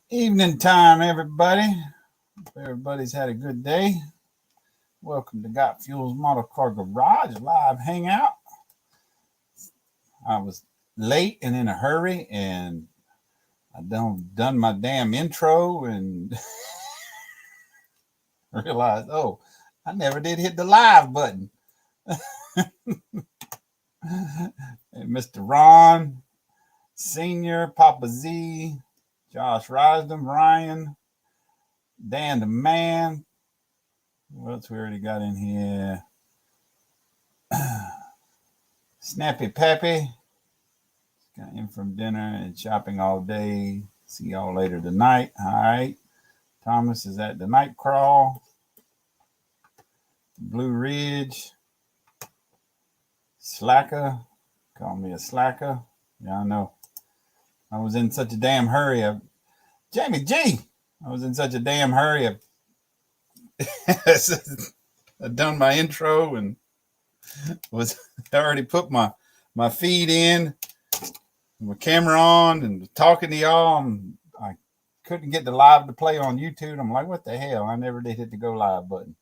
Evening time, everybody. Hope everybody's had a good day. Welcome to Got Fuels Model Car Garage live hangout. I was late and in a hurry, and I done my damn intro and realized, oh, I never did hit the live button. And Mr. Ron Senior, Papa Z, Josh Risdom, Ryan, Dan the Man. What else we already got in here? Snappy Pappy. Got in from dinner and shopping all day. See y'all later tonight. All right. Thomas is at the night crawl. Blue Ridge. Slacker. Call me a slacker. Yeah, I know. I was in such a damn hurry. Jamie G. I was in such a damn hurry. I done my intro and was already put my feed in, my camera on, and talking to y'all. And I couldn't get the live to play on YouTube. I'm like, what the hell? I never did hit the go live button.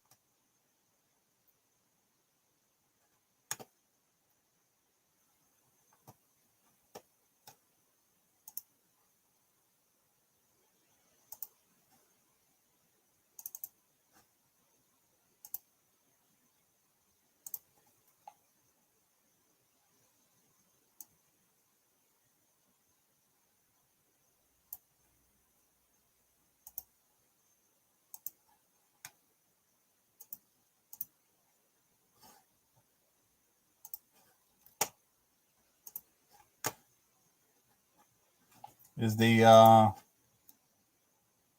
Is the yeah,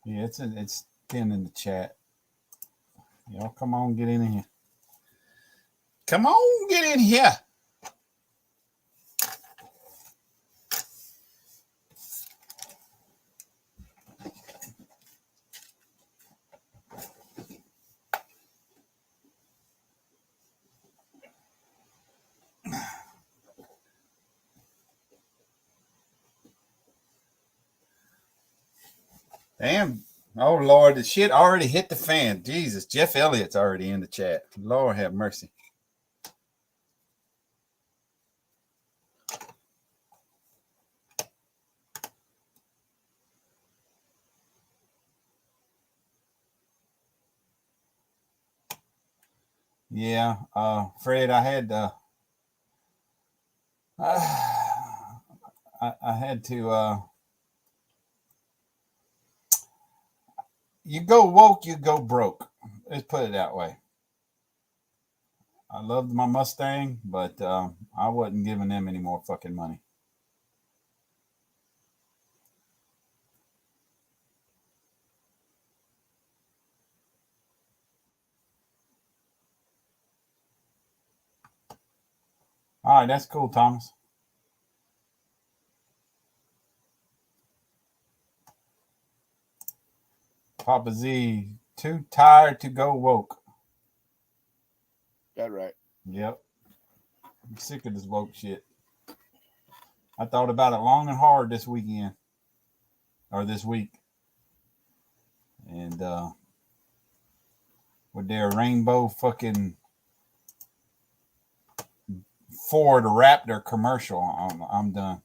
it's pinned in the chat. Y'all come on, get in here. Come on, get in here. Damn. Oh, Lord, the shit already hit the fan. Jesus, Jeff Elliott's already in the chat. Lord have mercy. Yeah, Fred, I had I had to you go woke, you go broke. Let's put it that way. I loved my Mustang, but I wasn't giving them any more fucking money. All right, that's cool, Thomas. Papa Z, too tired to go woke. That right. Yep. I'm sick of this woke shit. I thought about it long and hard this weekend. Or this week. And with their rainbow fucking Ford Raptor commercial, I'm done.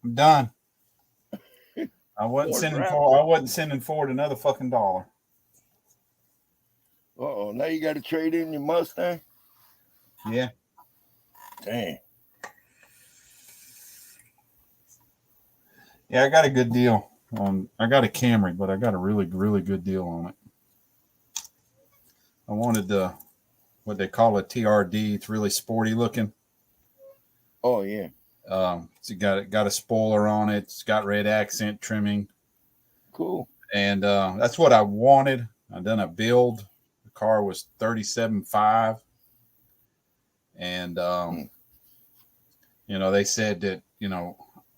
I'm done. I wasn't sending Ford another fucking dollar. Now you got to trade in your Mustang? Yeah. Dang. Yeah, I got a good deal. I got a Camry, but I got a really, really good deal on it. I wanted the what they call a TRD. It's really sporty looking. Oh yeah. It's got a spoiler on it. It's got red accent trimming. Cool. And that's what I wanted. I done a build. The car was 37.5, and they said that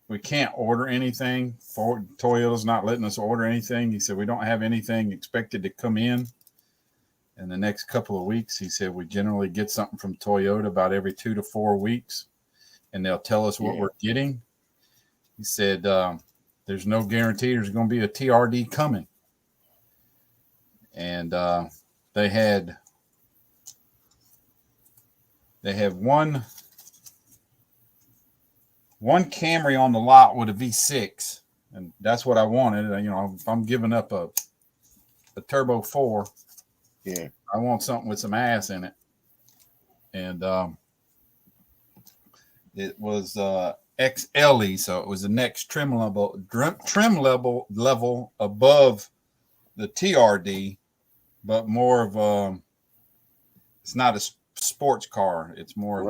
we can't order anything. Ford Toyota's not letting us order anything. He said we don't have anything expected to come in the next couple of weeks. He said we generally get something from Toyota about every 2 to 4 weeks, and they'll tell us what we're getting. He said there's no guarantee there's going to be a TRD coming. And they have one Camry on the lot with a V6, and that's what I wanted. You know, if I'm giving up a turbo 4, Yeah. I want something with some ass in it. And it was XLE, so it was the next trim level above the TRD, but more of it's not a sports car. It's more of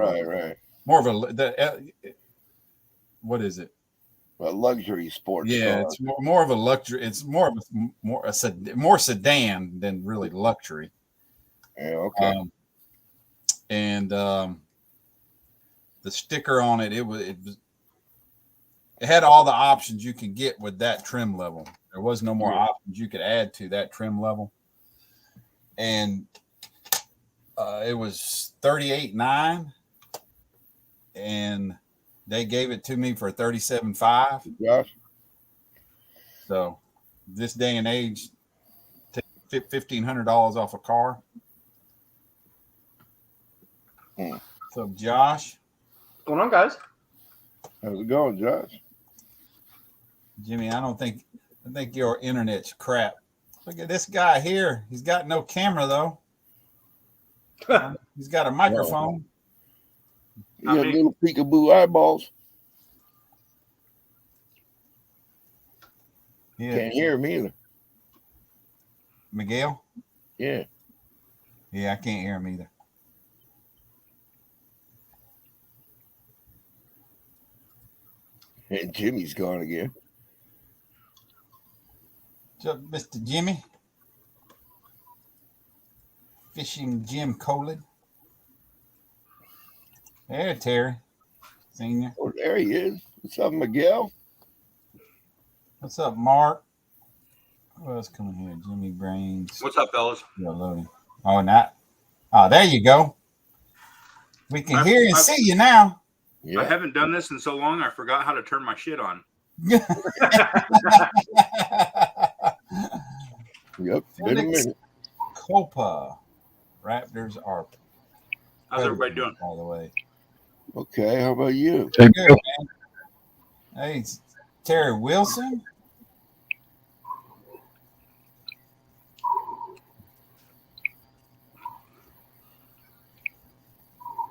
what is it? A luxury sports car. It's more of a luxury. It's more sedan than really luxury. Yeah, okay. And the sticker on it, it had all the options you can get with that trim level. There was no more options you could add to that trim level. And it was $38,900, and they gave it to me for $37,500. Josh? So this day and age, take $1,500 off a car. What's up, Josh? What's going on, guys? How's it going, Josh? Jimmy, I think your internet's crap. Look at this guy here. He's got no camera though. He's got a microphone. You got little peekaboo eyeballs. Yeah. Can't hear him either. Miguel? Yeah. Yeah, I can't hear him either. And Jimmy's gone again. What's up, Mr. Jimmy? Fishing Jim Colin. There, Terry. Senior. Oh, there he is. What's up, Miguel? What's up, Mark? Who else coming here? Jimmy Brains. What's up, fellas? Loading. Oh, not. Oh, there you go. We can hear and see you now. Yeah. I haven't done this in so long, I forgot how to turn my shit on. Yep. Been a minute. Copa. Raptors are. How's everybody doing? By the way. Okay, how about you? Good, man. Hey, it's Terry Wilson.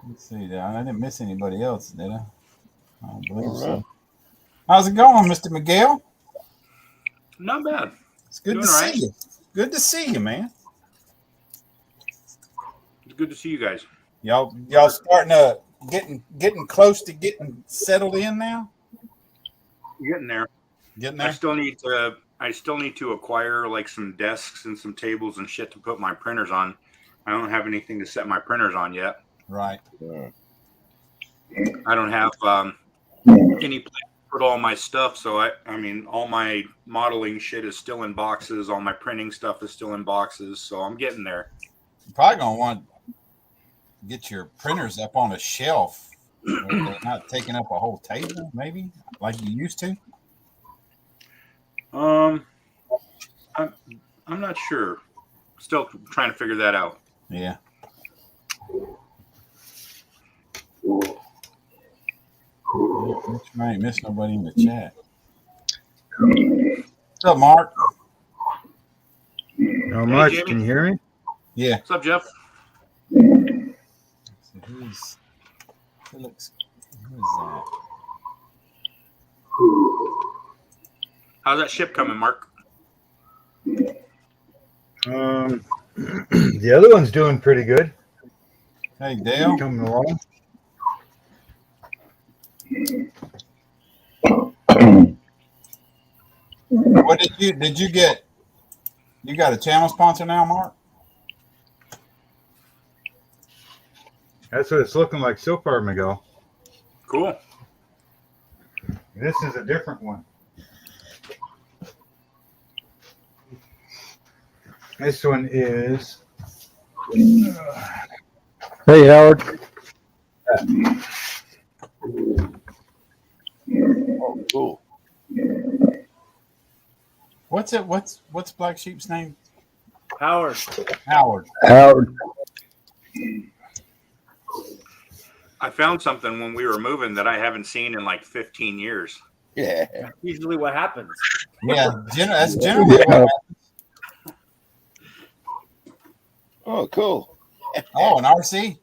Let's see. I didn't miss anybody else, did I? I don't believe so. How's it going, Mr. Miguel? Not bad. It's good to see you. Good to see you, man. It's good to see you guys. Y'all starting to getting close to getting settled in now? Getting there. Getting there? I still need to acquire like some desks and some tables and shit to put my printers on. I don't have anything to set my printers on yet. Right. Yeah. I don't have any place to put all my stuff. So I mean, all my modeling shit is still in boxes. All my printing stuff is still in boxes. So I'm getting there. You're probably gonna want to get your printers up on a shelf. They're not taking up a whole table, maybe like you used to. I'm not sure. Still trying to figure that out. Yeah. I ain't missed nobody in the chat. What's up, Mark? Not much. Jamie. Can you hear me? Yeah. What's up, Jeff? Who is that? How's that ship coming, Mark? The other one's doing pretty good. Hey, Dale. Coming along. What did you get? You got a channel sponsor now, Mark? That's what it's looking like so far, Miguel. Cool. This is a different one. This one is. Hey, Howard. Oh, cool. What's it? What's Black Sheep's name? Howard. Howard. I found something when we were moving that I haven't seen in like 15 years. Yeah. That's usually what happens. Yeah, that's generally what happens. Oh, cool. Oh, an RC.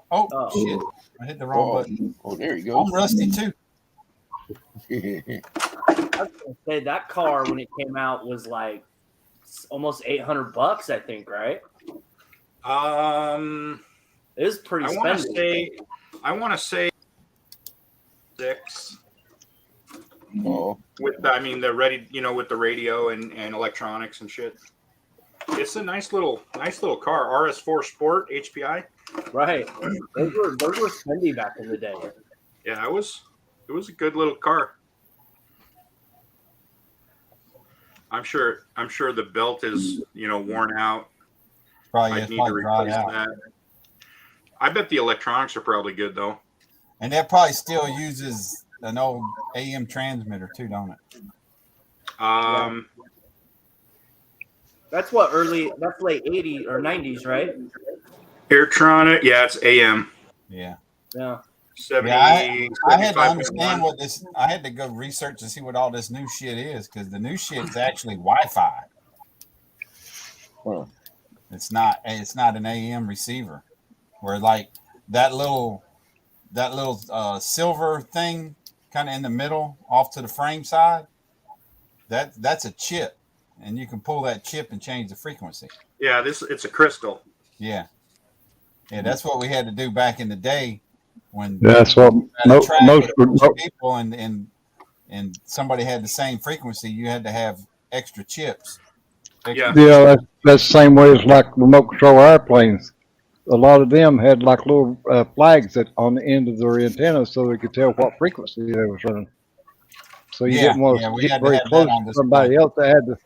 Oh, Oh. shit! I hit the wrong Oh, button. oh, there you go. I'm rusty too. I was gonna say that car when it came out was like almost $800, I think, right? It was pretty expensive. I want to say 6. Oh, With the ready, with the radio and electronics and shit. It's a nice little car. RS4 Sport HPI. Right. Those were spendy back in the day. Yeah, it was a good little car. I'm sure the belt is worn out. Probably I need to replace that. I bet the electronics are probably good though. And that probably still uses an old AM transmitter too, don't it? That's late 80s or 90s, right? Airtronic, yeah, it's AM. Yeah. Yeah. 70, I had to 75.1. understand what this. I had to go research to see what all this new shit is, because the new shit is actually Wi-Fi. huh. It's not an AM receiver. Where like that little silver thing, kind of in the middle, off to the frame side. That's a chip, and you can pull that chip and change the frequency. Yeah, it's a crystal. Yeah, that's what we had to do back in the day when That's what most people and somebody had the same frequency. You had to have extra chips. Yeah. Yeah, that's the same way as like remote control airplanes. A lot of them had like little flags that on the end of their antennas, so they could tell what frequency they was running. So you didn't want to get very close to somebody else that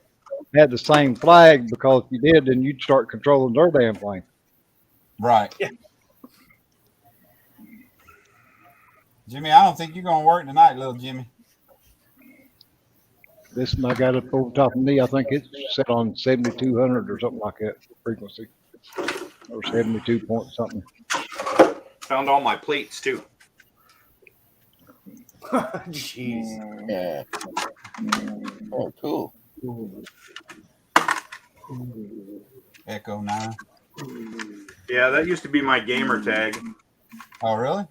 had the same flag, because if you did, then you'd start controlling their damn plane. Right. Yeah. Jimmy, I don't think you're gonna work tonight, little Jimmy. This one I got up over top of me. I think it's set on 7,200 or something like that frequency, or 72 point something. Found all my plates too. Jeez. Yeah. Oh, cool. Echo 9. Yeah, that used to be my gamer tag. Oh, really?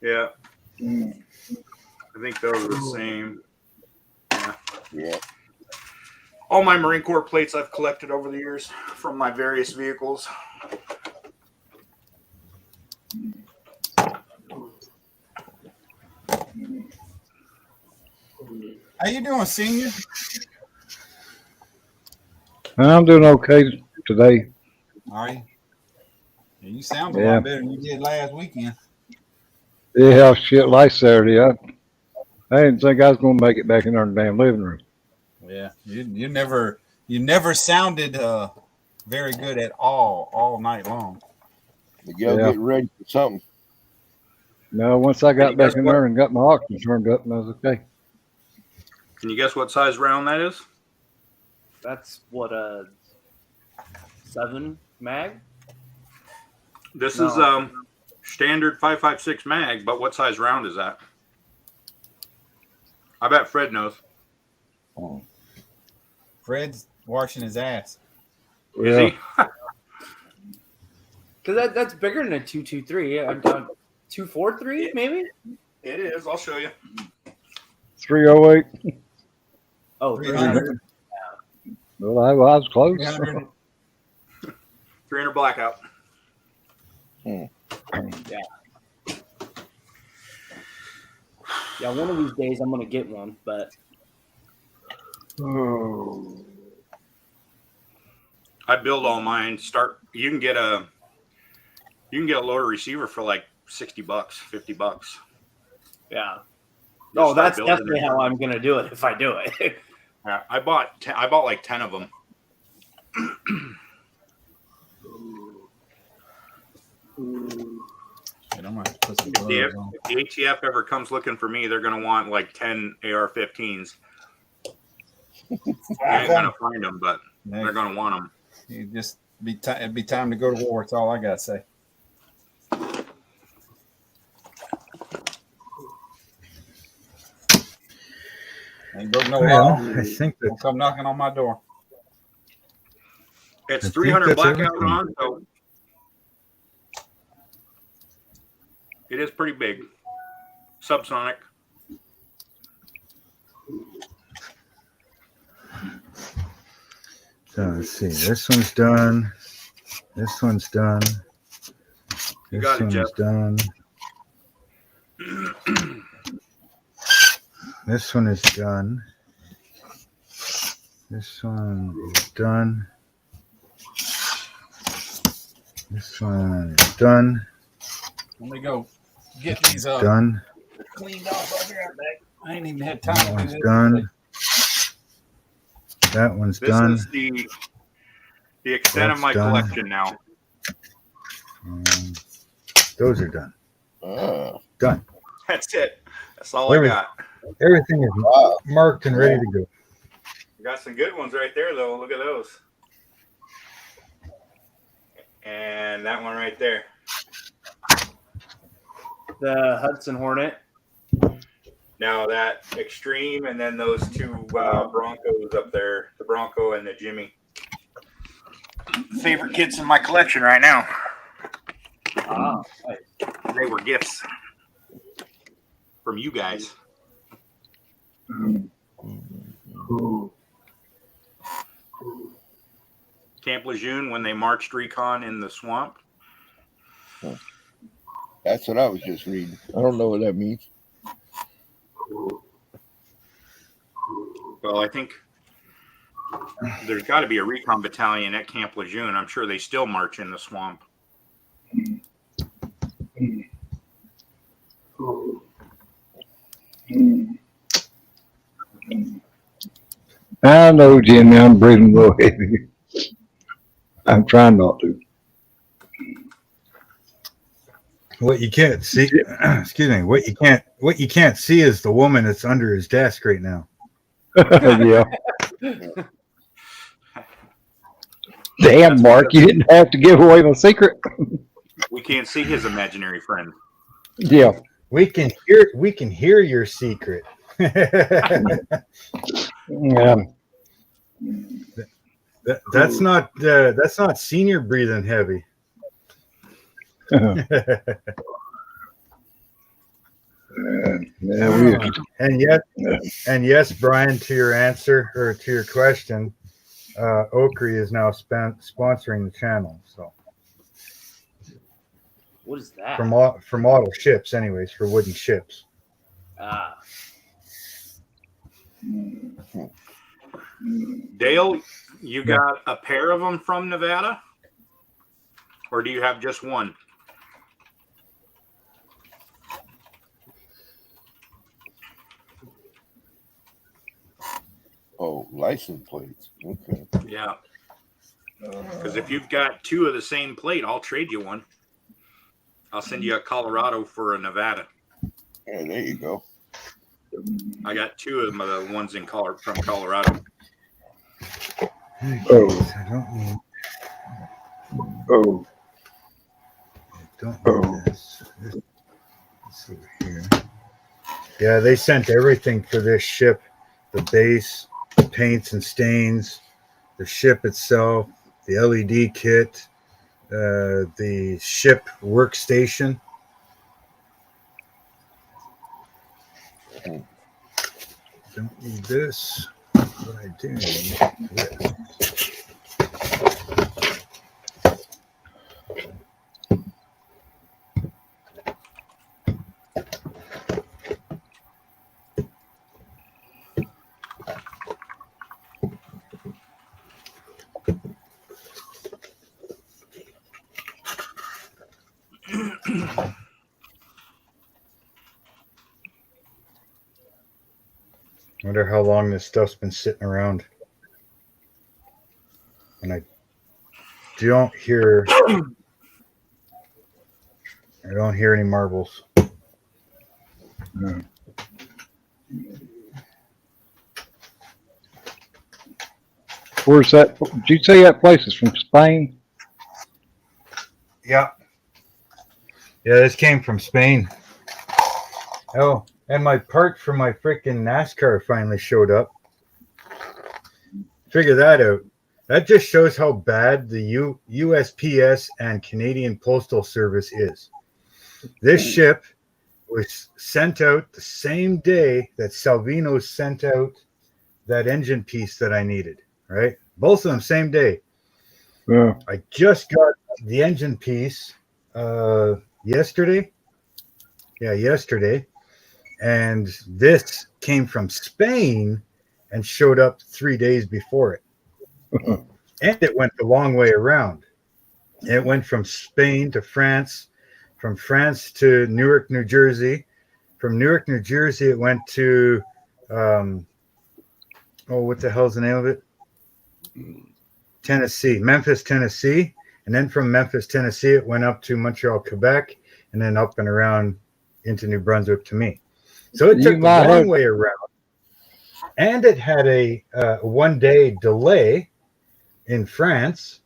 Yeah. I think those are the same. Yeah. All my Marine Corps plates I've collected over the years from my various vehicles. How you doing, senior? I'm doing okay today. Are you? Yeah, you sound a lot better than you did last weekend. Yeah, shit, last Saturday, I didn't think I was going to make it back in our damn living room. Yeah, you never sounded very good at all night long. You gotta get ready for something. No, once I got back in there and got my oxygen turned up, and I was okay. Can you guess what size round that is? That's what 7 mag. This is standard 5.56 mag, but what size round is that? I bet Fred knows. Oh. Fred's washing his ass. Is he? Because that's bigger than a 223. 243 maybe. It is. I'll show you. 308. Oh, 300. Well, I was close. 300 blackout. Yeah. Yeah, one of these days I'm gonna get one, but I build all mine. You can get a loader receiver for like $60, $50. yeah. Just That's start building definitely how I'm gonna do it if I do it. Yeah, I bought like 10 of them. And I'm gonna have to put some If gloves on. the ATF ever comes looking for me, they're gonna want like 10 AR-15s. You ain't gonna find them, but they're gonna want them. It'd just be it'd be time to go to war. That's all I gotta say. Ain't broke no law. I think that Don't come knocking on my door. It's I think 300 that's blackout everything. rounds, so it is pretty big. Subsonic. So let's see. This one's done. This one's done. You This got it, one's Jeff. done. This one is done. This one is done. This one is done. Let me go get these Done. cleaned off over here. I ain't even had That time to one's do this. done. That one's This done. is the extent of That's my done. collection now. Those are done. Ah, Done. That's it. That's all I got. Everything is wow. marked and ready to go. Got some good ones right there, though. Look at those. And that one right there. The Hudson Hornet. Now that Extreme, and then those two Broncos up there, the Bronco and the Jimmy. Favorite kits in my collection right now. Ah, nice. They were gifts from you guys. Camp Lejeune when they marched recon in the swamp. That's what I was just reading. I don't know what that means. Well, I think there's got to be a recon battalion at Camp Lejeune. I'm sure they still march in the swamp. I know, Jimmy, I'm breathing a little heavy. I'm trying not to. What you can't see, excuse me. What you can't see is the woman that's under his desk right now. Yeah. Damn, Mark, you didn't have to give away my secret. We can't see his imaginary friend. Yeah. We can hear your secret. Yeah. That's not senior breathing heavy. Yeah, And yes, Brian, to your answer or to your question, Oakry is now sponsoring the channel. So What is that? for model ships, anyways, for wooden ships. Ah, Dale, you got a pair of them from Nevada? Or do you have just one? Oh, license plates. Okay. Yeah. Because if you've got two of the same plate, I'll trade you one. I'll send you a Colorado for a Nevada. Yeah, there you go. I got two of them, the ones from Colorado. Oh. I don't need, Oh. this. Let's over here. Yeah, they sent everything for this ship: the base, the paints and stains, the ship itself, the LED kit, the ship workstation. Don't need this, but I do need this. Wonder how long this stuff's been sitting around. And I don't hear I don't hear any marbles. No. Where's that? Did you say that place is from Spain? Yeah. Yeah, this came from Spain. Oh, and my part for my freaking NASCAR finally showed up. Figure that out. That just shows how bad the USPS and Canadian Postal Service is. This ship was sent out the same day that Salvino sent out that engine piece that I needed, right? Both of them same day. Yeah. I just got the engine piece yesterday. Yeah, yesterday. And this came from Spain and showed up 3 days before it. And it went the long way around. It went from Spain to France, from France to Newark, New Jersey. From Newark, New Jersey, it went to, what the hell's the name of it? Tennessee, Memphis, Tennessee. And then from Memphis, Tennessee, it went up to Montreal, Quebec, and then up and around into New Brunswick to me. So it took the long way around. And it had a 1 day delay in France.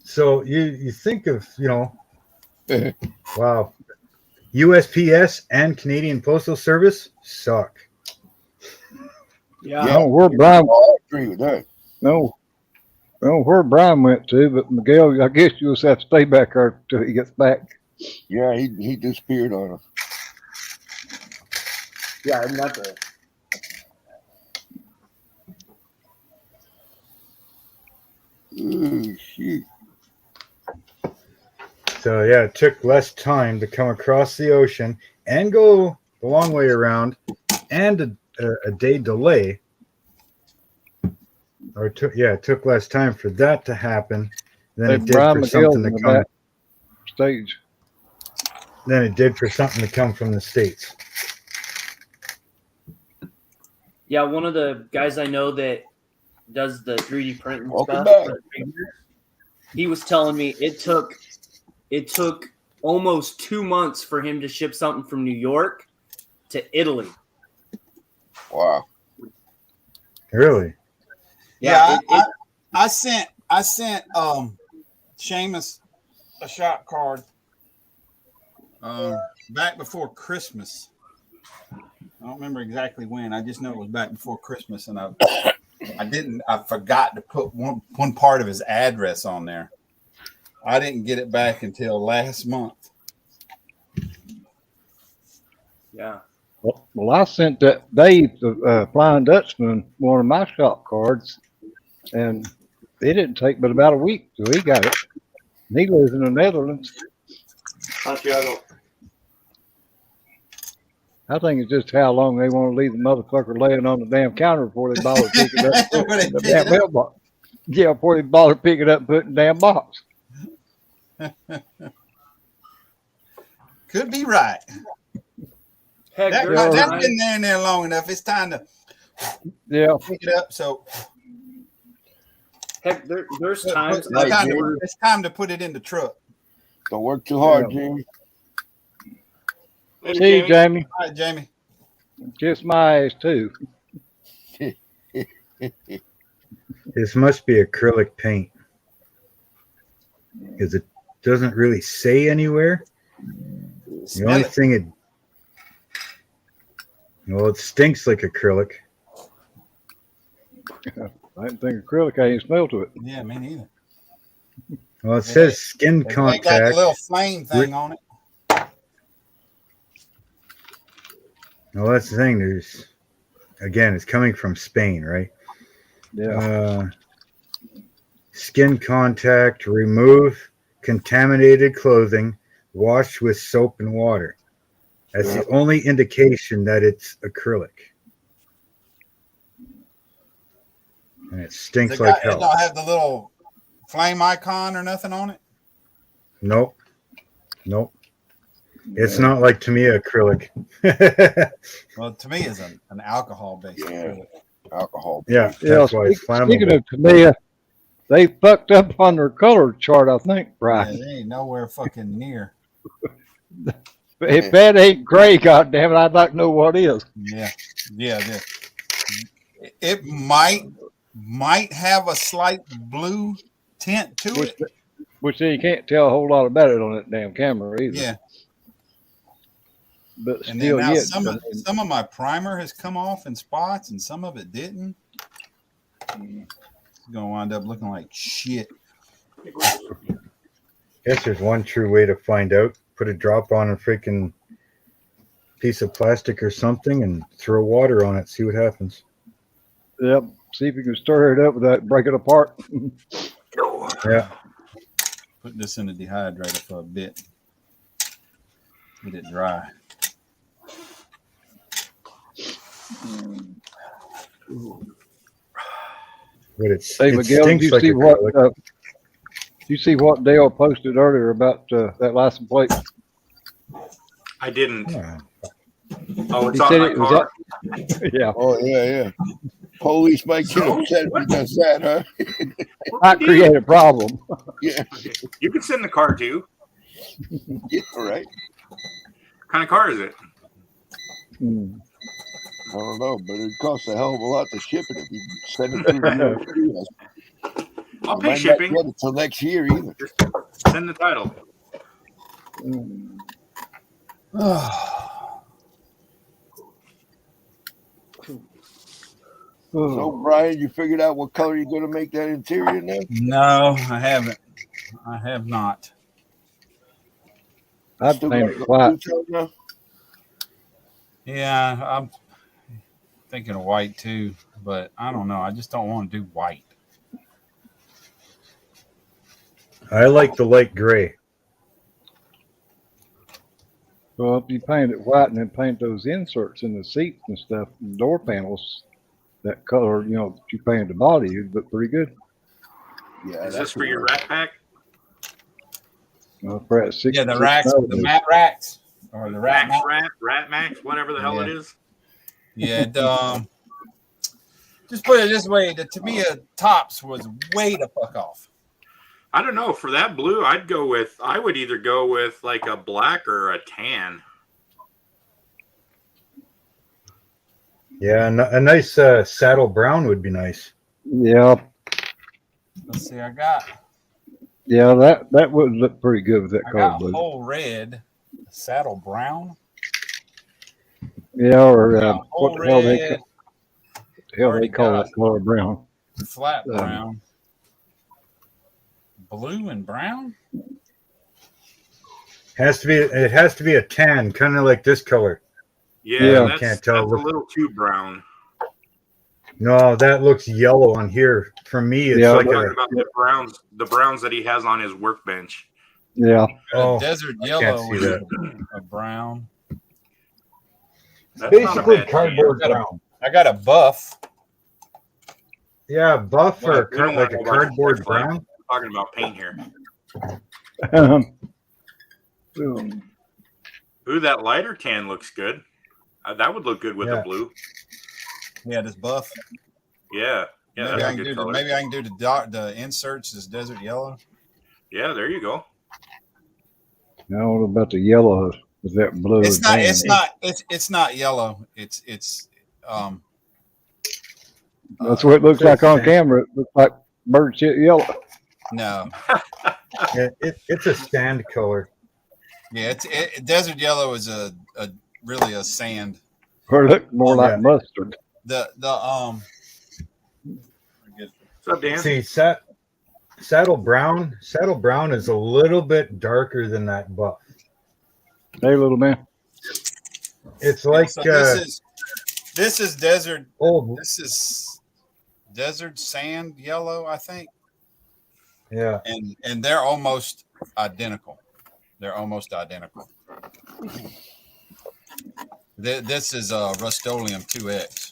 So you think of, wow, USPS and Canadian Postal Service suck. Yeah. No, where Brian? I agree with that. No, where Brian went to, but Miguel, I guess you just have to stay back there till he gets back. Yeah, he disappeared on us. Yeah, isn't that the Oh, shit. So yeah, it took less time to come across the ocean and go the long way around, and a day delay. Or it took less time for that to happen than it did for something to come. Stage. Than it did for something to come from the States. Yeah, one of the guys I know that does the 3D printing Welcome stuff. back. He was telling me it took almost 2 months for him to ship something from New York to Italy. Wow. Really? Yeah, I sent Seamus a shop card back before Christmas. I don't remember exactly when. I just know it was back before Christmas, and I forgot to put one part of his address on there. I didn't get it back until last month. Yeah. Well, I sent that Dave, the Flying Dutchman, one of my shop cards, and it didn't take but about a week till he got it. He lives in the Netherlands. Santiago. I think it's just how long they want to leave the motherfucker laying on the damn counter before they bother picking it up in the damn mailbox. Yeah, before they bother picking it up and put it in the damn box. Could be right. Heck, That's been there long enough. It's time to pick it up. So heck, there's times it's time to put it in the truck. Don't work too hard, Jamie. See you, Jamie. All right, Jamie. Kiss my ass too. This must be acrylic paint, because it doesn't really say anywhere. The only thing it stinks like acrylic. I didn't think acrylic had any smell to it. Yeah, me neither. Well, it says skin They contact. got the little flame thing on it. Well, that's the thing. It's coming from Spain, right? Yeah. Skin contact, remove contaminated clothing, wash with soap and water. That's the only indication that it's acrylic. And it stinks like hell. It don't have the little flame icon or nothing on it? Nope. It's not like Tamiya acrylic. Well, to me, it's an alcohol-based. Yeah, alcohol. Yeah, that's why it's flammable. Speaking of Tamiya, they fucked up on their color chart, I think, Yeah, Brian. they ain't nowhere fucking near. If that ain't gray, goddamn it, I'd like to know what is. Yeah. It might have a slight blue tint to Which, it. which then you can't tell a whole lot about it on that damn camera either. Yeah. But And then still, now yet, some of my primer has come off in spots, and some of it didn't. It's gonna wind up looking like shit. Guess there's one true way to find out. Put a drop on a freaking piece of plastic or something and throw water on it. See what happens. yep. See if you can stir it up without breaking it apart. Yeah. Put this in the dehydrator for a bit. Get it dry. But Hey, it Miguel, did stinks you like see what? acrylic. You see what Dale posted earlier about that license plate? I didn't. Yeah. Oh, it's He on said my it was car. Yeah, Oh, yeah. Police might get upset if he does that, huh? might create a problem. Yeah, You can send the car too. yeah, right. What kind of car is it? Hmm. I don't know, but it costs a hell of a lot to ship it if you send it through the US. I'll You pay might shipping. not get it till next year either. Just send the title. So, Brian, you figured out what color you're going to make that interior now? No, I haven't. I have not. I'd Still paint got it the white. blue tone now? Yeah, I'm thinking of white too, but I don't know. I just don't want to do white. I like the light gray. Well, if you paint it white and then paint those inserts in the seats and stuff, and door panels, that color, that you painted the body, it'd look pretty good. Yeah, Is this for your rack pack? For at Yeah, the racks, the matte racks, or the rack Max mat. Rat Max, whatever the hell it is. Yeah, just put it this way: the Tamiya tops was way the fuck off. I don't know. For that blue, I would either go with like a black or a tan. Yeah, a nice saddle brown would be nice. Yeah, Let's see, I got that would look pretty good with that I color got blue. whole red, saddle brown. Yeah, or Got what whole the hell red, they call got that color brown. flat brown, blue and brown. It has to be a tan, kind of like this color. Yeah, I can't tell. That's a little too brown. No, that looks yellow on here. For me, it's Yeah, like I'm a. talking about the browns that he has on his workbench. Yeah, Oh, Desert I yellow can't see was that. a brown. That's not a Basically bad cardboard tan. brown. I got a buff. Yeah, buff or We don't like want a to know about cardboard your flag. brown. We're talking about paint here. Ooh, that lighter tan looks good. That would look good with Yeah. the blue. Yeah, this buff. Yeah, Maybe that's I a can good do color. maybe I can do the inserts as desert yellow. Yeah, there you go. I don't know about the yellow with that blue. It's not. tan. It's not yellow. It's That's what it looks like on camera. It looks like bird shit yellow. no. Yeah, it's a sand color. Yeah, desert yellow is a really a sand. Or it look more like Yeah. mustard. The What's up, Dan? See, saddle brown is a little bit darker than that buff. Hey, little man. It's like so this is desert. old. This is desert sand yellow, I think, Yeah, and they're almost identical. They're almost identical. This is Rust-Oleum 2X.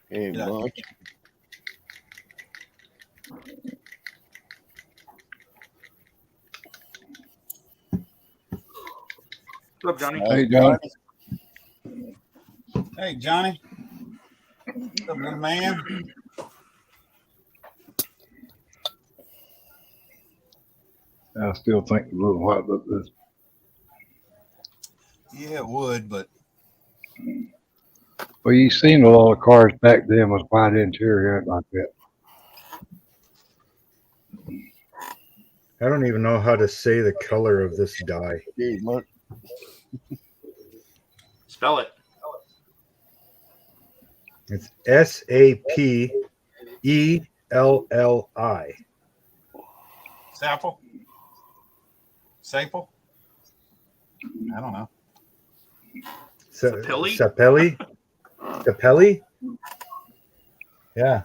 Hey, Yeah. Mark. What's up, Johnny? Hey, John. Hey, Johnny. What's up, little man? I still think the little white look this Yeah, it would, but Well, you seen a lot of cars back then with white interior like that. I don't even know how to say the color of this dye. Here's Mark. Spell it. It's SAPELLI. Sapple? Saple? I don't know. Sapelli? Sapelli? Yeah.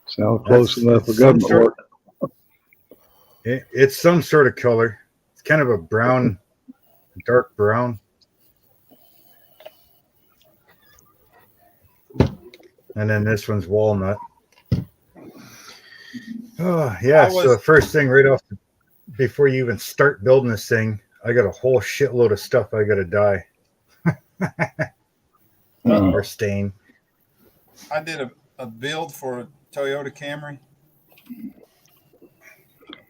Sound close That's- enough for it's some government sort- work. It's some sort of color. It's kind of a brown, dark brown. And then this one's walnut. Oh, yeah. So the first thing right off, before you even start building this thing, I got a whole shitload of stuff I got to dye or stain. I did a build for a Toyota Camry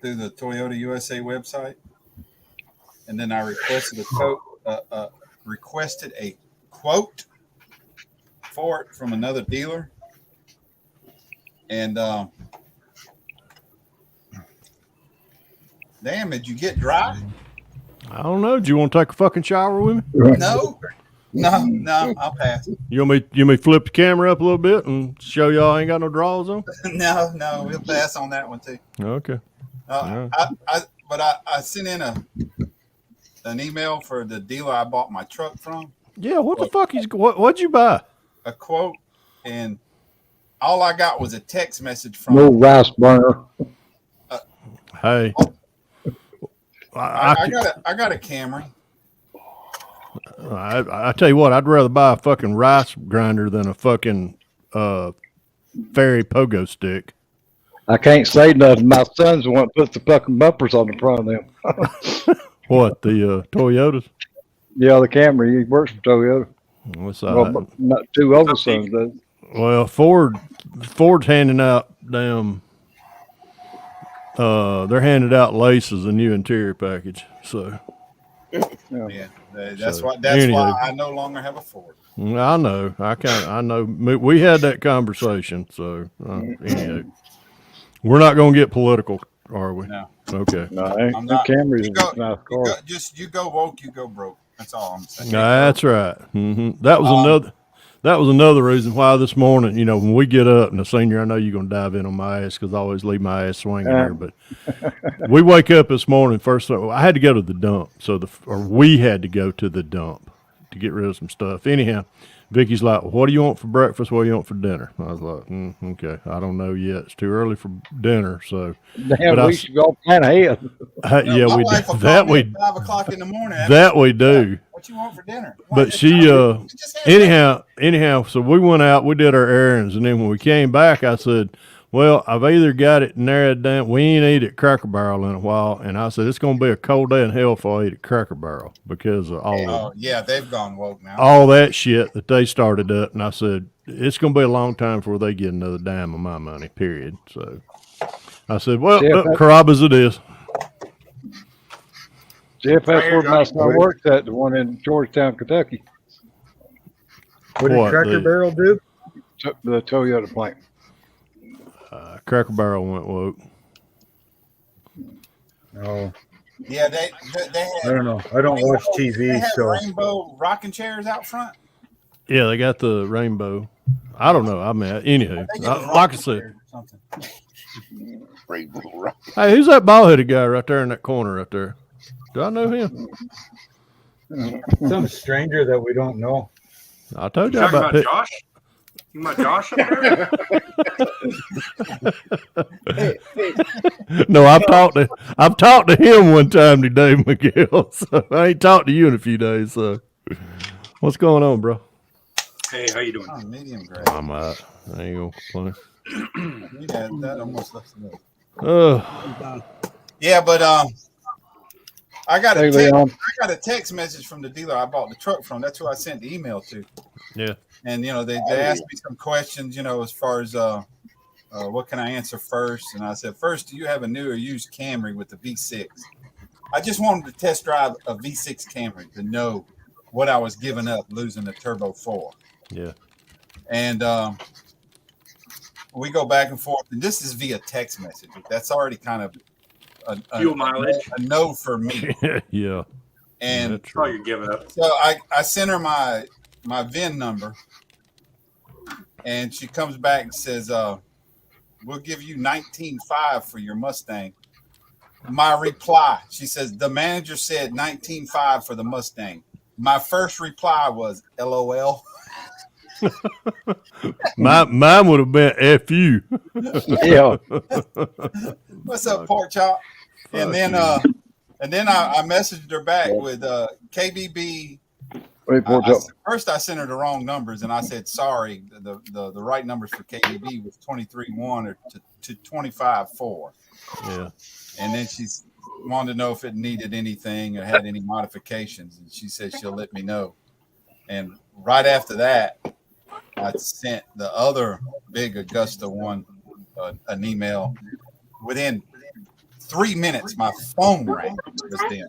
through the Toyota USA website, and then I requested a quote for it from another dealer, and damn, did you get dry? I don't know. Do you want to take a fucking shower with me? No, I'll pass. You want me to flip the camera up a little bit and show y'all I ain't got no drawers on? No, we'll pass on that one too. Okay. I sent in an email for the dealer I bought my truck from, Yeah, what the fuck what'd you buy? a quote, and all I got was a text message from No rice burner. Hey. I got a Camry. I tell you what, I'd rather buy a fucking rice grinder than a fucking fairy pogo stick. I can't say nothing. My son's the one that puts the fucking bumpers on the front of them. What, the Toyotas? Yeah, the Camry. He works for Toyota. What's Well, that? but not two older sons does. Well, Ford's handing out damn. They're handing out laces, a new interior package. So Yeah, that's So, why anyway. I no longer have a Ford. I know. I know. We had that conversation. So anyway, we're not going to get political, are we? No. Okay. No, I'm not. Camry is You go, a nice you car. go, you go woke, you go broke. That's all I'm saying. That's right. That was another reason why this morning, when we get up, and the senior, I know you're going to dive in on my ass because I always leave my ass swinging here, but we wake up this morning, first thing, I had to go to the dump. We had to go to the dump to get rid of some stuff. Anyhow, Vicky's like, what do you want for breakfast? What do you want for dinner? I was like, okay, I don't know yet. It's too early for dinner. So, Damn, we should go plan ahead. yeah, my we wife will do. call me at 5 o'clock in the morning. That we do. What you want for dinner? But she, anyhow, so we went out, we did our errands, and then when we came back, I said, well, I've either got it narrowed down. We ain't eat at Cracker Barrel in a while, and I said it's going to be a cold day in hell if I eat at Cracker Barrel because of they've gone woke now. all that shit that they started up. And I said it's going to be a long time before they get another dime of my money. Period. So I said, well, Carrabba's it is. See if that's where my son works at, the one in Georgetown, Kentucky. What did Cracker Barrel do? The Toyota plant. Cracker Barrel went woke. Oh, Yeah, they I don't know. I don't watch TV, they have so rainbow rocking chairs out front. Yeah, they got the rainbow. I don't know. I mean, anywho, They got like I rocking said, chairs or something. Rainbow Rock. hey, who's that bald-headed guy right there in that corner right there? Do I know him? some stranger that we don't know. I told you Talking about about Josh? You about Josh up there? No, I've talked to him one time today, Miguel. So I ain't talked to you in a few days. So what's going on, bro? Hey, how you doing? Oh, medium grade. I'm I ain't gonna complain. Yeah, that almost left the middle. Yeah, but I got a text message from the dealer I bought the truck from. That's who I sent the email to. Yeah. And they asked me some questions, as far as what can I answer first? And I said, first, do you have a new or used Camry with the V6? I just wanted to test drive a V6 Camry to know what I was giving up losing the Turbo 4. Yeah. And we go back and forth, and this is via text message. That's already kind of Fuel mileage. a no for me. Yeah. And That's all you're giving up. so I sent her my VIN number, and she comes back and says, we'll give you $19,500 for your Mustang. My reply, she says, the manager said $19,500 for the Mustang. My first reply was LOL. Mine would have been F you. Yeah. What's up, pork chop? And then I messaged her back with KBB. First I sent her the wrong numbers, and I said sorry. The right numbers for KBB was 23.1 to 25.4. Yeah. And then she wanted to know if it needed anything or had any modifications, and she said she'll let me know. And right after that, I sent the other big Augusta one an email. Within 3 minutes, my phone rang. Was then.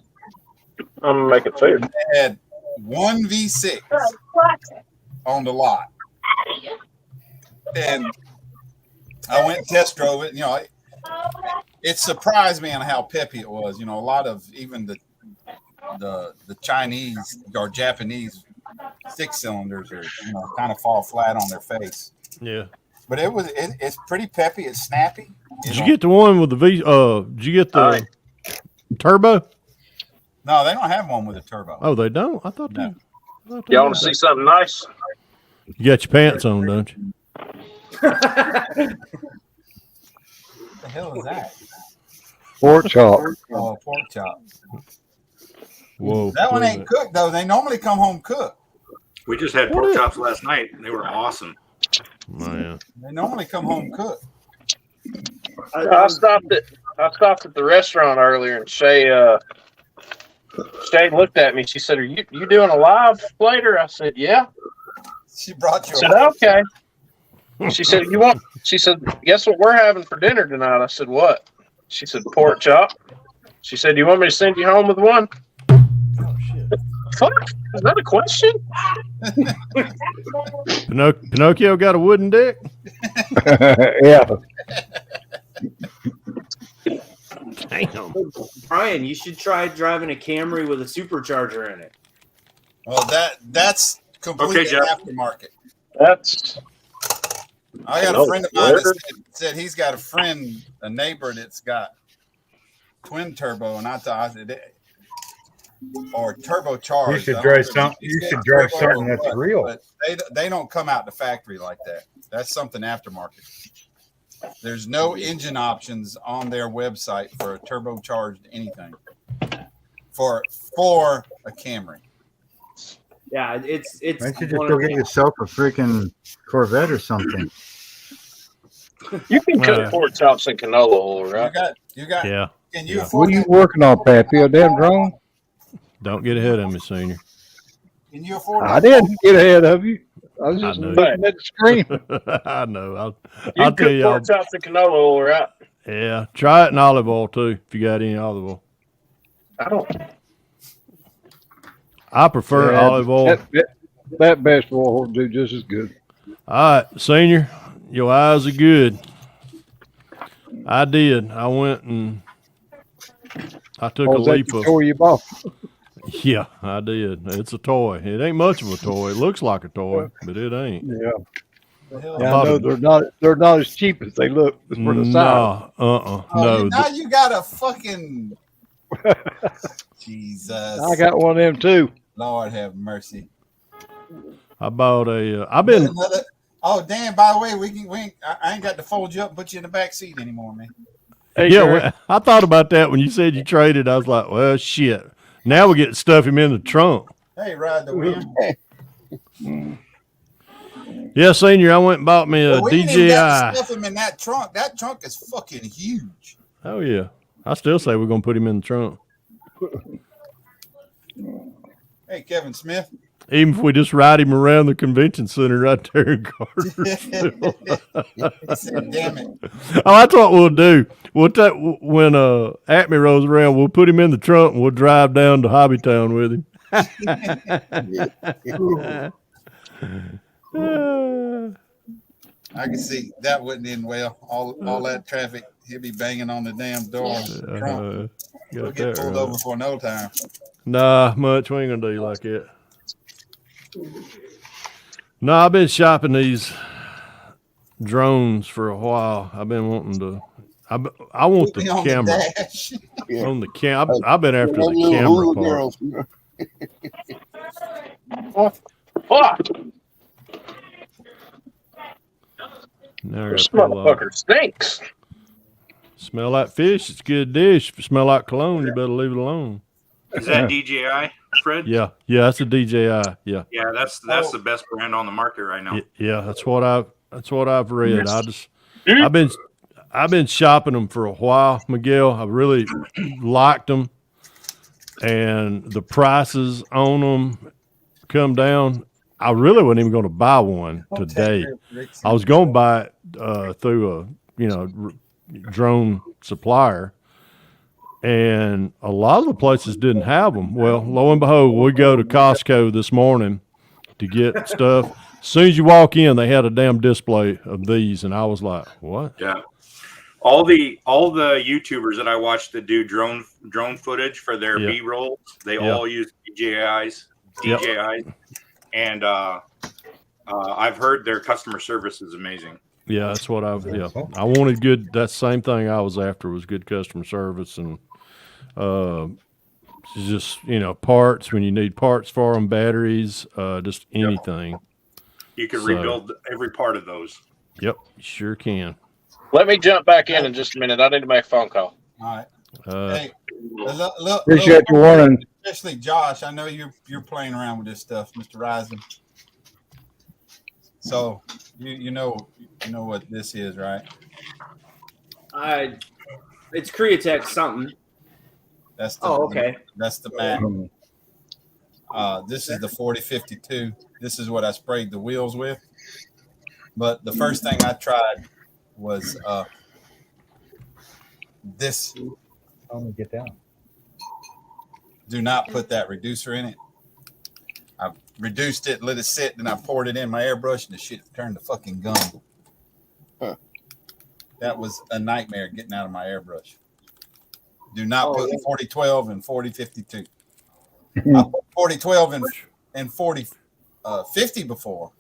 I'm gonna make it fair. I had one V6 on the lot, and I went and test drove it. You know, it surprised me on how peppy it was. You know, a lot of even the Chinese or Japanese 6-cylinders are, you know, kind of fall flat on their face. Yeah. But it's pretty peppy. It's snappy. Did you get the one with the V? Did you get the turbo? No, they don't have one with a turbo. Oh, they don't. I thought No. they. Y'all want to see something nice? You got your pants on, don't you? What the hell is that? Pork chop. Oh, pork chop. Whoa. That one ain't cooked though. They normally come home cooked. We just had pork chops last night, and they were awesome. Man. They normally come home cooked. I stopped at the restaurant earlier, and Shay looked at me. She said, "Are you doing a live later?" I said, "Yeah." She brought you. I said, "Okay." She said, She said, "Guess what we're having for dinner tonight?" I said, "What?" She said, "Pork chop." She said, "You want me to send you home with one?" Oh shit! Fuck, is that a question? Pinocchio got a wooden dick? Yeah. Damn. Brian, you should try driving a Camry with a supercharger in it. Well, that's completely Okay, Jeff. aftermarket. That's I got a friend of mine that said he's got a neighbor that's got twin turbo, and I thought or turbocharged. You should drive something. You should drive something that's real. But they don't come out the factory like that. That's something aftermarket. There's no engine options on their website for a turbocharged anything for a Camry. Yeah, it's. Why don't you just go get yourself a freaking Corvette or something? you can cook pork chops in canola oil, right? You got. Yeah. Can you Yeah. afford? What are you working on, Pappy? A damn drone? Don't get ahead of me, Senior. Can you afford? I didn't get ahead of you. I was just I know. looking at the screen. I know. You I'll can tell you. cook pork chops in canola oil, right? Yeah. Try it in olive oil, too, if you got any olive oil. I don't. I prefer olive oil. That vegetable oil will do just as good. All right, Senior, your eyes are good. I did. I went and I took a leap of. Toy you bought? Yeah, I did. It's a toy. It ain't much of a toy. It looks like a toy, but it ain't. Yeah. Yeah, Yeah, I know they're not as cheap as they look for the size. No. Now you got a fucking Jesus. I got one of them too. Lord have mercy. I bought a. I've been. Oh damn! By the way, I ain't got to fold you up and put you in the back seat anymore, man. Hey, Yeah, Jerry. well, I thought about that when you said you traded. I was like, well, shit. Now we get to stuff him in the trunk. Hey, ride the wind. Yeah, Senior, I went and bought me a Well, we ain't even got to DJI. stuff him in that trunk. That trunk is fucking huge. Oh yeah, I still say we're gonna put him in the trunk. Hey, Kevin Smith. Even if we just ride him around the convention center right there in Cartersville. He said, "Damn it." Oh, that's what we'll do. We'll take when Acme rolls around, we'll put him in the trunk and we'll drive down to Hobbytown with him. I can see that wouldn't end well. All that traffic, he'll be banging on the damn door. We'll get pulled over for no time. Nah, much we ain't gonna do like that. No, I've been shopping these drones for a while. I've been wanting to. I want the On camera the dash. Yeah. on the cam. I've been after the Little camera hula part. girls. Fuck! Now I This gotta pull off. motherfucker stinks. Smell like fish. It's a good dish. If it smell like cologne, you better leave it alone. Is that DJI, Fred? Yeah, that's a DJI. Yeah, Yeah, that's the best brand on the market right now. yeah. That's what I've read. I've been shopping them for a while, Miguel. I really liked them, and the prices on them come down. I really wasn't even going to buy one today. I was going to buy it through a drone supplier, and a lot of the places didn't have them. Well, lo and behold, we go to Costco this morning to get stuff. As soon as you walk in, they had a damn display of these, and I was like, "What?" Yeah. All the YouTubers that I watch that do drone footage for their Yeah. B-rolls, they Yeah. all use DJIs, Yep. and I've heard their customer service is amazing. Yeah, that's what I wanted good. That same thing I was after was good customer service and just parts when you need parts for them, batteries, just anything. You can rebuild every part of those. Yep, you sure can. Let me jump back in just a minute. I need to make a phone call. All right. Hey, Appreciate your warning. Especially Josh. I know you're playing around with this stuff, Mr. Rising. So you know what this is, right? It's Createch something. That's the okay. That's the Mac. This is the 4052. This is what I sprayed the wheels with. But the first thing I tried was this. Let me get down. Do not put that reducer in it. I reduced it, let it sit, then I poured it in my airbrush, and the shit turned to fucking gum. Huh. That was a nightmare getting out of my airbrush. Do not put 4012 and 4052. I put 4012 and 4050 before.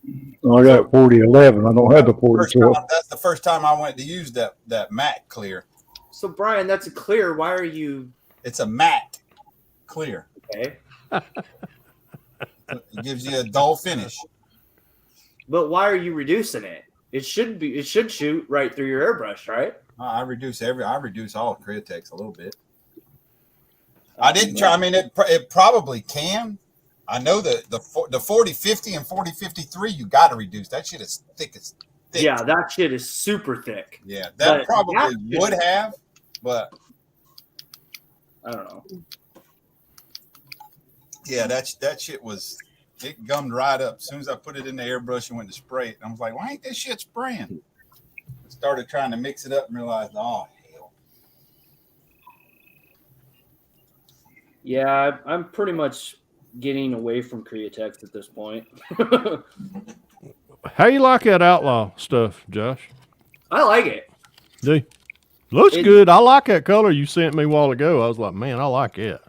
I got 4011. I don't have the 4012. That's the first time I went to use that matte clear. So Brian, that's a clear. Why are you? It's a matte clear. Okay. It gives you a dull finish. But why are you reducing it? It should shoot right through your airbrush, right? I reduce all Createx a little bit. I didn't try. I mean, it probably can. I know that the 4050 and 4053, you got to reduce. That shit is thick as thick. Yeah, that shit is super thick. Yeah, that But probably that would have, but I don't know. yeah, that shit it gummed right up. As soon as I put it in the airbrush and went to spray it, I was like, why ain't this shit spraying? I started trying to mix it up and realized, oh hell. Yeah, I'm pretty much getting away from Createx at this point. how you like that outlaw stuff, Josh? I like it. Do looks good. I like that color you sent me a while ago. I was like, man, I like it.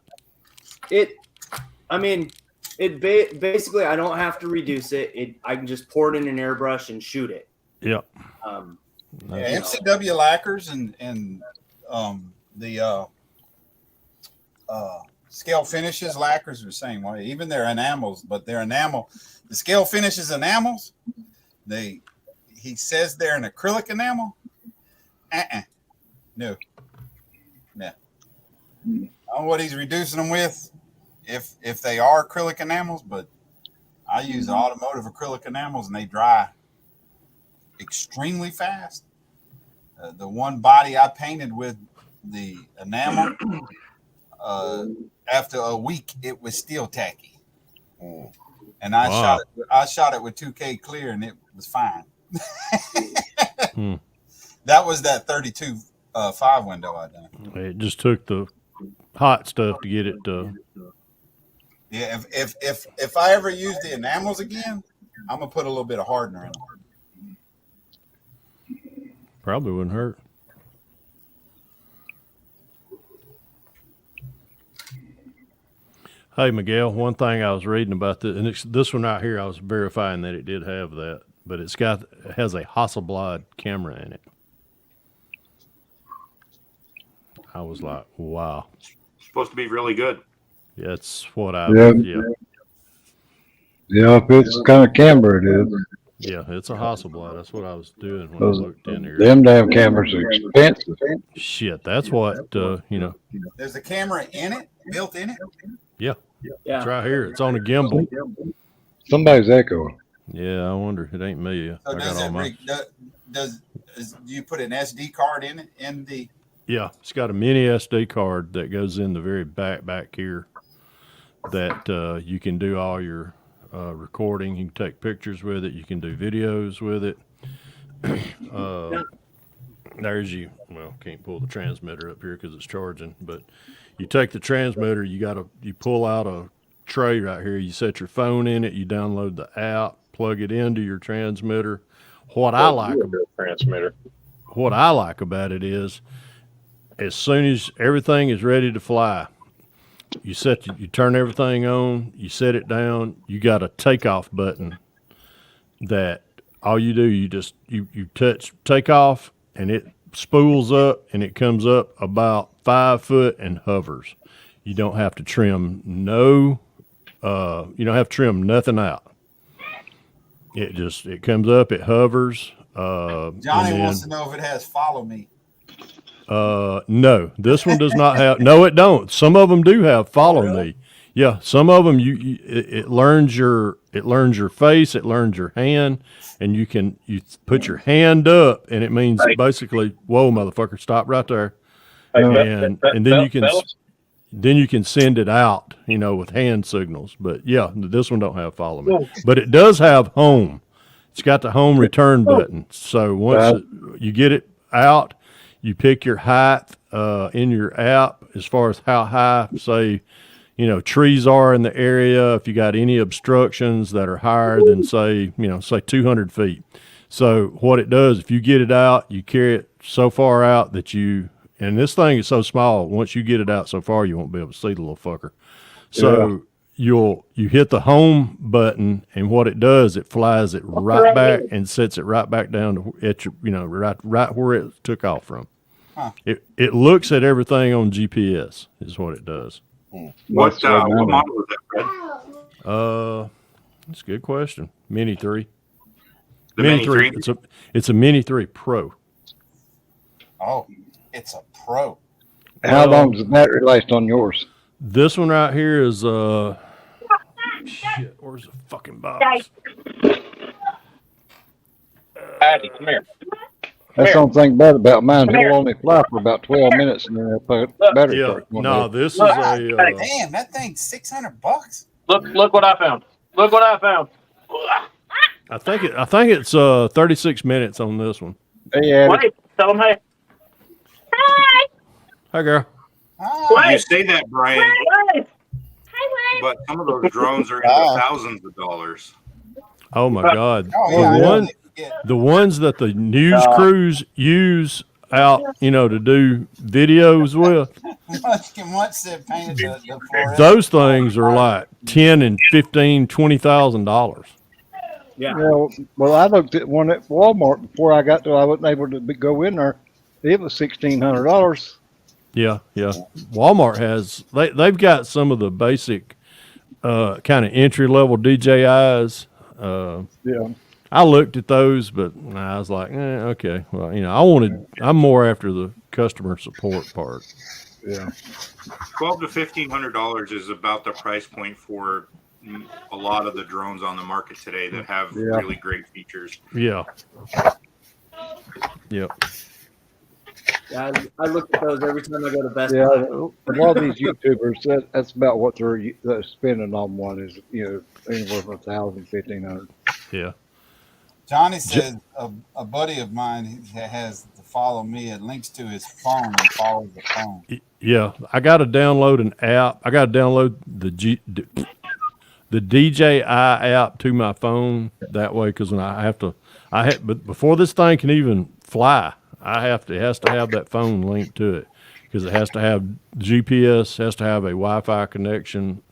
Basically, I don't have to reduce it. I can just pour it in an airbrush and shoot it. Yep. Yeah, MCW lacquers and the scale finishes lacquers are the same way. Even their enamels, but their enamel, the scale finishes enamels, he says they're an acrylic enamel. No. I don't know what he's reducing them with, if they are acrylic enamels, but I use automotive acrylic enamels and they dry extremely fast. The one body I painted with the enamel, after a week, it was still tacky. And I shot it with 2K clear, and it was fine. That was that 32 5 window I done. It just took the hot stuff to get it. Yeah, if I ever use the enamels again, I'm gonna put a little bit of hardener in them. Probably wouldn't hurt. Hey, Miguel, one thing I was reading about this, and this one right here, I was verifying that it did have that, but it has a Hasselblad camera in it. I was like, wow. Supposed to be really good. Yeah, that's what I Yeah, if it's the kind of camera it is. Yeah, it's a Hasselblad. That's what I was doing when I looked in here. Them damn cameras are expensive. Shit, that's what, There's a camera in it, built in it? Yeah. Yeah. It's right here. It's on a gimbal. Somebody's echoing. Yeah, I wonder. It ain't me. So do you put an SD card in it? Yeah, it's got a mini SD card that goes in the very back here that you can do all your recording. You can take pictures with it. You can do videos with it. Can't pull the transmitter up here because it's charging, but you take the transmitter, you pull out a tray right here. You set your phone in it. You download the app, plug it into your transmitter. What I like about it is, as soon as everything is ready to fly, you turn everything on, you set it down. You got a takeoff button that all you do, you touch takeoff, and it spools up, and it comes up about 5 foot and hovers. You don't have to trim you don't have to trim nothing out. It comes up, it hovers. Johnny wants to know if it has follow me. No, this one does not have. No, it don't. Some of them do have follow me. Yeah, some of them it learns your face, it learns your hand, and you put your hand up, and it means basically, whoa, motherfucker, stop right there, and then you can send it out, with hand signals. But yeah, this one don't have follow me, but it does have home. It's got the home return button. So once you get it out, you pick your height in your app as far as how high, say, trees are in the area. If you got any obstructions that are higher than say 200 feet. So what it does, if you get it out, you carry it so far out that and this thing is so small, once you get it out so far, you won't be able to see the little fucker. So you hit the home button, and what it does, it flies it right back and sets it right back down to right where it took off from. Huh. It looks at everything on GPS is what it does. What model is that, Fred? That's a good question. Mini 3. The Mini 3? It's a Mini 3 Pro. Oh, it's a Pro. How long does the battery last on yours? This one right here is shit, where's the fucking box? Patty, come here. That's the only thing bad about mine. It'll only fly for about 12 minutes, and then they'll put battery. Yeah, no, this is damn, that thing's $600. Look what I found. Look what I found. I think it's 36 minutes on this one. Hey, Wait, tell them hey. Hi, girl. You say that, Brian, but some of those drones are in the thousands of dollars. Oh my God! Oh, the ones that the news crews use out, to do videos with. Those things are like $10,000 and $15,000, $20,000. Yeah. Well, I looked at one at Walmart before I wasn't able to go in there. It was $1,600. Yeah. Walmart has they've got some of the basic kind of entry level DJIs. I looked at those, but I was like, okay. Well, I'm more after the customer support part. Yeah. $1,200 to $1,500 is about the price point for a lot of the drones on the market today that have really great features. Yeah. Yep. Yeah, I look at those every time I go to Best Yeah, Buy. a lot of these YouTubers, that's about what they're spending on one is, anywhere from 1,000, 1,500. Yeah. Johnny says a buddy of mine has to follow me. It links to his phone and follows the phone. Yeah, I got to download an app. I got to download the DJI app to my phone that way, because when but before this thing can even fly, it has to have that phone linked to it, because it has to have GPS, has to have a Wi-Fi connection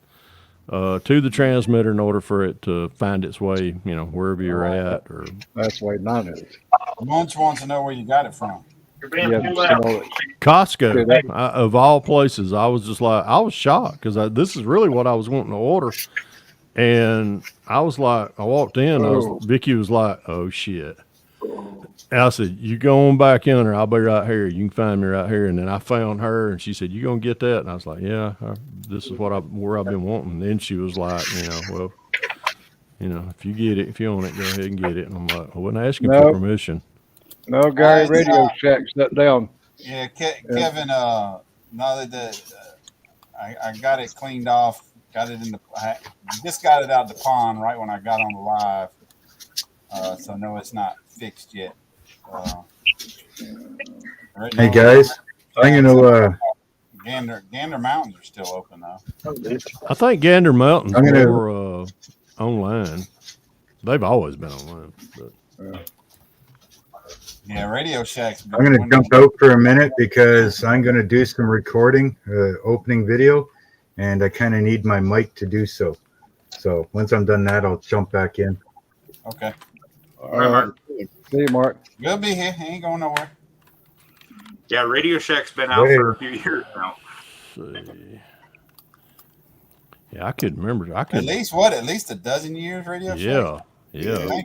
to the transmitter in order for it to find its way, wherever you're at. Or That's the way mine is. Munch wants to know where you got it from. Yeah, Costco, of all places. I was just like, I was shocked, because this is really what I was wanting to order. And I was like, I walked in, Vicky was like, oh shit. And I said, you go on back in there, I'll be right here. You can find me right here. And then I found her, and she said, you gonna get that? And I was like, yeah, this is where I've been wanting. And then she was like, well, if you get it, if you want it, go ahead and get it. And I'm like, I wasn't asking for permission. No, Gary, Radio Shack shut down. Yeah, Kevin, now that I got it cleaned off, got it just got it out of the pond right when I got on the live. So no, it's not fixed yet. Hey guys, I'm gonna Gander Mountains are still open though. I think Gander Mountains were online. They've always been online. But. Yeah, Radio Shack's. I'm gonna jump out for a minute because I'm gonna do some recording, opening video, and I kind of need my mic to do so. So once I'm done that, I'll jump back in. Okay. All right, Mark. See you, Mark. Good to be here. He ain't going nowhere. Yeah, Radio Shack's been out for a few years now. See. Yeah, I could remember. At least a dozen years, Radio Shack? Yeah.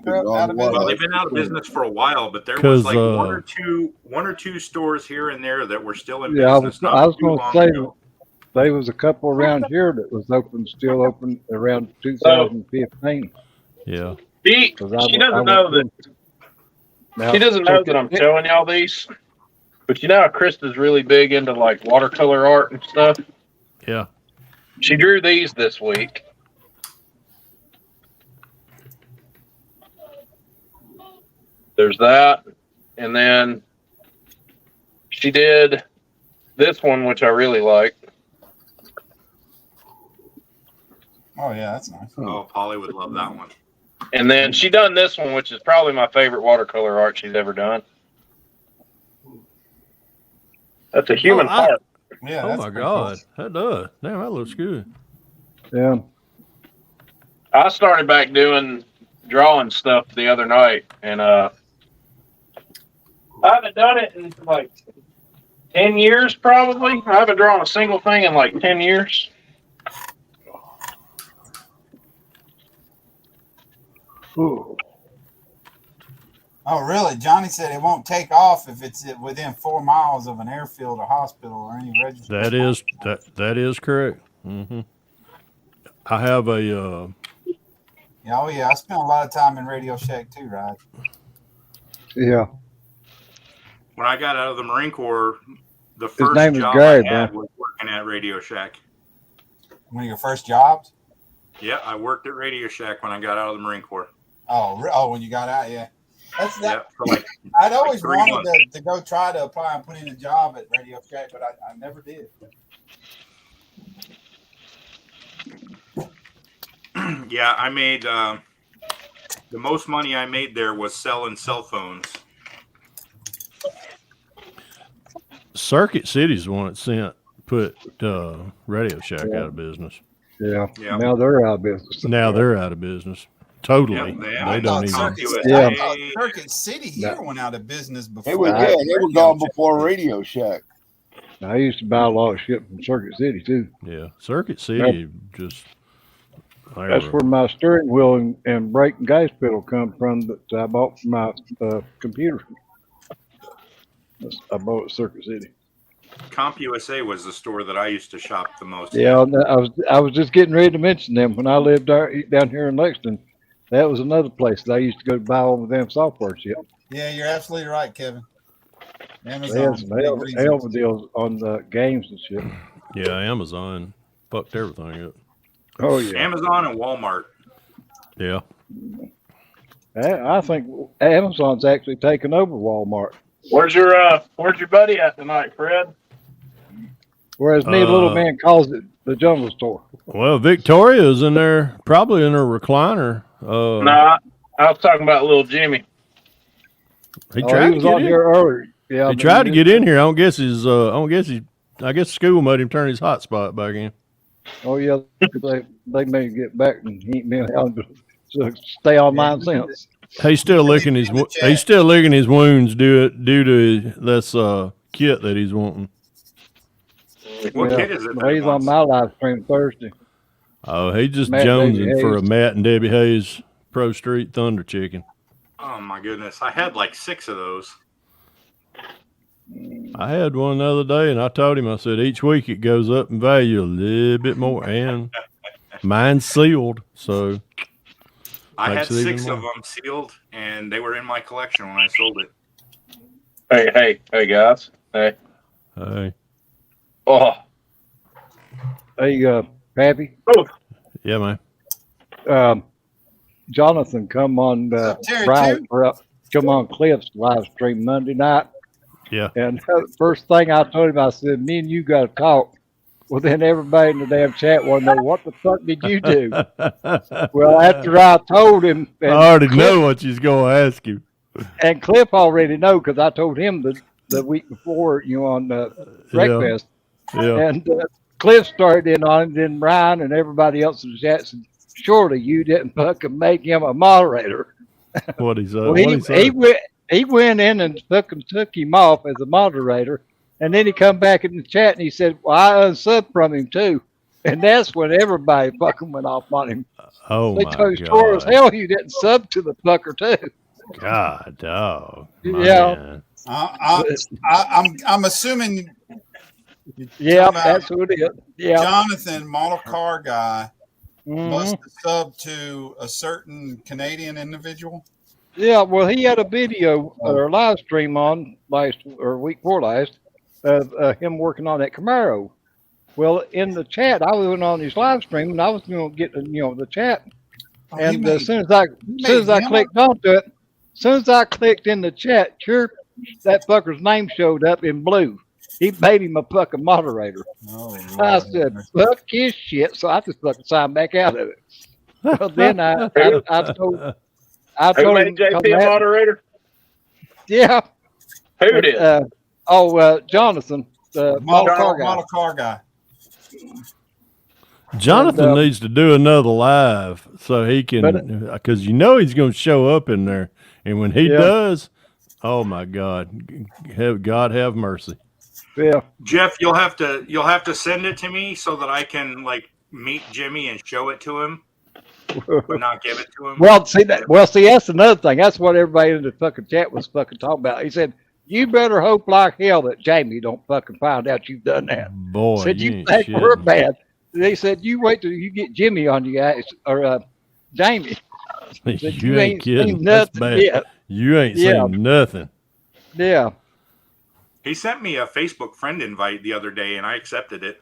Well, they've been out of business for a while, but there was like one or two stores here and there that were still in business. I was going to say there was a couple around here that was still open around 2015. Yeah. She doesn't know that. She doesn't know that I'm showing y'all these. But you know how Krista's really big into like watercolor art and stuff? Yeah. She drew these this week. There's that. And then she did this one, which I really like. Oh, yeah, that's nice. Oh, Polly would love that one. And then she done this one, which is probably my favorite watercolor art she's ever done. That's a human heart. Yeah. Oh my God, that does. Damn, that looks good. Yeah. I started back doing drawing stuff the other night, and I haven't done it in like 10 years, probably. I haven't drawn a single thing in like 10 years. Ooh. Oh, really? Johnny said it won't take off if it's within 4 miles of an airfield or hospital or any registered. That is correct. Mm-hmm. I have a. Yeah, oh yeah, I spent a lot of time in Radio Shack too, right? Yeah. When I got out of the Marine Corps, the first name is job Gary, I had was working at Radio Shack. One of your first jobs? Yeah, I worked at Radio Shack when I got out of the Marine Corps. Oh, when you got out, yeah. Yeah, for like I'd always 3 wanted months. to go try to apply and put in a job at Radio Shack, but I never did. Yeah, I made the most money I made there was selling cell phones. Circuit City's the one that put Radio Shack out of business. Yeah. Yeah. Now they're out of business. Now they're out of business. Totally. Yeah, they don't even. I thought Circuit City here went out of business before. They were gone before Radio Shack. I used to buy a lot of shit from Circuit City too. Yeah, Circuit City just. That's where my steering wheel and brake and gas pedal come from that I bought for my computer. I bought at Circuit City. CompUSA was the store that I used to shop the most. Yeah, I was just getting ready to mention them when I lived down here in Lexington. That was another place that I used to go buy all of them software shit. Yeah, you're absolutely right, Kevin. They had Amazon's some big hell reason. of deals on the games and shit. Yeah, Amazon fucked everything up. Oh yeah. Amazon and Walmart. Yeah. I think Amazon's actually taken over Walmart. Where's your buddy at tonight, Fred? Whereas me, little man, calls it the jungle store. Well, Victoria's in there, probably in her recliner. No, I was talking about little Jimmy. He He tried was to get on in. here earlier. Yeah, He but tried to get didn't- in here. I guess school made him turn his hotspot back in. Oh yeah, they may get back and he ain't been able to stay online since. He's still licking his wounds due to this kit that he's wanting. What Yeah, kid is it? but he's on my live stream Thursday. Oh, he's just Matt jonesing Debbie for a Hayes. Matt and Debbie Hayes Pro Street Thunder Chicken. Oh my goodness, I had like 6 of those. I had one the other day, and I told him, I said, each week it goes up in value a little bit more, and mine's sealed, so I had makes it even 6 of more. them sealed, and they were in my collection when I sold it. Hey, guys. Hey. Hey, Oh, Hey, Pappy, yeah, man. Jonathan come on Terry, Friday, too? or, come on Cliff's live stream Monday night. Yeah. And first thing I told him, I said, me and you got to talk. Well, then everybody in the damn chat wanted to know, what the fuck did you do? Well, after I told him, I and already Cliff, know what she's going to ask you. and Cliff already know because I told him the week before, on Breakfast. Yeah. And Cliff started in on it, then Ryan and everybody else in the chat said, surely you didn't fucking make him a moderator. What he said. Well, What he said. he went in and fucking took him off as a moderator, and then he come back in the chat and he said, well, I unsubbed from him too. And that's when everybody fucking went off on him. Oh, They my told him, sure as God. hell you didn't sub to the fucker too. God, dog. Yeah. Man. I'm assuming Yeah, about that's who it is. Yeah. Jonathan, model car guy, Mhm. must have subbed to a certain Canadian individual. Yeah, well, he had a video or live stream on week before last of him working on that Camaro. Well, in the chat, I went on his live stream and I was going to get the chat. Oh, he And made- as soon as I him clicked onto it, as soon as I clicked in the chat, sure, that fucker's name showed up in blue. He made him a fucking moderator. Oh, I Lord. said, fuck his shit. So I just fucking signed back out of it. Well, then I told who made him, JP a moderator? yeah. Who did? Jonathan, the model car guy. Jonathan And, needs to do another live so he can, because he's going to show up in there, and when he Yeah. does, oh my God, God have mercy. Yeah. Jeff, you'll have to send it to me so that I can meet Jimmy and show it to him, but not give it to him. Well, see, that's another thing. That's what everybody in the fucking chat was fucking talking about. He said, you better hope like hell that Jamie don't fucking find out you've done that. Boy, Said you ain't think we're shitting. bad. They said, you wait till you get Jimmy on you guys, or Jamie. Said, You ain't kidding. seen That's nothing bad. yet. You ain't Yeah. seen nothing. Yeah. He sent me a Facebook friend invite the other day, and I accepted it.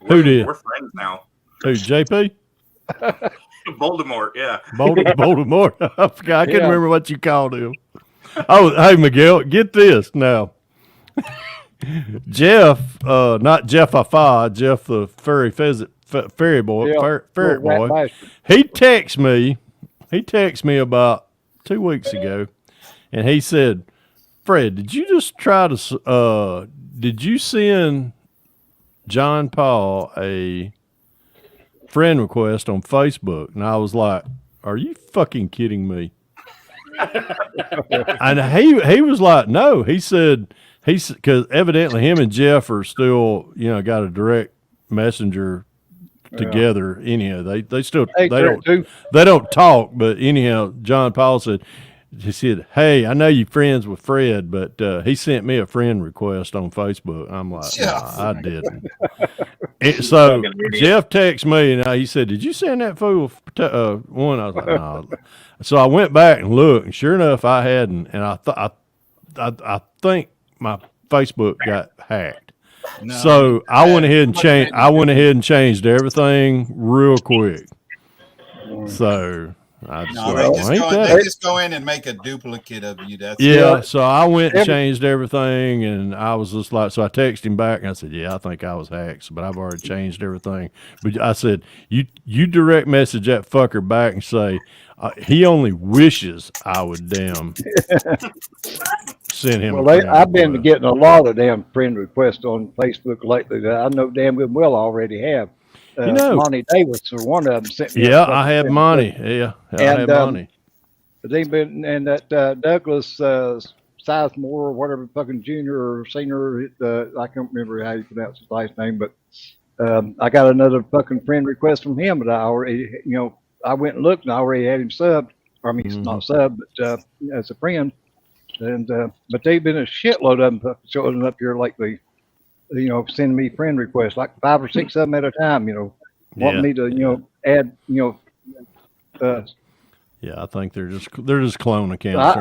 Who did? We're friends now. Who, JP? Voldemort, yeah. Baltimore. I forgot. I couldn't Yeah. remember what you called him. Oh, hey, Miguel, get this now. Jeff, not Jeff Afa, Jeff the ferry boy, Yeah. ferret Little rat boy. bastard. He texted me about 2 weeks ago, and he said, Fred, did you just try to, did you send John Paul a friend request on Facebook? And I was like, are you fucking kidding me? And he was like, no. He said, because evidently him and Jeff are still, got a direct messenger together. Anyhow, they still Hey, they don't talk, but anyhow, John Paul said, hey, I know you're friends with Fred, but he sent me a friend request on Facebook. I'm like, nah, I didn't. So Jeff texted me, and he said, did you send that fool one? I was like, no. So I went back and looked, and sure enough, I hadn't. And I think Facebook got hacked. No, So I went ahead and changed. I went ahead and changed everything real quick. So I just No, like, they just go in and make a duplicate of you. That's yeah. So I went and changed everything, and I was just like, so I texted him back and I said, yeah, I think I was hacked, but I've already changed everything. But I said, you direct message that fucker back and say, he only wishes I would damn send him. Well, I've been getting a lot of damn friend requests on Facebook lately that I know damn good well already have. Monty Davis or one of them sent me. Yeah, I had Monty. Yeah, I had Monty. They've been and that Douglas Sizemore or whatever fucking junior or senior. I can't remember how you pronounce his last name, but I got another fucking friend request from him, but I already, I went and looked and I already had him subbed. I mean, it's not subbed, but as a friend. And but they've been a shitload of them showing up here lately. Sending me friend requests, like 5 or 6 of them at a time. Wanting me to, add, yeah, I think they're just clone accounts.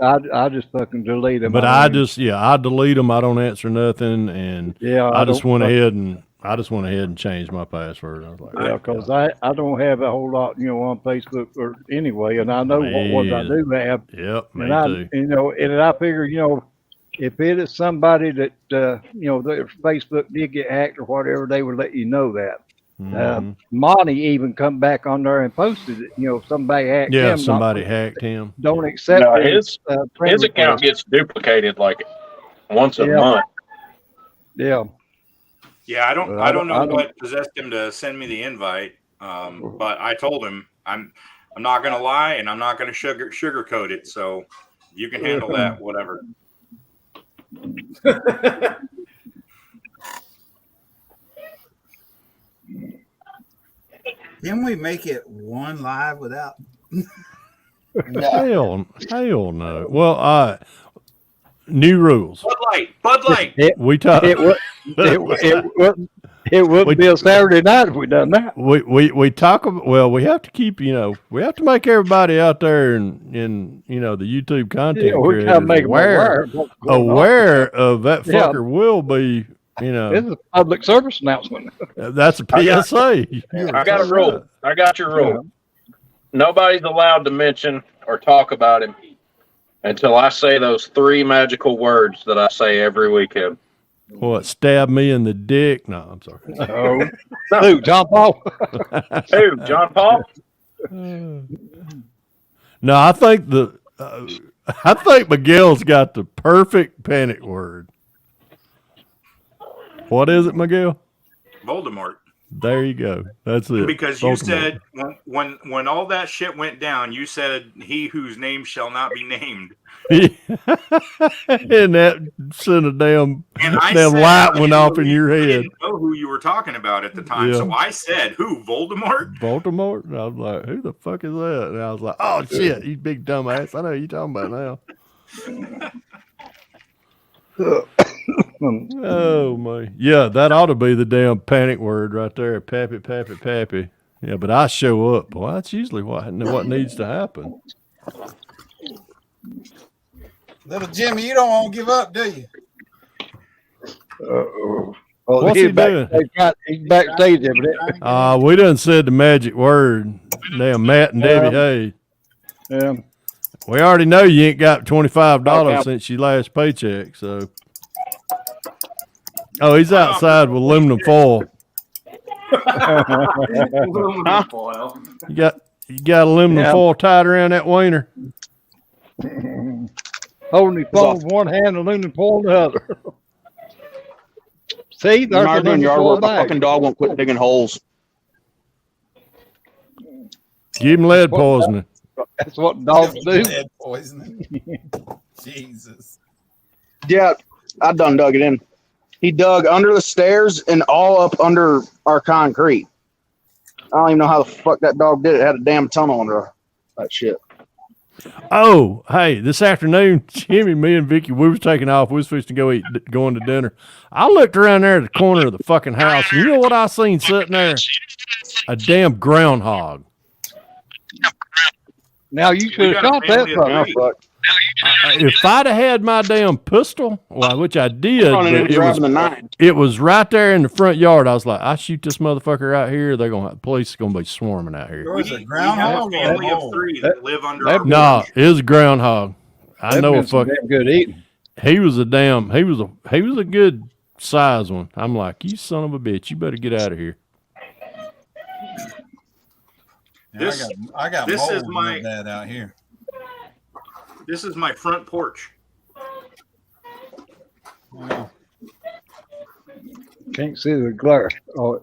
I just fucking delete them. But I delete them. I don't answer nothing, and I just went ahead and changed my password. I was like, yeah, because I don't have a whole lot, on Facebook or anyway, and I know what ones I do have. Yep, me and too. And I figure, if it is somebody that their Facebook did get hacked or whatever, they would let you know that. Monty even come back on there and posted it. Somebody hacked him. Yeah, somebody hacked him. Don't accept his account gets duplicated like once a month. Yeah. Yeah, I don't know what possessed him to send me the invite. But I told him I'm not gonna lie and I'm not gonna sugarcoat it. So you can handle that, whatever. Can we make it one live without? Hell no. Well, new rules. Bud Light. We talk. It would be a Saturday night if we done that. We talk about, well, we have to keep, we have to make everybody out there in the YouTube content creators aware of that fucker will be, This is a public service announcement. That's a PSA. I got a rule. I got your rule. Nobody's allowed to mention or talk about him until I say those 3 magical words that I say every weekend. What, stab me in the dick? No, I'm sorry. No. Who, John Paul? Who, John Paul? No, I think Miguel's got the perfect panic word. What is it, Miguel? Voldemort. There you go. That's it. Because you said when all that shit went down, you said he whose name shall not be named. And that sent a damn light went off in your head. I didn't know who you were talking about at the time, so I said, "Who? Voldemort?" Voldemort. And I was like, "Who the fuck is that?" And I was like, "Oh shit, you big dumbass! I know who you're talking about now." Oh my, yeah, that ought to be the damn panic word right there. Pappy, pappy, pappy. Yeah, but I show up. Well, that's usually what needs to happen. Little Jimmy, you don't want to give up, do you? What's he doing? He's backstage every day. We done said the magic word. Damn, Matt and Debbie Hay. Yeah. We already know you ain't got $25 since your last paycheck, so. Oh, he's outside with aluminum foil. Aluminum foil. You got aluminum foil tied around that wiener. Holding the phone with one hand, aluminum foil in the other. See, there's aluminum yard foil. My fucking dog won't quit digging holes. Give him lead poisoning. That's what dogs do. Lead poisoning. Jesus. Yeah, I done dug it in. He dug under the stairs and all up under our concrete. I don't even know how the fuck that dog did it. It had a damn tunnel under that shit. Oh, hey, this afternoon, Jimmy, me and Vicky, we was taking off. We was fixing to going to dinner. I looked around there at the corner of the fucking house, and you know what I seen sitting there? A damn groundhog. Now you should have shot that fucker. if I'd have had my damn pistol, well, which I did, Running and but grabbing the 9. it was right there in the front yard. I was like, I shoot this motherfucker out here, police is gonna be swarming out here. There was a We have groundhog. a family of Oh. 3 that live under that- our No, porch. it was a groundhog. I know a fucking. damn good eating. He was a good size one. I'm like, you son of a bitch, you better get out of here. Yeah, I got this is mold my- real bad out here. This is my front porch. Yeah. Can't see the glare. Oh,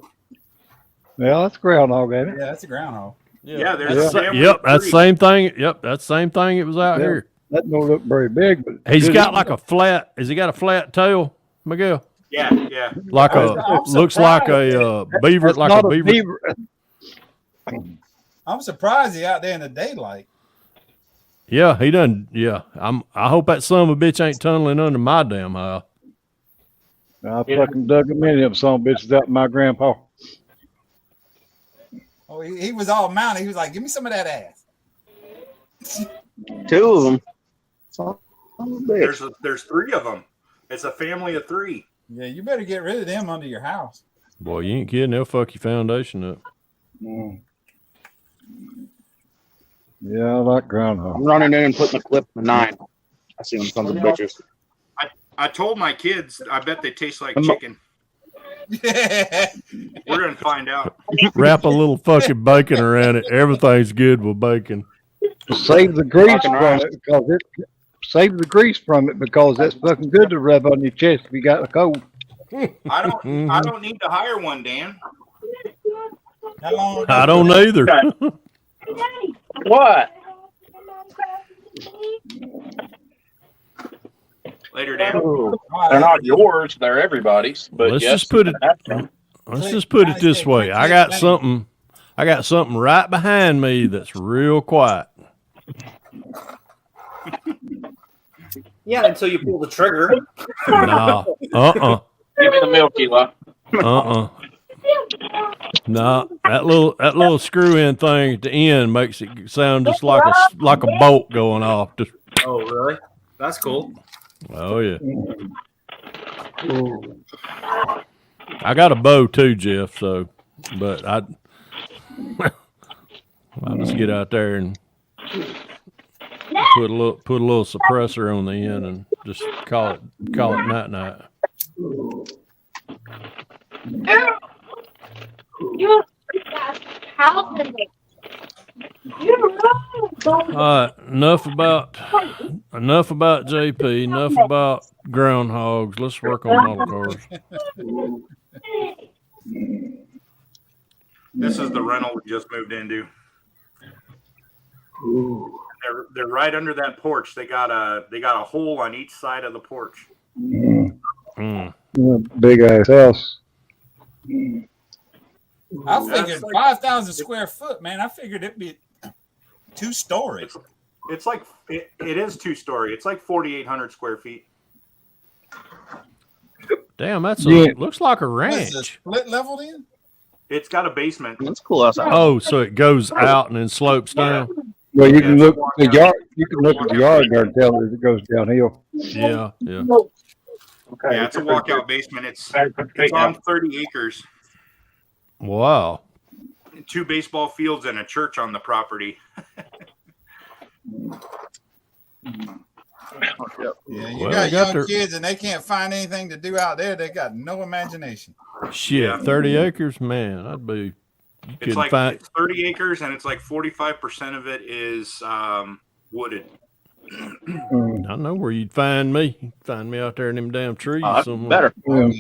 yeah, that's groundhog, ain't it? Yeah, that's a groundhog. Yeah, there's Yeah. a family Yep, of that's 3. same thing. Yep, that's same thing. It was out Yeah. here. That don't look very big, but He's good got eating. like a flat. Has he got a flat tail, Miguel? Yeah, yeah. Like I'm looks like surprised. a beaver, That's like not a beaver. I'm surprised he out there in the daylight. Yeah, he done. Yeah, I hope that son of a bitch ain't tunneling under my damn house. I fucking dug a many of them son of bitches out in my grandpa. Oh, he was all mounted. He was like, "Give me some of that ass." 2 of them. Son of a bitch. There's 3 of them. It's a family of 3. Yeah, you better get rid of them under your house. Boy, you ain't kidding. They'll fuck your foundation up. Mm. Yeah, I like groundhog. I'm running in and putting the clip in the 9. I see them sons of bitches. I told my kids, I bet they taste like I'm- chicken. Yeah. We're gonna find out. Wrap a little fucking bacon around it. Everything's good with bacon. Save the grease Fucking from right. it because save the grease from it because that's fucking good to rub on your chest if you got a cold. I don't need to hire one, Dan. How long? I don't either. What? Later, Dan. They're not yours. They're everybody's. But Let's yes, just put it. you have them. Let's just put it this way. I got something right behind me that's real quiet. Yeah, until you pull the trigger. Nah. Give me the Milky Way. Nah. That little screw in thing at the end makes it sound just like a bolt going off. Just, Oh, really? That's cool. oh yeah. I got a bow too, Jeff. So, but I'll just get out there and put a little suppressor on the end and just call it night. All right, enough about JP. Enough about groundhogs. Let's work on model cars. This is the rental we just moved into. They're right under that porch. They got a hole on each side of the porch. Mm. Big ass house. I figured 5,000 square foot, man. I figured it'd be 2 stories. It's like it is 2-story. It's like 4,800 square feet. Damn, Yeah. looks like a What is this, ranch. split level then? It's got a basement. That's cool outside. Oh, so it goes out and then slopes down. Well, you Yeah, can look at the yard. You can look at the yard there and tell as it goes downhill. Yeah. Okay. Yeah, it's a walkout basement. It's on 30 acres. Wow. 2 baseball fields and a church on the property. Yeah, you Well, got they got young their- kids and they can't find anything to do out there. They got no imagination. Shit, Yeah. 30 acres, man. I'd be. You It's couldn't like find. it's 30 acres and it's like 45% of it is wooded. Mm. I know where you'd find me. You'd find me out there in them damn trees Oh, that's somewhere. better. Yeah.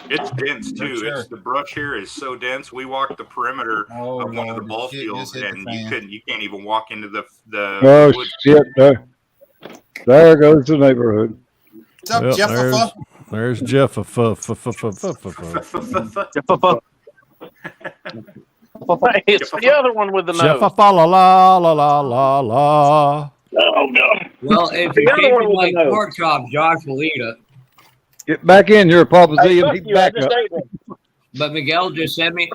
It's dense too. Sure. It's the brush here is so dense. We walked the perimeter Oh, of one of the Lord, ball shit fields, just hit the and fan. you can't even walk into the Oh wood. shit! There goes the neighborhood. What's up, Well, Jeff? there's Jeff. It's the other one with the Jeff. nose. La la la la la la. Oh no! Well, if The you other keep one it with like the nose. pork chop, Josh will eat it. Get back in here, Papa Z, Hey, and fuck he's you, I back just up. ate one. But Miguel just sent me.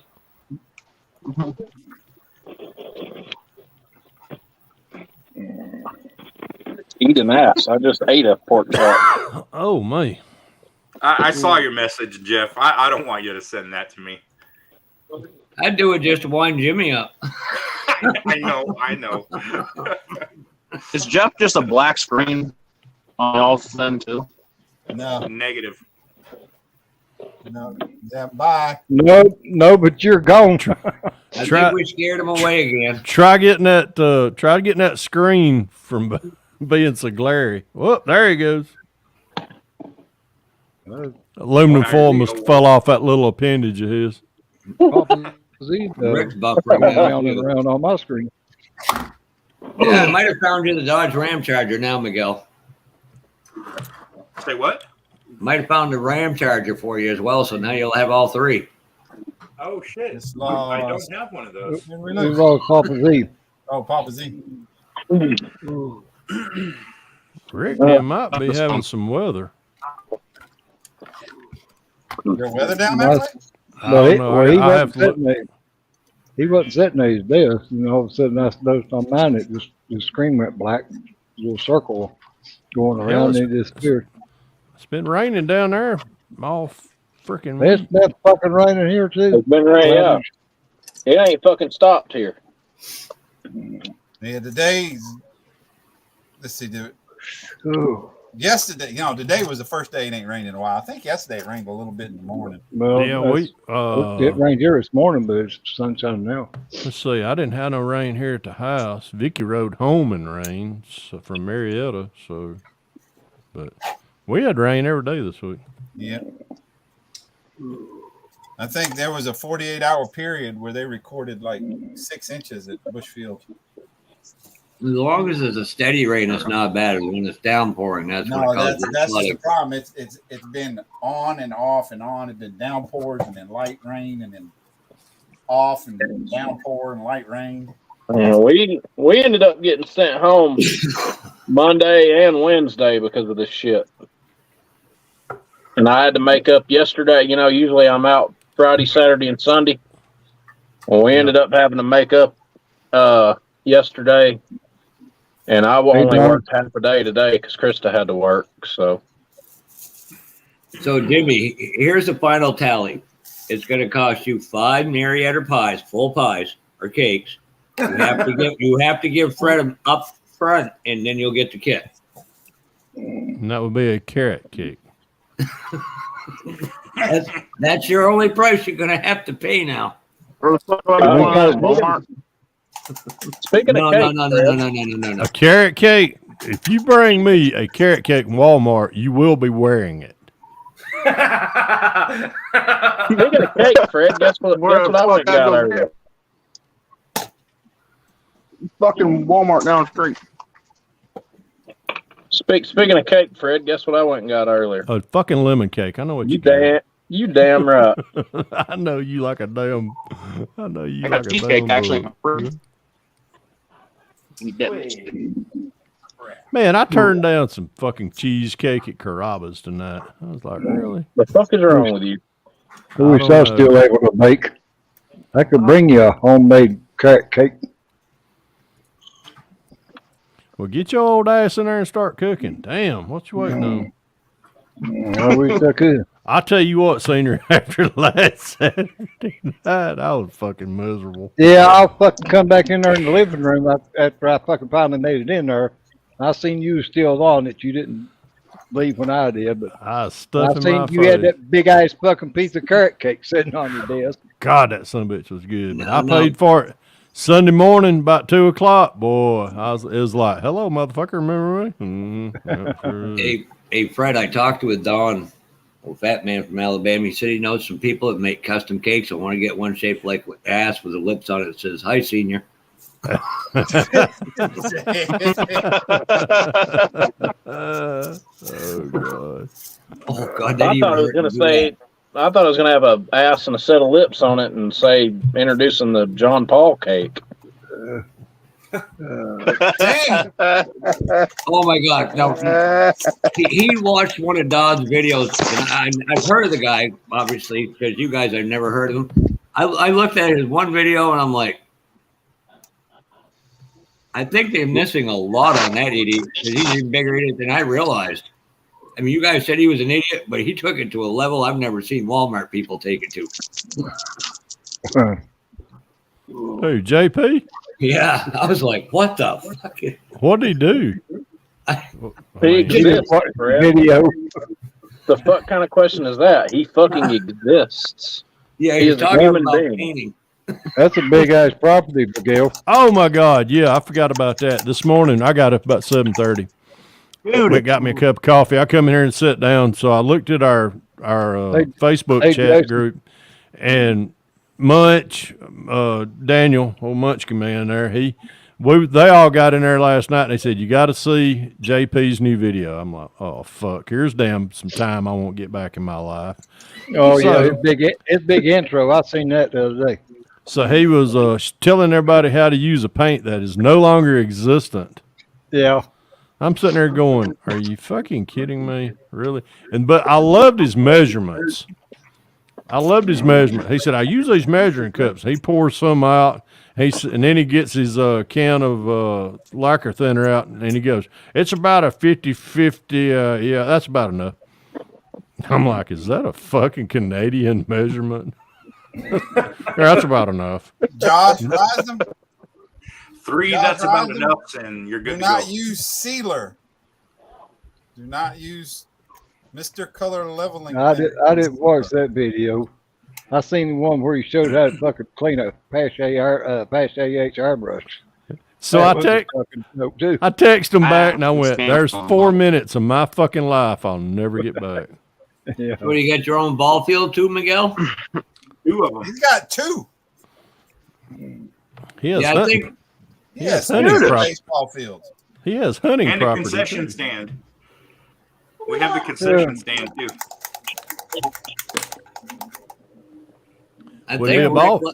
Eat an ass. I just ate a pork chop. Oh, me. I saw your message, Jeff. I don't want you to send that to me. I'd do it just to wind Jimmy up. I know. Is Jeff just a black screen on y'all's thing too? No, Negative. no. Yeah, bye. No, but you're gone. I think we scared him away again. Try getting that screen from being so glary. Whoop, there he goes. Aluminum foil must have fell off that little appendage of his. Rick's buffering around and around on my screen. Yeah, I might have found you the Dodge Ram Charger now, Miguel. Say what? Might have found the Ram Charger for you as well, so now you'll have all three. Oh shit! It's I lost. don't have one of those. We lost Papa Z. Oh, Papa Z. Rick might be having some weather. Your weather down that way? I don't know. He wasn't sitting at his desk, and all of a sudden I noticed on mine it just the screen went black, a little circle going around, and it disappeared. It's been raining down there all freaking. It's been fucking raining here too. It's been raining. Yeah, it ain't fucking stopped here. Yeah, today's. Let's see, dude. Yesterday, today was the first day it ain't rained in a while. I think yesterday it rained a little bit in the morning. Well, it rained here this morning, but it's sunshine now. Let's see. I didn't have no rain here at the house. Vicky rode home in rain from Marietta, but we had rain every day this week. Yeah. I think there was a 48-hour period where they recorded like 6 inches at Bushfield. As long as it's a steady rain, it's not bad. When it's downpouring, that's the problem. It's been on and off and on. It's been downpours and then light rain and then off and then downpour and light rain. We ended up getting sent home Monday and Wednesday because of this shit. And I had to make up yesterday. Usually I'm out Friday, Saturday, and Sunday. Well, we ended up having to make up yesterday. And I only worked half a day today because Krista had to work. So Jimmy, here's the final tally. It's going to cost you 5 Marietta pies, full pies or cakes. You have to give Fred them up front, and then you'll get the kit. And that would be a carrot cake. That's your only price you're going to have to pay now. Speaking of cake, no. A carrot cake. If you bring me a carrot cake in Walmart, you will be wearing it. Speaking of cake, Fred, guess what I went and got earlier? Fucking Walmart down the street. Speaking of cake, Fred, guess what I went and got earlier? A fucking lemon cake. I know what you You damn right. I know you like a damn. I know you. I got cheesecake actually. Man, I turned down some fucking cheesecake at Carrabba's tonight. I was like, really? The fuck is wrong with you? I wish I was still able to bake. I could bring you a homemade carrot cake. Well, get your old ass in there and start cooking. Damn, what you waiting on? I wish I could. I'll tell you what, Senior, after last Saturday night, I was fucking miserable. Yeah, I'll fucking come back in there in the living room after I fucking finally made it in there. I seen you still on it. You didn't leave when I did, but I stuffed I seen you had that big ass fucking piece of carrot cake sitting on your desk. God, that son of a bitch was good. But I paid for it Sunday morning about 2:00. Boy, it was like, hello, motherfucker, remember me? Mm-hmm. Yep, Hey, Fred, I talked with Don, a fat man from Alabama. He said he knows some people that make custom cakes. I want to get one shaped like ass with the lips on it that says, "Hi, Senior." Oh God! Oh God! I thought I was gonna have a ass and a set of lips on it and say introducing the John Paul cake. Oh my God! No, he watched one of Don's videos, and I've heard of the guy, obviously, because you guys have never heard of him. I looked at his one video, and I'm like, I think they're missing a lot on that idiot because he's even bigger idiot than I realized. I mean, you guys said he was an idiot, but he took it to a level I've never seen Walmart people take it to. Who, JP? Yeah, I was like, what the fuck? What did he do? He exists, Brad. Video. The fuck kind of question is that? He fucking exists. Yeah, He he's is a talking human about being. painting. That's a big ass property, Miguel. Oh my God! Yeah, I forgot about that. This morning I got up about 7:30. It got me a cup of coffee. I come in here and sit down. So I looked at our Facebook chat Jason. group, and Munch, Daniel, old Munchkin man there. They all got in there last night and they said, you got to see JP's new video. I'm like, oh fuck, here's some time I won't get back in my life. Oh So- yeah, it's big intro. I seen that the other day. So he was telling everybody how to use a paint that is no longer existent. Yeah. I'm sitting there going, are you fucking kidding me? Really? But I loved his measurements. He said, I use these measuring cups. He pours some out. And then he gets his can of lacquer thinner out, and he goes, it's about a 50-50. Yeah, that's about enough. I'm like, is that a fucking Canadian measurement? Yeah, that's about enough. Josh, rise them. 3, Josh, that's about rise them. enough, and you're Do good to not go. use sealer. Do not use Mr. Color Leveling. I didn't watch that video. I seen the one where he showed how to fucking clean a past AH airbrush. So That I was text fucking dope too. I texted him back, and I went, there's 4 minutes of my fucking life I'll never get back. Yeah. What, do you got your own ball field too, Miguel? 2 of them. He's got 2. He has Yeah, I hunting, think Yes, hunting two property. baseball fields. He has hunting And a property. concession too. stand. We have the concession stand, too. I Wouldn't think be a ball. Go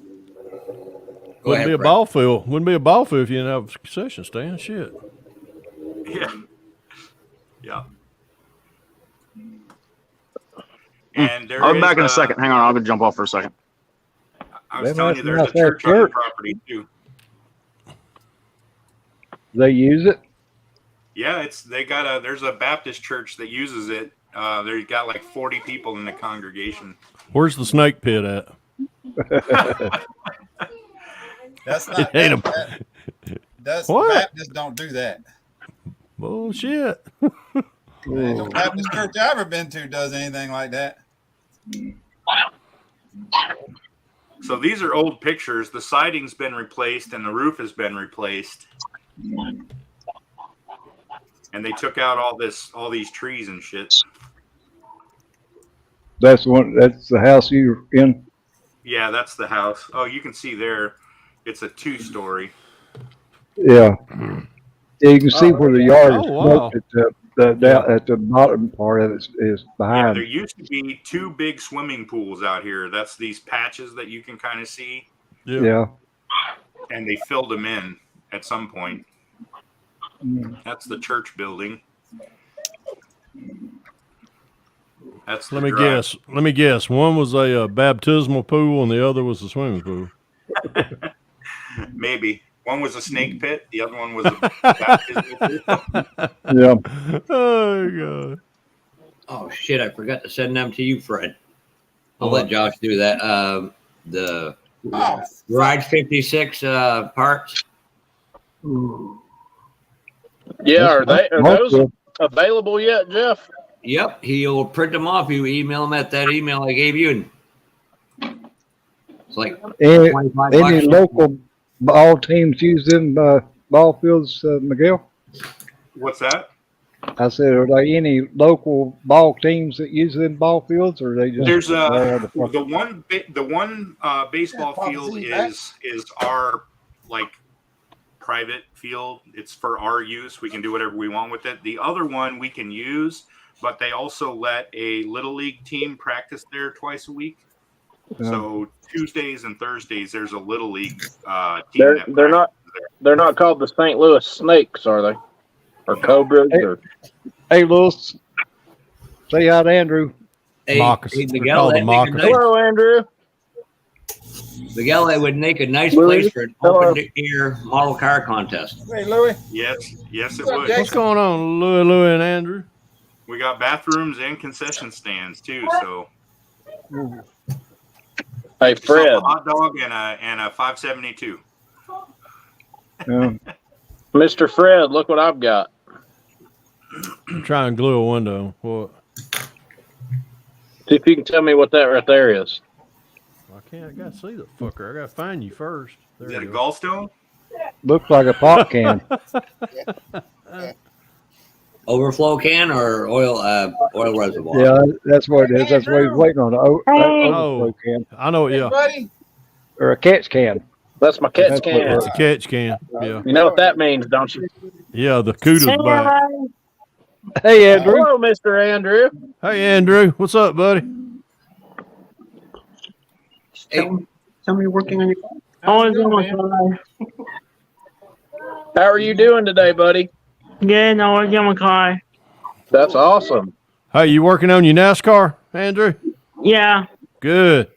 Wouldn't ahead, be a Fred. ball field. Wouldn't be a ball field if you didn't have a concession stand. Shit. Yeah. Yeah. And there I'll be is, back in a second. Hang on, I'll jump off for a second. I was They telling must you, there's a not have church on the church. property, too. They use it. Yeah, there's a Baptist church that uses it. They've got like 40 people in the congregation. Where's the snake pit at? That's not. It ain't That's What? Baptists don't do that. Bullshit. Ain't no Baptist church I ever been to does anything like that. So these are old pictures. The siding's been replaced and the roof has been replaced. And they took out all these trees and shit. That's the house you're in. Yeah, that's the house. Oh, you can see there. It's a 2-story. Yeah. Yeah, you can see where the yard is. Oh, wow. At the bottom part of it is Yeah, behind. there used to be 2 big swimming pools out here. That's these patches that you can kind of see. Yeah. And they filled them in at some point. Mm. That's the church building. That's the Let me drive. guess. Let me guess. One was a baptismal pool, and the other was a swimming pool. Maybe. One was a snake pit. The other one was a baptismal pool. Yeah. Oh God. Oh shit! I forgot to send them to you, Fred. I'll What? let Josh do that. The Oh, Garage 56 parts. Yeah, are those Most available yet, Jeff? Yep, he'll print them off. You email them at that email I gave you, and it's like Any, 25 any bucks. local ball teams using ball fields, Miguel? What's that? I said, are there any local ball teams that use them ball fields, or are they just? There's the the one baseball Yeah, field see that? is our like private field. It's for our use. We can do whatever we want with it. The other one we can use, but they also let a little league team practice there twice a week. So Tuesdays and Thursdays there's a little league team. They're not called the St. Louis Snakes, are they? Or Cobras? Or Hey, Lewis, say hi to Andrew. Hey, Moccasins. hey, They're Miguel, called that the nigga moccasins. nice. hello, Andrew. Miguel, it would make a nice Louis, place for an hello. open-air model car contest. Hey, Louis. Yes, it What's up, would. Jack? What's going on, Louis and Andrew? We got bathrooms and concession stands too. So Hey, Fred. a hot dog and a 572. Yeah. Mr. Fred, look what I've got. Try and glue a window. What? See if you can tell me what that right there is. I can't. I gotta see the fucker. I gotta find you first. There Is that a you go. gallstone? Looks like a pop can. Overflow can or oil reservoir? Yeah, that's what it is. That's what he's waiting on. Overflow can I know. Yeah, Buddy. or a catch can. That's my catch That's what can. it's a catch can. Yeah, You know what that means, don't you? yeah. The cooter's back. Hey, Andrew. Hello, Mr. Andrew. Hey, Andrew. What's up, buddy? Hey, Somebody working on your How you doing, man? How are you doing today, buddy? Good, no working on my car. That's awesome. Hey, you working on your NASCAR, Andrew? Yeah. Good.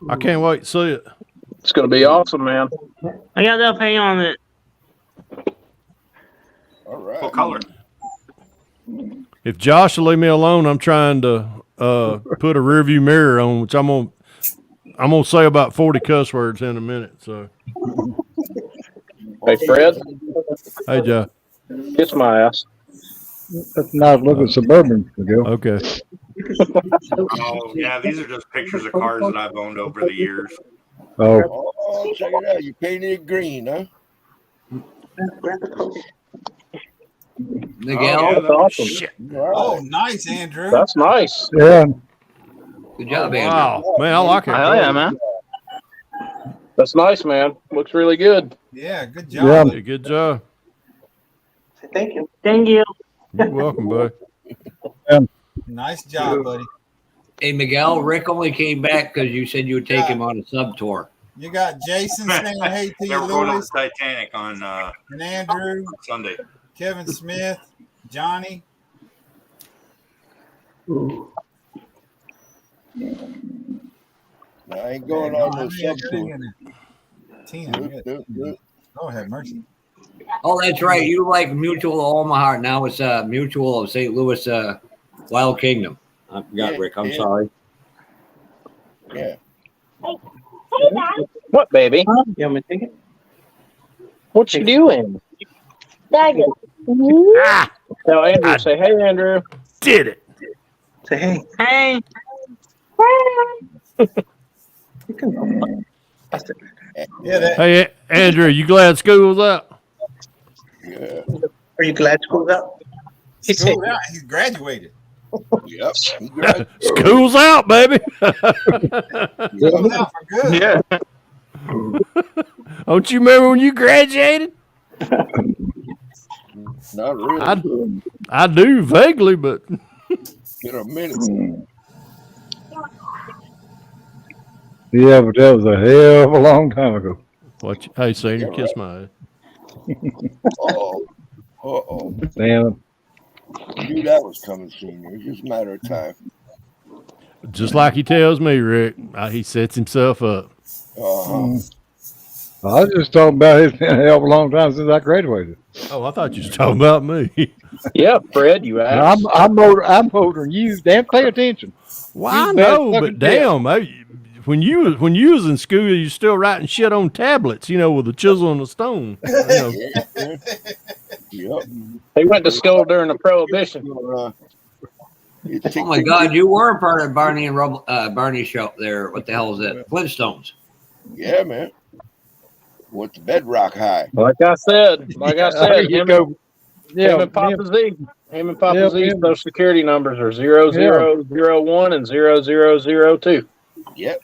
I can't wait to see it. It's going to be awesome, man. I got the paint on it. All right. What color? If Josh will leave me alone, I'm trying to put a rear view mirror on, which I'm gonna say about 40 cuss words in a minute. So, Hey, Fred, hey, Josh. kiss my ass. That's not looking suburban, Miguel. Okay. Oh yeah, these are just pictures of cars that I've owned over the years. Oh, Oh, check it out. You painted it green, huh? Miguel, yeah, That's awesome. Shit. Oh, nice, Andrew. That's nice. yeah. good job, Andrew. Wow, man, I like it. Hell yeah, man. That's nice, man. Looks really good. Yeah, good Yeah. job. Yeah, good job. Thank you. Thank you. You're welcome, buddy. Nice job, buddy. Hey, Miguel, Rick only came back because you said you would take him on a sub tour. You got Jason saying hey to They you, were going on Louis, the Titanic on and Andrew, Sunday. Kevin Smith, Johnny. I ain't going on no sub tour. Tina, oh, have mercy. Oh, that's right. You like Mutual of Omaha. Now it's Mutual of St. Louis Wild Kingdom. I forgot, Yeah, Rick. I'm yeah. sorry. Yeah. What, baby? You want me to take it? What you doing? Ah, Tell Andrew, say, hey, Andrew. did it. Say hey. Hey. You can go. Yeah, that, Hey, Andrew, you glad school's out? Yeah. Are you glad school's out? He said, school out. He's graduated. Yep. He graduated. School's out, baby. School's out for good. Yeah. Don't you remember when you graduated? Not really. I do vaguely, but Get a minute. Yeah, but that was a hell of a long time ago. what? Hey, senior, kiss my ass. Uh-oh. Uh-oh. Damn. Knew that was coming soon. It was just a matter of time. Just like he tells me, Rick. He sets himself up. Uh-huh. I was just talking about it's been a hell of a long time since I graduated. Oh, I thought you was talking about me. Yeah, Fred, you asked. I'm older than you. Damn, pay attention. Well, I You better know, fucking but damn, when you was in school, you still writing shit on tablets, with a chisel and a stone. Yep. He went to school during the Prohibition. Oh my God, you were a part of Barney and Barney's show there. What the hell is that? Flintstones. Yeah, man. What's bedrock high? Like I said, There you him, go. Yeah, him and Papa Z. Him and Papa Z's yeah. social security numbers are 0001 and 0002. Yep.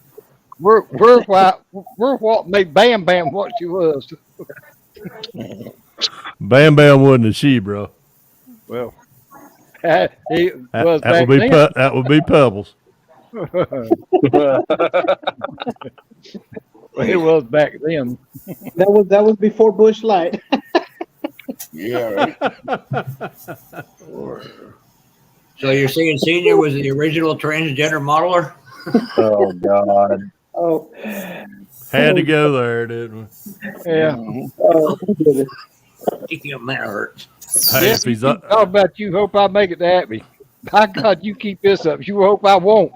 we're what made Bam Bam what she was. Bam Bam wasn't a she, bro. Well, he was That back would be then. that would be Pebbles. It was back then. that was before Bush Light. Yeah, right. So you're saying Senior was the original transgender modeler? Oh God. Oh, Had to go there, didn't Yeah. oh, goodness. Damn, that hurts. we? Hey, Yeah, if he's you up, keep talking about you hope I make it to Happy. By God, you keep this up. You hope I won't.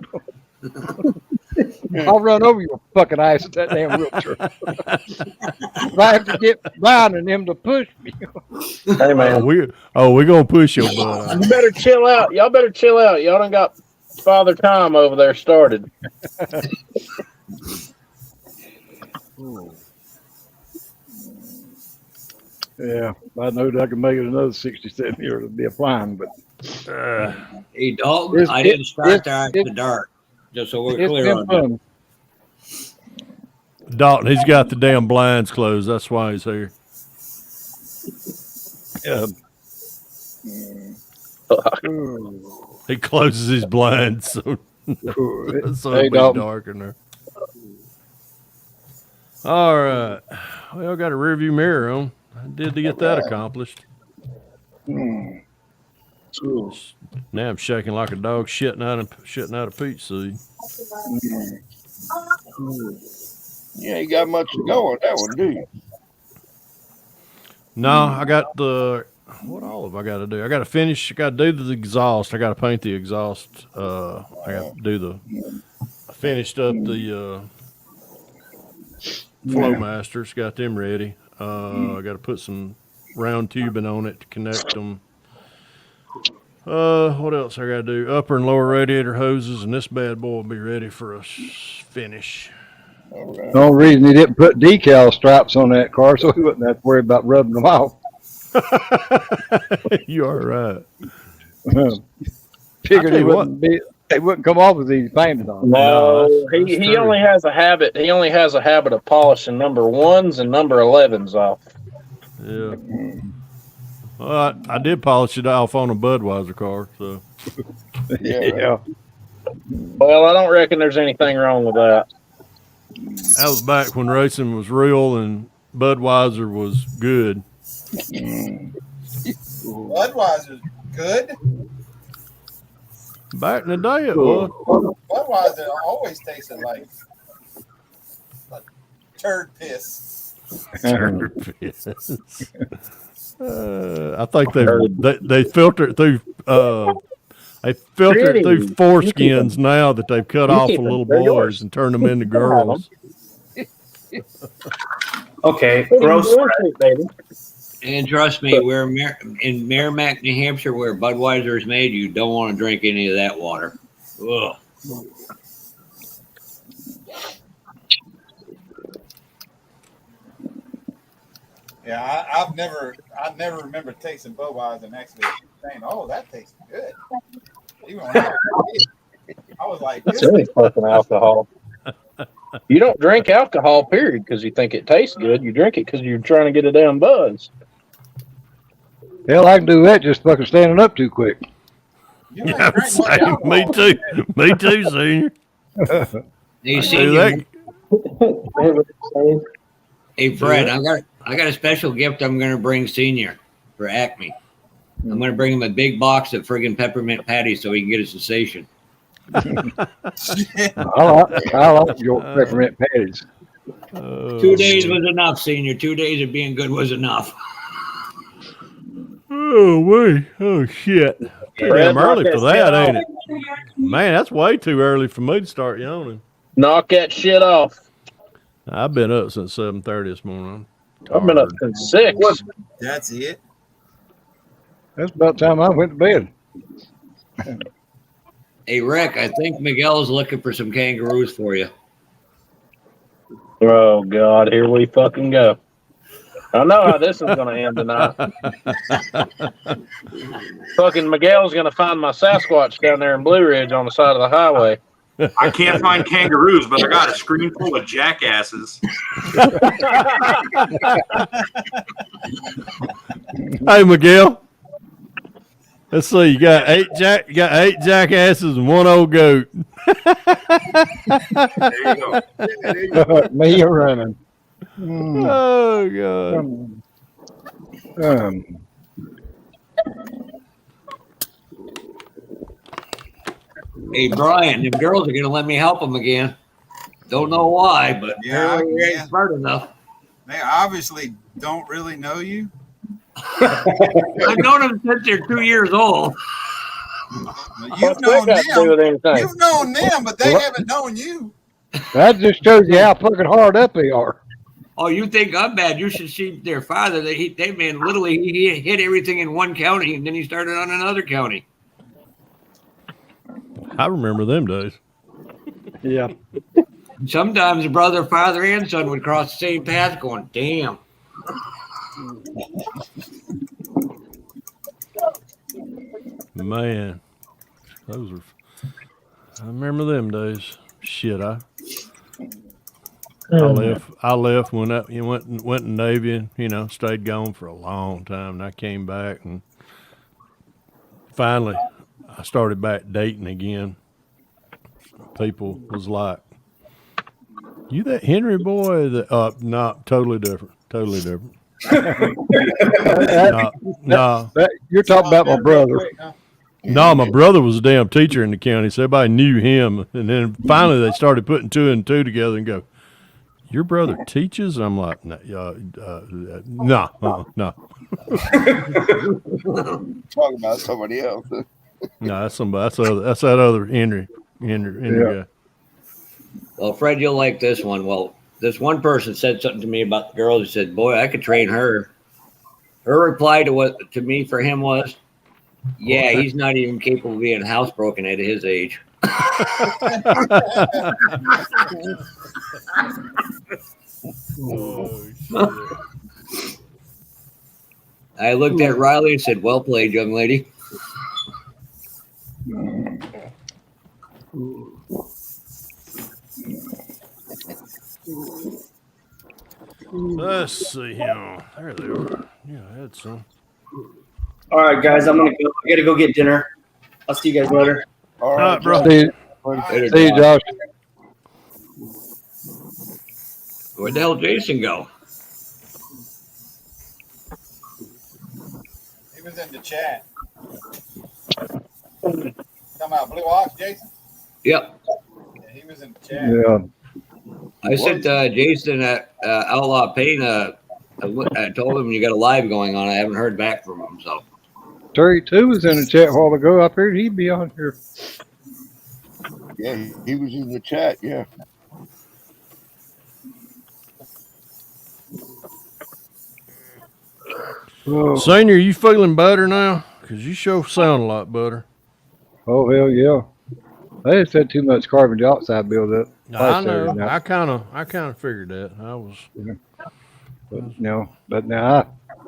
I'll run over your fucking ass with that damn wheelchair. If I have to get Brian and them to push me. Hey man, we're gonna push your butt. you better chill out. Y'all better chill out. Y'all done got Father Time over there started. Yeah, I know that I can make it another 67 years. It'll be a fine, but Hey, Dalton, It's- I didn't start it's- there after dark. Just so we're it's clear been on that. fun. Dalton, he's got the damn blinds closed. That's why he's here. He closes his blinds so it'll Hey, be Dalton. dark in there. All right. Well, got a rearview mirror on. I did to get that accomplished. Now I'm shaking like a dog shitting out a peach seed. You ain't got much to go on that one, do you? No, I got the what all have I got to do? I got to finish. I got to do the exhaust. I got to paint the exhaust. I got to do I finished up the flow masters. Got them ready. I got to put some round tubing on it to connect them. What else I got to do? Upper and lower radiator hoses, and this bad boy will be ready for a finish. All right. The only reason he didn't put decal stripes on that car, so he wouldn't have to worry about rubbing them off. You are right. Figured tell he you what. they wouldn't come off as he painted on. No, that's he true. only has a habit. He only has a habit of polishing number 1s and number 11s off. Yeah. Well, I did polish it off on a Budweiser car, so. Yeah. Well, I don't reckon there's anything wrong with that. That was back when racing was real and Budweiser was good. Budweiser's good. Back in the day, it was. Budweiser always tasted like turd piss. I think they filter it through. They filter it through foreskins now that they've cut off of little boys and turned them into girls. Okay, gross. baby. And trust me, in Merrimack, New Hampshire, where Budweiser is made, you don't want to drink any of that water. Ugh. Yeah, I never remember tasting Budweiser and actually saying, "Oh, that tastes good." Even when I was a kid, I was like, That's any fucking alcohol. You don't drink alcohol, period, because you think it tastes good. You drink it because you're trying to get a damn buzz. Hell, I can do that just fucking standing up too quick. You ain't Yeah, drank much same. alcohol. Me too. Me too, senior. Hey, Do senior, that. hey Fred, I got a special gift I'm going to bring senior for Acme. I'm going to bring him a big box of friggin' peppermint patties so he can get a sensation. I like your peppermint patties. 2 days was enough, senior. 2 days of being good was enough. Oh, wait. Oh, shit. Too damn early for that, ain't it? Man, that's way too early for me to start yawning. Knock that shit off. I've been up since 7:30 this morning. I've been up since 6. That's it. That's about the time I went to bed. Hey, Rick, I think Miguel's looking for some kangaroos for you. Oh, God, here we fucking go. I know how this is going to end tonight. Fucking Miguel's going to find my Sasquatch down there in Blue Ridge on the side of the highway. I can't find kangaroos, but I got a screen full of jackasses. Hey, Miguel. Let's see. You got eight jackasses and one old goat. There you go. Me, you're running. Oh God. Hey, Brian, them girls are going to let me help them again. Don't know why, but Yeah, apparently we yeah. ain't smart enough. They obviously don't really know you. I've known them since they're 2 years old. You've known got to do with them. anything? You've known them, but they haven't known you. That just shows you how fucking hard up they are. Oh, you think I'm bad? You should see their father. They man, literally, he hit everything in one county, and then he started on another county. I remember them days. Yeah. Sometimes brother, father, and son would cross the same path going, damn. Man, those were. I remember them days. Shit, I left when I went in Navy and stayed gone for a long time, and I came back and finally I started back dating again. People was like, "You that Henry boy?" That no, totally different. No. You're talking about my brother. No, my brother was a damn teacher in the county, so everybody knew him. And then finally they started putting 2 and 2 together and go, "Your brother teaches?" I'm like, no. Talking about somebody else. No, that's somebody. That's that other Henry guy. Well, Fred, you'll like this one. Well, this one person said something to me about the girl. He said, "Boy, I could train her." Her reply to me for him was, "Yeah, he's not even capable of being housebroken at his age." I looked at Riley and said, "Well played, young lady." Let's see here. There they are. Yeah, I had some. All right, guys, I'm gonna go. I gotta go get dinner. I'll see you guys later. All right, bro. See you, Josh. Where'd the hell Jason go? He was in the chat. Talking about Blue Ox, Jason? Yep. Yeah, he was in the chat. Yeah. I sent Jason at Outlaw Payne. I told him you got a live going on. I haven't heard back from him. So Terry 2 was in the chat a while ago. I figured he'd be on here. Yeah, he was in the chat. Yeah. Senior, you feeling better now? Because you sure sound a lot better. Oh, hell yeah. I just had too much carbon dioxide buildup. I know. I kind of figured that. I was. But now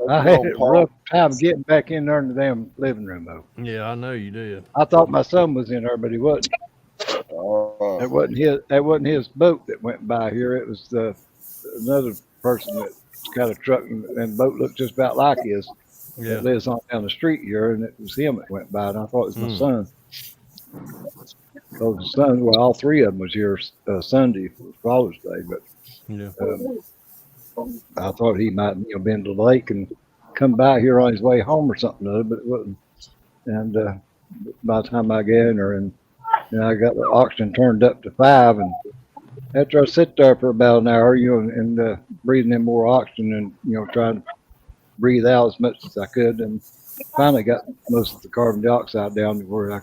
I had a rough time getting back in there in the damn living room, though. Yeah, I know you did. I thought my son was in there, but he wasn't. That wasn't his boat that went by here. It was another person that got a truck, and the boat looked just about like his. Yeah. That lives on down the street here, and it was him that went by, and I thought it was my son. So the son, well, all 3 of them was here Sunday for Father's Day, but Yeah. I thought he might been to the lake and come by here on his way home or something other, but it wasn't. And by the time I got in there, and I got the oxygen turned up to 5, and after I sit there for about an hour, and breathing in more oxygen and trying to breathe out as much as I could, and finally got most of the carbon dioxide down to where I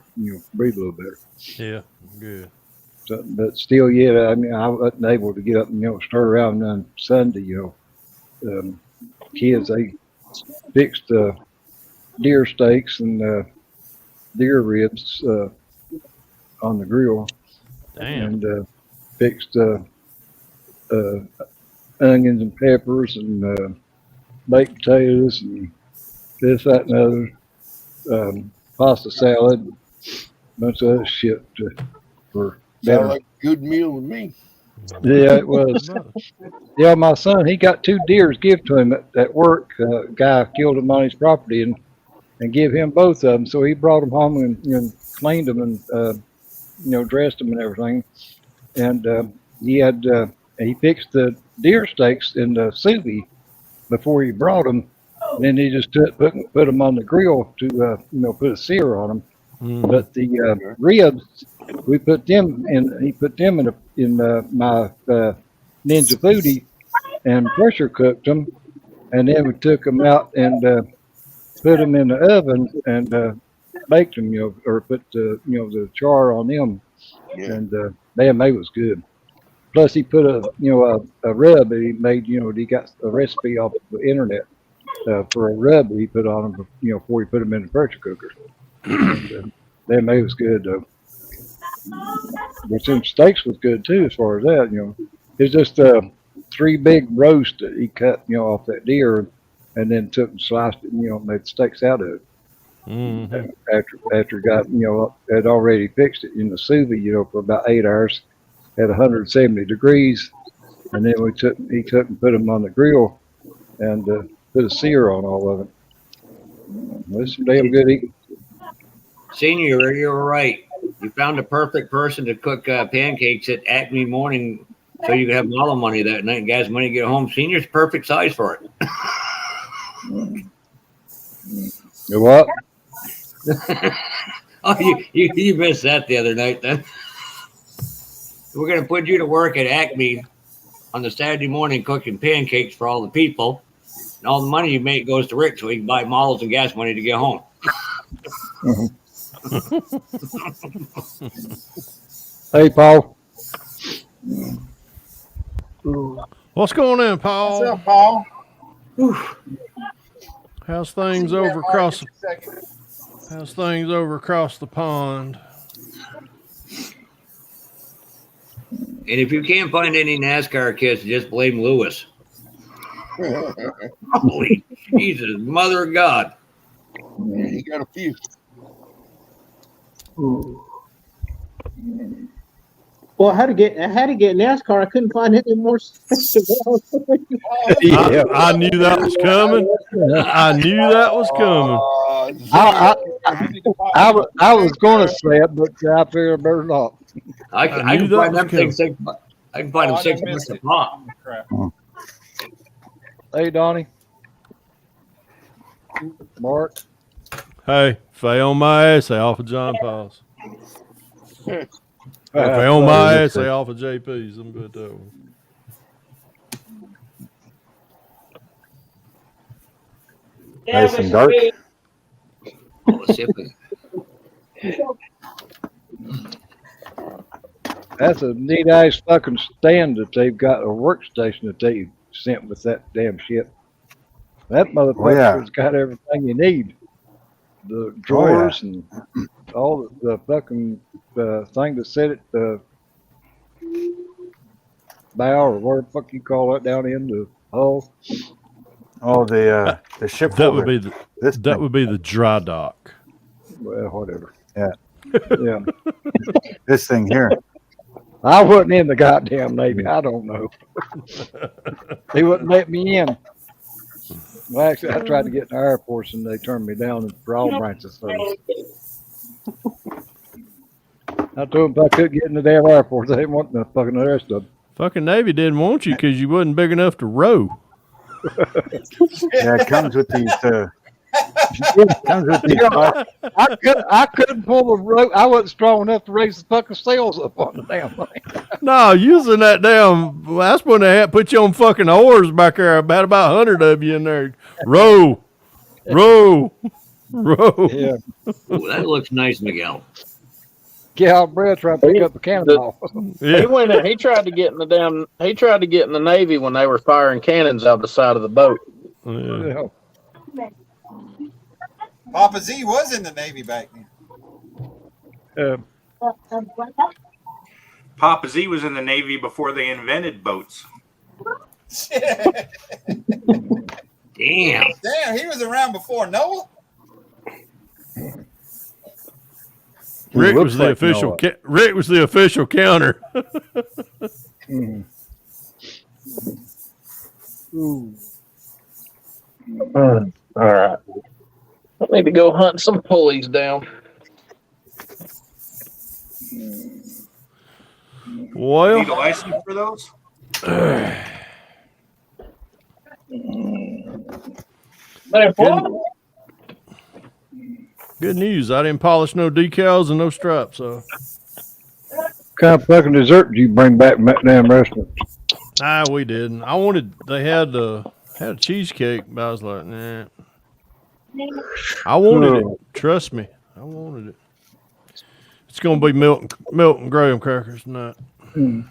breathe a little better. Yeah, good. So, but still, yeah, I mean, I wasn't able to get up and stir around on Sunday. Kids, they fixed deer steaks and deer ribs on the grill. Damn. And fixed onions and peppers and baked potatoes and this, that, and other. Pasta salad, bunch of other shit for dinner. Sound like a good meal with me. Yeah, it was. Yeah, my son, he got 2 deers given to him at work. Guy killed them on his property and give him both of them. So he brought them home and cleaned them and dressed them and everything. And he fixed the deer steaks in the sous vide before he brought them. And then he just put them on the grill to put a sear on them. But the ribs, we put them in. He put them in my Ninja Foodie and pressure cooked them, and then we took them out and put them in the oven and baked them. Or put the char on them, and damn, they was good. Plus, he put a rub that he made. He got a recipe off the internet for a rub that he put on them. Before he put them in the pressure cooker. And, damn, they was good though. But some steaks was good too, as far as that. It's just 3 big roasts that he cut, off that deer, and then took and sliced it, made steaks out of it. Mm-hmm. After got, had already fixed it in the sous vide, for about 8 hours at 170 degrees, and then he took and put them on the grill and put a sear on all of it. It's some damn good eating. Senior, you're right. You found the perfect person to cook pancakes at Acme Morning, so you can have model money that night and gas money to get home. Senior's perfect size for it. You what? Oh, you missed that the other night then. We're going to put you to work at Acme on the Saturday morning cooking pancakes for all the people. And all the money you make goes to Rick so he can buy models and gas money to get home. Hey, Paul. What's going on, Paul? What's up, Paul? How's things over across the pond? And if you can't find any NASCAR kids, just blame Lewis. Holy Jesus, mother of God. Yeah, he got a few. Well, how to get NASCAR? I couldn't find any more. Yeah. I knew that was coming. I knew that was coming. I was going to say it, but I figured I better not. I can find them things. I can find them $6 a pop. Hey, Donnie. Mark. Hey, Faye on my ass, say off of John Paul's. Faye on my ass, say off of JP's. I'm good at that one. Nice and dark. That's a neat ass fucking stand that they've got, a workstation that they sent with that damn shit. That motherfucker's got everything you need. The drawers and all the fucking thing to set it, the bow or whatever the fuck you call it down in the hull. Oh, the ship. That would be the dry dock. Well, whatever. Yeah. Yeah. This thing here. I wasn't in the goddamn Navy. I don't know. They wouldn't let me in. Well, actually, I tried to get in the Air Force and they turned me down for all branches. So I told them if I couldn't get in the damn Air Force, they didn't want the fucking rest of them. Fucking Navy didn't want you because you wasn't big enough to row. Yeah, it comes with these. I couldn't pull the rope. I wasn't strong enough to raise the fucking sails up on the damn thing. No, using that damn. That's when they had put you on fucking oars back there. About 100 of you in there. Row. Yeah. Ooh, that looks nice, Miguel. Get out of breath trying to pick up the cannonball. He went in, he tried to get in the Navy when they were firing cannons out the side of the boat. Yeah. Papa Z was in the Navy back then. Papa Z was in the Navy before they invented boats. Damn, he was around before Noah. Rick was the official. Rick was the official counter. All right. I need to go hunt some pulleys down. Well, Need a license for those? Good news. I didn't polish no decals and no straps. So. What kind of fucking dessert did you bring back from that damn restaurant? Nah, we didn't. They had a cheesecake, but I was like, nah. I wanted it. Trust me. I wanted it. It's gonna be milk and graham crackers tonight. You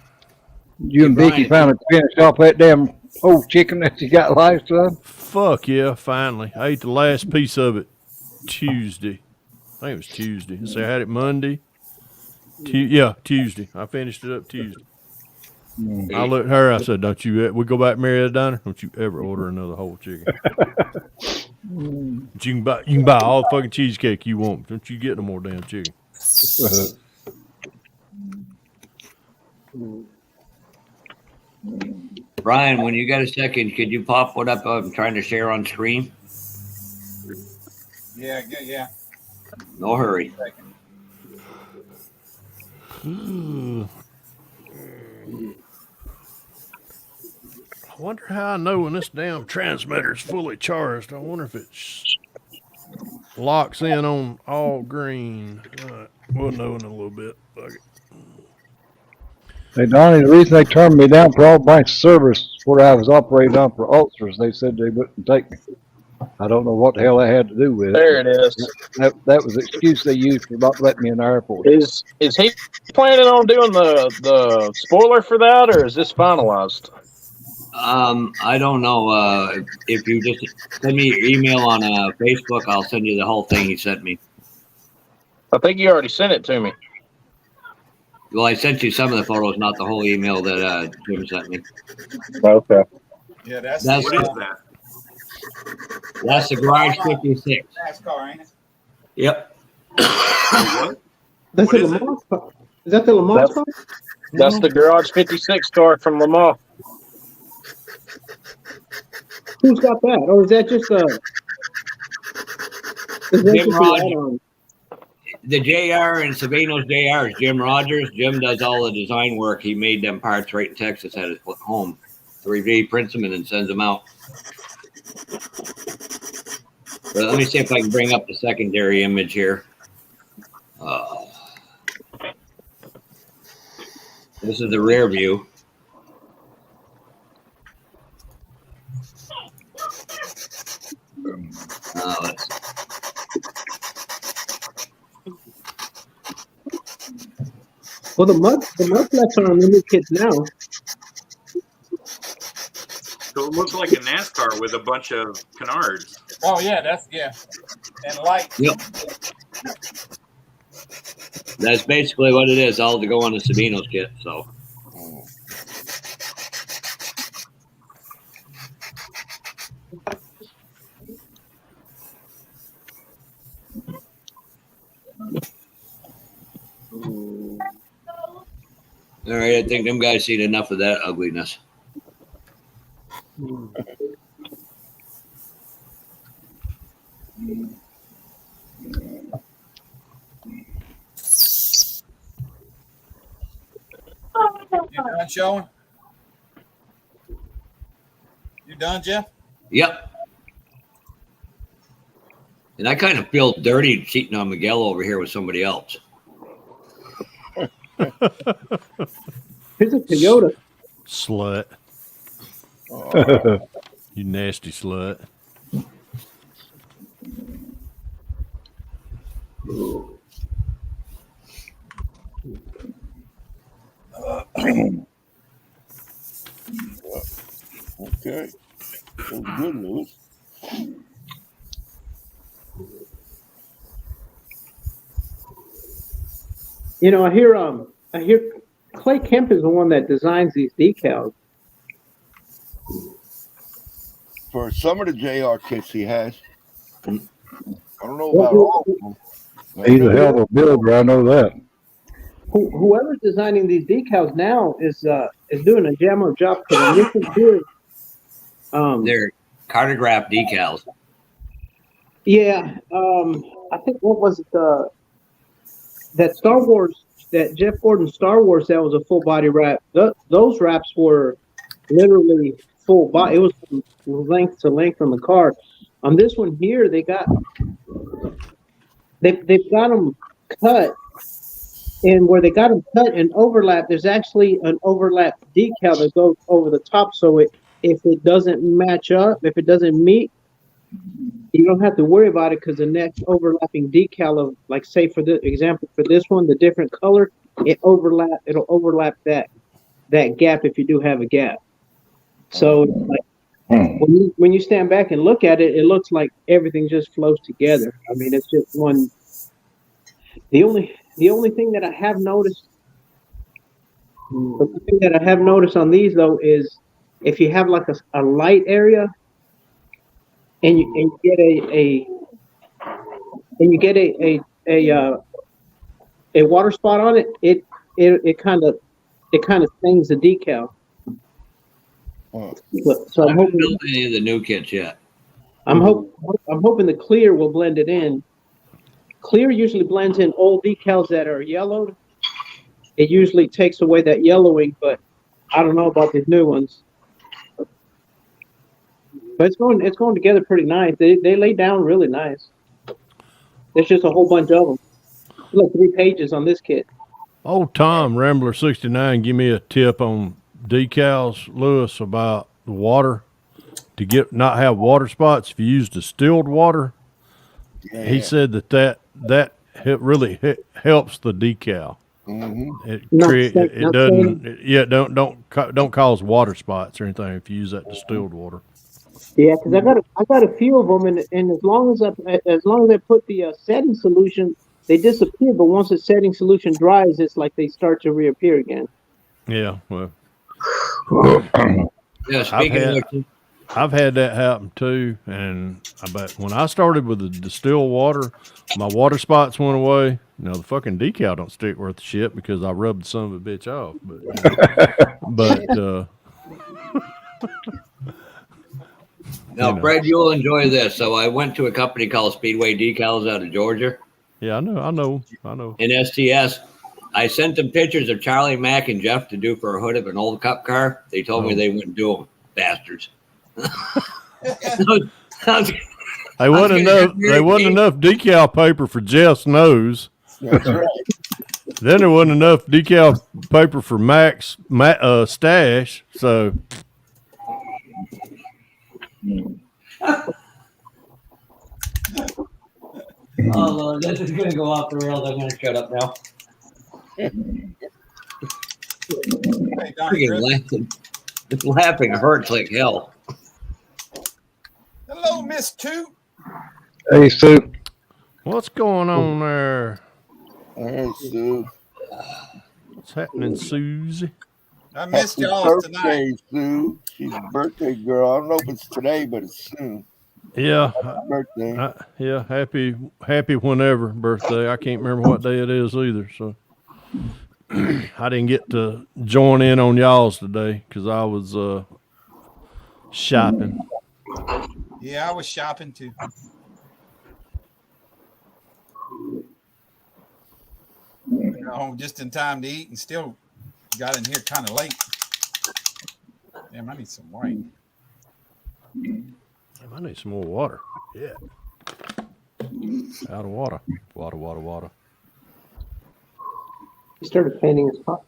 and Vicky finally finished off that damn whole chicken that you got last time? Fuck yeah, finally. I ate the last piece of it Tuesday. I think it was Tuesday. So I had it Monday. Tuesday. I finished it up Tuesday. I looked at her. I said, "Don't you? We go back to Marietta Diner. Don't you ever order another whole chicken? But you can buy all the fucking cheesecake you want. Don't you get no more damn chicken?" Brian, when you got a second, could you pop what up I'm trying to share on screen? Yeah. No hurry. I wonder how I know when this damn transmitter is fully charged. I wonder if it locks in on all green. Right. We'll know in a little bit. Fuck it. Hey, Donnie, the reason they turned me down for all branch service where I was operating on for ulcers, they said they wouldn't take me. I don't know what the hell that had to do with it. There it is. That was the excuse they used for not letting me in the airport. Is he planning on doing the spoiler for that, or is this finalized? I don't know. If you just send me your email on Facebook, I'll send you the whole thing he sent me. I think you already sent it to me. Well, I sent you some of the photos, not the whole email that Jim sent me. Okay. Yeah, that's What is that? That's the Garage 56. NASCAR, ain't it? Yep. What? That's What the is it? Lamar car. Is that the Lamar car? That's the Garage 56 car from Lamar. Who's got that? Or is that just a? Is that Jim just Rogers. an add-on? The JR and Savino's JR is Jim Rogers. Jim does all the design work. He made them parts right in Texas at his home. 3D prints them and then sends them out. But let me see if I can bring up the secondary image here. This is the rear view. Let's see. Well, the mud flaps are on the new kits now. So it looks like a NASCAR with a bunch of canards. Oh yeah, and light. Yep. That's basically what it is, all to go on the Savino's kit. So. All right, I think them guys seen enough of that ugliness. You done showing? You done, Jeff? Yep. And I kind of feel dirty cheating on Miguel over here with somebody else. Here's a Toyota. Slut. You nasty slut. Okay. That's good news. You know, I hear Clay Kemp is the one that designs these decals. For some of the JR kits he has. I don't know about all of them. He's a hell of a builder, I know that. Whoever's designing these decals now is doing a jam up job. They're cartograph decals. Yeah, I think what was it? That Star Wars, that Jeff Gordon Star Wars, that was a full body wrap. Those wraps were literally full body. It was from length to length from the car. On this one here, they got they've got them cut, and where they got them cut and overlap, there's actually an overlap decal that goes over the top. So if it doesn't match up, if it doesn't meet, you don't have to worry about it because the next overlapping decal of, like, say for the example for this one, the different color, it'll overlap that gap if you do have a gap. So like, when you stand back and look at it, it looks like everything just flows together. I mean, it's just one. The only thing that I have noticed, on these though, is if you have like a light area and you get a water spot on it, it kind of stains the decal. So I haven't built any of the new kits yet. I'm hoping the clear will blend it in. Clear usually blends in old decals that are yellowed. It usually takes away that yellowing, but I don't know about these new ones. But it's going together pretty nice. They lay down really nice. There's just a whole bunch of them. Like 3 pages on this kit. Old Tom Rambler 69, give me a tip on decals, Lewis, about the water to not have water spots. If you use distilled water, he said that really helps the decal. It don't cause water spots or anything if you use that distilled water. Yeah, because I got a few of them, and as long as I put the setting solution, they disappear. But once the setting solution dries, it's like they start to reappear again. Yeah, well, yeah. I've had that happen too, and but when I started with the distilled water, my water spots went away. Now the fucking decal don't stick worth shit because I rubbed the son of a bitch off. Now, Fred, you'll enjoy this. So I went to a company called Speedway Decals out of Georgia. Yeah, I know. In STS, I sent them pictures of Charlie, Mac, and Jeff to do for a hood of an old cup car. They told me they wouldn't do them, bastards. They wasn't enough decal paper for Jeff's nose. That's right. Then there wasn't enough decal paper for Mac's stash. So. Oh Lord, this is gonna go off the rails. I'm gonna shut up now. Laughing hurts like hell. Hello, Miss Toot. Hey, Sue. What's going on there? Hey, Sue. What's happening, Susie? I missed Happy y'all birthday, tonight. Sue. She's a birthday girl. I don't know if it's today, but it's soon. Yeah. Happy birthday. Yeah, happy whenever birthday. I can't remember what day it is either. So I didn't get to join in on y'all's today because I was shopping. Yeah, I was shopping too. Got home just in time to eat and still got in here kind of late. Damn, I need some wine. Damn, I need some more water. Yeah. Out of water. Water. He started painting his pot.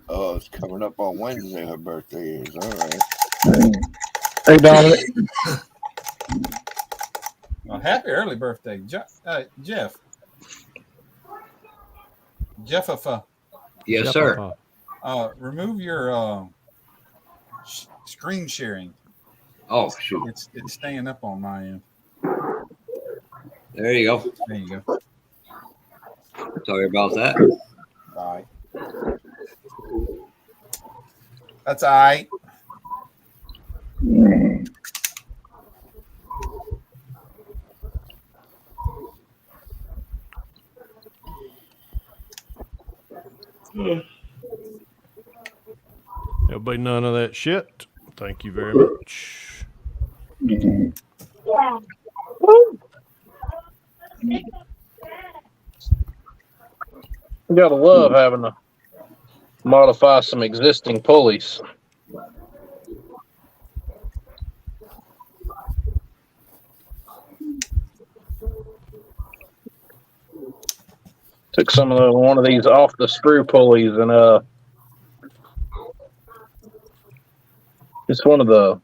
Oh, it's coming up on Wednesday. Her birthday is. All right. Hey, Dominic. Well, happy early birthday, Jeff. Jeffa. Yes, sir. Remove your screen sharing. Oh, shoot. It's staying up on my end. There you go. There you go. Sorry about that. Bye. That's all right. There'll be none of that shit. Thank you very much. You gotta love having to modify some existing pulleys. Took one of these off the screw pulleys and it's one of the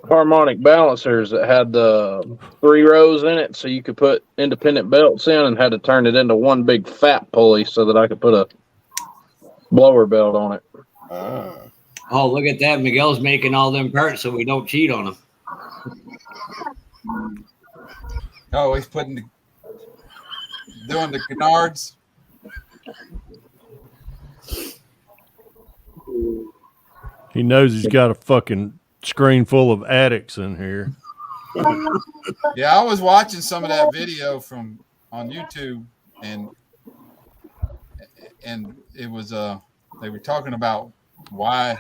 harmonic balancers that had the 3 rows in it, so you could put independent belts in, and had to turn it into one big fat pulley so that I could put a blower belt on it. Oh, look at that. Miguel's making all them parts so we don't cheat on him. Oh, he's doing the canards. He knows he's got a fucking screen full of addicts in here. Yeah, I was watching some of that video on YouTube, and it was they were talking about why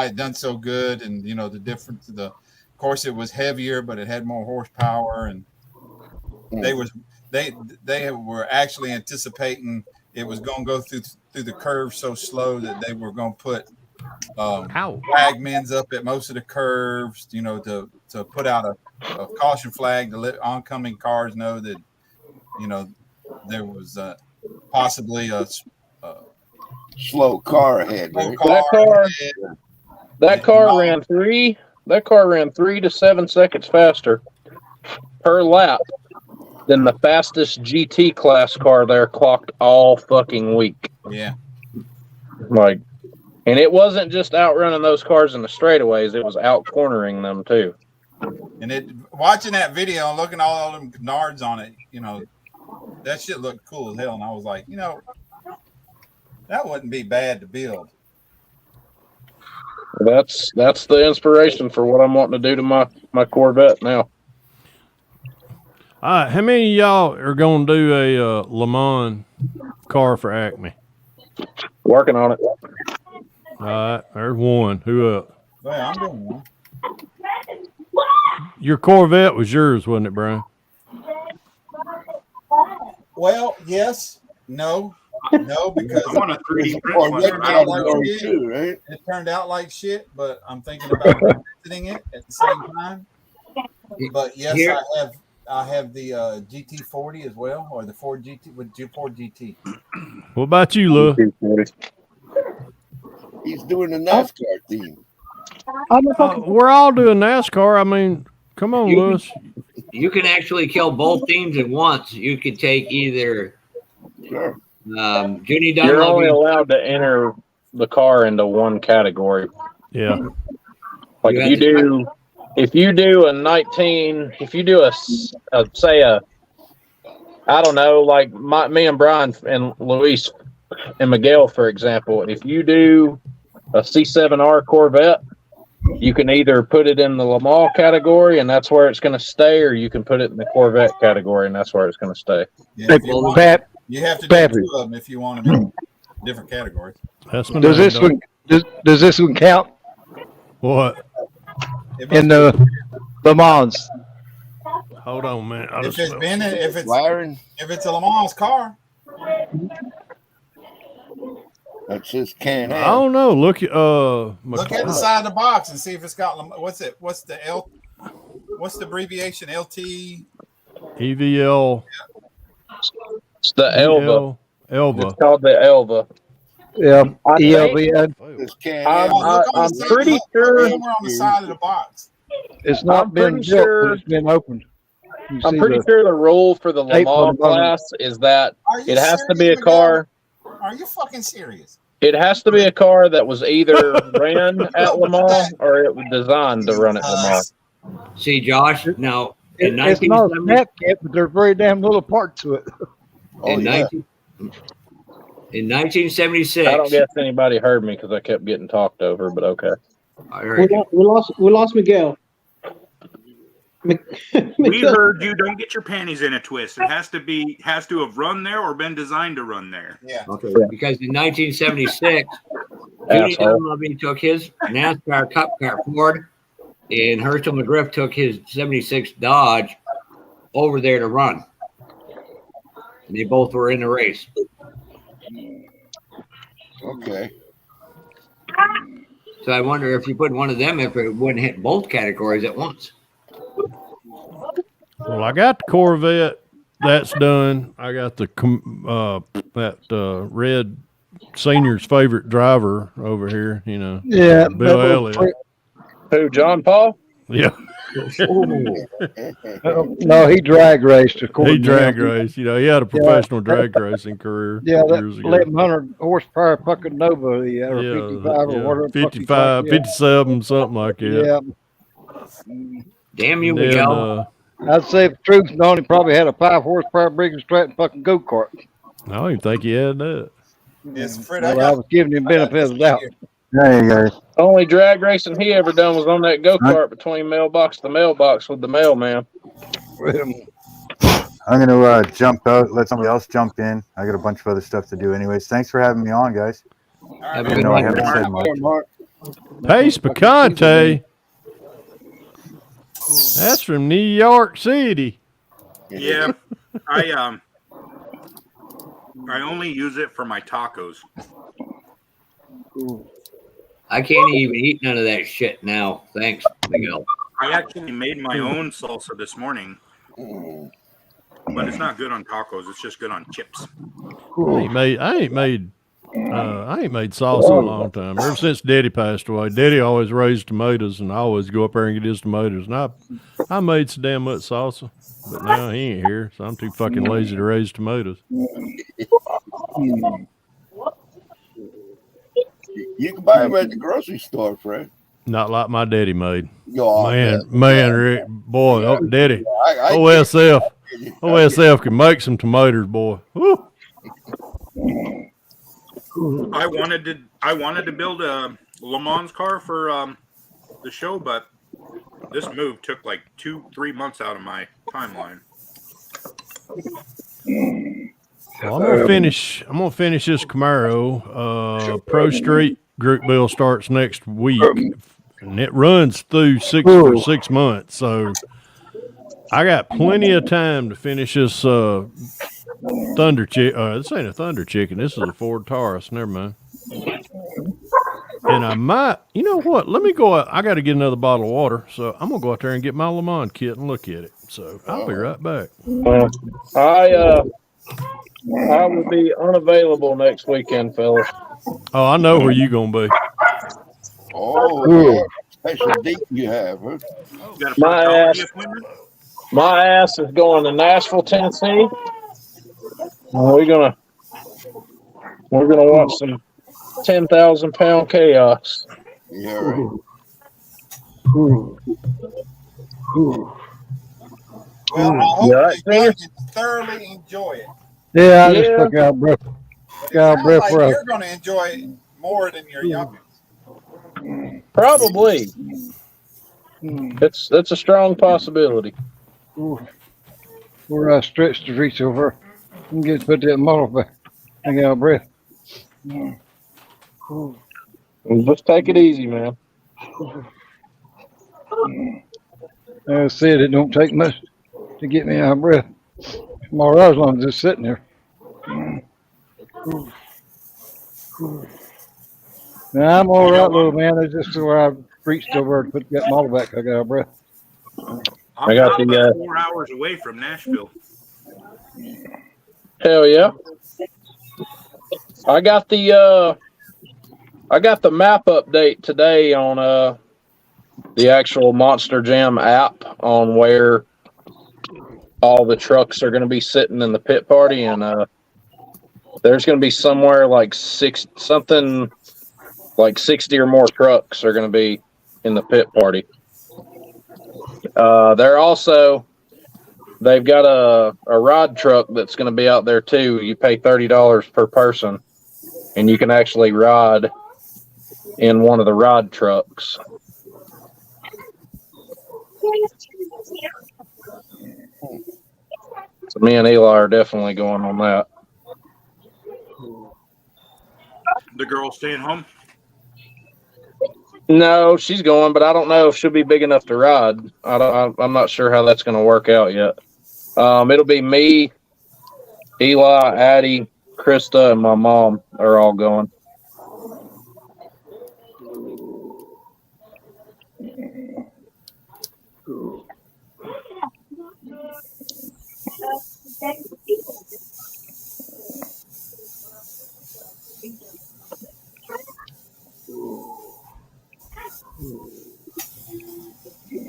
it done so good, and you know the difference. Of course, it was heavier, but it had more horsepower, and they were actually anticipating it was going to go through the curve so slow that they were going to put flagmans up at most of the curves, you know, to put out a caution flag to let oncoming cars know that, you know, there was possibly a slow car ahead. That car ran 3 to 7 seconds faster per lap than the fastest GT class car there clocked all fucking week. Yeah. And it wasn't just outrunning those cars in the straightaways, it was out cornering them too. And watching that video and looking at all them canards on it, you know, that shit looked cool as hell. And I was like, you know, that wouldn't be bad to build. That's the inspiration for what I'm wanting to do to my Corvette now. All right, how many of y'all are going to do a Le Mans car for Acme? Working on it. All right, there's one. Who up? Yeah, I'm doing one. Your Corvette was yours, wasn't it, Brian? Well, yes, no, because I want a 3D print one. It turned out like shit, but I'm thinking about revisiting it at the same time. But yes, I have the GT40 as well, or the Ford GT with Ford GT. What about you, Lou? He's doing the NASCAR theme. We're all doing NASCAR. I mean, come on, Lewis. You can actually kill both teams at once. You could take either Junie Dunlop. You're only allowed to enter the car into one category. Yeah. Like if you do a 19, if you do a I don't know, like me and Brian and Luis and Miguel, for example, if you do a C7R Corvette, you can either put it in the Le Mans category and that's where it's going to stay, or you can put it in the Corvette category and that's where it's going to stay. Yeah, you have to do 2 of them if you want to do different categories. Does this one count? What? In the Le Mans. Hold on, man. If it's a Le Mans car, that's just Can-Am. I don't know. Look at the side of the box and see if it's got what's the abbreviation? LT EVL. It's the Elva. It's called the Elva. Yeah, ELV. I'm pretty sure on the side of the box. It's not been built, but it's been opened. I'm pretty sure the rule for the Le Mans class is that it has to be a car. Are you fucking serious? It has to be a car that was either ran at Le Mans or it was designed to run at Le Mans. See, Josh, now in it's not a snap kit, but there's very damn little part to it. In 1976, I don't guess anybody heard me because I kept getting talked over, but okay. We lost Miguel. We heard you. Don't get your panties in a twist. It has to have run there or been designed to run there. Yeah. Okay. Because in 1976, Junie Dunlop took his NASCAR Cup car Ford, and Herschel McGriff took his '76 Dodge over there to run. And they both were in the race. Okay. So I wonder if you put one of them, if it wouldn't hit both categories at once. Well, I got the Corvette that's done. I got the red senior's favorite driver over here. You know, Yeah, Bill Elliott. Who, John Paul? Yeah, No, he drag raced. he drag raced. You know, he had a professional drag racing career Yeah, that years ago. 1100 horsepower fucking Nova he had, or Yeah, 55 or whatever. the fuck he 55, claimed. 57, something like that. Yeah. Damn you, And then, Miguel. I'd say the truth known, he probably had a 5 horsepower Briggs Stratton fucking go kart. I don't even think he had that. Yes, Fred. Well, I was giving him benefit of the doubt. There you go. Only drag racing he ever done was on that go kart between mailbox to mailbox with the mailman. I'm going to jump out, let somebody else jump in. I got a bunch of other stuff to do anyways. Thanks for having me on, guys. Have a Even good though I night, haven't Mark. said much. Pace Picante. That's from New York City. Yeah, I only use it for my tacos. I can't even eat none of that shit now. Thanks, Miguel. I actually made my own salsa this morning, but it's not good on tacos. It's just good on chips. I ain't made salsa in a long time. Ever since Daddy passed away, Daddy always raised tomatoes, and I always go up there and get his tomatoes. And I made so damn much salsa, but now he ain't here, so I'm too fucking lazy to raise tomatoes. You can buy them at the grocery store, Fred. Not like my daddy made. Oh, Man, Rick, boy, Daddy, I OSF can make some tomatoes, boy. Woo. I wanted to build a Le Mans car for the show, but this move took like 2-3 months out of my timeline. Well, I'm gonna finish this Camaro. Pro Street group bill starts next week, and it runs through for 6 months. So I got plenty of time to finish this Thunder Chicken. This ain't a Thunder Chicken. This is a Ford Taurus. Never mind. And I might, you know what? Let me go out. I got to get another bottle of water, so I'm gonna go out there and get my Le Mans kit and look at it. So I'll be right back. I will be unavailable next weekend, fellas. Oh, I know where you gonna be. Oh, special date you have, huh? My ass is going to Nashville, Tennessee. We're gonna watch some 10,000-pound chaos. Yeah, right. Well, I hope you guys thoroughly enjoy it. Yeah, I just took out breath. Sounds like you're going to enjoy it more than your youngest. Probably. That's a strong possibility. Where I stretched the reach over and get to put that model back. I got breath. Just take it easy, man. I said it don't take much to get me out of breath. I'm all right as long as it's sitting there. Now, I'm all right, little man. It's just where I reached over to put that model back. I got out of breath. I got about 4 hours away from Nashville. Hell yeah! I got the map update today on the actual Monster Jam app on where all the trucks are going to be sitting in the pit party, and there's going to be somewhere like 60 or more trucks are going to be in the pit party. They've got a rod truck that's going to be out there too. You pay $30 per person, and you can actually ride in one of the rod trucks. So me and Eli are definitely going on that. The girl staying home? No, she's going, but I don't know if she'll be big enough to ride. I'm not sure how that's going to work out yet. It'll be me, Eli, Addie, Krista, and my mom are all going.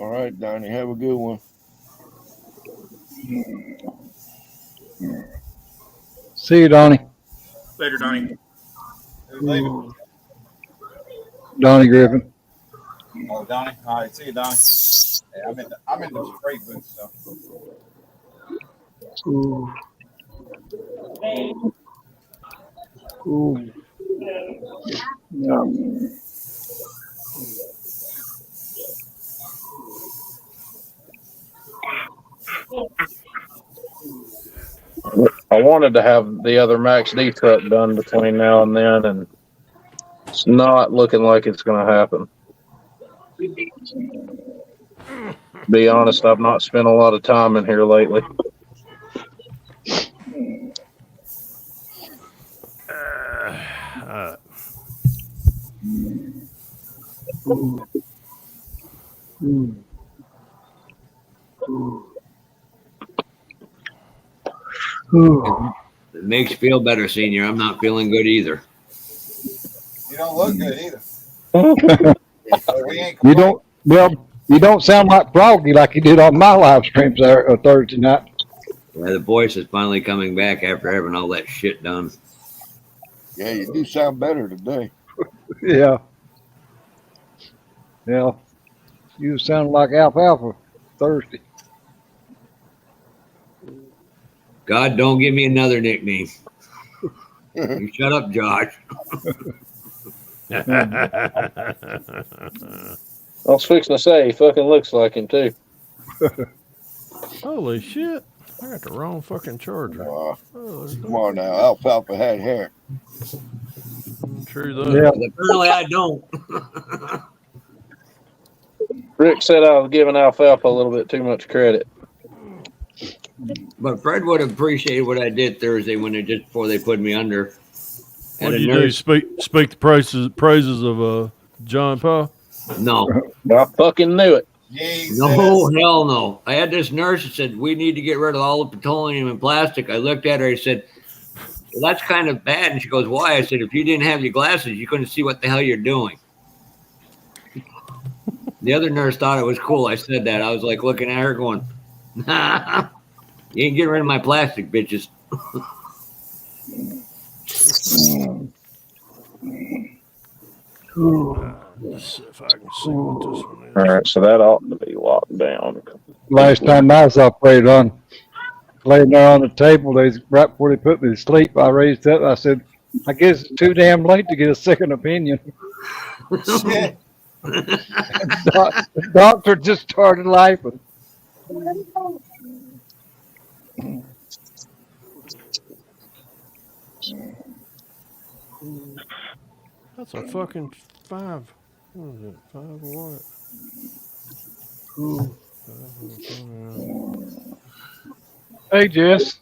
All right, Donnie. Have a good one. See you, Donnie. Later, Donnie. Later. Donnie Griffin. Oh, Donnie. All right. See you, Donnie. Hey, I'm in the spray booth, so. Ooh. Ooh. Yeah. I wanted to have the other Max D truck done between now and then, and it's not looking like it's going to happen. Be honest, I've not spent a lot of time in here lately. It makes you feel better, Senior. I'm not feeling good either. You don't look good either. We ain't You don't. Well, you don't sound like Froggy like you did on my live streams there Thursday night. Yeah, the voice is finally coming back after having all that shit done. Yeah, you do sound better today. Yeah. Yeah. You sound like Alfalfa Thursday. God, don't give me another nickname. You shut up, Josh. I was fixing to say, he fucking looks like him, too. Holy shit. I got the wrong fucking charger. Come on now. Alfalfa had hair. True that. Yeah. Apparently I don't. Rick said I was giving Alfalfa a little bit too much credit. But Fred would have appreciated what I did Thursday when they just before they put me under. What did you do? Speak the praises of John Paul? No. I fucking knew it. Jesus. No, hell no. I had this nurse that said, we need to get rid of all the petroleum and plastic. I looked at her, I said, well, that's kind of bad. And she goes, why? I said, if you didn't have your glasses, you couldn't see what the hell you're doing. The other nurse thought it was cool. I said that. I was like looking at her going, nah, you ain't getting rid of my plastic, bitches. Let's see if I can see what this one is. All right, so that ought to be locked down. Last time I saw Fred on laying there on the table, right before they put me to sleep, I raised up. I said, I guess it's too damn late to get a second opinion. Shit. The doctor just started laughing. That's a fucking 5. What is it? 5 or what? Hey, Jess.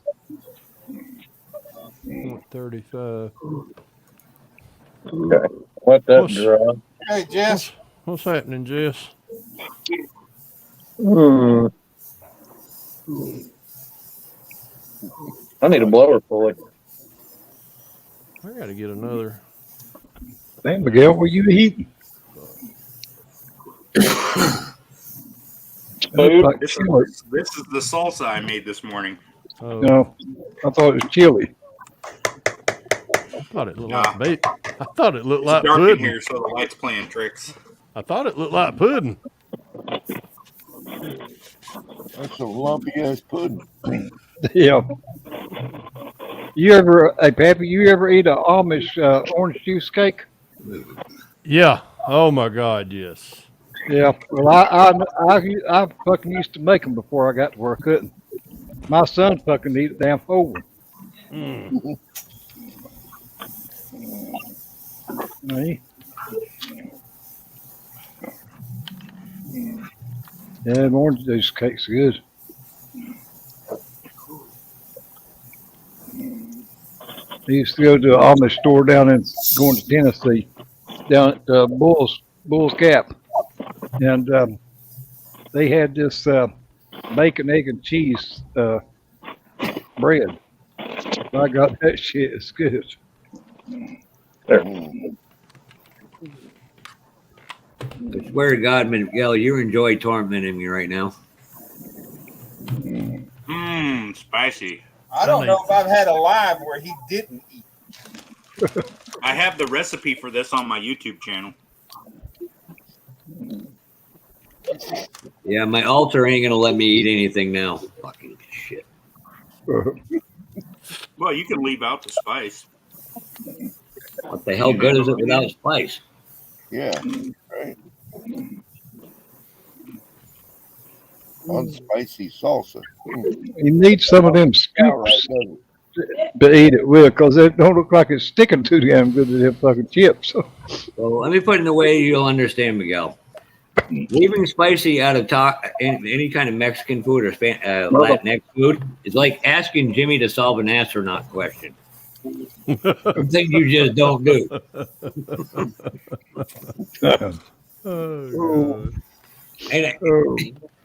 35. Okay. Let that dry. Hey, Jess. What's happening, Jess? I need a blower pulley. I got to get another. Hey, Miguel, what you eating? Food? Like This chili. is the salsa I made this morning. Oh, No, I thought it was chili. I thought it looked like bait. I thought it looked It's like dark in pudding. here, so the light's playing tricks. I thought it looked like pudding. That's a lumpy ass pudding. Yeah. Hey, Pappy, you ever eat an Amish orange juice cake? Yeah. Oh my God. Yes. Yeah. Well, I fucking used to make them before I got to where I couldn't. My son fucking eat a damn whole one. Mm. Me? Yeah, the orange juice cake's good. I used to go to an Amish store down in going to Tennessee, down at Bull's Gap, and they had this bacon, egg, and cheese bread. I got that shit. It's good. There. I swear to God, Miguel, you enjoy tormenting me right now. Spicy. I don't know if I've had a live where he didn't eat. I have the recipe for this on my YouTube channel. Yeah, my altar ain't gonna let me eat anything now. Fucking shit. Well, you can leave out the spice. What the hell good is it without spice? Yeah, right. Unspicy salsa. You need some of them scoops to eat it with, because it don't look like it's sticking too damn good to them fucking chips. Well, let me put it in a way you'll understand, Miguel. Leaving spicy out of any kind of Mexican food or Latinx food is like asking Jimmy to solve an astronaut question. Thing you just don't do. And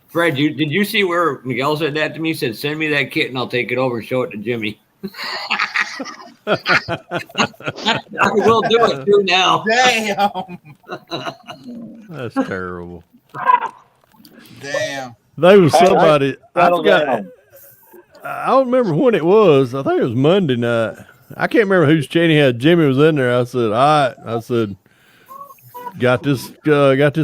Fred, did you see where Miguel said that to me? He said, "Send me that kit and I'll take it over and show it to Jimmy." I will do it too now. Damn. That's terrible. Damn. There was somebody. I Settle forgot. down. I don't remember when it was. I think it was Monday night. I can't remember whose chain he had. Jimmy was in there. I said, "All right." I said, got this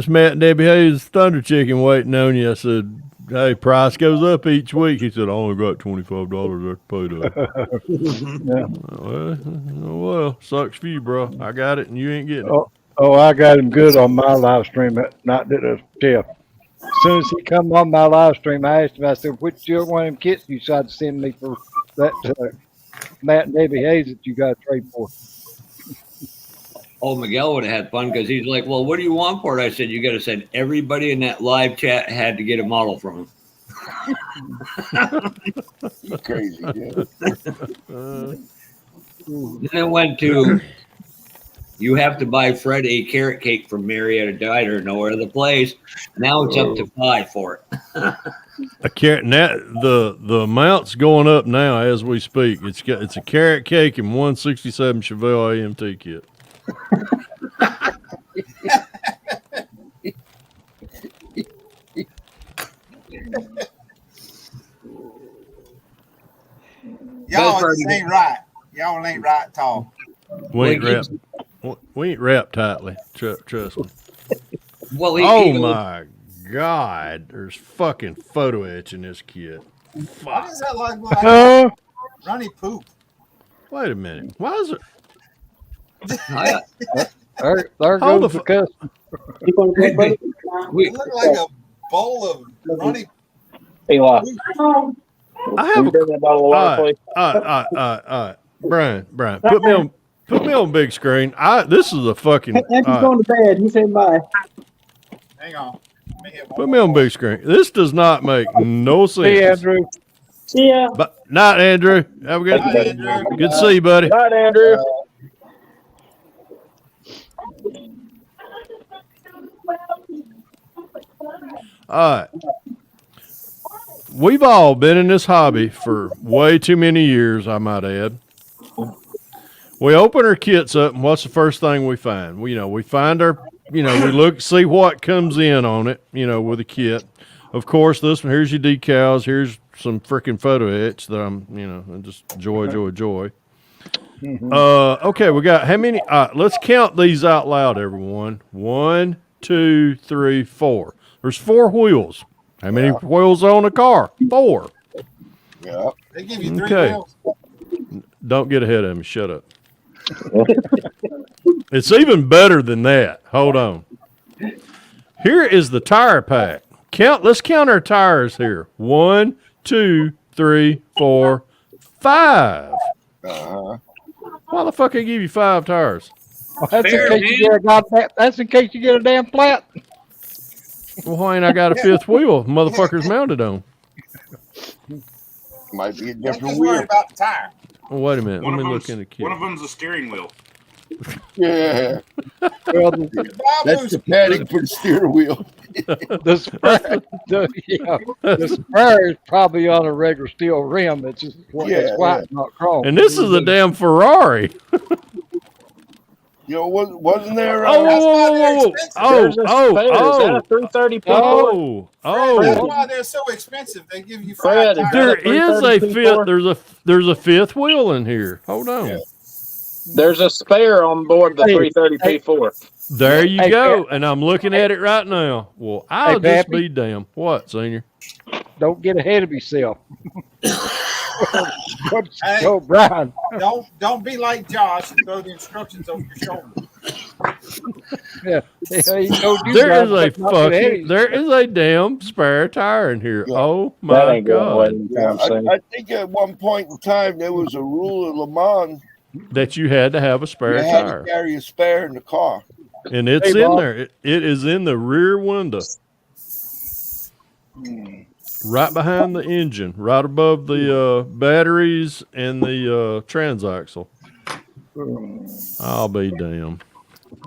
Matt and Debbie Hayes Thunder Chicken waiting on you. I said, "Hey, price goes up each week." He said, "I only got $25 to pay that." Well, sucks for you, bro. I got it, and you ain't getting it. Oh, I got him good on my live stream. Not that a chef. As soon as he come on my live stream, I asked him. I said, "Which one of them kits you tried to send me for that Matt and Debbie Hayes that you got to trade for?" Oh, Miguel would have had fun because he's like, "Well, what do you want for it?" I said, "You got to send everybody in that live chat had to get a model from him." You're crazy, yeah. Then it went to, "You have to buy Fred a carrot cake from Marietta Diner, no other place." Now it's up to 5 for it. A carrot. Now the amount's going up now as we speak. It's a carrot cake and 167 Chevelle AMT kit. Y'all ain't right. Y'all ain't right at all. We ain't wrapped tightly. Trust me. Well, my God, there's fucking photo etch in this kit. What is that like? Runny poop. Wait a minute. Why is it? There goes the custom. It looked like a bowl of runny. Eli. I have all right. Brian, put me on big screen. This is a fucking. After going to bed, he said bye. Hang on. Put me on big screen. This does not make no sense. See, Andrew. See ya. Night, Andrew. Have a good Night, Andrew. Good to see you, buddy. Night, Andrew. All right. We've all been in this hobby for way too many years, I might add. We open our kits up, and what's the first thing we find? We find our, we look, see what comes in on it, with a kit. Of course, this one, here's your decals. Here's some freaking photo etch that I'm, just joy. Okay, we got how many? Let's count these out loud, everyone. 1, 2, 3, 4. There's 4 wheels. How many wheels on a car? 4. Yeah. They give you 3 wheels. Don't get ahead of me. Shut up. It's even better than that. Hold on. Here is the tire pack. Let's count our tires here. 1, 2, 3, 4, 5. Uh-huh. Why the fuck I give you 5 tires? That's in case you get a damn flat. Well, why ain't I got a 5th wheel? Motherfucker's mounted on. Might be a Don't different just worry wheel. about the tire. Well, wait a minute. One Let of me them's- look in the kit. One of them's a steering wheel. Yeah. Well, That's the padding for the steering wheel. the spare is probably on a regular steel rim. It's just it's white, not chrome. And this is a damn Ferrari. You know, wasn't there? Oh, That's why whoa, they're whoa, whoa, expensive. There's a spare. Is that a 330 P4? oh, That's oh. why they're so expensive. They give you Fred, 5 is tires. There that a is a 330 fifth. P4? There's a fifth wheel in here. Hold on. Yeah. There's a spare on board the 330 P4. There you Hey, go. Pat. And I'm looking at it right now. Well, I'll Hey, just Pappy. be damn. What, Senior? Don't get ahead of yourself. Hey. Go, Brian. Don't be like Josh and throw the instructions over your shoulder. Yeah, he told you There guys is a not to get ahead of fucking. There is a damn spare tire in here. Yeah. Oh That my ain't going away god! anytime soon. I think at one point in time there was a rule of Le Mans. That you had to have a You spare had to tire, carry a spare in the car. and it's Hey, in Bob. there. It is in the rear window, right behind the engine, right above the batteries and the transaxle. I'll be damned.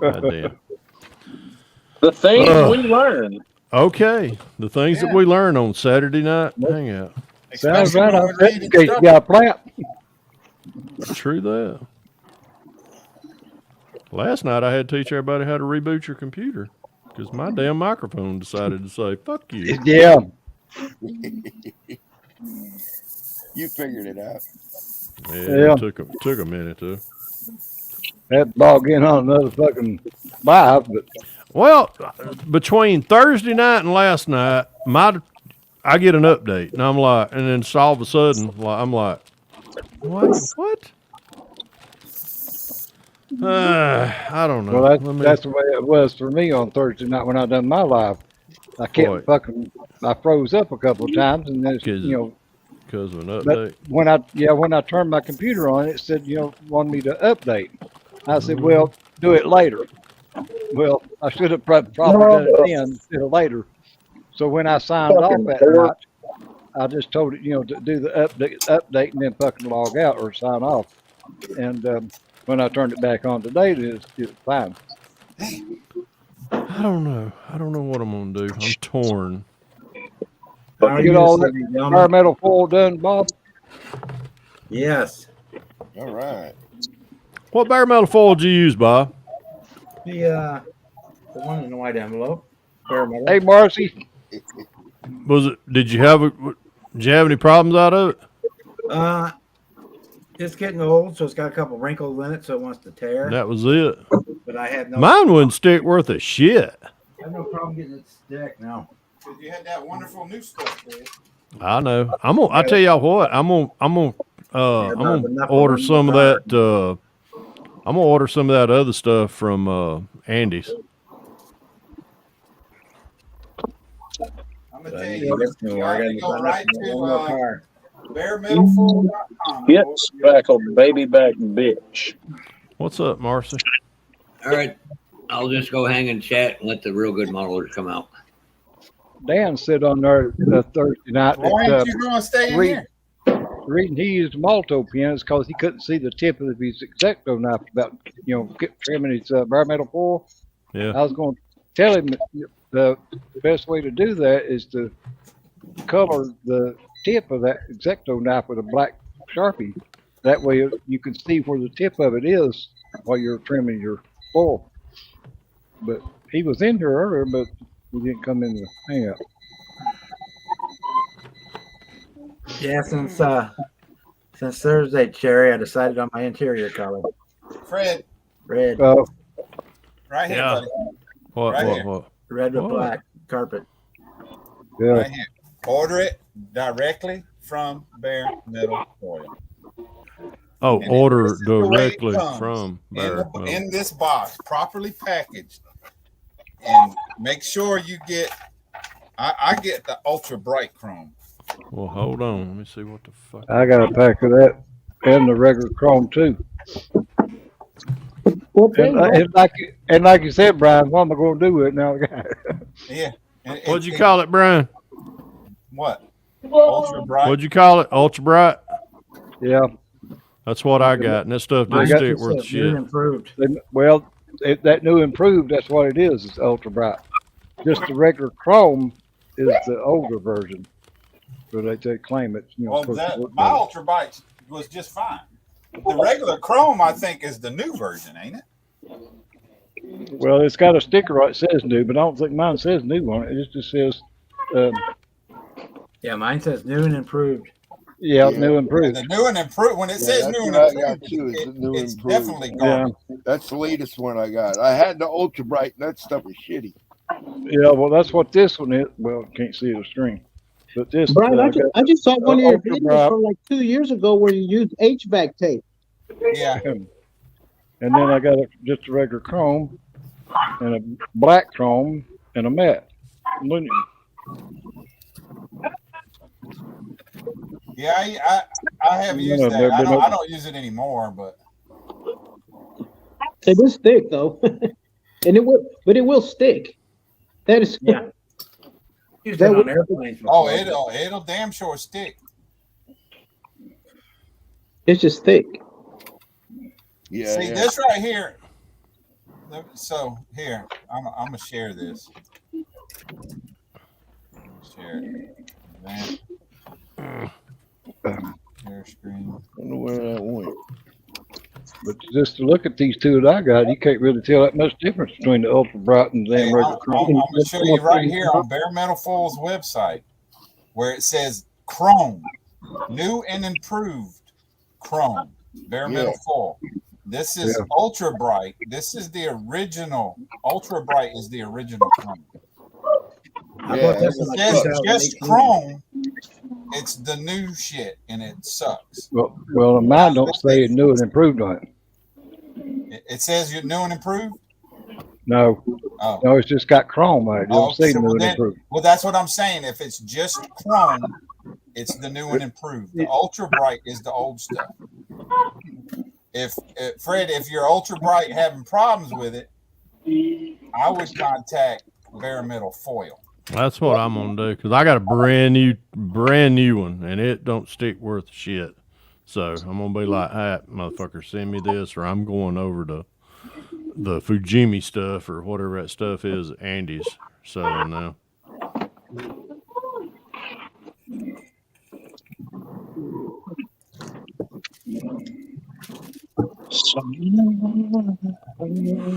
God damn. The things Ugh. we learn. Okay, the things that we learn on Saturday night hangout. Sounds Especially right. when I'll we're leading educate you. stuff. Got a plant. True that. Last night I had to teach everybody how to reboot your computer because my damn microphone decided to say "fuck you." Yeah. You figured it out. Yeah, Yeah. it took a minute to. Had to log in on another fucking live, but Well, between Thursday night and last night, I get an update, and I'm like, and then all of a sudden, I'm like, what? I don't know. well, Let me- that's the way it was for me on Thursday night when I done my live. I kept Boy. I froze up a couple of times, and then because of an but update. when I turned my computer on, it said wanted me to update. I said, well, do it later. Well, I should have probably done it then instead of later. So when I signed off that night, I just told it, to do the update and then fucking log out or sign off. And when I turned it back on today, it's fine. I don't know. I don't know what I'm gonna do. I'm torn. Get all that environmental foil done, Bob? Yes. All right. What bare metal foil did you use, Bob? The one in the white envelope. Bare metal. Hey, Marcy. Did you have any problems out of it? It's getting old, so it's got a couple wrinkles in it, so it wants to tear. That was it. But I had no. Mine wouldn't stick worth a shit. I have no problem getting it stick now. Because you had that wonderful new stuff there. I know. I tell y'all what. I'm gonna order some of that. I'm gonna order some of that other stuff from Andy's. I'm gonna tell you, you I gotta go right to baremetalfoil.com. Get spackled, baby back bitch. What's up, Marcy? All right. I'll just go hang and chat and let the real good modelers come out. Dan said on there Thursday night Why that ain't you gonna stay in here? the reason he used Malto pen is because he couldn't see the tip of his Exacto knife about trimming his bare metal foil. Yeah. I was going to tell him that the best way to do that is to color the tip of that Exacto knife with a black Sharpie. That way you can see where the tip of it is while you're trimming your foil. But he was in here earlier, but he didn't come in the hangout. Yeah, since Thursday, Cherry, I decided on my interior color. Fred, Red. right here, Yeah. buddy. What? Red with What? black carpet. Yeah. Right here. Order it directly from Bare Metal Foil. Oh, And order this is the way it directly comes. from Bare Metal. in this box, properly packaged, and make sure you get. I get the ultra bright chrome. Well, hold on. Let me see what the fuck. I got a pack of that and the regular chrome too. And like you said, Brian, what am I going to do with it now? Yeah. What'd you call it, Brian? What? Ultra bright. What'd you call it? Ultra bright? Yeah. That's what I got, and that stuff doesn't got stick this worth shit. Improved. Well, that new improved, that's what it is ultra bright. Just the regular chrome is the older version. So they claim it's Well, my ultra bright was just fine. The regular chrome, I think, is the new version, ain't it? Well, it's got a sticker right that says new, but I don't think mine says new on it. It just says, Yeah, mine says new and improved. yeah, Yeah. new Yeah, improved. the new and improved. When it Yeah, says that's new and what I got improved, too. Is the new it's improved. definitely Yeah, garbage. That's the latest one I got. I had the ultra bright, and that stuff is shitty. yeah. Well, that's what this one is. Well, can't see the string, but this Brian, I just saw one of your ultra videos bright, from like 2 years ago where you used HVAC tape. Yeah. and then I got just a regular chrome and a black chrome and a matte. Yeah, I have used No, that. no, I don't use it anymore, but It will stick though, and it will stick. That is Yeah. Used That it on would- airplanes oh, before. it'll damn sure stick. It's just thick. Yeah. See yeah. this right here. So here, I'm gonna share this. Share it. Share screen. I don't know where that went. But just to look at these two that I got, you can't really tell that much difference between the ultra bright and the Hey, damn I'm regular chrome. gonna show you right here on Bare Metal Foil's website where it says Chrome, new and improved Chrome, Bare Metal Foil. This is Ultra Bright. This is the original. Ultra Bright is the original Chrome. I bought this in It like says 2018. just Chrome. It's the new shit, and it sucks. Well, mine don't say new and improved on it. It says you're new and improved. No, Oh. no, it's just got chrome on it. It don't say new and improved. Well, that's what I'm saying. If it's just Chrome, it's the new and improved. The Ultra Bright is the old stuff. If Fred, if you're Ultra Bright having problems with it, I would contact Bare Metal Foil. That's what I'm gonna do because I got a brand new one and it don't stick worth shit. So I'm gonna be like, "Hey, motherfucker, send me this," or I'm going over to the Fujimi stuff or whatever that stuff is. Andy's selling now.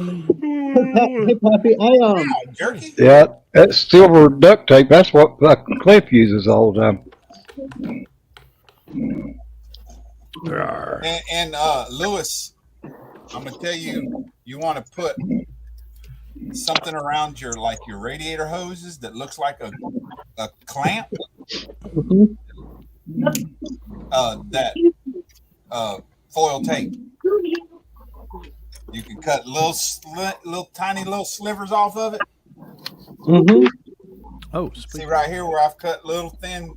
Hey, Pappy, Jerky? Yeah, that silver duct tape. That's what Cliff uses all the time. And Lewis, I'm gonna tell you, you want to put something around your radiator hoses that looks like a clamp. That foil tape. You can cut little tiny slivers off of it. Oh, see right here where I've cut little thin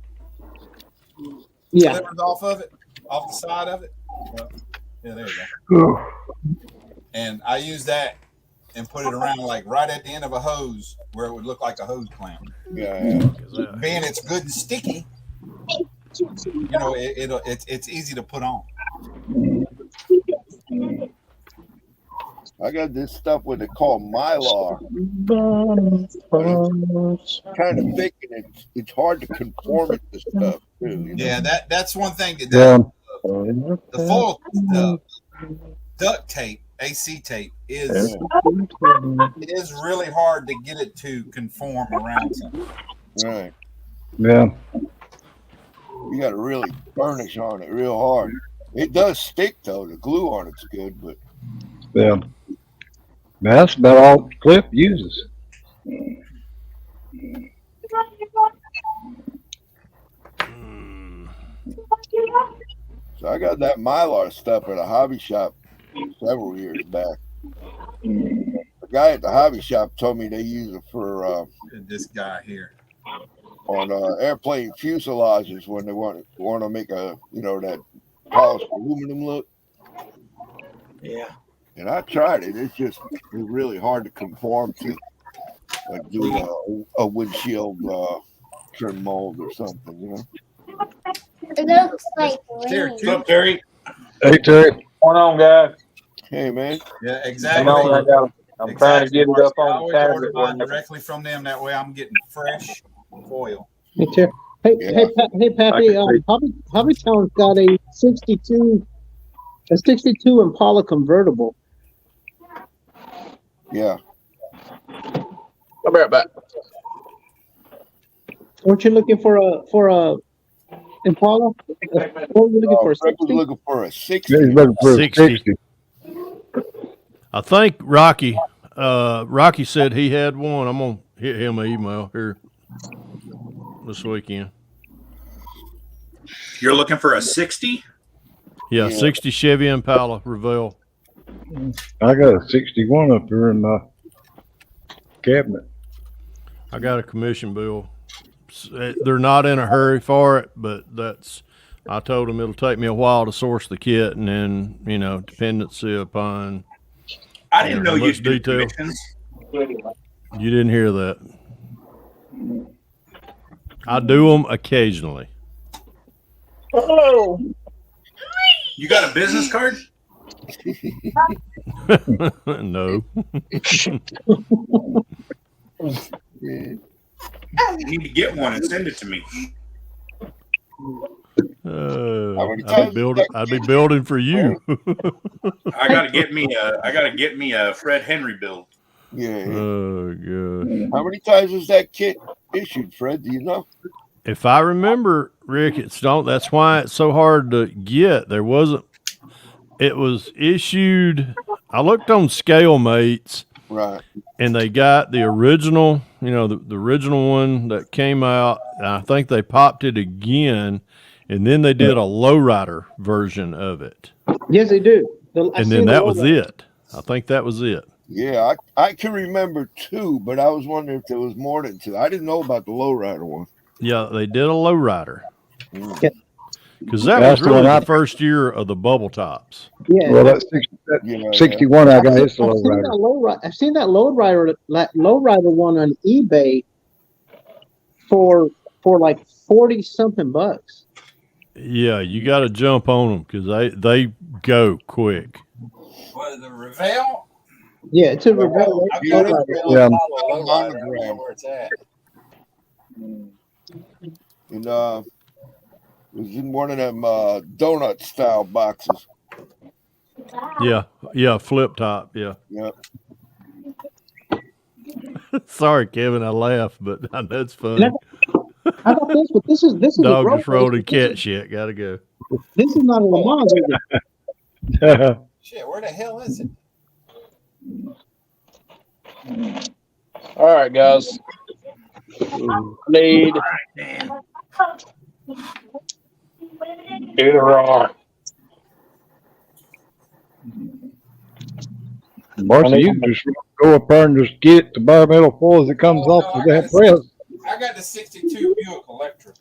Yeah. slivers off of it, off the side of it. Yeah, there you go. And I use that and put it around like right at the end of a hose where it would look like a hose clamp. Yeah. Being it's good and sticky, you know, it's easy to put on. I got this stuff what they call Mylar. It's kind of thick and it's hard to conform it to stuff too. You know? Yeah, that's one thing that Yeah. the foil duct tape, AC tape is really hard to get it to conform around something. Right. Yeah. You got to really burnish on it real hard. It does stick though. The glue on it's good, but Yeah. That's about all Cliff uses. so I got that Mylar stuff at a hobby shop several years back. The guy at the hobby shop told me they use it for This guy here. on airplane fuselages when they want to make a that polished aluminum look. Yeah. And I tried it. It's really hard to conform to, like doing a windshield trim mold or something, you know. It looks like Here, What's up, Terry? Hey, Terry. What's going on, guys? Hey, man. Yeah, I'm exactly. trying to get it up I on the always order tablet. mine directly from them. That way, I'm getting fresh foil. Me too. Hey, Yeah. hey, Pappy. Hobbytown's got a 62 Impala convertible. Yeah. I'll be right back. Weren't you looking for a Impala? What were you looking for? Fred was 60? looking for a 60. He's looking for a 60. 60. I think Rocky said he had one. I'm gonna hit him an email here this weekend. You're looking for a 60? Yeah, 60 Chevy Impala Revell. I got a 61 up here in my cabinet. I got a commission bill. They're not in a hurry for it, but I told them it'll take me a while to source the kit, and then dependency upon. I didn't know you much do detail. commissions. You didn't hear that. I do them occasionally. Oh, You got a business card? No. You need to get one and send it to me. I'd be building for you. I gotta get me a Fred Henry build. Yeah. Oh god. How many times was that kit issued, Fred? Do you know? If I remember, Rick, that's why it's so hard to get. It was issued. I looked on ScaleMates, right, and they got the original, the original one that came out. I think they popped it again, and then they did a lowrider version of it. Yes, they do. And then that was it. I think that was it. Yeah, I can remember two, but I was wondering if there was more than two. I didn't know about the lowrider one. Yeah, they did a lowrider. Yeah. Because that was really the first year of the bubble tops. Yeah. Well, that's 61 I got. It's a I've seen that lowrider one on eBay for like 40 something bucks. Yeah, you got to jump on them because they go quick. What, the Revell? Yeah, it's a Revell. Yeah. Where it's at. And it was in one of them donut style boxes. Yeah, flip top. Yeah. Yep. Sorry, Kevin, I laugh, but that's funny. How about this? But this is Dog a just rolled in cat shit. Gotta go. This is not a Le Mans, is it? Shit, where the hell is it? all right, guys. Need either or. Marcy, you can just go up there and just get the bare metal foil as it comes off with that press. I got the 62 Buick Electra.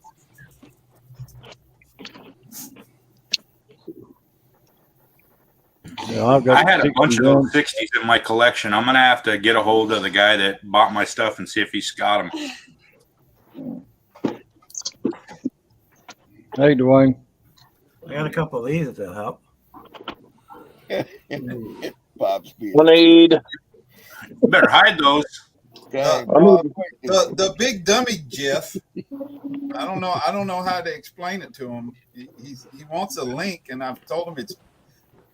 Yeah, I had a bunch of those 60s in my collection. I'm gonna have to get a hold of the guy that bought my stuff and see if he's got them. Hey, Dwayne. I got a couple of these if they'll help. Bob's beer. I need. You better hide those. The big dummy Jeff. I don't know how to explain it to him. He wants a link, and I've told him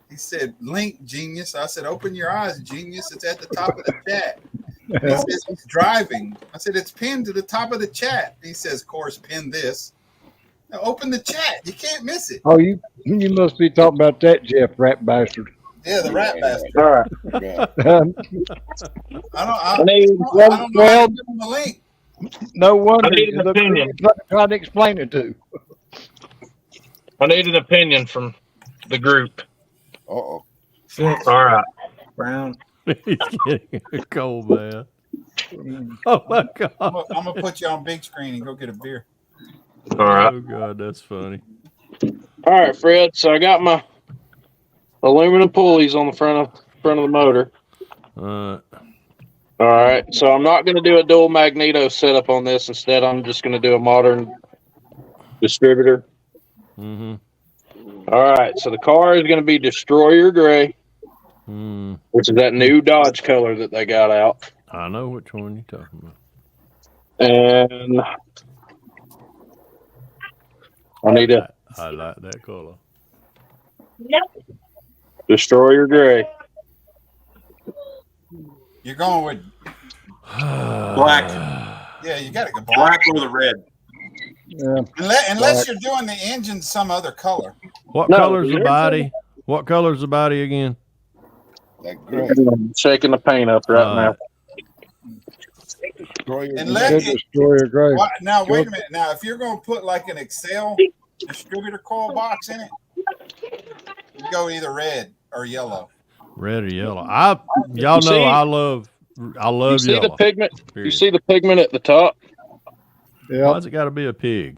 he said, link, genius. I said, open your eyes, genius. It's at the top of the chat. He says he's driving. I said, it's pinned to the top of the chat. He says, of course, pin this. Now open the chat. You can't miss it. Oh, you must be talking about that Jeff rat bastard. Yeah, the rat bastard. All right. I don't know how to give him a link. No wonder. I need an opinion. Trying to explain it to. I need an opinion from the group. Uh-oh. Six. All right. Brown. He's getting a cold bath. Oh my god! I'm gonna put you on big screen and go get a beer. All right. Oh god, that's funny. All right, Fred. So I got my aluminum pulleys on the front of the motor. All right. So I'm not going to do a dual magneto setup on this. Instead, I'm just going to do a modern distributor. Mm-hmm. All right. So the car is going to be Destroyer Gray, which is that new Dodge color that they got out. I know which one you're talking about. And I need a I like that color. Destroyer Gray. You're going with Black. Yeah, you got to go black or the red. Yeah. Unless you're doing the engine some other color. What color's the body? What color's the body again? That gray. I'm shaking the paint up right now. Destroyer gray. Now wait a minute. Now if you're going to put like an Excel distributor coil box in it, you go either red or yellow. Red or yellow? Y'all know I love You see yellow. the pigment? Period. You see the pigment at the top? Yeah. Why's it got to be a pig?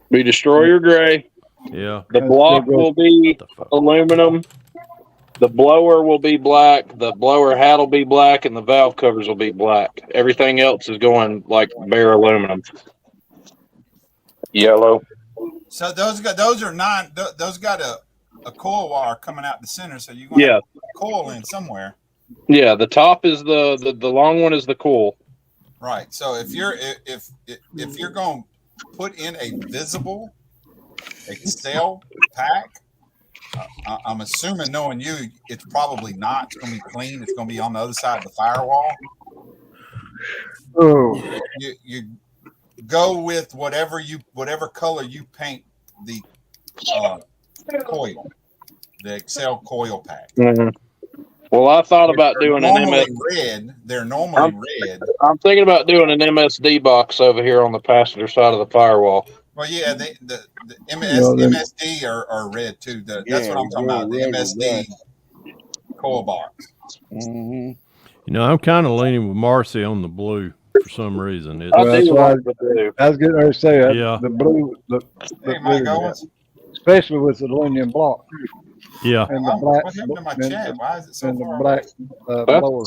Be destroyer gray. Yeah. The block will be aluminum. The blower will be black. The blower hat will be black, and the valve covers will be black. Everything else is going like bare aluminum. Yellow. So those got a coil wire coming out the center. So you're going to put a coil in somewhere. Yeah, the top is the long one is the coil. Right. So if you're going to put in a visible Excel pack, I'm assuming, knowing you, it's probably not. It's going to be clean. It's going to be on the other side of the firewall. Oh. You go with whatever color you paint the coil, the Excel coil pack. Mm-hmm. Well, I thought about doing an MS. Red. They're normally red. I'm thinking about doing an MSD box over here on the passenger side of the firewall. Well, yeah, the MSD are red too. That's what I'm talking about. The MSD coil box. Mm-hmm. You know, I'm kind of leaning with Marcy on the blue for some reason. That's why I was getting ready to say that. Yeah. The blue, especially with the aluminum block. Yeah. And the black. What happened to my chat? Why is it so far black blower.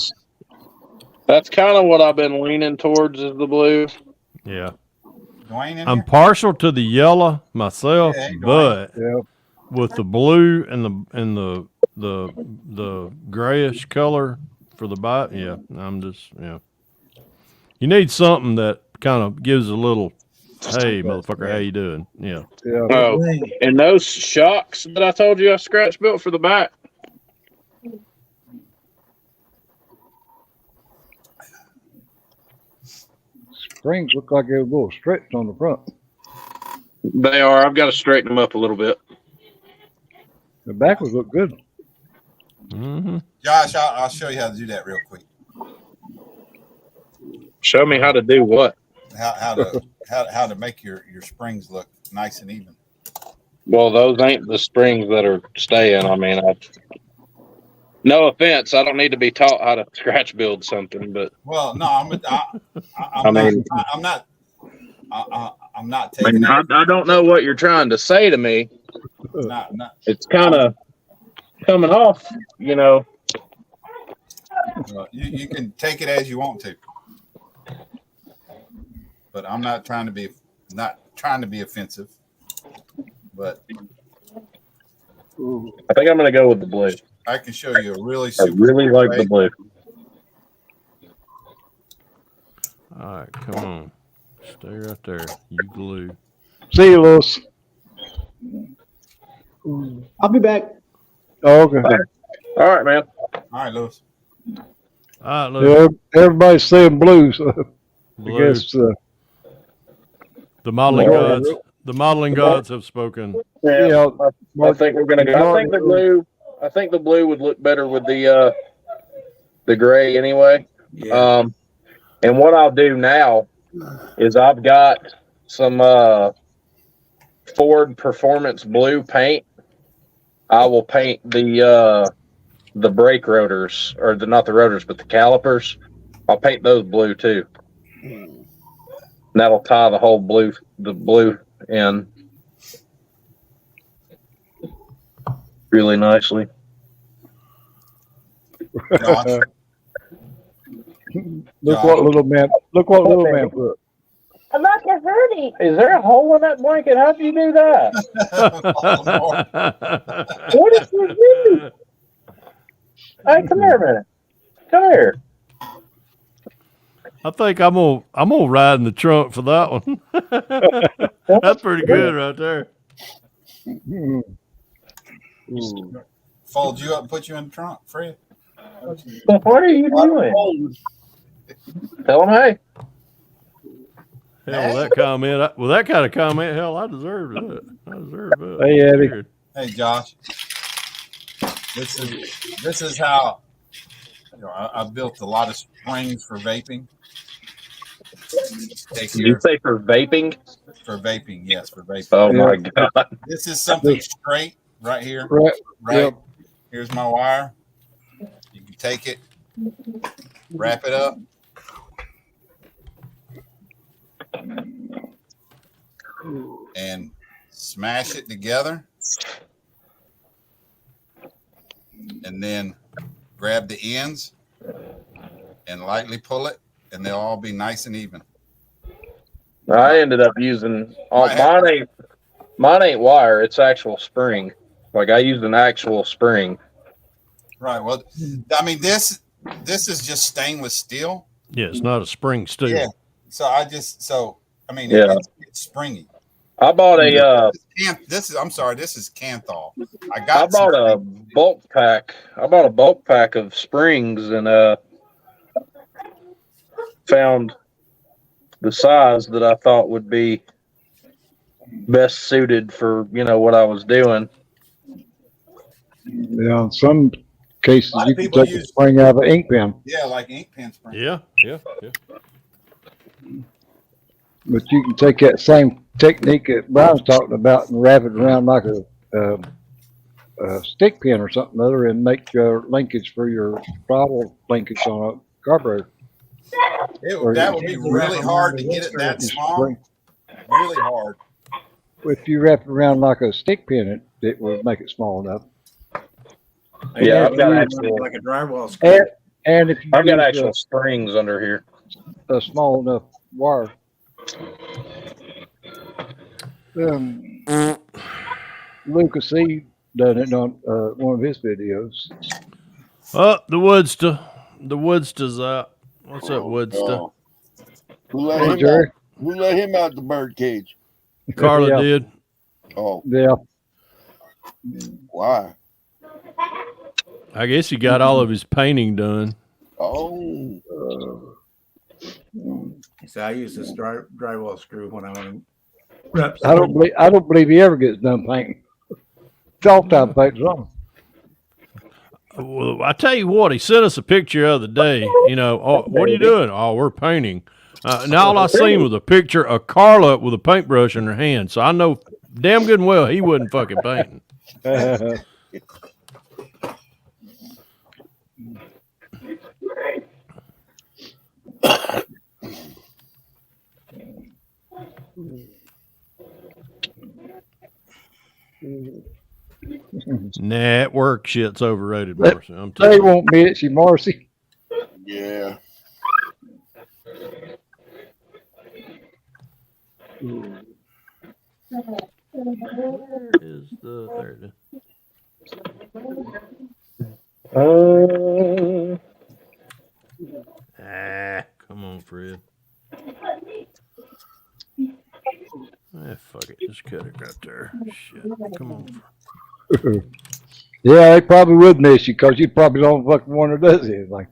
That's kind of what I've been leaning towards is the blue. Yeah. Dwayne I'm partial to the yellow myself, but with the blue and the grayish color for the bite, I'm just You need something that kind of gives a little, hey, motherfucker, how you doing? Yeah. Oh, and those shocks that I told you I scratch built for the back. Springs look like they're a little stretched on the front. They are. I've got to straighten them up a little bit. The back would look good. Mm-hmm. Josh, I'll show you how to do that real quick. Show me how to do what? How to make your springs look nice and even. Well, those ain't the springs that are staying. I mean, no offense, I don't need to be taught how to scratch build something, but well, no, I'm not taking. I don't know what you're trying to say to me. It's kind of coming off, Well, you can take it as you want to, but I'm not trying to be offensive. But I think I'm going to go with the blue. I can show you a really I really like the blue. All right, come on. Stay right there, you glue. See you, Lewis. I'll be back. Oh, okay. All right, man. All right, Lewis. All right, Lewis. Yeah, everybody's saying blue, so Blue. I guess The modeling gods have spoken. Yeah, I think we're going to go. I think the blue would look better with the gray anyway. Yeah. And what I'll do now is I've got some Ford Performance blue paint. I will paint the brake rotors, or not the rotors, but the calipers. I'll paint those blue too. And that'll tie the whole blue in really nicely. Look what little man put. I'm not gonna hurt him. Is there a hole in that blanket? How'd you do that? What did you do? Hey, come here a minute. Come here. I think I'm gonna ride in the trunk for that one. That's pretty good right there. fold you up and put you in the trunk, Fred. Well, what are you doing? Tell him, hey. Hell, that comment. Well, that kind of comment. Hell, I deserve that. I deserve that. Hey, Eddie. Weird. Hey, Josh. This is how I built a lot of springs for vaping. Did you say for vaping? For vaping, yes, for vaping. Oh my God! This is something straight right here. Right. Right. Yep. Here's my wire. You can take it, wrap it up. And smash it together. And then grab the ends and lightly pull it, and they'll all be nice and even. I ended up using mine ain't wire, it's actual spring. Like I used an actual spring. Right. Well, I mean this is just stainless steel. Yeah, it's not a spring steel. Yeah. I mean it's springy. I bought this is Canthol. I bought a bulk pack. I bought a bulk pack of springs and found the size that I thought would be best suited for what I was doing. Yeah, in some cases you can take a spring out of an ink pen. Yeah, like ink pen spring. Yeah. But you can take that same technique that Brian's talking about and wrap it around like a stick pin or something other and make your linkage for your throttle linkage on a carburetor. That would be really hard to get it that small. Really hard. If you wrap it around like a stick pin, it will make it small enough. Yeah, I've got actual like a drywall screw. And if you I've got actual springs under here. A small enough wire. Lucas E done it on one of his videos. Oh, the Woodster's out. What's up, Woodster? Who let him out the bird cage? Carla did. Oh. Yeah. Why? I guess he got all of his painting done. Oh. So I use this drywall screw when I want to. I don't believe he ever gets done painting. It's all time paints on. Well, I tell you what, he sent us a picture the other day. What are you doing? Oh, we're painting. Now all I seen was a picture of Carla with a paintbrush in her hand. So I know damn good and well he wasn't fucking painting. Nah, that work shit's overrated, Marcy. I'm telling They you. won't be it, Marcy. Yeah. There it is. Come on, Fred. Fuck it. Just cut it right there. Shit. Come on. Yeah, they probably would miss you because you probably don't fucking one who does anything.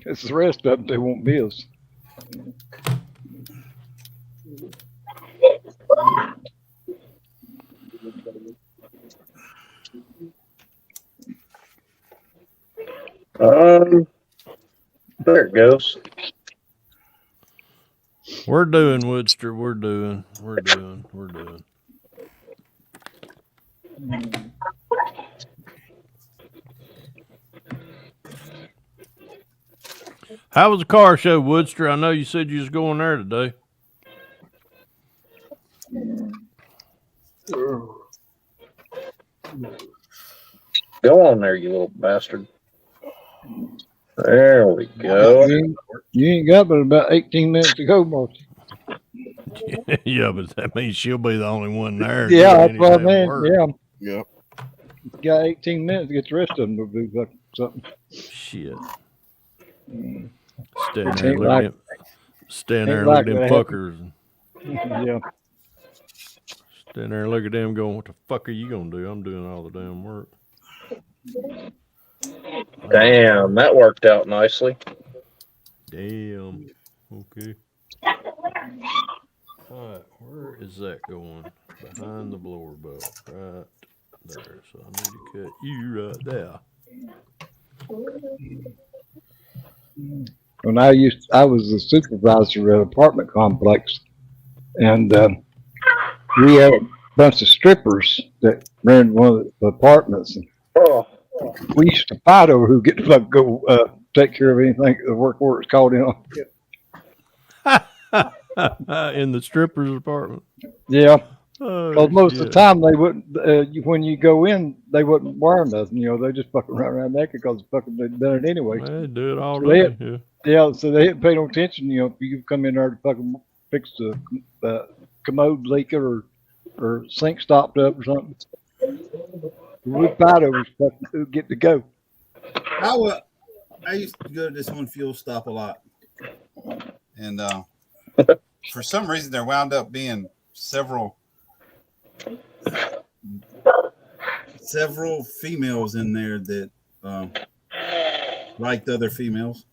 It's the rest of them they won't miss. There it goes. We're doing, Woodster. We're doing. How was the car show, Woodster? I know you said you was going there today. Go on there, you little bastard. There we go. You ain't got but about 18 minutes to go, Marcy. Yeah, but that means she'll be the only one there. Yeah, that's what I mean. Yeah. Yep. Got 18 minutes to get the rest of them to do something. Shit. Stand there looking at them fuckers. Yeah. Stand there and look at them going, what the fuck are you going to do? I'm doing all the damn work. Damn, that worked out nicely. Damn. Okay. All right, where is that going? Behind the blower belt, right there. So I need to cut you right there. When I was a supervisor at an apartment complex, and we had a bunch of strippers that ran one of the apartments. And we used to fight over who get to go take care of anything the work order's called in on. In the stripper's apartment. Yeah. Oh, Because most of the time they wouldn't, when you go in, they wouldn't wear nothing. They just fucking run around naked because fucking they'd done it anyway. They do it all So day. yeah, so they didn't pay no attention. If you come in there to fucking fix the commode leaking or sink stopped up or something, we fight over fucking who get to go. I used to go to this one fuel stop a lot, and for some reason there wound up being several females in there that liked other females.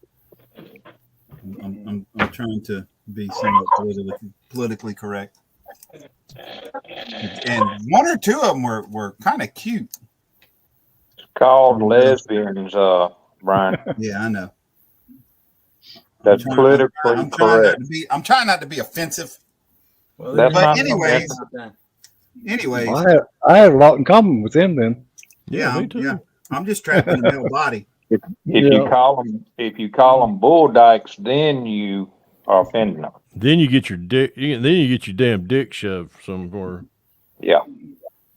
I'm trying to be somewhat politically correct, and one or two of them were kind of cute. It's called lesbians, Brian. Yeah, I know. That's politically correct. I'm trying not to be offensive. Well, but anyways, I had a lot in common with them then. Yeah, I'm just trapped in the male body. If you call them bull dykes, then you are offending them. Then you get your dick. Then you get your damn dick shoved somewhere. Yeah.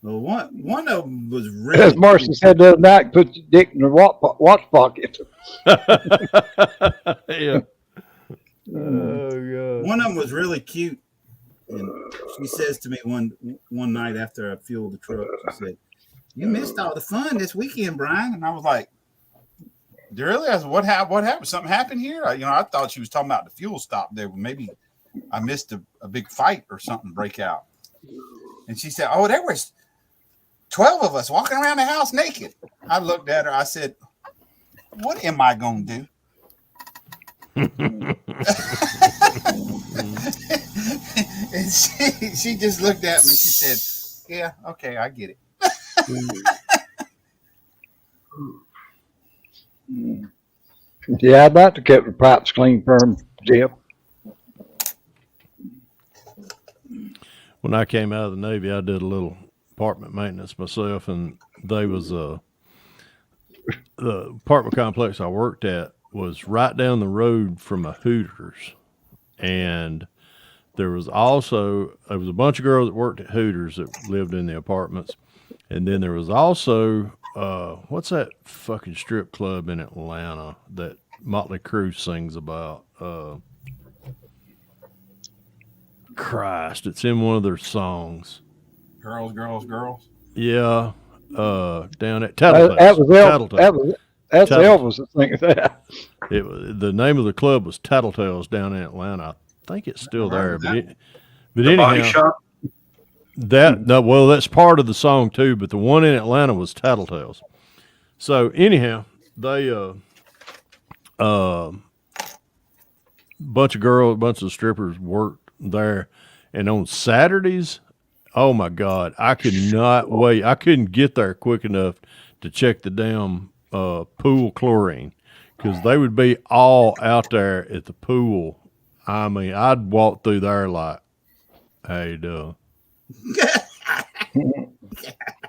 Well, one of them was really. As Marcy said the other night, put your dick in the watch pocket. Yeah. Oh god. One of them was really cute, and she says to me one night after I fueled the truck, she said, "You missed all the fun this weekend, Brian." And I was like, "Really?" I said, "What happened? Something happened here?" I thought she was talking about the fuel stop there. Maybe I missed a big fight or something break out. And she said, "Oh, there was 12 of us walking around the house naked." I looked at her. I said, "What am I going to do?" And she just looked at me. She said, "Yeah, okay, I get it." Yeah, I'd like to keep the pipes clean for them, Jeff. When I came out of the Navy, I did a little apartment maintenance myself, and they was the apartment complex I worked at was right down the road from a Hooters, and there was a bunch of girls that worked at Hooters that lived in the apartments, and then there was also what's that fucking strip club in Atlanta that Motley Crue sings about? Christ, it's in one of their songs. Girls. Yeah, down at Tattletales. That's Elvis that thinks that. The name of the club was Tattletales down in Atlanta. I think it's still there, but The body anyhow, shop. that's part of the song too. But the one in Atlanta was Tattletales. So anyhow, they bunch of strippers worked there, and on Saturdays, oh my God, I could not wait. I couldn't get there quick enough to check the damn pool chlorine, because they would be all out there at the pool. I mean, I'd walk through there like, "Hey,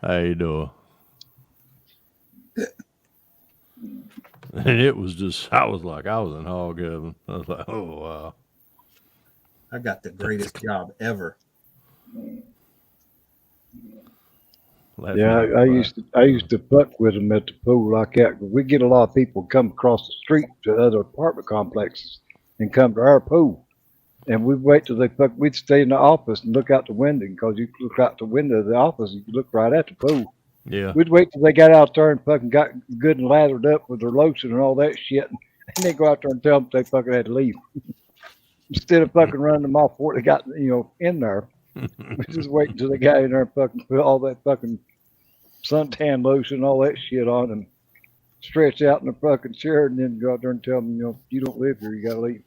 hey, and it was just, I was in hog heaven. I was like, oh wow, I got the greatest job ever. Yeah, I used to fuck with them at the pool like that. We get a lot of people come across the street to other apartment complexes and come to our pool, and we'd wait till they fuck. We'd stay in the office and look out the window, because you look out the window of the office and you look right at the pool. Yeah, we'd wait till they got out there and fucking got good and lathered up with their lotion and all that shit, and they go out there and tell them they fucking had to leave instead of fucking running them off before they got in there. We just wait until the guy in there fucking put all that fucking suntan lotion, all that shit on, and stretch out in the fucking chair, and then go out there and tell them, you don't live here, you gotta leave.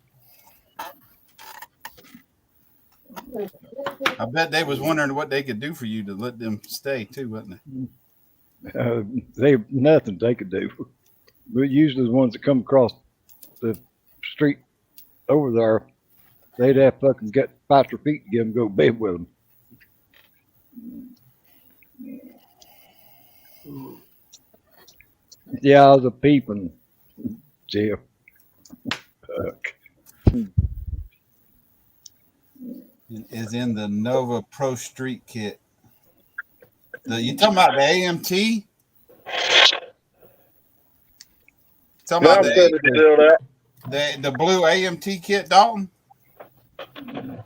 I bet they was wondering what they could do for you to let them stay too, wasn't they? They nothing they could do. But usually the ones that come across the street over there, they'd have fucking get faster feet to get them to go to bed with them. Yeah, I was a peeping, Jeff. Fuck. Is in the Nova Pro Street Kit. You talking about the AMT? Talking about the blue AMT kit, Dalton?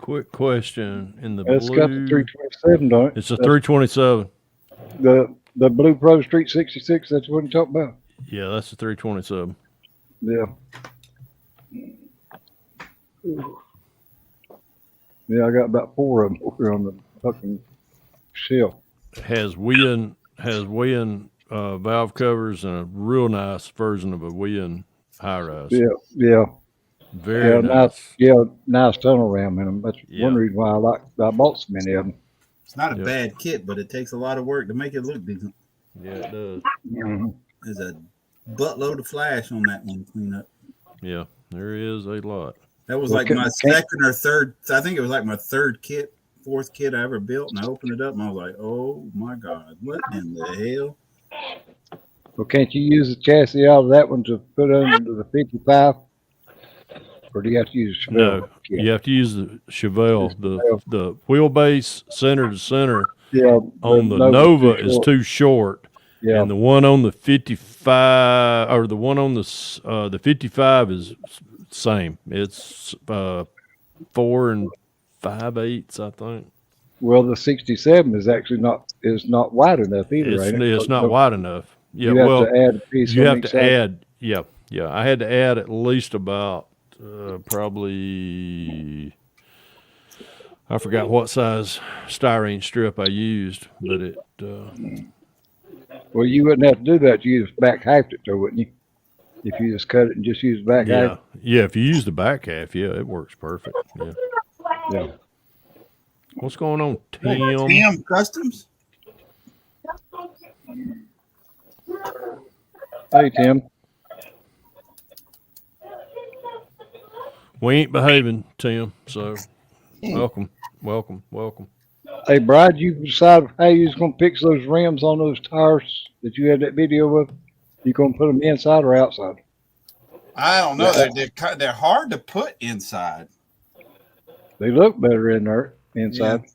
Quick question. In the It's blue, got the 327, don't it? it's a 327. The Blue Pro Street 66, that's what you're talking about. Yeah, that's a 327. Yeah. Yeah, I got about 4 of them over on the fucking shelf. Has weighing valve covers and a real nice version of a weighing high rise. Yeah. Very nice. Nice tunnel ram in them. That's one reason why I bought so many of them. It's not a bad kit, but it takes a lot of work to make it look decent. Yeah, it does. Mm-hmm. There's a buttload of flash on that one to clean up. Yeah, there is a lot. That was like my second or third. I think it was like my fourth kit I ever built, and I opened it up and I was like, "Oh my god, what in the hell?" Well, can't you use the chassis out of that one to put under the 55, or do you have to use Chevelle? No, you have to use the Chevelle. The wheelbase center to center. Yeah, on the Nova is too short. Yeah, and the one on the 55 or the one on the 55 is same. It's 4 5/8, I think. Well, the 67 is actually not wide enough either. It's not wide enough. Yeah, you have to add a piece. You have to add. Yeah. I had to add at least about probably. I forgot what size styrene strip I used, but it. Well, you wouldn't have to do that. You just back halved it, though, wouldn't you? If you just cut it and just use the back half. Yeah. If you use the back half, it works perfect. Yeah. What's going on, Tim? Hey, Tim Customs. Hey, Tim. We ain't behaving, Tim. So, welcome. Hey, Brad, you decided how you was gonna fix those rims on those tires that you had that video of? You gonna put them inside or outside? I don't know. They're hard to put inside. They look better in there inside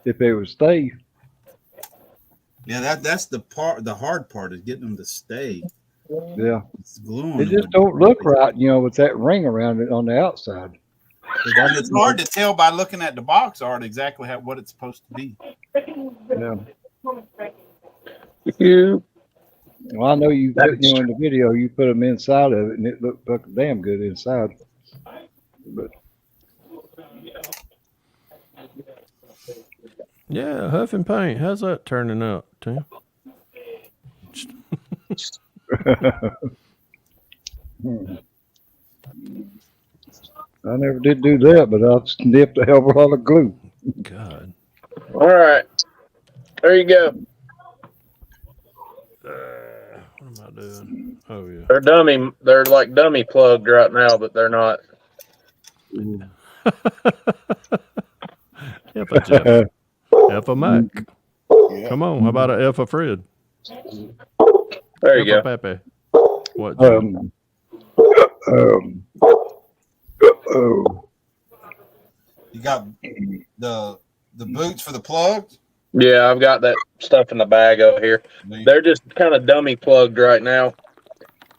if they would stay. Yeah, that's the part. The hard part is getting them to stay. Yeah, it's gluing. They just don't look right, with that ring around it on the outside. It's hard to tell by looking at the box art exactly what it's supposed to be. Yeah. Well, I know you put in the video. You put them inside of it, and it looked fucking damn good inside. But yeah, Huff and Paint. How's that turning out, Tim? I never did do that, but I snipped a hell of a lot of glue. God. All right. There you go. What am I doing? Oh, yeah. They're like dummy plugged right now, but they're not. F a Jeff. F a Mac. Yeah. Come on. How about a F a Fred? There you F go. A Pepe. What? You got the boots for the plugs? Yeah, I've got that stuff in the bag over here. They're just kind of dummy plugged right now,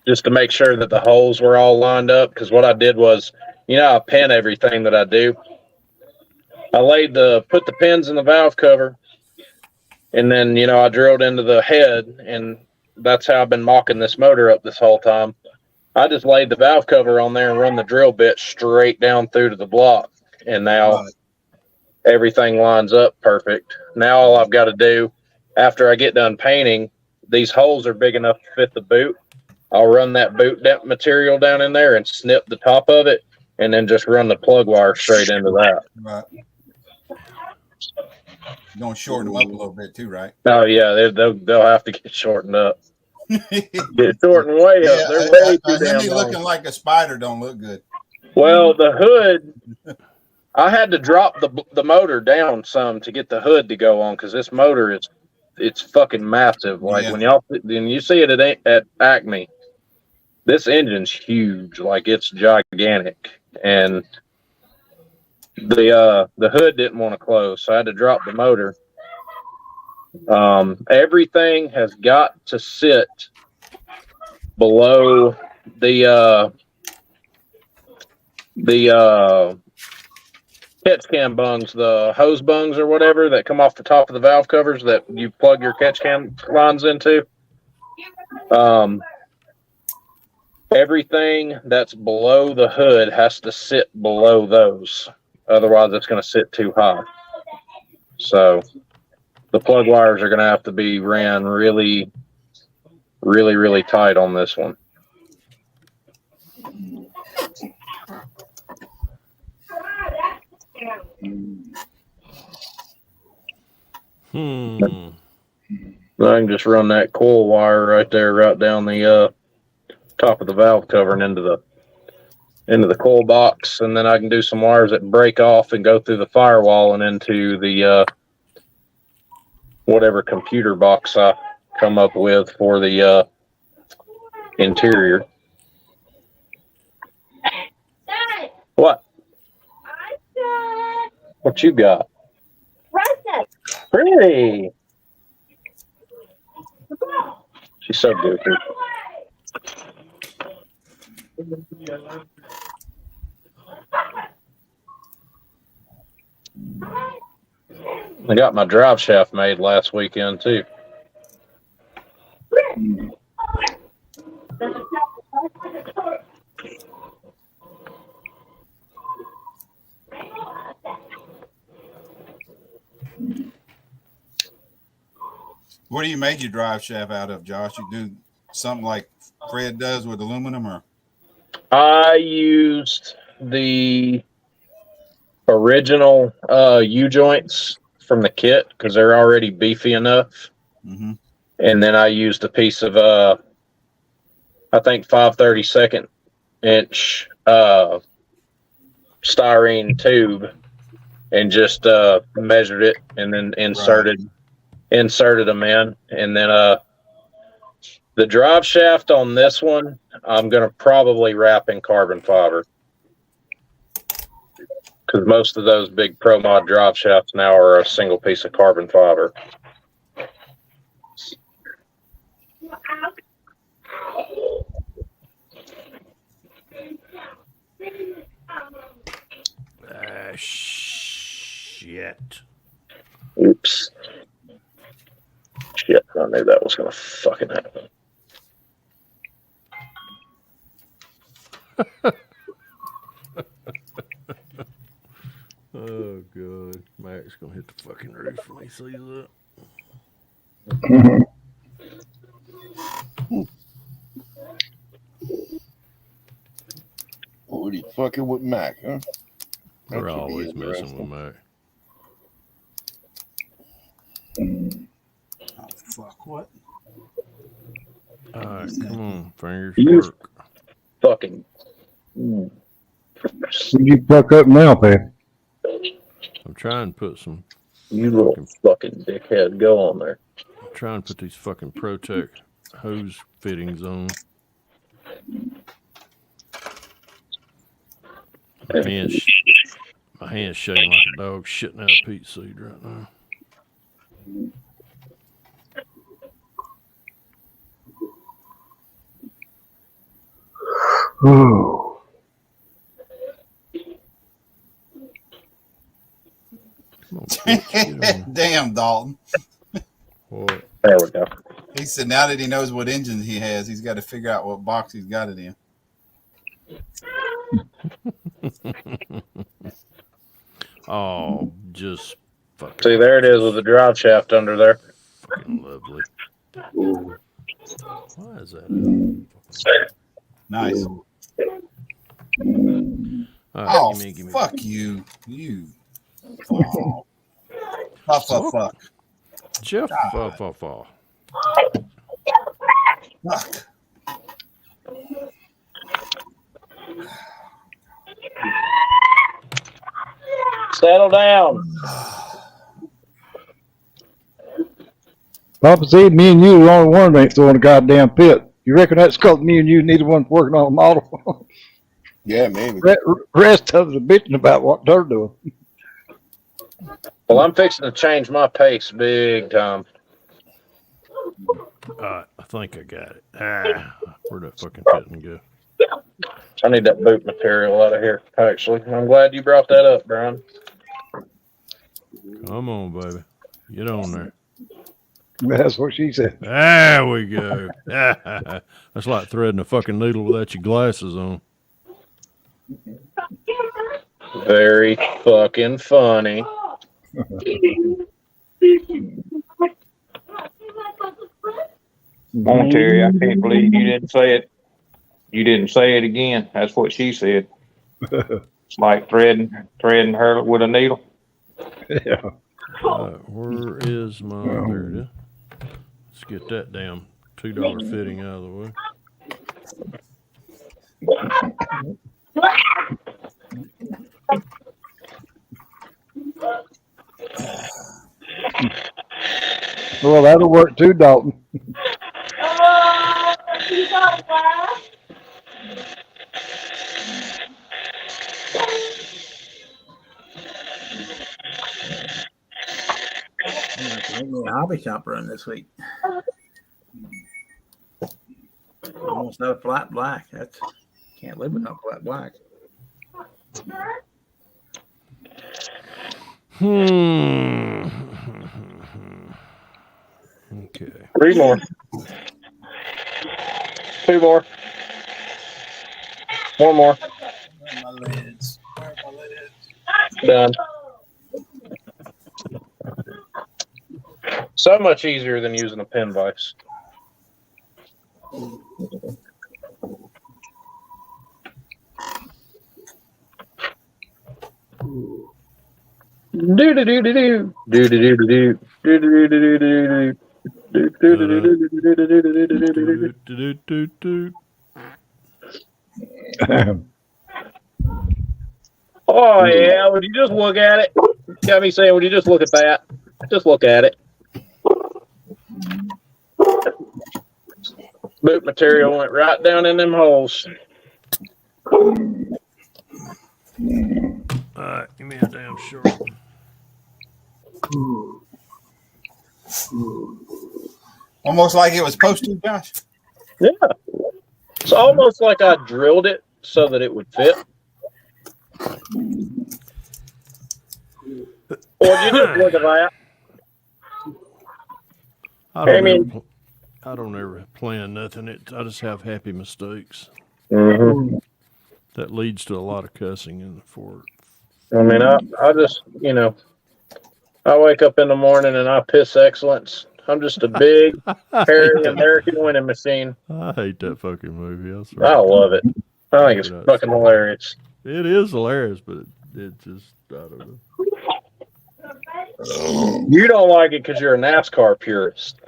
just to make sure that the holes were all lined up. Because what I did was, I pin everything that I do. I put the pins in the valve cover, and then I drilled into the head, and that's how I've been mocking this motor up this whole time. I just laid the valve cover on there and run the drill bit straight down through to the block, and now everything lines up perfect. Now all I've got to do after I get done painting, these holes are big enough to fit the boot. I'll run that boot material down in there and snip the top of it, and then just run the plug wire straight into that. Right. You're going to shorten them up a little bit too, right? Oh yeah, they'll have to get shortened up. Get shortened way up. They're way too damn Him long. looking like a spider don't look good. Well, the hood, I had to drop the motor down some to get the hood to go on, because this motor it's fucking massive. Like when you see it at Acme, this engine's huge. Like it's gigantic, and the hood didn't want to close, so I had to drop the motor. Everything has got to sit below the catch cam bungs, the hose bungs or whatever that come off the top of the valve covers that you plug your catch cam lines into. Everything that's below the hood has to sit below those. Otherwise, it's going to sit too high. So the plug wires are going to have to be ran really, really, really tight on this one. I can just run that coil wire right there, right down the top of the valve cover and into the coil box, and then I can do some wires that break off and go through the firewall and into the whatever computer box I come up with for the interior. What? What you got? Pretty. She's so goofy. I got my drive shaft made last weekend too. What do you make your drive shaft out of, Josh? You do something like Fred does with aluminum, or? I used the original U-joints from the kit because they're already beefy enough. Mm-hmm. And then I used a piece of, I think 5/32 inch styrene tube and just measured it and then inserted them in. And then the drive shaft on this one, I'm going to probably wrap in carbon fiber. Because most of those big Pro Mod drive shafts now are a single piece of carbon fiber. Shit. Oops. Shit, I knew that was going to fucking happen. Oh, God. Mac's going to hit the fucking roof when he sees that. What are you fucking with Mac, huh? We're always messing with Mac. Oh, fuck, what? All right, come on, fingers. You Work. fucking... What you fuck up now, Pat? I'm trying to put some... You little fucking dickhead. Go on there. I'm trying to put these fucking Protec hose fittings on. My hand's shaking like a dog shitting out a peat seed right now. Damn, Dalton. What? There we go. He said now that he knows what engine he has, he's got to figure out what box he's got it in. Oh, just fucking. See, there it is with the drive shaft under there. Fucking lovely. Why is that? Nice. Right, Oh, give me. fuck you. You. Oh. Fuck. Jeff, Fuck. Settle down. Papa said me and you are the only one that ain't throwing a goddamn pit. You reckon that's because me and you neither one working on a model? Yeah, maybe. Rest of us are bitching about what they're doing. Well, I'm fixing to change my pace big time. I think I got it. Where'd that fucking pitting go? I need that boot material out of here, actually. I'm glad you brought that up, Brian. Come on, baby. Get on there. That's what she said. There we go. That's like threading a fucking needle without your glasses on. Very fucking funny. Come on, Terry, I can't believe you didn't say it. You didn't say it again. That's what she said. It's like threading her with a needle. Yeah. Where is my... There it is. Let's get that damn $2 fitting out of the way. Well, that'll work too, Dalton. Make me a hobby shop run this week. Almost not a flat black. That's can't live without flat black. Okay. 3 more. 2 more. 1 more. Where are my lids? Done. So much easier than using a pen vise. Do do do do do do do do do do do do do do. Oh yeah, would you just look at it? Got me saying, would you just look at that? Just look at it. Boot material went right down in them holes. Alright, give me a damn short. Almost like it was posted, Josh. Yeah. It's almost like I drilled it so that it would fit. Or you just look at that. I don't ever plan nothing. I just have happy mistakes. Mm-hmm. That leads to a lot of cussing in the fort. I mean, I just, I wake up in the morning and I piss excellence. I'm just a big, hairy American winning machine. I hate that fucking movie. I love it. I think it's fucking hilarious. It is hilarious, but it just, I don't know. You don't like it because you're a NASCAR purist.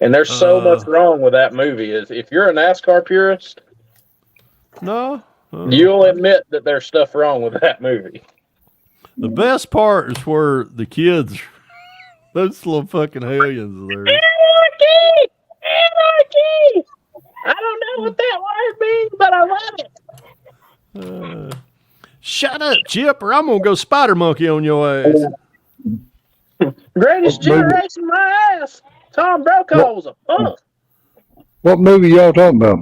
And there's so much wrong with that movie. If you're a NASCAR purist, no, you'll admit that there's stuff wrong with that movie. The best part is where the kids, those little fucking hellions are there. Anarchy! Anarchy! I don't know what that word means, but I love it. Shut up, Chip, or I'm going to go spider monkey on your ass. Greatest generation, my ass. Tom Brokaw was a punk. What movie y'all talking about?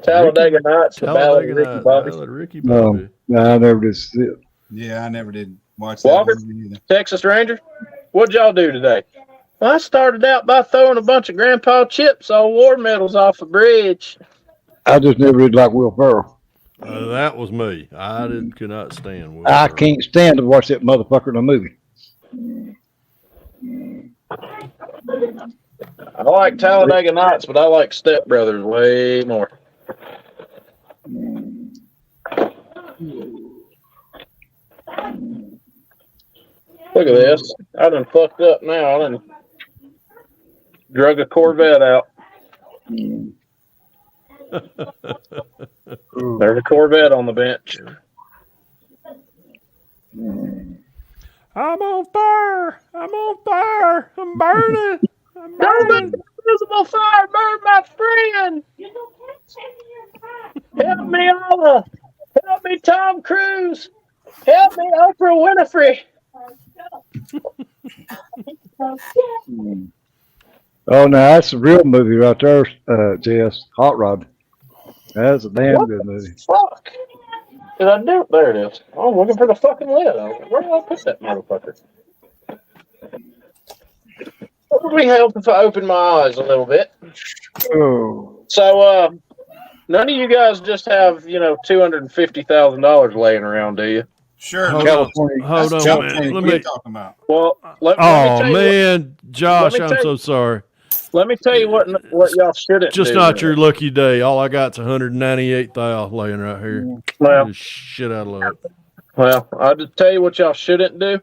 Talladega Nights. The Ricky Bobby. No, I never did see it. Yeah, I never did watch that Walker, movie either. Texas Ranger, what'd y'all do today? Well, I started out by throwing a bunch of Grandpa Chip's old war medals off a bridge. I just never did like Will Ferrell. That was me. Could not stand Will I Ferrell. can't stand to watch that motherfucker in a movie. I like Talladega Nights, but I like Step Brothers way more. Look at this. I done fucked up now. I done drug a Corvette out. There's a Corvette on the bench. I'm on fire. I'm on fire. I'm burning. I'm burning. Invisible fire, burn my friend. Help me, Allah. Help me, Tom Cruise. Help me, Oprah Winfrey. Oh, no, that's a real movie right there, Jess. Hot Rod. That's a damn good movie. Fuck. Did I do it? There it is. I'm looking for the fucking lid. Where did I put that motherfucker? What would we help if I open my eyes a little bit? Oh. So, none of you guys just have, $250,000 laying around, do you? Sure. Hold California. on, That's man. California. Let What are me. you talking about? Well, let me Oh tell you man, Josh, let me I'm tell so you- sorry. Let me tell you what y'all shouldn't Just do. not your lucky day. All I got's 198,000 laying right here. Well, Just shit out of luck. Well, I'll just tell you what y'all shouldn't do.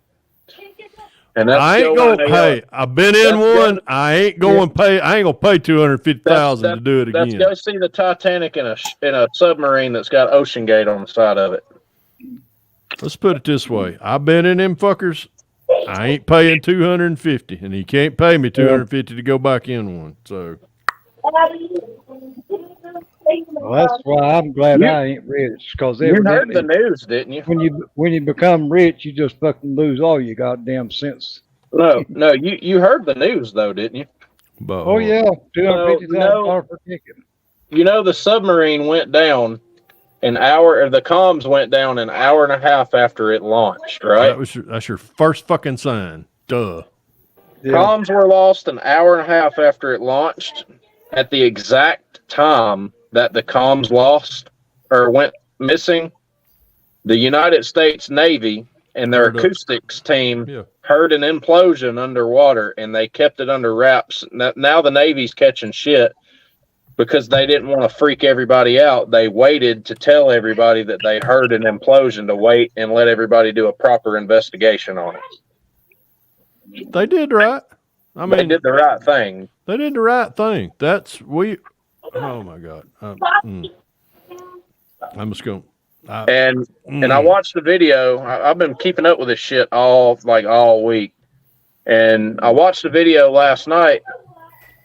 And that's I ain't go going. in a, Hey, I've been in that's one. go- I ain't going pay. I ain't gonna pay 250,000 to do it Let's again. go see the Titanic in a submarine that's got Ocean Gate on the side of it. Let's put it this way. I've been in them fuckers. I ain't paying 250, and he can't pay me 250 to go back in one. So Well, that's why I'm glad I ain't rich, because You heard evidently the news, didn't you? when you become rich, you just fucking lose all your goddamn sense. No, you heard the news though, didn't you? but Oh yeah, $250,000 per ticket. The submarine went down the comms went down an hour and a half after it launched, right? that's your first fucking sign. Duh. Yeah. Comms were lost an hour and a half after it launched. At the exact time that the comms lost or went missing, the United States Navy and their acoustics team heard an implosion underwater, and they kept it under wraps. Now the Navy's catching shit because they didn't want to freak everybody out. They waited to tell everybody that they heard an implosion to wait and let everybody do a proper investigation on it. They did right. I mean, they did the right thing. They did the right thing. Oh my God. I'm just going. And I watched the video. I've been keeping up with this shit all week. And I watched the video last night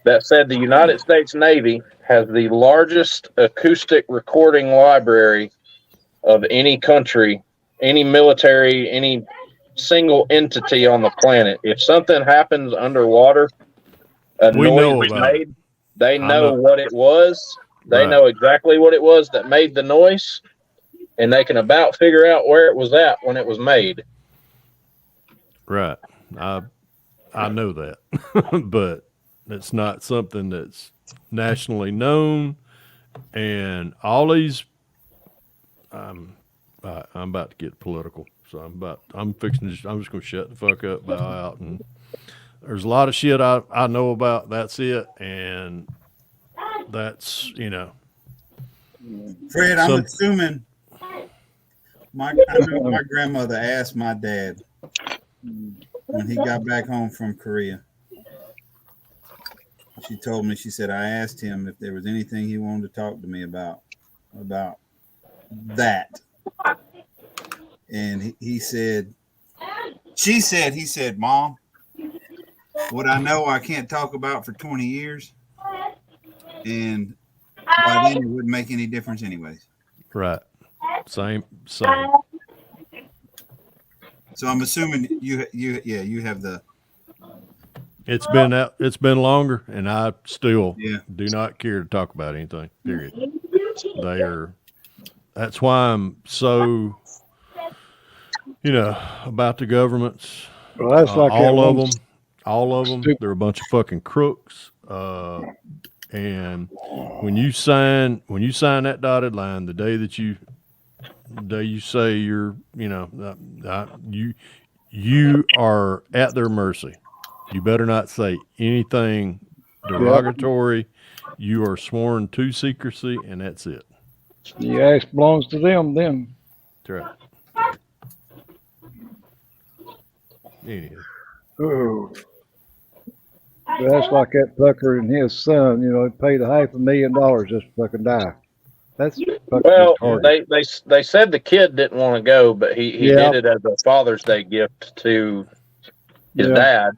that said the United States Navy has the largest acoustic recording library of any country, any military, any single entity on the planet. If something happens underwater, noise is made, they know what it was. They know exactly what it was that made the noise, and they can about figure out where it was at when it was made. Right. I know that, but it's not something that's nationally known. And all these, I'm about to get political, so I'm just going to shut the fuck up, bow out, and there's a lot of shit I know about. That's it, and that's Fred, I'm assuming I know my grandmother asked my dad when he got back home from Korea. She told me, she said, I asked him if there was anything he wanted to talk to me about that. And he said, he said, Mom, what I know I can't talk about for 20 years. And by then it wouldn't make any difference anyways. Right. Same. So I'm assuming you have the. It's been longer, and I still do not care to talk about anything. Period. That's why I'm so, about the governments. Well, that's like all of them. They're a bunch of fucking crooks. And when you sign that dotted line, the day that you do you say you're, you are at their mercy. You better not say anything derogatory. You are sworn to secrecy, and that's it. The ass belongs to them then. That's right. Anyway. Oh. That's like that fucker and his son, he paid $500,000 just to fucking die. That's fucking Well, retarded. they said the kid didn't want to go, but he did it as a Father's Day gift to his dad.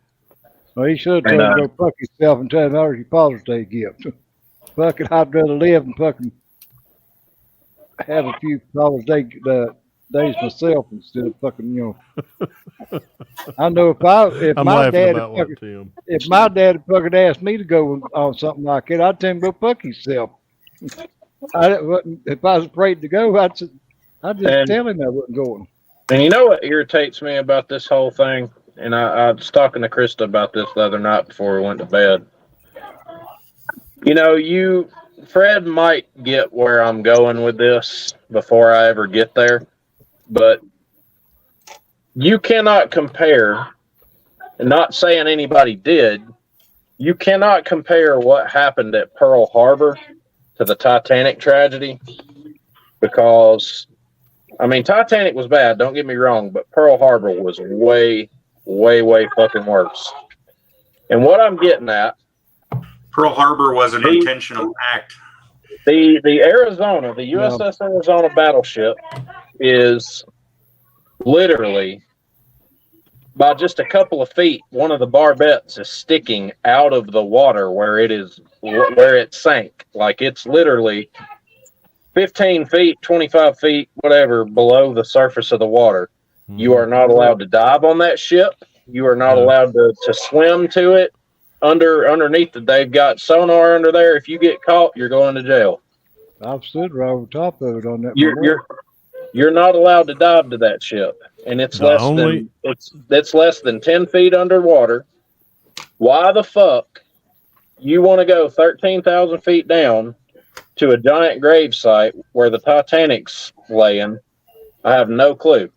Well, he should have told him to go fuck himself and tell him that was your Father's Day gift. Fucking, I'd rather live and fucking have a few Father's Day days myself instead of fucking, I know if I'm my laughing dad about what, Tim? if my dad had fucking asked me to go on something like that, I'd tell him to go fuck himself. If I was afraid to go, I'd just tell him I wasn't going. And you know what irritates me about this whole thing? And I was talking to Krista about this the other night before we went to bed. Fred might get where I'm going with this before I ever get there, but you cannot compare, and not saying anybody did, you cannot compare what happened at Pearl Harbor to the Titanic tragedy, because, Titanic was bad, don't get me wrong, but Pearl Harbor was way, way, way fucking worse. And what I'm getting at, Pearl Harbor was an intentional act. The Arizona, the USS Arizona battleship is literally by just a couple of feet. One of the barbettes is sticking out of the water where it sank. Like it's literally 15 feet, 25 feet, whatever, below the surface of the water. You are not allowed to dive on that ship. You are not allowed to swim to it. Underneath it, they've got sonar under there. If you get caught, you're going to jail. I've stood right over top of it on that. You're not allowed to dive to that ship, and it's less than 10 feet underwater. Why the fuck you want to go 13,000 feet down to a giant grave site where the Titanic's laying? I have no clue.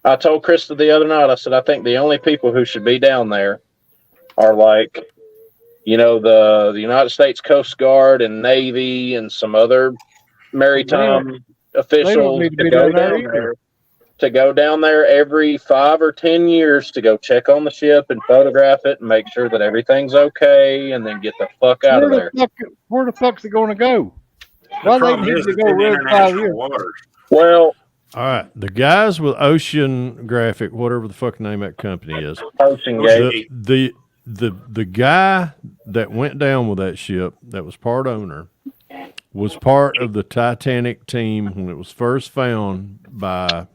I told Krista the other night, I said, I think the only people who should be down there are like, the United States Coast Guard and Navy and some other maritime officials to go down there every 5 or 10 years to go check on the ship and photograph it and make sure that everything's okay, and then get the fuck out of there. Where the fuck's it going to go? The problem is it's in international waters. Well, all right, the guys with Oceanographic, whatever the fuck name that company is, OceanGate. The guy that went down with that ship, that was part owner, was part of the Titanic team when it was first found by,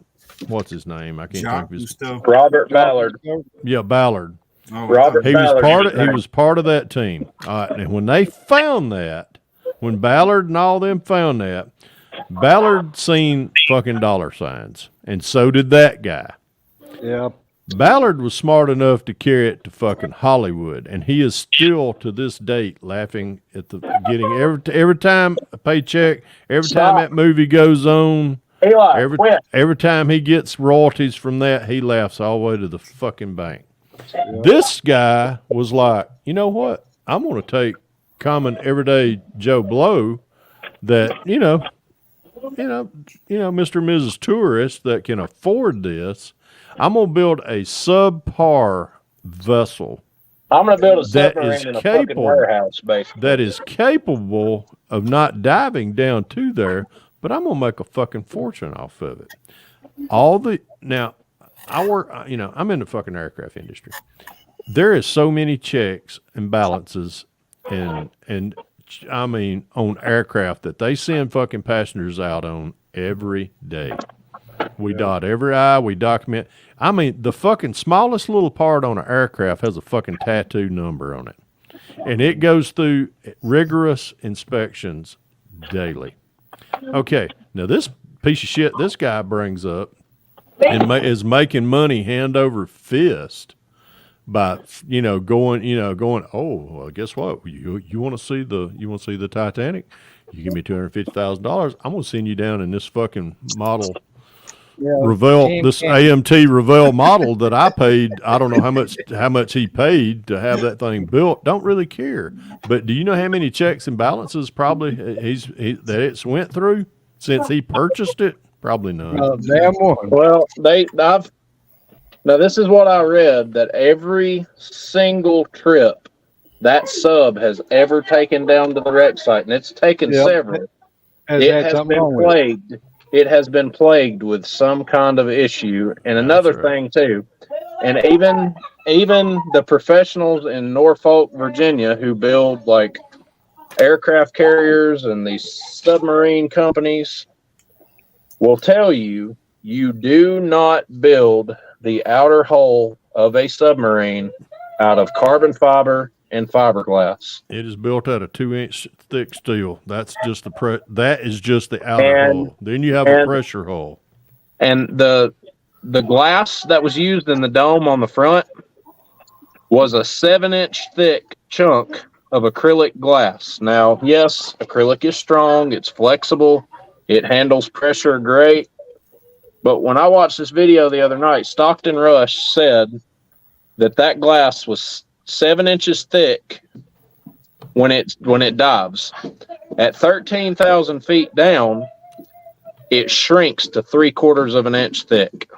what's his name? I can't think of his name. Robert Ballard. Yeah, Ballard. Oh, Robert Ballard. He was part of that team. All right, and when they found that, when Ballard and all them found that, Ballard seen fucking dollar signs, and so did that guy. Yeah. Ballard was smart enough to carry it to fucking Hollywood, and he is still to this date laughing at getting every time a paycheck, every time that movie goes on, every time he gets royalties from that, he laughs all the way to the fucking bank. Yeah. This guy was like, you know what? I'm going to take common everyday Joe Blow that Mr. and Mrs. Tourist that can afford this. I'm going to build a subpar vessel. I'm going to build a submarine in a fucking warehouse, basically. That is capable of not diving down to there, but I'm going to make a fucking fortune off of it. Now, I work, I'm in the fucking aircraft industry. There is so many checks and balances and on aircraft that they send fucking passengers out on every day. We dot every I, we document. The fucking smallest little part on an aircraft has a fucking tattoo number on it. And it goes through rigorous inspections daily. Okay, now this piece of shit this guy brings up and is making money hand over fist by going, oh, well, guess what? You want to see the Titanic? You give me $250,000, I'm gonna send you down in this fucking model Yeah, Revell, King this can't- AMT Revell model that I paid. I don't know how much he paid to have that thing built. Don't really care. But do you know how many checks and balances probably that it's went through since he purchased it? Probably none. Damn one. Well, now this is what I read, that every single trip that sub has ever taken down to the wreck site, and it's taken Yep. several, Has it had has something been wrong with it. plagued. It has been plagued with some kind of issue. And another thing too, and even the professionals in Norfolk, Virginia, who build like aircraft carriers and these submarine companies, will tell you, you do not build the outer hull of a submarine out of carbon fiber and fiberglass. It is built out of 2-inch thick steel. That's just that is just the outer hull. Then you have a pressure hull. And the glass that was used in the dome on the front was a 7-inch thick chunk of acrylic glass. Now, yes, acrylic is strong, it's flexible, it handles pressure great. But when I watched this video the other night, Stockton Rush said that glass was 7 inches thick when it dives. At 13,000 feet down, it shrinks to 3/4 of an inch thick.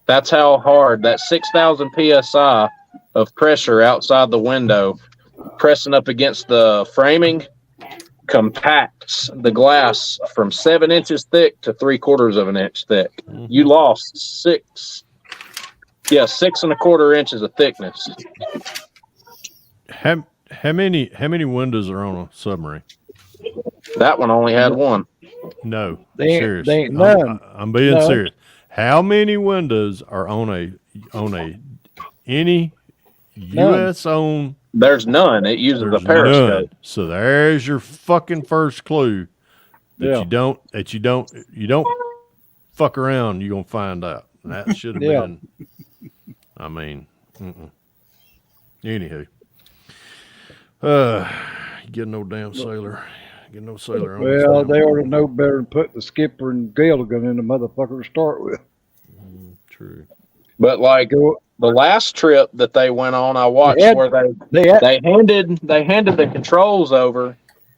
That's how hard that 6,000 psi of pressure outside the window pressing up against the framing compacts the glass from 7 inches thick to 3/4 of an inch thick. You lost 6 1/4 inches of thickness. How many windows are on a submarine? That one only had one. No, They serious. ain't none. I'm being No. serious. How many windows are on any U.S. owned? There's none. It uses a periscope. None. So there's your fucking first clue that you don't fuck around. You're gonna find out. And that should have been. I mean, anywho, get no damn sailor. Get no sailor on this Well, damn they ought boat. to know better than put the skipper and gale gun in the motherfucker to start with. True. But like the last trip that they went on, I watched where they handed the controls over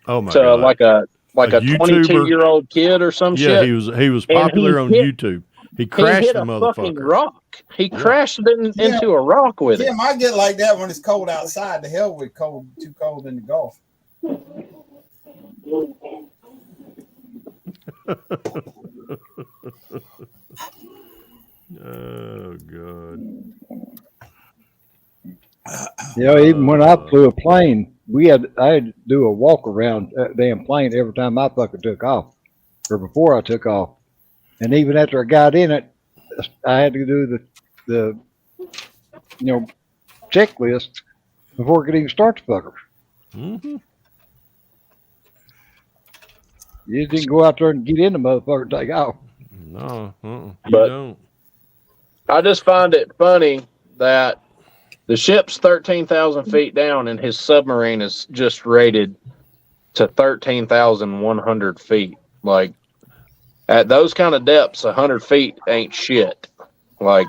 Oh my to God. like a YouTuber. 22-year-old kid or some shit. Yeah, he was And popular on YouTube. He crashed hit the a fucking motherfucker. rock. He crashed into a rock with it. Tim, I get like that when it's cold outside. The hell with too cold in the Gulf. Oh God. Even when I flew a plane, I had to do a walk around that damn plane every time I fucking took off, or before I took off. And even after I got in it, I had to do the checklist before I could even start the fucker. Mm-hmm. You didn't go out there and get in the motherfucker and take off. No, you But- don't. I just find it funny that the ship's 13,000 feet down and his submarine is just rated to 13,100 feet. Like, at those kind of depths, 100 feet ain't shit. Like,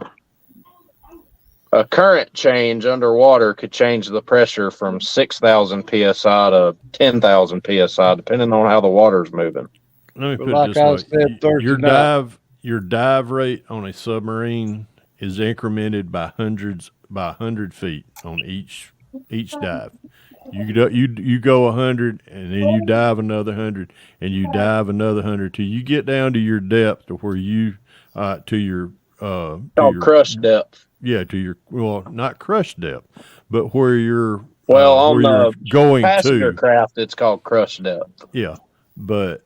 a current change underwater could change the pressure from 6,000 psi to 10,000 psi, depending on how the water's moving. Let me But put it like this I way: said Thursday night- your dive rate on a submarine is incremented by 100 feet on each dive. You go 100, and then you dive another 100, and you dive another 100 till you get down to your depth, to where you to your crush depth. Yeah, not crush depth, but where you're On where the you're going passenger to. craft, it's called crush depth. Yeah, but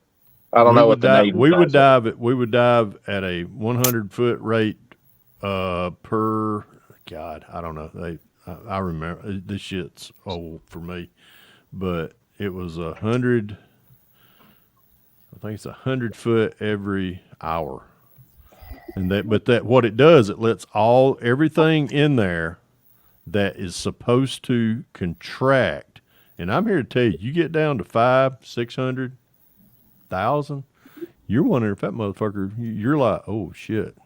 I don't know what the Navy we would calls it. dive at a 100-foot rate per. God, I don't know. I remember this shit's old for me, but it was 100. I think it's 100 foot every hour, and what it does, it lets everything in there that is supposed to contract. And I'm here to tell you, you get down to 500-600, 1,000. You're wondering if that motherfucker. You're like, oh shit.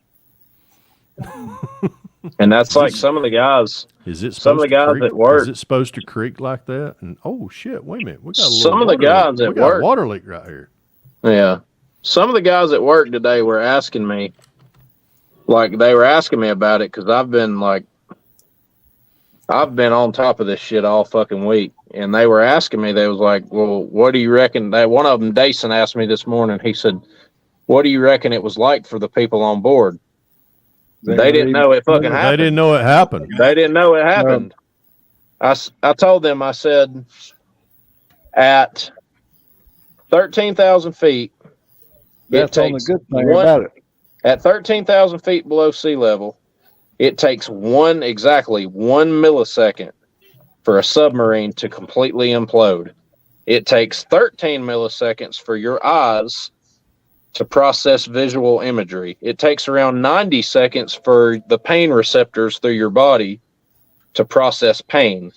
And that's like some of the guys. Is it some of the supposed to guys creak? at work? Is it supposed to creak like that? And oh shit, wait a minute, we got a little Some of the water guys leak. at We got a work. water leak right here. Yeah. Some of the guys at work today were asking me, like, they were asking me about it because I've been on top of this shit all fucking week. And they were asking me, they was like, well, what do you reckon? One of them, Dason, asked me this morning, he said, what do you reckon it was like for the people on board? They didn't know it fucking happened. They didn't know it happened. They didn't know it happened. I told them, I said, at 13,000 feet, That's it on the takes good thing about it. At 13,000 feet below sea level, it takes exactly 1 millisecond for a submarine to completely implode. It takes 13 milliseconds for your eyes to process visual imagery. It takes around 90 seconds for the pain receptors through your body to process pain.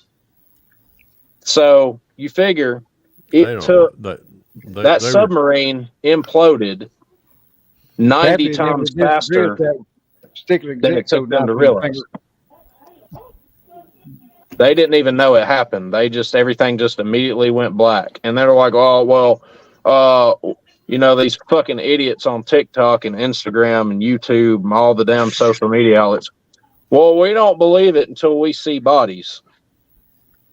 So you figure it took that submarine imploded 90 times faster than it took them to realize. They didn't even know it happened. Everything just immediately went black. And they're like, oh, well, these fucking idiots on TikTok and Instagram and YouTube and all the damn social media outlets. Well, we don't believe it until we see bodies.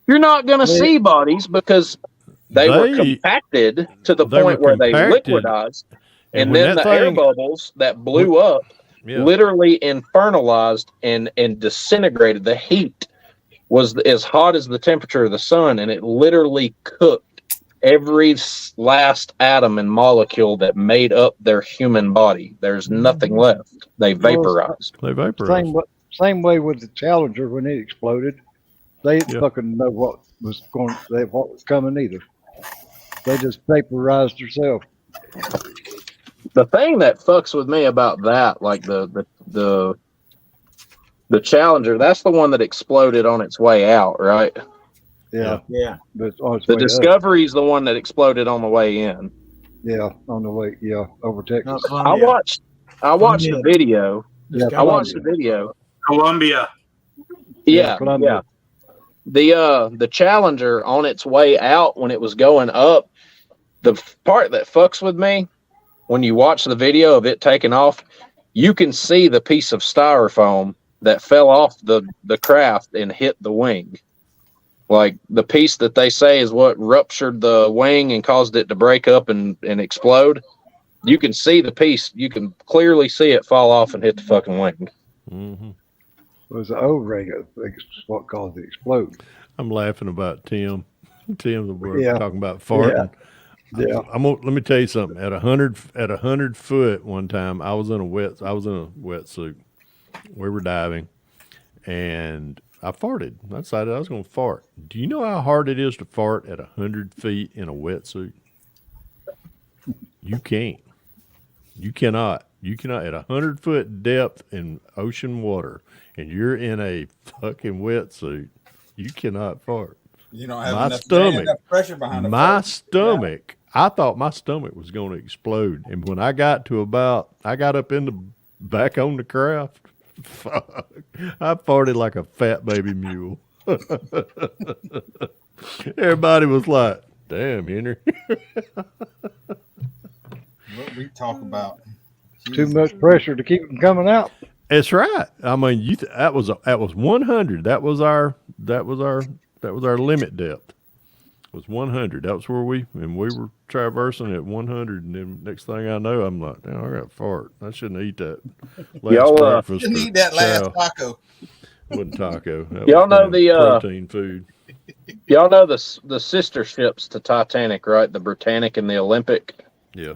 You're not going to see bodies because they were compacted to the point where they liquidized. And then the air bubbles that blew up literally infernalized and disintegrated. The heat was as hot as the temperature of the sun, and it literally cooked every last atom and molecule that made up their human body. There's nothing left. They vaporized. Same way with the Challenger when it exploded. They didn't fucking know what was coming either. They just vaporized themselves. The thing that fucks with me about that, like the Challenger, that's the one that exploded on its way out, right? Yeah. But the Discovery's the one that exploded on the way in. Yeah, on the way. Yeah, over Texas. I watched the video. Yeah, I watched the video. Columbia. Yeah. Columbia. The Challenger on its way out when it was going up, the part that fucks with me, when you watch the video of it taking off, you can see the piece of styrofoam that fell off the craft and hit the wing. Like the piece that they say is what ruptured the wing and caused it to break up and explode. You can see the piece. You can clearly see it fall off and hit the fucking wing. Mm-hmm. It was the O-ring, I think, is what caused it to explode. I'm laughing about Tim. Tim's talking about farting. Yeah. Let me tell you something. At 100 foot one time, I was in a wetsuit. We were diving, and I farted. I decided I was going to fart. Do you know how hard it is to fart at 100 feet in a wetsuit? You can't. You cannot. You cannot at 100-foot depth in ocean water, and you're in a fucking wetsuit. You cannot fart. You don't have enough pressure behind my stomach. I thought my stomach was going to explode, and when I got up back on the craft. Fuck. I farted like a fat baby mule. Everybody was like, damn, Henry. What we talk about. Too much pressure to keep them coming out. That's right. I mean, that was 100. That was our limit depth. It was 100. That was where we were traversing at 100, and then next thing I know, I'm like, damn, I got to fart. I shouldn't eat that last breakfast. Shouldn't eat that last taco. Wasn't taco. That Y'all was know the protein food. Y'all know the sister ships to Titanic, right? The Britannic and the Olympic. Yeah.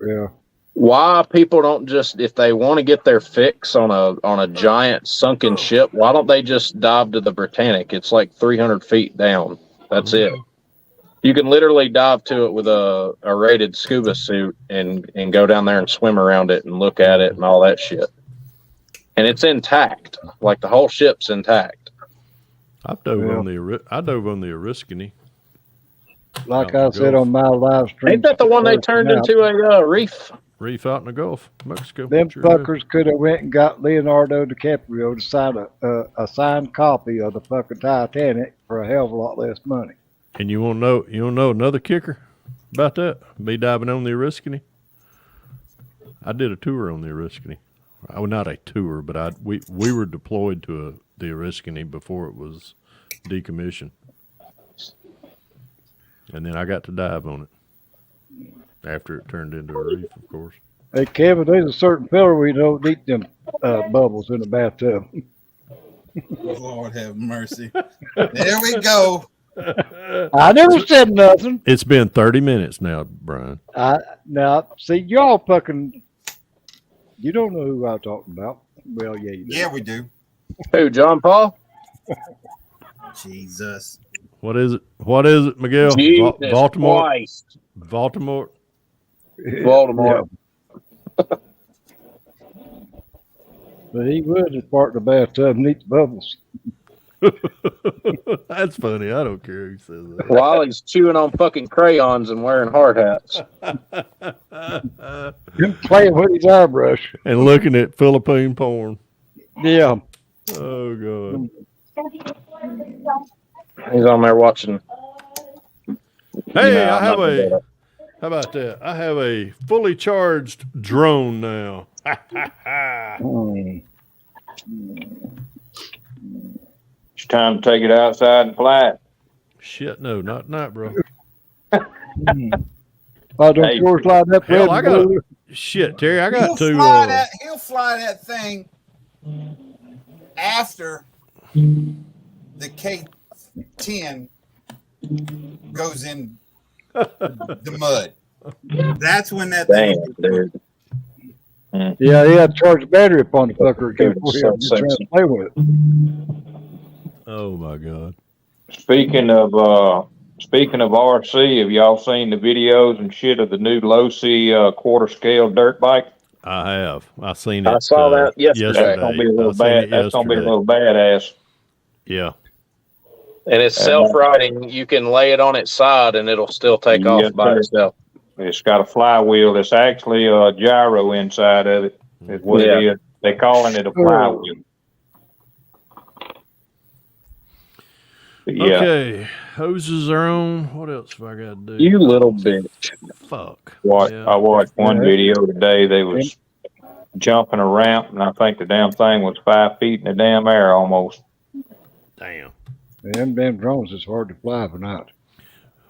Yeah. Why people don't just, if they want to get their fix on a giant sunken ship, why don't they just dive to the Britannic? It's like 300 feet down. That's it. You can literally dive to it with a rated scuba suit and go down there and swim around it and look at it and all that shit. And it's intact. Like the whole ship's intact. I dove on the Oriskany. Like Out in I the said Gulf. on my live stream. Ain't that the one they turned into a reef? Reef out in the Gulf, Mexico. Them Sure did. fuckers could have went and got Leonardo DiCaprio to sign a signed copy of the fucking Titanic for a hell of a lot less money. And you want to know another kicker about that? Me diving on the Oriskany. I did a tour on the Oriskany. Oh, not a tour, but we were deployed to the Oriskany before it was decommissioned, and then I got to dive on it after it turned into a reef, of course. Hey Kevin, there's a certain fella we don't eat them bubbles in the bathtub. Lord have mercy. There we go. I never said nothing. It's been 30 minutes now, Brian. Now see y'all fucking. You don't know who I'm talking about. Well, yeah, you do. Yeah, we do. Who, John Paul? Jesus. What is it? What is it, Miguel? Jesus Baltimore. Christ. Baltimore. Baltimore. But he would just part in the bathtub and eat the bubbles. That's funny. I don't care who says that. While he's chewing on fucking crayons and wearing hard hats. Playing with his airbrush. And looking at Philippine porn. Yeah. Oh, God. He's on there watching. Hey, how about that? I have a fully charged drone now. It's time to take it outside and fly it. Shit, no, not tonight, bro. Oh, don't yours line up? Hell, I got shit, Terry. I got to. He'll fly that thing after the K-10 goes in the mud. That's when that thing. Dude. Yeah, he had to charge the battery upon the fucker again before he had to play with it. Oh my God! Speaking of RC, have y'all seen the videos and shit of the new low C quarter scale dirt bike? I have. I seen it. I saw that yesterday. That's gonna be a little bad. That's gonna be a little badass. Yeah. And it's self-riding. You can lay it on its side and it'll still take off by itself. It's got a flywheel. It's actually a gyro inside of it. Is what it is. They're calling it a flywheel. Yeah. Okay, hoses are on. What else have I got to do? You little bitch. Fuck. I watched one video today. They was jumping a ramp, and I think the damn thing was 5 feet in the damn air almost. Damn. Them damn drones is hard to fly for night.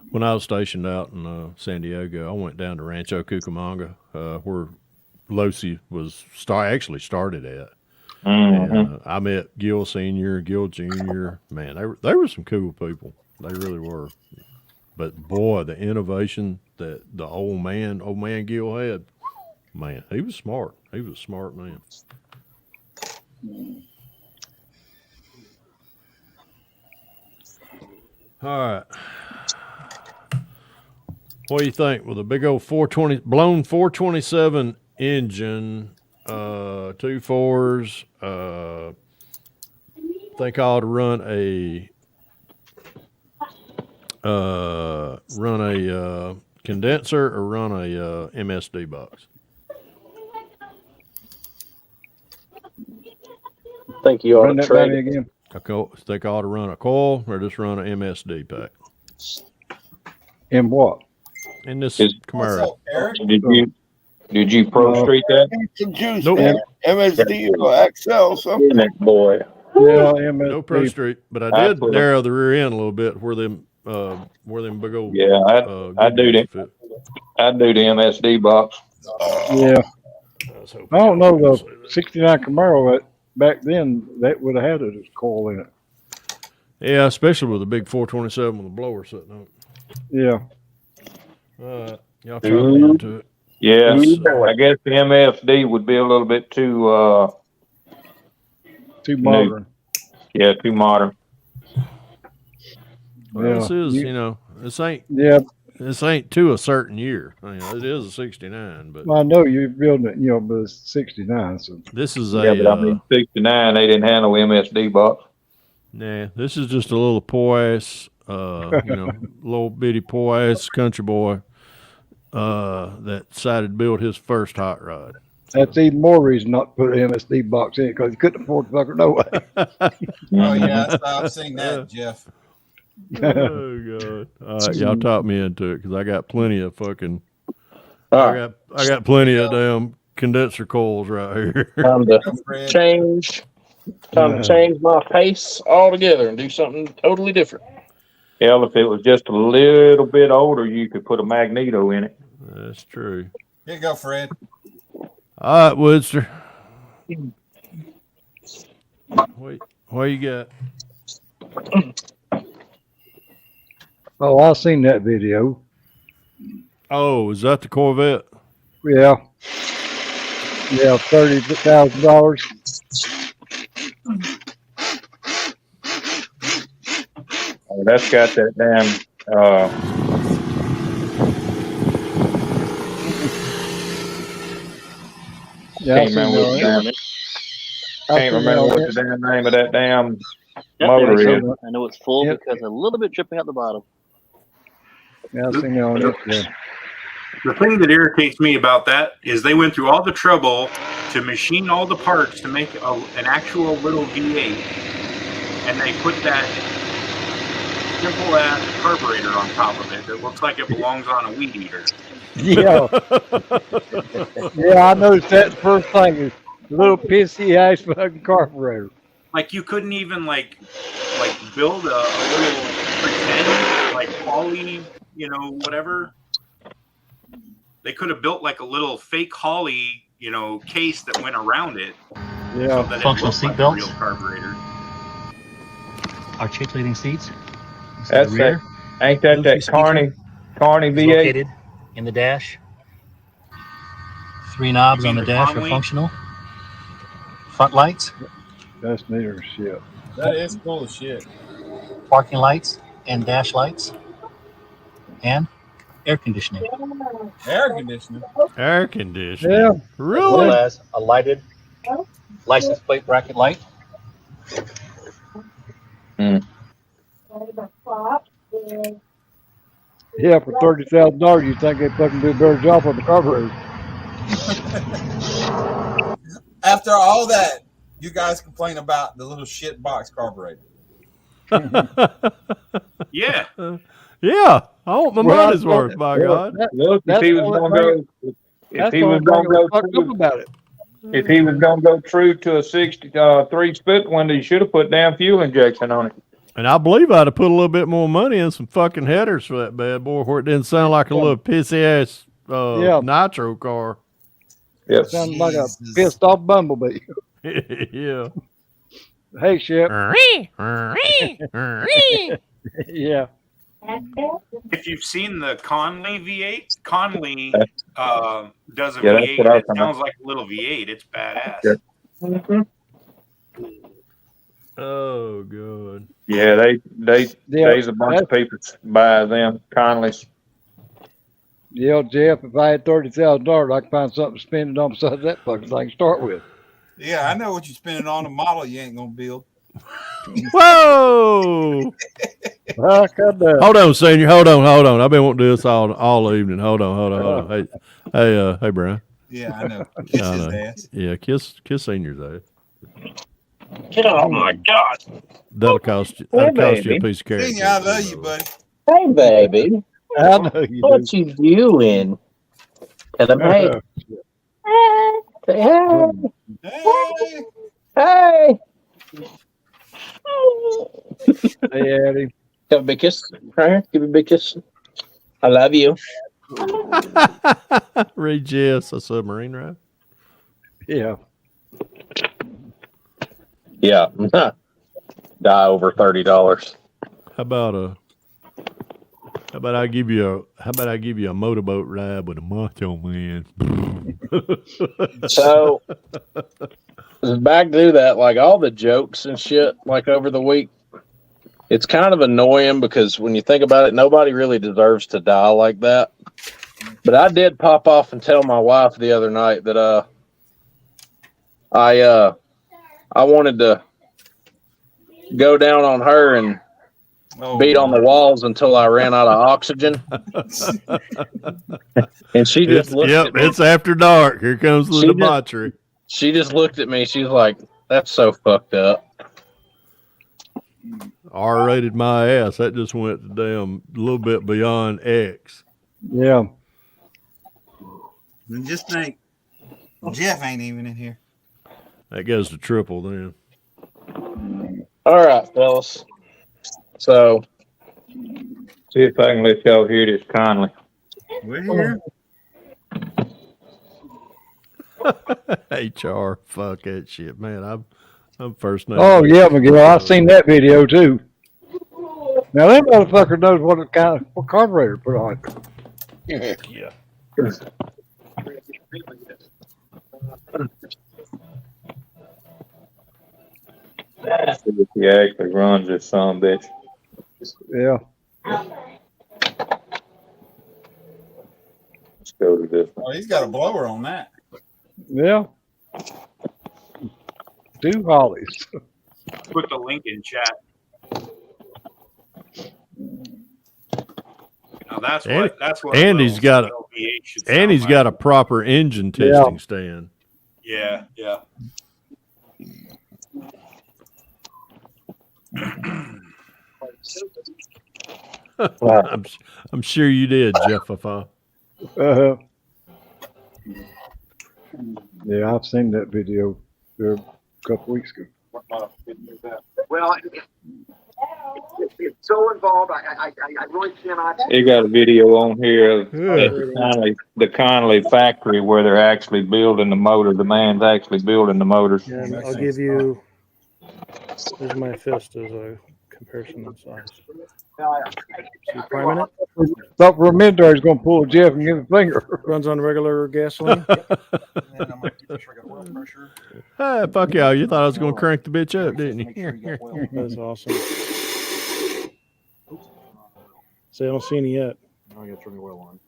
When I was stationed out in San Diego, I went down to Rancho Cucamonga, where Losi was actually started at. Mm-hmm. And, I met Gil Sr., Gil Jr. Man, they were some cool people. They really were. But boy, the innovation that the old man Gil had, man, he was smart. He was a smart man. All right. What do you think with a big old blown 427 engine, 2.4s? Think I ought to run a condenser or run a MSD box? I think you ought to trade it. Again. Think I ought to run a coil or just run an MSD pack? In what? In this Camaro. Did you Pro Street that? Some juice, Nope. man. MSD or XL, something. That boy. Yeah, MSD. No Pro Street, but I did narrow the rear end a little bit where them big old I do that. I do the MSD box. Yeah. I don't know the 69 Camaro back then that would have had a coil in it. Yeah, especially with a big 427 with a blower sitting on it. Yeah. Y'all try me into it. Yeah, I guess the MSD would be a little bit too modern. Yeah, too modern. Well, this is, this ain't to a certain year. I mean, it is a 69, but well, I know you're building it, but it's 69. So this is but I mean, 69, they didn't handle MSD box. Nah, this is just a little poise Little bitty poor ass country boy that decided to build his first hot rod. That's even more reason not to put an MSD box in it because he couldn't afford the fucker no way. Oh yeah, I've seen that, Jeff. Oh God! All right, y'all talk me into it because I got plenty of fucking. I got plenty of damn condenser coils right here. Time to change my pace altogether and do something totally different. Hell, if it was just a little bit older, you could put a magneto in it. That's true. Here you go, Fred. All right, Woodster. Wait, what you got? Oh, I've seen that video. Oh, is that the Corvette? Yeah. Yeah, $30,000. Oh, that's got that damn. Can't remember what the damn name of that damn motor is. I know it's full because a little bit dripping out the bottom. Yeah, I've seen that on it. The thing that irritates me about that is they went through all the trouble to machine all the parts to make an actual little V8, and they put that simple ass carburetor on top of it that looks like it belongs on a weed eater. Yeah. Yeah, I noticed that the first thing is a little pissy ass fucking carburetor. Like you couldn't even like build a little pretend like poly, whatever. They could have built like a little fake Holly, case that went around it. Yeah. So that Functional seat seat belts. Real carburetor. Articulating seats. That's that. Ain't that Carney V8? Located in the dash. 3 knobs on the dash are functional. Front lights. That's neat as shit. That is cool as shit. Parking lights and dash lights. And air conditioning. Air conditioning. Air conditioning. Yeah. Really? As well as a lighted license plate bracket light. Yeah, for $30,000, you think they fucking do a better job on the carburetor? After all that, you guys complain about the little shit box carburetor. Yeah. Yeah. I want my money's worth, by God. Look, if he was gonna go true to a 63 split window, he should have put damn fuel injection on it. And I believe I'd have put a little bit more money in some fucking headers for that bad boy where it didn't sound like a little pissy ass nitro car. Yep. Sounds like a pissed off bumblebee. Yeah. Hey, Shep. Yeah. If you've seen the Conley V8, Conley does a Yeah, that's V8 what I was that sounds like a little V8. It's badass. Yeah. Oh God. Yeah, there's a bunch of people buy them Conleys. Yeah, Jeff, if I had $30,000, I could find something to spend it on besides that fucking thing to start with. Yeah, I know what you're spending on a model you ain't gonna build. Whoa! Hold on, senior. Hold on. I've been wanting to do this all evening. Hold on. Hey, Brian. Yeah, I know. Kiss his ass. Yeah, kiss senior's ass. Oh my God! That'll cost you a piece of carrot. Senior, I love you, buddy. Hey, baby. I know you what you doing? Tell him, hey. Say hey. Hey. Hey. Hey, Eddie. Give a big kiss. Right here. Give me a big kiss. I love you. Regis, a submarine ride. Yeah. Yeah. Die over $30. How about I give you a motorboat ride with a macho man? So back to that, like all the jokes and shit, like over the week, it's kind of annoying because when you think about it, nobody really deserves to die like that. But I did pop off and tell my wife the other night that I wanted to go down on her and beat on the walls until I ran out of oxygen. And she just looked at me. It's after dark. Here comes the debauchery. She just looked at me. She's like, "That's so fucked up." R-rated my ass. That just went to damn a little bit beyond X. Yeah. And just think, Jeff ain't even in here. That goes to triple then. All right, fellas. So, see if I can let y'all hear this kindly. We're here. HR, fuck that shit, man. I'm first name. Oh yeah, Miguel, I've seen that video too. Now that motherfucker knows what carburetor to put on. Yeah. If he actually runs this son bitch. Yeah. Let's go to this one. Oh, he's got a blower on that. Yeah. 2 Hollies. Put the link in chat. Now that's what Andy's got a proper engine testing stand. Yeah. I'm sure you did, Jeff. Yeah, I've seen that video there a couple weeks ago. Well, it's so involved. I really cannot. They got a video on here of the Conley factory where they're actually building the motor. The man's actually building the motors. And I'll give you. Here's my fist as a comparison in size. See, priming it. Thought for a minute I was going to pull a Jeff and give a finger. Runs on regular gasoline. Hey, fuck y'all. You thought I was going to crank the bitch up, didn't you? That's awesome. See, I don't see any yet. Now I got to turn the oil on.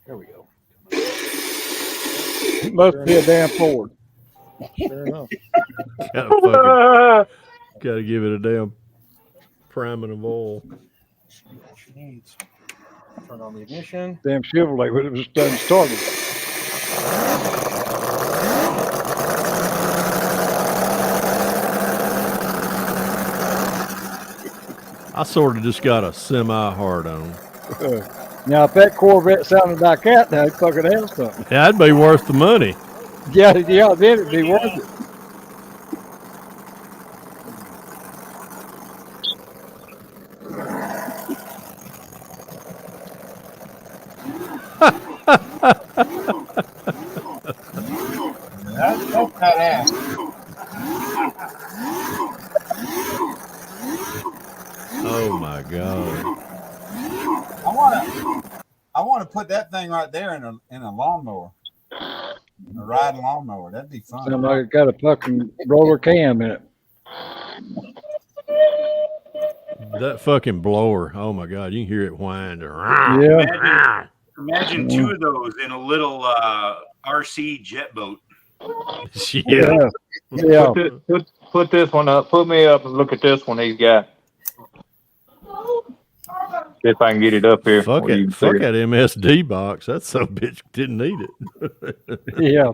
There we go. Must be a damn Ford. Sure enough. Gotta give it a damn priming of oil. She needs. Turn on the ignition. Damn Chevrolet when it was done started. I sort of just got a semi-hard on. Now, if that Corvette sounded like that, now it'd fucking have something. Yeah, that'd be worth the money. Yeah, then it'd be worth it. That's that ass. Oh my god! I want to put that thing right there in a lawnmower, a riding lawnmower. That'd be fun. Sounds like it got a fucking roller cam in it. That fucking blower! Oh my god! You can hear it whine. Yeah. Imagine 2 of those in a little RC jet boat. Yeah. Put this one up. Put me up and look at this one he's got. See if I can get it up here. Fuck that MSD box. That son of a bitch didn't need it. Yeah.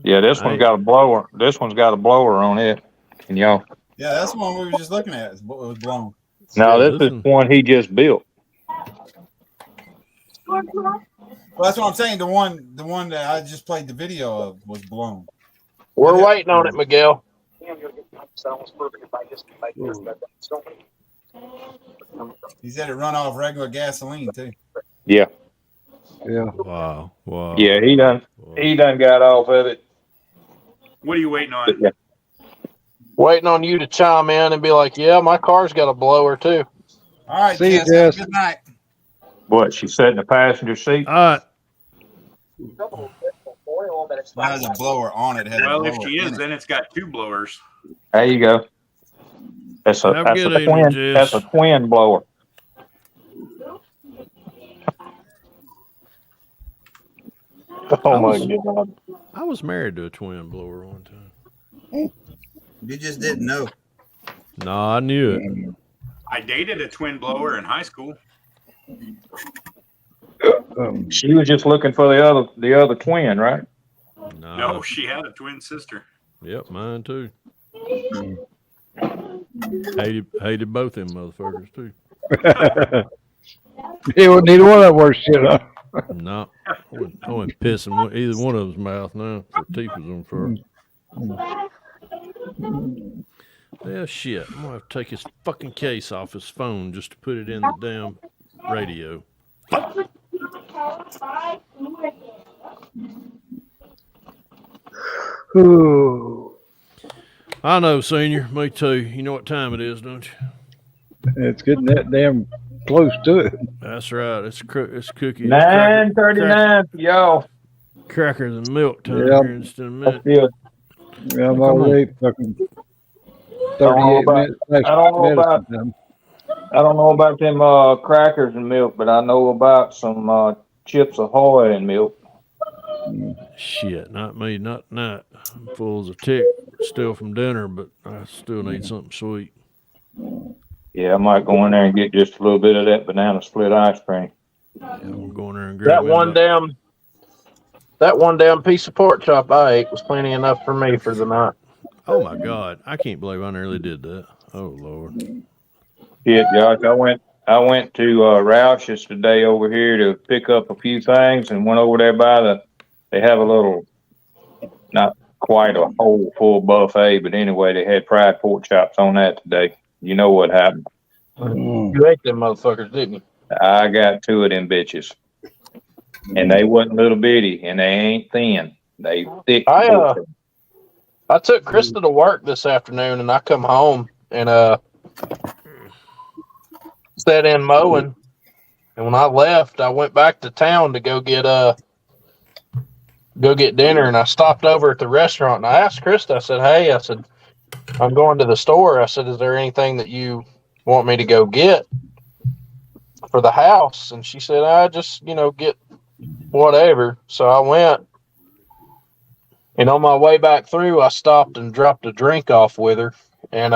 Yeah, this one's got a blower. This one's got a blower on it. And y'all. Yeah, that's the one we were just looking at. It was blown. No, this is one he just built. Well, that's what I'm saying. The one that I just played the video of was blown. We're waiting on it, Miguel. He said it run off regular gasoline too. Yeah. Yeah. Wow. Yeah, he done got off of it. What are you waiting on? Yeah. Waiting on you to chime in and be like, "Yeah, my car's got a blower too." All right, See you, Jess. Jess. Good night. What? She sat in the passenger seat. All right. Mine has a blower on it. Well, if she is, then it's got 2 blowers. There you go. That's a twin. That's a twin blower. Oh my God. I was married to a twin blower one time. You just didn't know. No, I knew it. I dated a twin blower in high school. She was just looking for the other twin, right? No, she had a twin sister. Yep, mine too. Hated both them motherfuckers too. He wouldn't either one of them worth shit up. No, I wouldn't piss in either one of them's mouth now. Their teeth was on fur. Yeah, shit. I'm gonna have to take his fucking case off his phone just to put it in the damn radio. I know, Senior. Me too. You know what time it is, don't you? It's getting that damn close to it. That's right. It's cookie. 9:39 for y'all. Crackers and milk time Yep. here in just a minute. Yeah. Yeah, I'm Come on. already fucking I don't know 38 about- minutes. I don't know about- medicine time. I don't know about them crackers and milk, but I know about some Chips Ahoy and milk. Shit, not me, not tonight. I'm full as a tick still from dinner, but I still need something sweet. Yeah, I might go in there and get just a little bit of that banana split ice cream. Yeah, I'm going there and grab That one damn piece of pork chop I ate was plenty enough for me for the night. Oh my God, I can't believe I nearly did that. Oh Lord. Shit, Josh, I went to Roush's today over here to pick up a few things and went over there they have a little, not quite a whole full buffet, but anyway, they had fried pork chops on that today. You know what happened? You ate them motherfuckers, didn't you? I got two of them bitches. And they wasn't little bitty, and they ain't thin. They thick. I took Krista to work this afternoon, and I come home and sat in mowing. And when I left, I went back to town to go get dinner, and I stopped over at the restaurant and I asked Krista. I said, "Hey," I said, "I'm going to the store." I said, "Is there anything that you want me to go get for the house?" And she said, "I just get whatever." So I went. And on my way back through, I stopped and dropped a drink off with her. And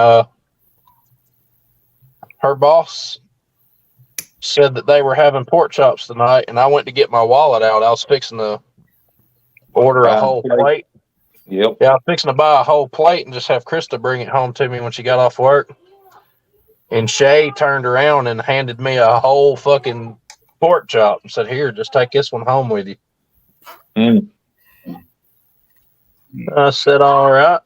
her boss said that they were having pork chops tonight. And I went to get my wallet out. I was fixing to order a whole plate. Yep. Yeah, I was fixing to buy a whole plate and just have Krista bring it home to me when she got off work. And Shay turned around and handed me a whole fucking pork chop and said, "Here, just take this one home with you." I said, "All right."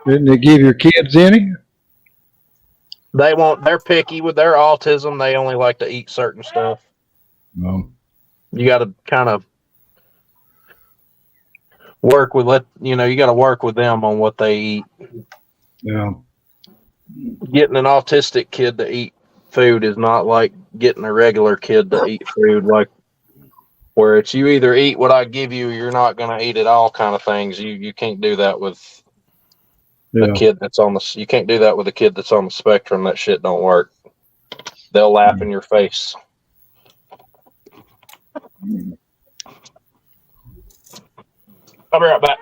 Didn't they give your kids any? They're picky with their autism. They only like to eat certain stuff. No. You got to kind of work with you got to work with them on what they eat. Yeah. Getting an autistic kid to eat food is not like getting a regular kid to eat food, like where it's you either eat what I give you or you're not going to eat it all kind of things. You can't do that with the kid that's you can't do that with a kid that's on the spectrum. That shit don't work. They'll laugh in your face. I'll be right back.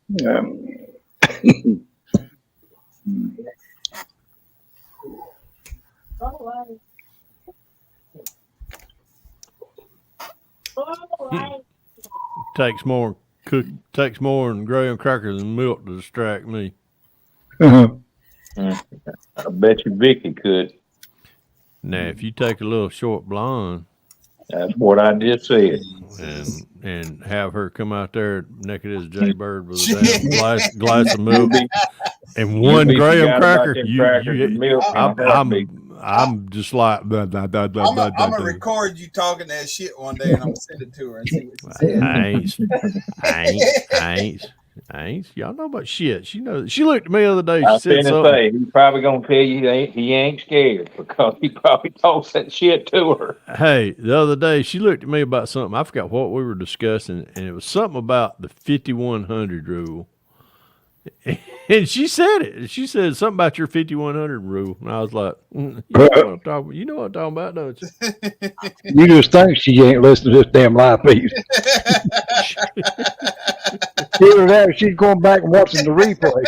Yeah. Takes more than graham crackers and milk to distract me. I bet you Vicky could. Now, if you take a little short blonde, that's what I just said, and have her come out there naked as Jay Bird with a damn glass of milk and one graham cracker, I'm just like I'm gonna record you talking that shit one day, and I'm gonna send it to her and see what she says. I ain't. Y'all know about shit. She knows. She looked at me the other day. She I said was something. say he's probably gonna tell you he ain't scared because he probably talks that shit to her. Hey, the other day she looked at me about something. I forgot what we were discussing, and it was something about the 5100 rule. And she said it. She said something about your 5100 rule. And I was like, you know what I'm talking about? You know what I'm talking about, don't you? You just think she ain't listening to this damn live feed. Either that or she's going back and watching the replay.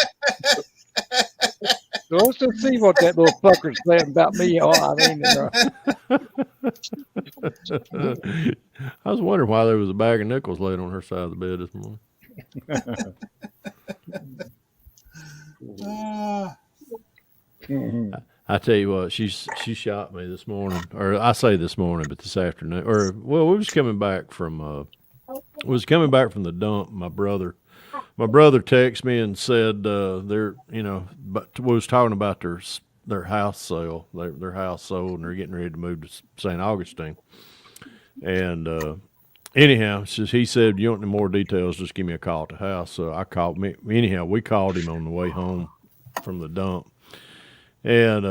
So let's just see what that little fucker's saying about me. Oh, I mean, I was wondering why there was a bag of nickels laid on her side of the bed this morning. I tell you what, she shot me this morning, or I say this morning, but this afternoon, or well, we was coming back from the dump. My brother texted me and said they're but we was talking about their house sale, their house sold, and they're getting ready to move to St. Augustine. And anyhow, he said, you want any more details, just give me a call at the house. So I called me. Anyhow, we called him on the way home from the dump. And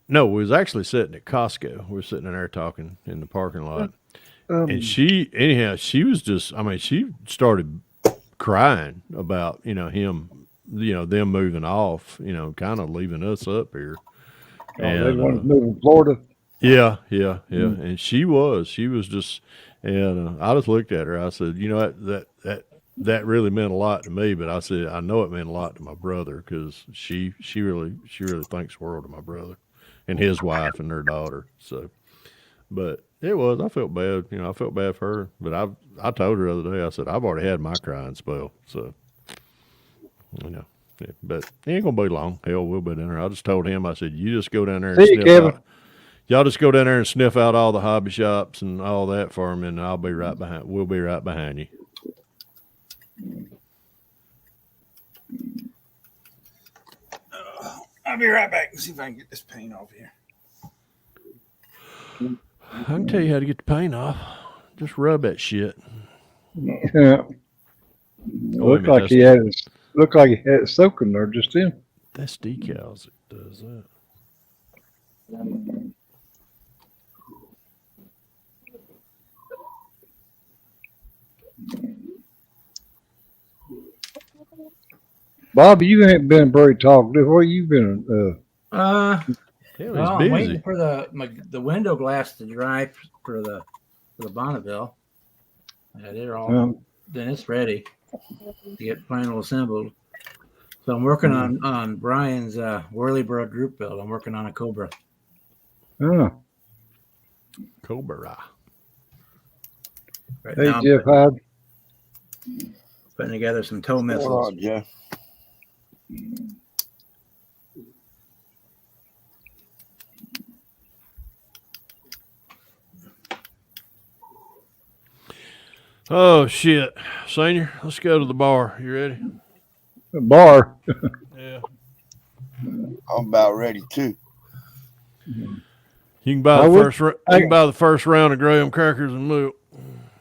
no, we was actually sitting at Costco. We were sitting in there talking in the parking lot. And she was just, I mean, she started crying about, him, them moving off, kind of leaving us up here. And they want to move to Florida. Yeah. And she was just, and I just looked at her. I said, that really meant a lot to me, but I said, I know it meant a lot to my brother, because she really thinks the world of my brother and his wife and their daughter. So, but it was, I felt bad, I felt bad for her, but I told her the other day, I said, I've already had my crying spell. So, but it ain't going to be long. Hell, we'll be down there. I just told him, I said, you just go down there and sniff out. Y'all just go down there and sniff out all the hobby shops and all that for me, and we'll be right behind you. I'll be right back and see if I can get this paint off here. I can tell you how to get the paint off. Just rub that shit. Yeah. Looked like he had it soaking there just in. That's Decals that does that. Bobby, you ain't been very talkative. Where you been? I'm waiting for the window glass to dry for the Bonneville. They're all then it's ready to get final assembled. So I'm working on Brian's Whirlybird group build. I'm working on a Cobra. Oh. Cobra. Right hey, now, Jeff Hyde. Putting together some tow missiles. On, Jeff. Oh shit, Senior, let's go to the bar. You ready? The bar? Yeah. I'm about ready too. You can buy the first round of graham crackers and milk.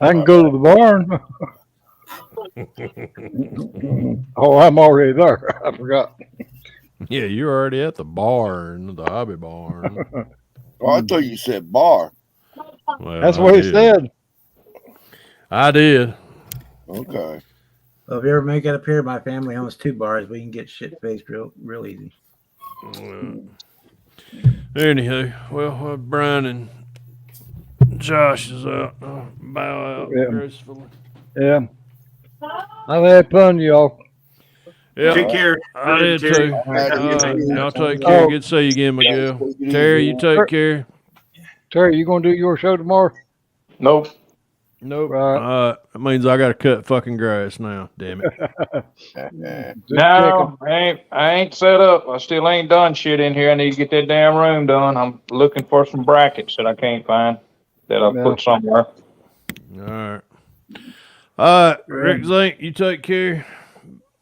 I can go to the barn. Oh, I'm already there. I forgot. Yeah, you're already at the barn, the hobby barn. Oh, I thought you said bar. Well, that's what he said. I did. Okay. Well, if you ever make it up here, my family owns 2 bars. We can get shit faced real easy. Anywho, well, Brian and Josh is out. I'll bow out gracefully. Yeah. I've had fun, y'all. Yeah. Take care. I did too. Y'all take care. Good to see you again, Miguel. Terry, you take care. Terry, you gonna do your show tomorrow? Nope. Right. That means I gotta cut fucking grass now. Damn it. No, I ain't set up. I still ain't done shit in here. I need to get that damn room done. I'm looking for some brackets that I can't find that I'll put somewhere. All right, Rick Zink, you take care.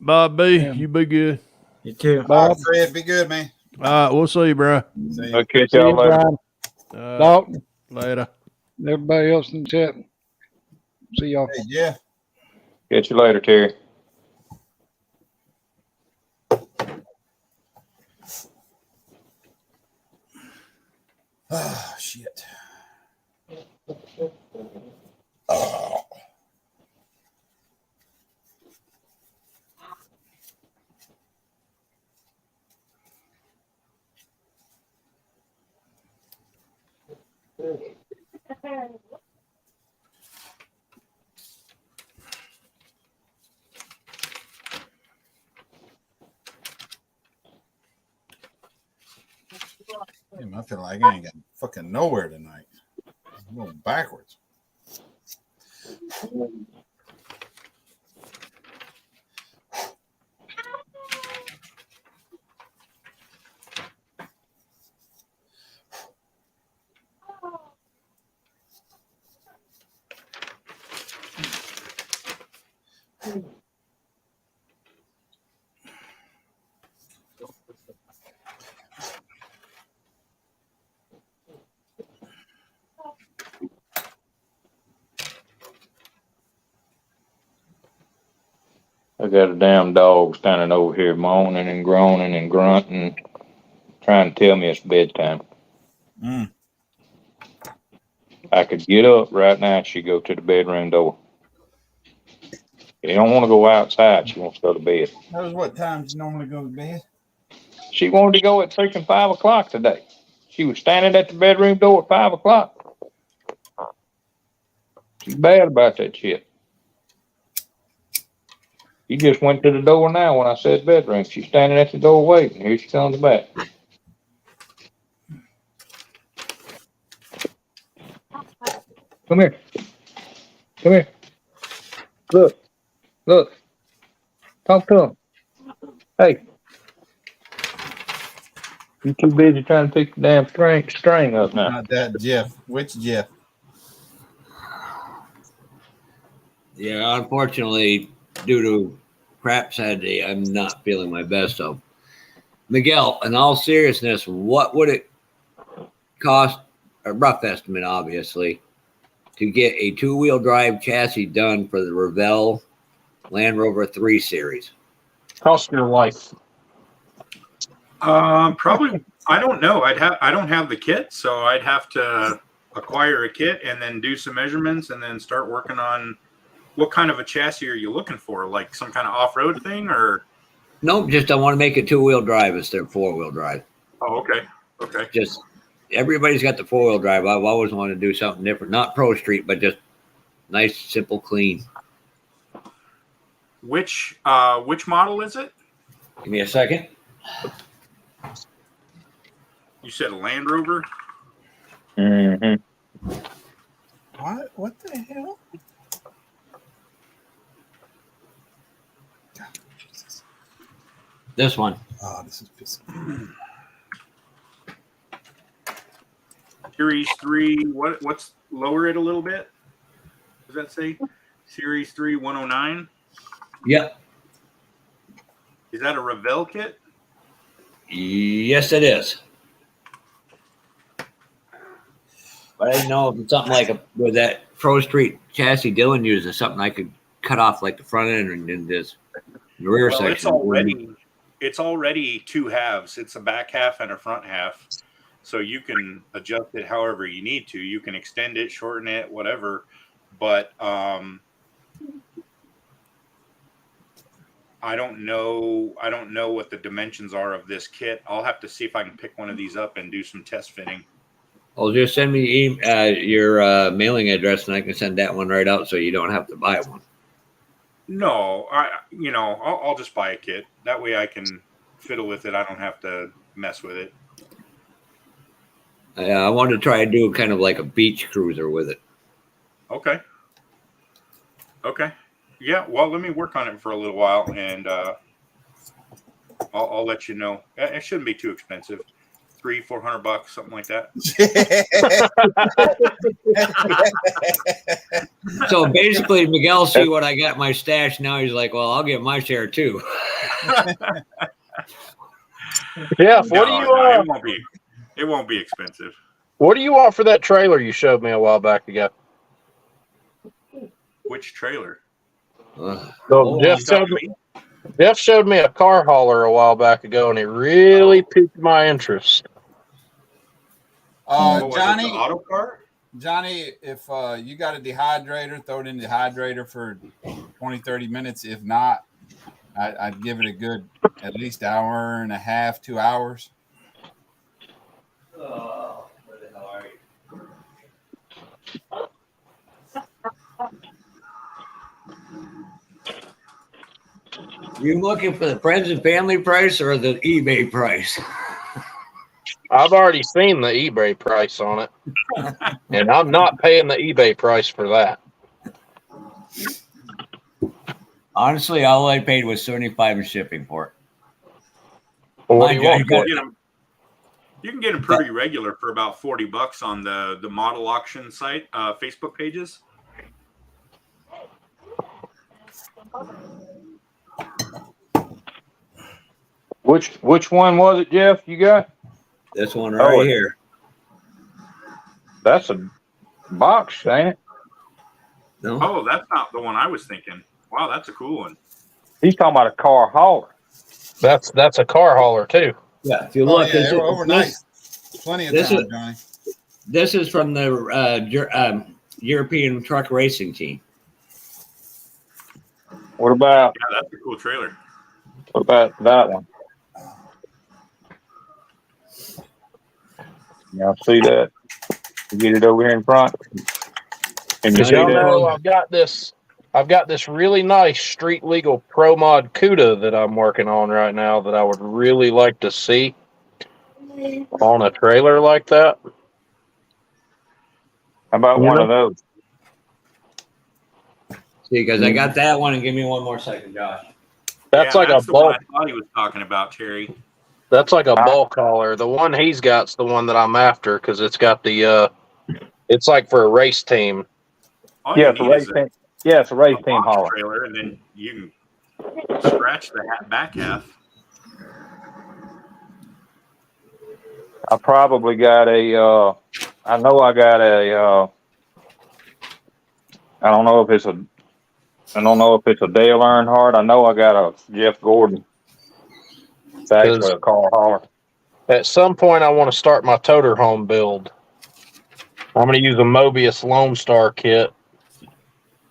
Bob B, you be good. You too. Bob, Fred, be good, man. All right, we'll see you, bro. I'll catch y'all later. Dalton. Later. Everybody else in the chat. See y'all. Hey, yeah. Catch you later, Terry. Oh, shit. Damn, I feel like I ain't got fucking nowhere tonight. I'm going backwards. I got a damn dog standing over here moaning and groaning and grunting, trying to tell me it's bedtime. Mm. I could get up right now and she go to the bedroom door. She don't want to go outside. She wants to go to bed. That was what time you normally go to bed? She wanted to go at freaking 5 o'clock today. She was standing at the bedroom door at 5 o'clock. She's bad about that shit. She just went to the door now when I said bedroom. She's standing at the door waiting. Here she comes back. Come here. Come here. Look. Look. Talk to him. Hey. You too busy trying to pick the damn string up now. Not that Jeff. Which Jeff? Yeah, unfortunately, due to crap Saturday, I'm not feeling my best. So, Miguel, in all seriousness, what would it cost, a rough estimate, obviously, to get a two-wheel drive chassis done for the Revell Land Rover 3 Series? Cost your life. Probably. I don't know. I don't have the kit, so I'd have to acquire a kit and then do some measurements and then start working on what kind of a chassis are you looking for? Like some kind of off-road thing, or? Nope, just I want to make it two-wheel drive instead of four-wheel drive. Oh, okay. Okay. Just everybody's got the four-wheel drive. I've always wanted to do something different, not Pro Street, but just nice, simple, clean. Which model is it? Give me a second. You said a Land Rover? Mm-hmm. What the hell? This one. Oh, this is pissing. Series 3, what's lower it a little bit? Does that say? Series 3 109? Yep. Is that a Revell kit? Yes, it is. But I didn't know if it's something like with that Pro Street chassis Dylan uses, something I could cut off like the front end and then this rear section. It's already two halves. It's a back half and a front half. So you can adjust it however you need to. You can extend it, shorten it, whatever. But I don't know what the dimensions are of this kit. I'll have to see if I can pick one of these up and do some test fitting. Well, just send me your mailing address, and I can send that one right out, so you don't have to buy one. No, I'll just buy a kit. That way I can fiddle with it. I don't have to mess with it. I wanted to try to do kind of like a beach cruiser with it. Okay. Okay. Yeah. Well, let me work on it for a little while, and I'll let you know. It shouldn't be too expensive. $300-400, something like that. So basically, Miguel see what I got in my stash. Now he's like, "Well, I'll get my share too." Yeah. What do you? It won't be expensive. What do you want for that trailer you showed me a while back ago? Which trailer? So Jeff showed me a car hauler a while back ago, and it really piqued my interest. Johnny, auto car? Johnny, if you got a dehydrator, throw it in the dehydrator for 20-30 minutes. If not, I'd give it a good at least hour and a half, 2 hours. Where the hell are you? You looking for the friends and family price or the eBay price? I've already seen the eBay price on it, and I'm not paying the eBay price for that. Honestly, all I paid was $75 in shipping for it. Well, what do you want for it? You can get them pretty regular for about $40 on the model auction site, Facebook pages. Which one was it, Jeff? You got this one right here. That's a box, ain't it? No. Oh, that's not the one I was thinking. Wow, that's a cool one. He's talking about a car hauler. That's a car hauler too. Yeah, if you look, they were overnight. Plenty of time, Johnny. This is from the European truck racing team. What about? Yeah, that's a cool trailer. What about that one? Y'all see that? You get it over here in front. And you Because see y'all that? know I've got this really nice street legal Pro Mod CUDA that I'm working on right now that I would really like to see on a trailer like that. How about one of those? See, because I got that one, and give me one more second, Josh. That's yeah, like that's a the one bulk. I thought he was talking about, Terry. That's like a bulk hauler. The one he's got's the one that I'm after because it's got the it's like for a race team. All Yeah, you it's a need race is team. Yeah, it's a race team box hauler. trailer, and then you can scratch the back half. I probably got a. I know I got a. I don't know if it's a. I don't know if it's a Dale Earnhardt. I know I got a Jeff Gordon. It's actually a car hauler. At some point, I want to start my toter home build. I'm going to use a Mobius Lone Star kit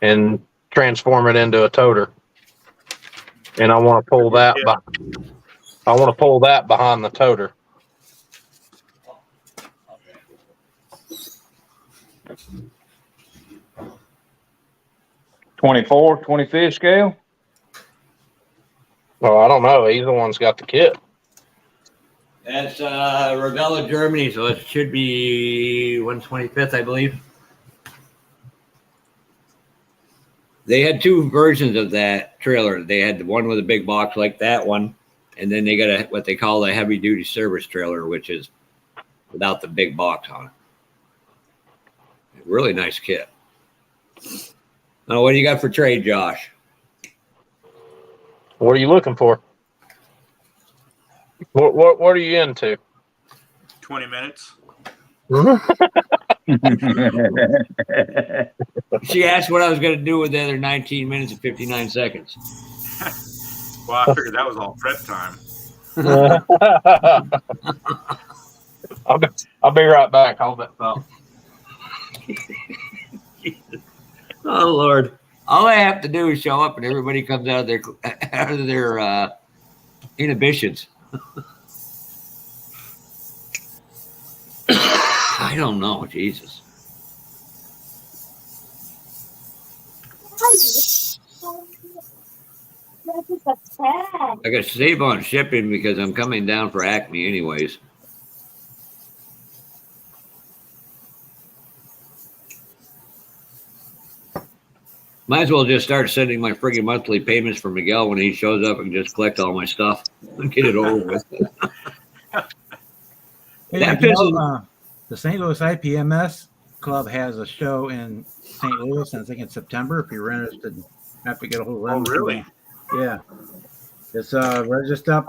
and transform it into a toter. And I want to pull that. I want to pull that behind the toter. .24, 25 scale. Well, I don't know. He's the one's got the kit. That's Revella, Germany, so it should be 125th, I believe. They had two versions of that trailer. They had the one with a big box like that one, and then they got what they call a heavy-duty service trailer, which is without the big box on it. Really nice kit. Now, what do you got for trade, Josh? What are you looking for? What are you into? 20 minutes. She asked what I was going to do with the other 19 minutes and 59 seconds. Well, I figured that was all prep time. I'll be right back. Hold that thought. Oh Lord! All I have to do is show up, and everybody comes out of their inhibitions. I don't know, Jesus. I got to save on shipping because I'm coming down for Acme anyways. Might as well just start sending my friggin' monthly payments for Miguel when he shows up and just collect all my stuff and get it over with. Hey, the St. Louis IPMS Club has a show in St. Louis, I think in September. If you're interested, you have to get a hold of them. Oh, really? Yeah. It's registered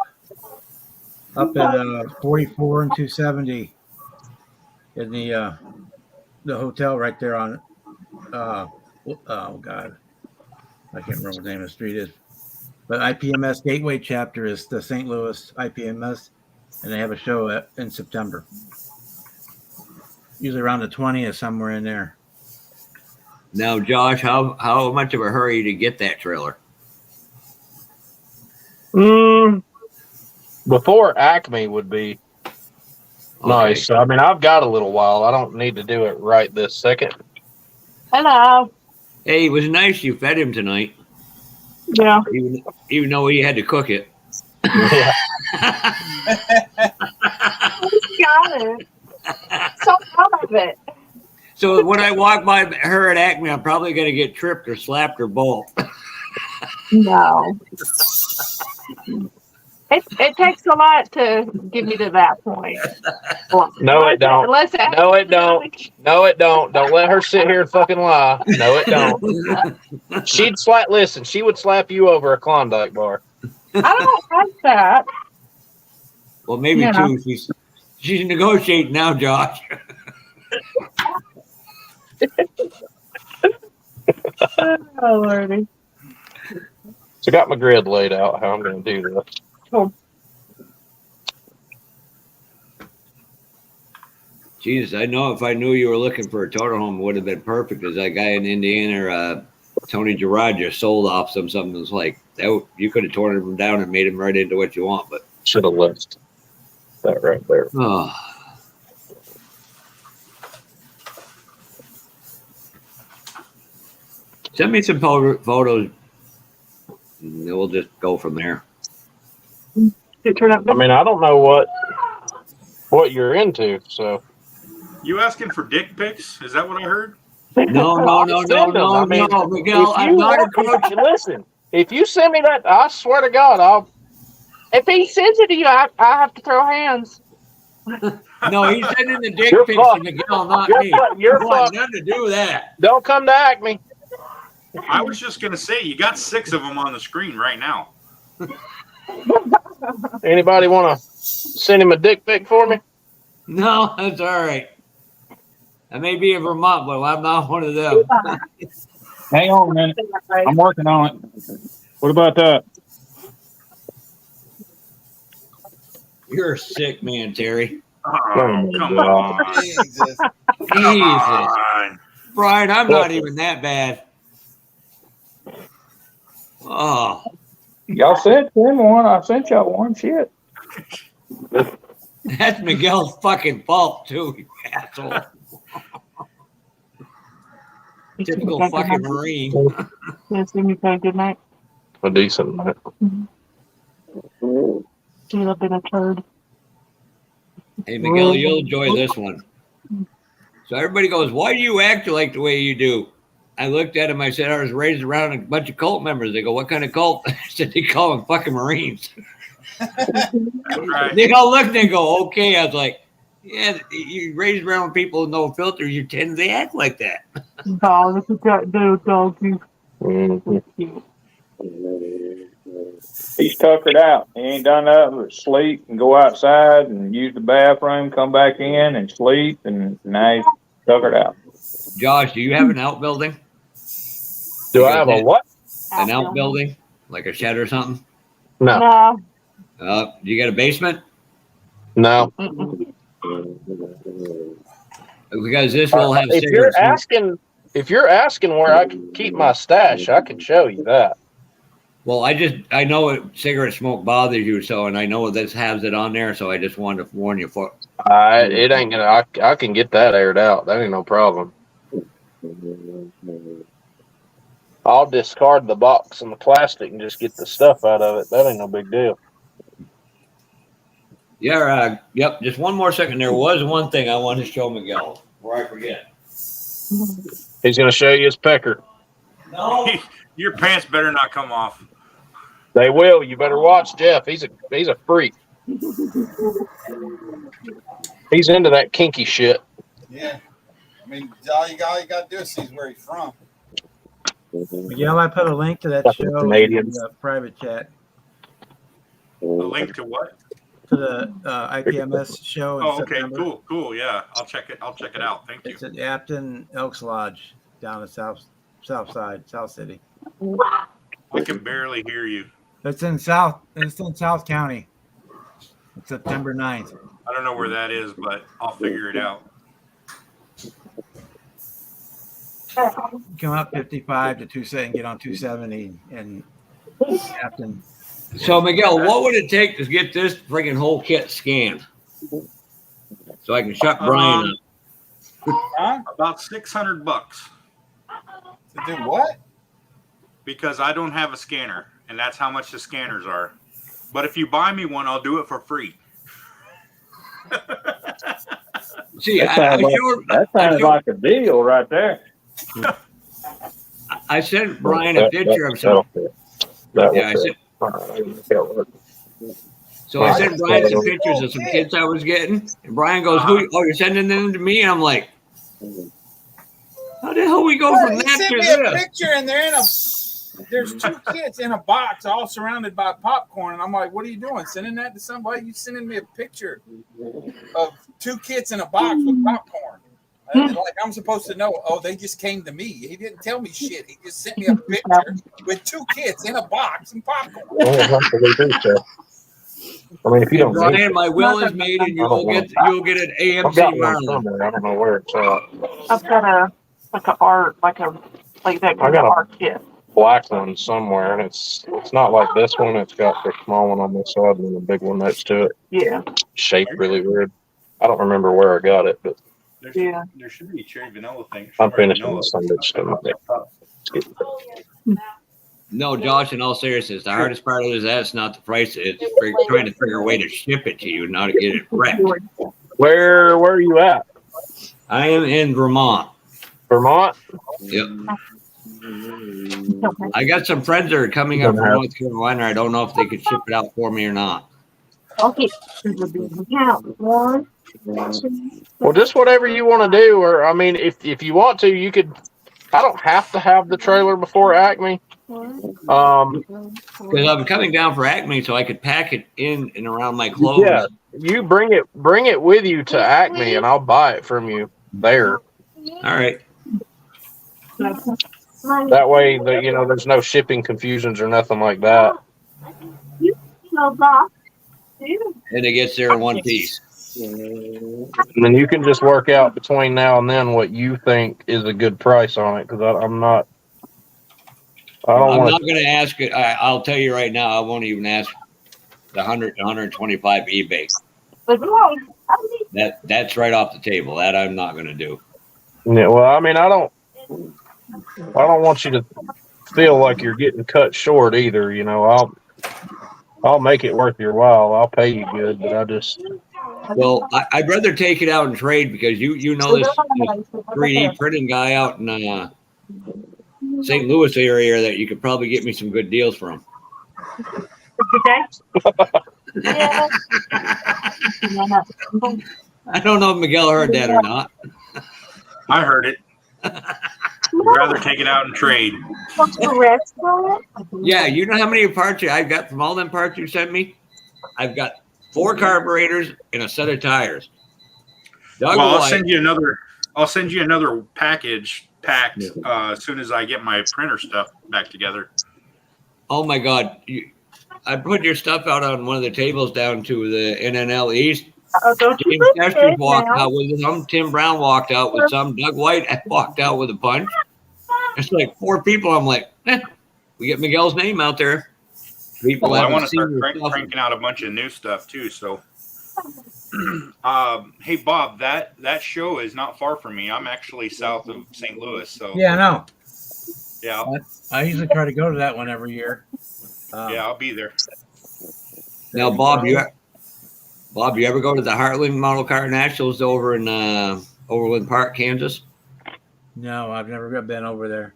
up at 44 and 270 in the hotel right there on oh God, I can't remember what the name of the street is. But IPMS Gateway chapter is the St. Louis IPMS, and they have a show in September. Usually around the 20th, somewhere in there. Now, Josh, how much of a hurry to get that trailer? Before Acme would be nice. I mean, I've got a little while. I don't need to do it right this second. Hello. Hey, it was nice you fed him tonight. Yeah. Even though he had to cook it. Yeah. This got it. So proud of it. So when I walk by her at Acme, I'm probably going to get tripped or slapped or both. No. It takes a lot to get me to that point. No, it don't. No, it don't. No, it don't. Don't let her sit here and fucking lie. No, it don't. She'd slap. Listen, she would slap you over a Klondike bar. I don't like that. Well, maybe Yeah. two. She's negotiating now, Josh. Oh, Lordy. So I got my grid laid out. How I'm going to do this. Cool. Jesus, I know if I knew you were looking for a total home, it would have been perfect. Because that guy in Indiana, Tony Gerard, sold off something that's like that. You could have torn him down and made him right into what you want, but should have left that right there. Oh. Send me some photos, and we'll just go from there. I mean, I don't know what you're into, so. You asking for dick pics? Is that what I heard? No, Miguel, I'm not approaching. Listen, if you send me that, I swear to God, If he sends it to you, I have to throw hands. No, he's sending the dick You're pics to fucked. Miguel, not You're me. fucked. You're I want fucked. nothing to do with that. Don't come to Acme. I was just gonna say you got 6 of them on the screen right now. Anybody want to send him a dick pic for me? No, that's all right. I may be in Vermont, but I'm not one of them. Hang on a minute. I'm working on it. What about that? You're a sick man, Terry. Oh, come on. Jesus. Jesus. Brian, I'm not even that bad. Oh. Y'all sent him one. I sent y'all one. Shit. That's Miguel's fucking fault, too, you asshole. Typical fucking Marine. Yes, you say good night. A decent night. She's up in a turd. Hey, Miguel, you'll enjoy this one. So everybody goes, why do you act like the way you do? I looked at him. I said, I was raised around a bunch of cult members. They go, what kind of cult? I said, they call them fucking Marines. Right. They all look and they go, okay. I was like, yeah, you raised around people with no filter. You tend to act like that. Dog, look at that dude, doggy. He's tuckered out. He ain't done nothing but sleep and go outside and use the bathroom, come back in and sleep, and now he's tuckered out. Josh, do you have an outbuilding? Do I have a what? An outbuilding? Like a shed or something? No. You got a basement? No. Because this will have if you're asking where I can keep my stash, I can show you that. Well, I know cigarette smoke bothers you, so, and I know this has it on there, so I just wanted to warn you for. It ain't gonna. I can get that aired out. That ain't no problem. I'll discard the box and the plastic and just get the stuff out of it. That ain't no big deal. Yeah. Yep. Just one more second. There was one thing I wanted to show Miguel before I forget. He's gonna show you his pecker. No. Your pants better not come off. They will. You better watch Jeff. He's a freak. He's into that kinky shit. Yeah. I mean, all you got to do is see where he's from. Miguel, I put a link to that Fucking show Canadians. in the private chat. A link to what? To the IPMS show. In Oh, okay, September. cool. Yeah, I'll check it out. Thank you. It's at Apton Elks Lodge down the south side, South City. I can barely hear you. It's in South County. It's September 9th. I don't know where that is, but I'll figure it out. Come up 55 to 270 and get on 270 and Apton. So Miguel, what would it take to get this friggin' whole kit scanned? So I can shut Brian up. About $600. To do what? Because I don't have a scanner, and that's how much the scanners are. But if you buy me one, I'll do it for free. See, That sounds like a deal right there. I sent Brian a picture of some. Yeah, I sent. So I sent Brian some pictures of some kits I was getting, and Brian goes, "Who? Oh, you're sending them to me?" And I'm like, "How the hell we go from He that sent to me a this?" picture, and there's 2 kits in a box, all surrounded by popcorn. And I'm like, "What are you doing? Sending that to somebody? You sending me a picture of 2 kits in a box with popcorn? Like I'm supposed to know? Oh, they just came to me. He didn't tell me shit. He just sent me a picture with 2 kits in a box and popcorn." I mean, if you don't, Brian, my will is made, and you'll get an AMC Marlin. I don't know where it's at. I've got a art like that I kind got of a art kit. black one somewhere, and it's not like this one. It's got the small one on this side and the big one next to it. Yeah. Shaped really weird. I don't remember where I got it, but There should be cherry vanilla things. I'm finishing this Sunday stuff. No, Josh, in all seriousness, the hardest part of that's not the price. It's trying to figure a way to ship it to you, not to get it wrecked. Where are you at? I am in Vermont. Vermont? Yep. I got some friends that are coming up from North Carolina. I don't know if they could ship it out for me or not. Okay. Well, just whatever you want to do, or I mean, if you want to, you could. I don't have to have the trailer before Acme. Because I'm coming down for Acme, so I could pack it in and around my clothes. Yeah, you bring it with you to Acme, and I'll buy it from you there. All right. That way, there's no shipping confusions or nothing like that. And it gets there in one piece. And then you can just work out between now and then what you think is a good price on it, because I'm not going to ask it. I'll tell you right now, I won't even ask the 100 to 125 eBay. That's right off the table. That I'm not going to do. Yeah, well, I mean, I don't want you to feel like you're getting cut short either. I'll make it worth your while. I'll pay you good, but I just. Well, I'd rather take it out and trade, because you know this 3D printing guy out in St. Louis area that you could probably get me some good deals from. I don't know if Miguel heard that or not. I heard it. I'd rather take it out and trade. Yeah, you know how many parts I've got from all them parts you sent me? I've got 4 carburetors and a set of tires. I'll send you another package packed as soon as I get my printer stuff back together. Oh my God. I put your stuff out on one of the tables down to the NNL East. James Testers walked out with some. Tim Brown walked out with some. Doug White walked out with a bunch. It's like 4 people. I'm like, we get Miguel's name out there. People I want to start cranking out a bunch of new stuff too. So, hey Bob, that show is not far from me. I'm actually south of St. Louis. So yeah, I know. Yeah, I usually try to go to that one every year. Yeah, I'll be there. Now, Bob, you ever go to the Heartland Model Car Nationals over in Overland Park, Kansas? No, I've never been over there.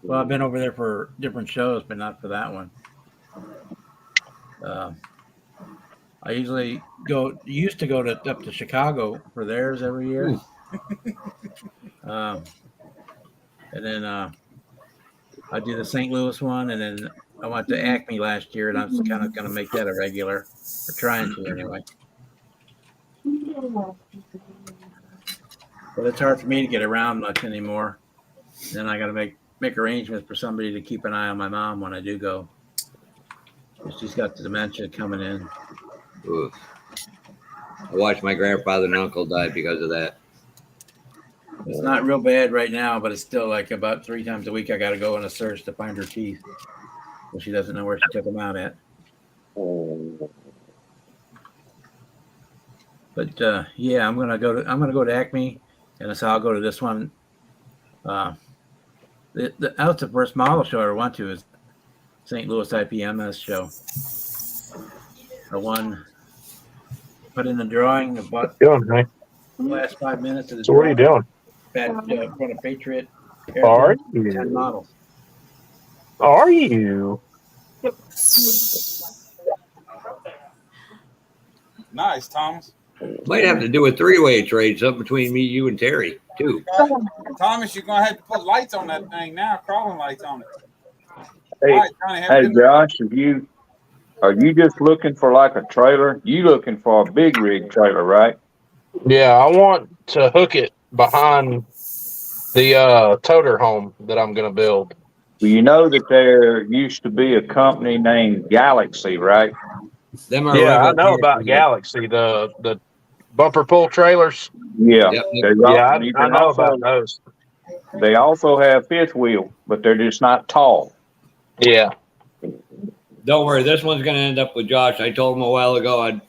Well, I've been over there for different shows, but not for that one. I usually used to go up to Chicago for theirs every year. And then I do the St. Louis one, and then I went to Acme last year, and I was kind of going to make that a regular, or trying to anyway. But it's hard for me to get around much anymore. Then I got to make arrangements for somebody to keep an eye on my mom when I do go. She's got the dementia coming in. Oof. I watched my grandfather and uncle die because of that. It's not real bad right now, but it's still like about 3 times a week I got to go on a search to find her teeth. Well, she doesn't know where she took them out at. But yeah, I'm gonna go to Acme, and so I'll go to this one. That was the first model show I ever went to, is St. Louis IPMS show. I won, put in the drawing, the last 5 minutes of this. So what are you doing? From a Patriot. Are Airplane, 10 you? models. Are you? Nice, Thomas. Might have to do a three-way trade, something between me, you, and Terry, too. Thomas, you're gonna have to put lights on that thing now, crawling lights on it. Hey, All right, Johnny, have a hey, good night. Josh, are you just looking for like a trailer? You looking for a big rig trailer, right? Yeah, I want to hook it behind the toter home that I'm going to build. Well, you know that there used to be a company named Galaxy, right? Them Yeah, I know about Galaxy, the bumper pull trailers. Yeah. Yeah, I know about those. They also have fifth wheel, but they're just not tall. Yeah. Don't worry, this one's going to end up with Josh. I told him a while ago I'd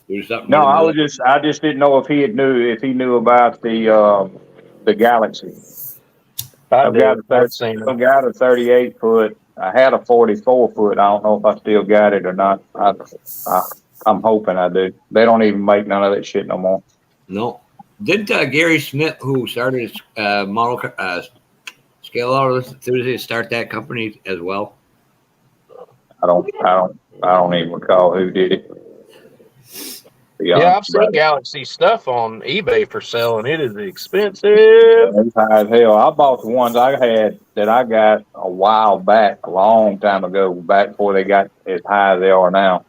do something. No, with him. I just didn't know if he knew about the Galaxy. I've got a 38 foot. I had a 44 foot. I don't know if I still got it or not. I'm hoping I do. They don't even make none of that shit no more. No. Did Gary Smith, who started his model scale out enthusiast, start that company as well? I don't even recall who did it. Yeah, I've seen Galaxy stuff on eBay for sale, and it is expensive. It's high as hell. I bought the ones I had that I got a while back, a long time ago, back before they got as high as they are now.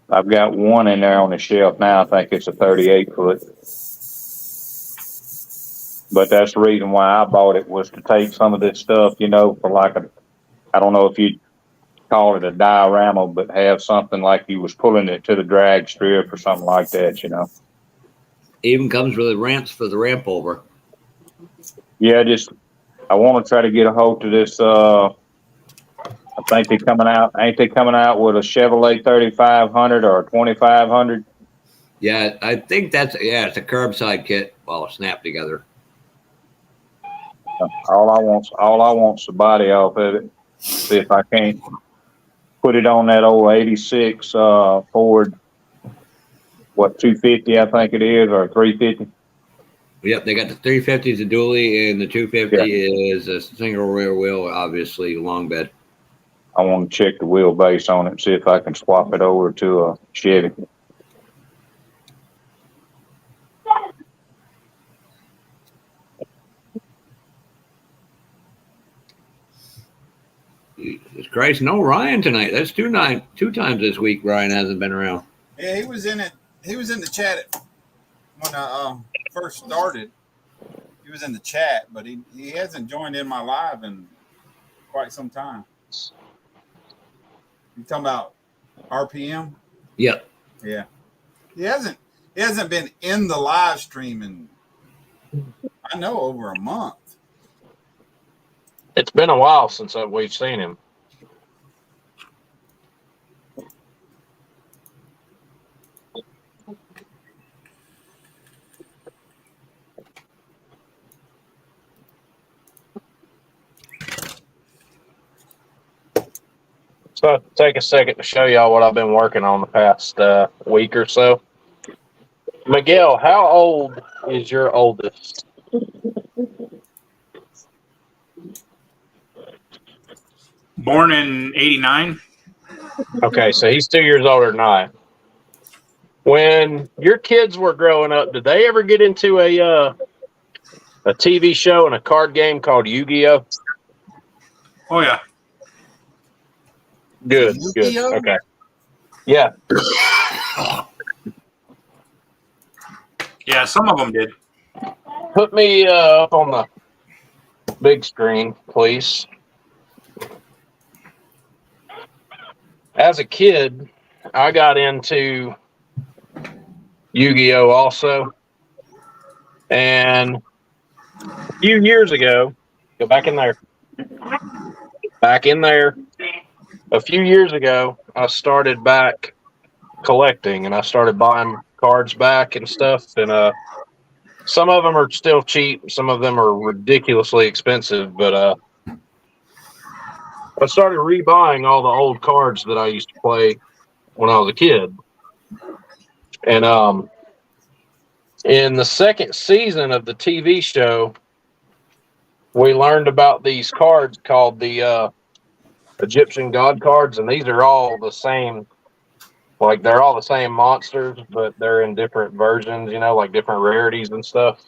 I've got one in there on the shelf now. I think it's a 38 foot. But that's the reason why I bought it, was to take some of this stuff, for like I don't know if you'd call it a diorama, but have something like you was pulling it to the drag strip or something like that, Even comes with ramps for the ramp over. Yeah, I want to try to get a hold of this. I think they're coming out. Ain't they coming out with a Chevrolet 3500 or a 2500? Yeah, I think it's a curbside kit all snapped together. All I want's the body off of it. See if I can't put it on that old 86 Ford, 250 I think it is, or 350. Yep, they got the 350 is a dually, and the 250 is a single rear wheel, obviously long bed. I want to check the wheelbase on it and see if I can swap it over to a Chevy. Jesus Christ, no Ryan tonight. That's two times this week Ryan hasn't been around. Yeah, he was in it. He was in the chat when I first started. He was in the chat, but he hasn't joined in my live in quite some time. You talking about RPM? Yep. Yeah. He hasn't been in the live stream in, I know, over a month. It's been a while since we've seen him. So I'll take a second to show y'all what I've been working on the past week or so. Miguel, how old is your oldest? Born in 89. Okay, so he's 2 years older than I. When your kids were growing up, did they ever get into a TV show and a card game called Yu-Gi-Oh? Oh yeah. Good. Okay. Yeah. Yeah, some of them did. Put me up on the big screen, please. As a kid, I got into Yu-Gi-Oh also. And a few years ago, go back in there. A few years ago, I started back collecting, and I started buying cards back and stuff. And some of them are still cheap. Some of them are ridiculously expensive. But I started rebuying all the old cards that I used to play when I was a kid. And in the second season of the TV show, we learned about these cards called the Egyptian god cards, and these are all the same. Like they're all the same monsters, but they're in different versions, you know, like different rarities and stuff.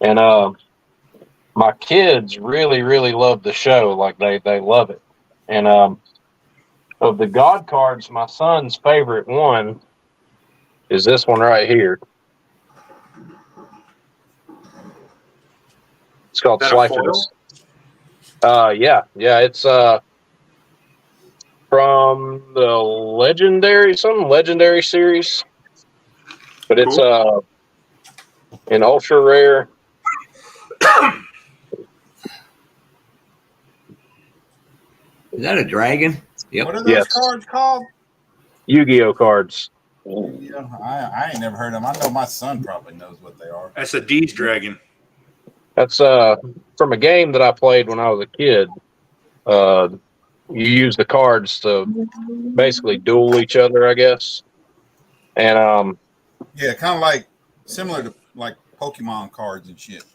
And my kids really, really love the show. Like they love it. And of the god cards, my son's favorite one is this one right here. It's called Sliferous. Yeah, it's from the legendary series, but it's an ultra rare. Is that a dragon? Yep. What are those cards called? Yu-Gi-Oh cards. Yeah, I ain't never heard of them. I know my son probably knows what they are. That's a D's dragon. That's from a game that I played when I was a kid. You use the cards to basically duel each other, I guess. And yeah, kind of like similar to like Pokemon cards and shit.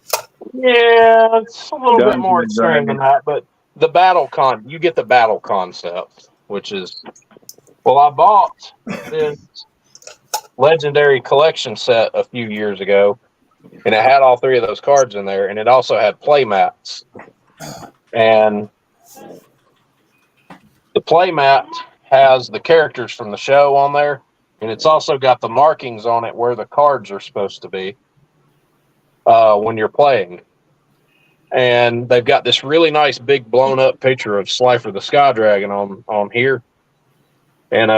Yeah, it's a little bit more extreme than that, but you get the battle concept, which is, well, I bought this legendary collection set a few years ago, and it had all three of those cards in there, and it also had play mats. And the play mat has the characters from the show on there, and it's also got the markings on it where the cards are supposed to be when you're playing. And they've got this really nice big blown up picture of Slifer the Sky Dragon on here. And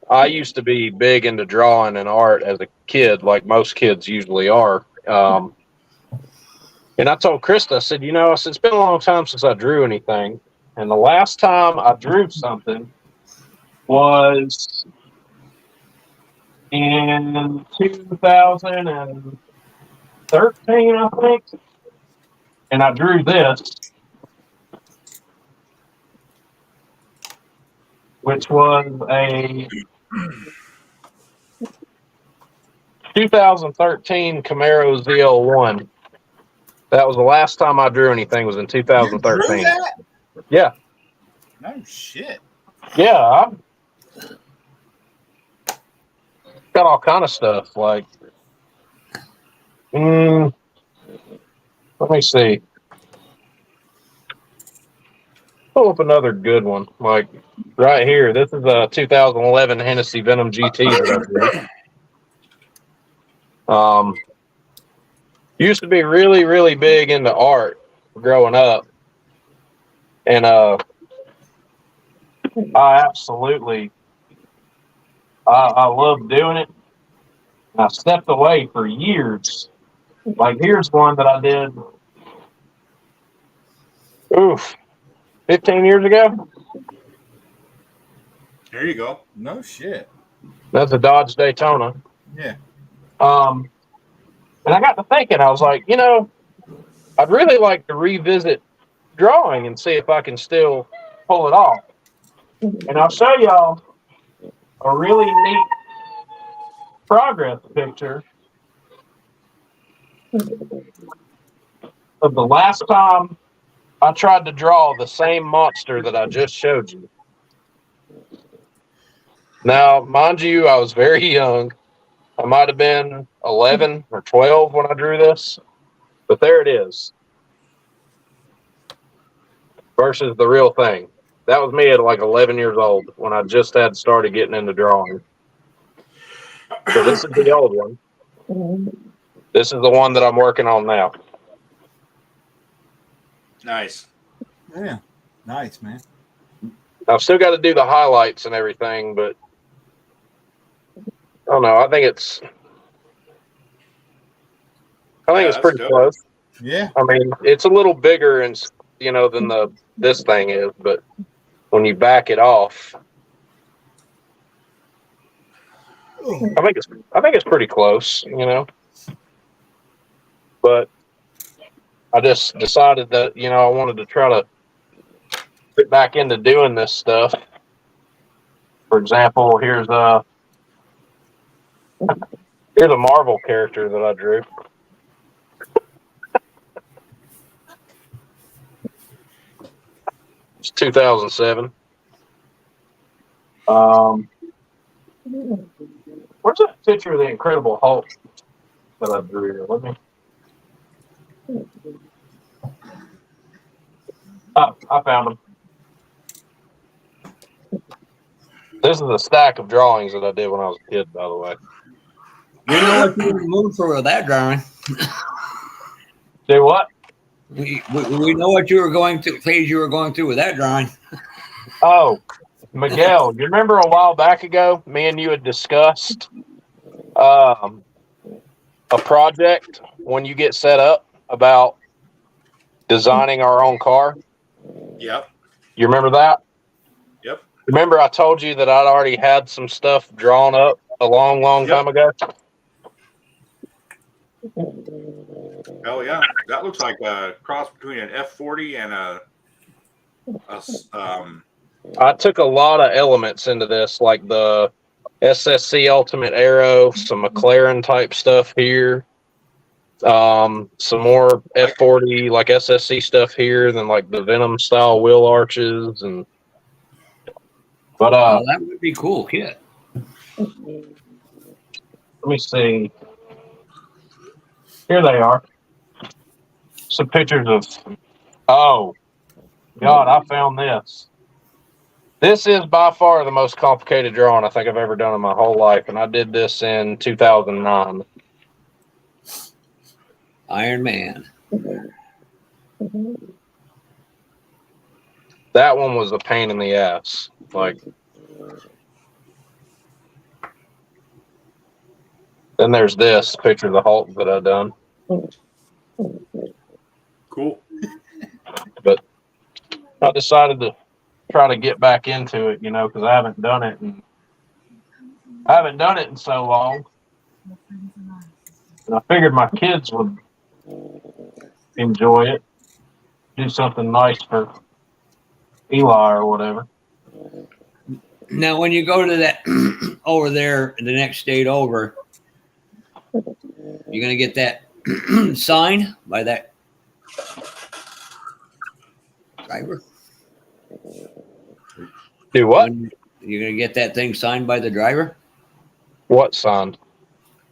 I used to be big into drawing and art as a kid, like most kids usually are. And I told Krista, I said, it's been a long time since I drew anything. And the last time I drew something was in 2013, I think. And I drew this, which was a 2013 Camaro ZL1. That was the last time I drew anything, was in 2013. You drew that? Yeah. No shit. Yeah, I've got all kind of stuff. Like, let me see. Pull up another good one. Like right here. This is a 2011 Hennessy Venom GT that I drew. Used to be really, really big into art growing up, and I love doing it. And I stepped away for years. Like here's one that I did 15 years ago. There you go. No shit. That's a Dodge Daytona. Yeah. And I got to thinking, I was like, I'd really like to revisit drawing and see if I can still pull it off. And I'll show y'all a really neat progress picture of the last time I tried to draw the same monster that I just showed you. Now, mind you, I was very young. I might have been 11 or 12 when I drew this, but there it is. Versus the real thing. That was me at like 11 years old when I just had started getting into drawing. So this is the old one. This is the one that I'm working on now. Nice. Yeah. Nice, man. I've still got to do the highlights and everything, but I don't know. I think it's pretty close. Yeah. I mean, it's a little bigger and than this thing is, but when you back it off, I think it's pretty close, But I just decided that I wanted to try to get back into doing this stuff. For example, here's a Marvel character that I drew. It's 2007. Where's that picture of the Incredible Hulk that I drew here? Let me. Oh, I found him. This is a stack of drawings that I did when I was a kid, by the way. We know what you were in the mood for with that drawing. Do what? We know what you were going through, phase you were going through with that drawing. Oh, Miguel, you remember a while back ago, me and you had discussed a project when you get set up about designing our own car? Yep. You remember that? Yep. Remember I told you that I'd already had some stuff drawn up a long time ago? Oh yeah, that looks like a cross between an F40 and I took a lot of elements into this, like the SSC Ultimate Aero, some McLaren type stuff here, some more F40 like SSC stuff here, then like the Venom style wheel arches and. But that would be cool, kid. Let me see. Here they are. Some pictures of. Oh, God! I found this. This is by far the most complicated drawing I think I've ever done in my whole life, and I did this in 2009. Iron Man. That one was a pain in the ass. Like. Then there's this picture of the Hulk that I done. Cool. But I decided to try to get back into it, because I haven't done it in so long. And I figured my kids would enjoy it. Do something nice for Eli or whatever. Now, when you go to that over there in the next state over, you're going to get that sign by that driver? Do what? You're going to get that thing signed by the driver? What sign?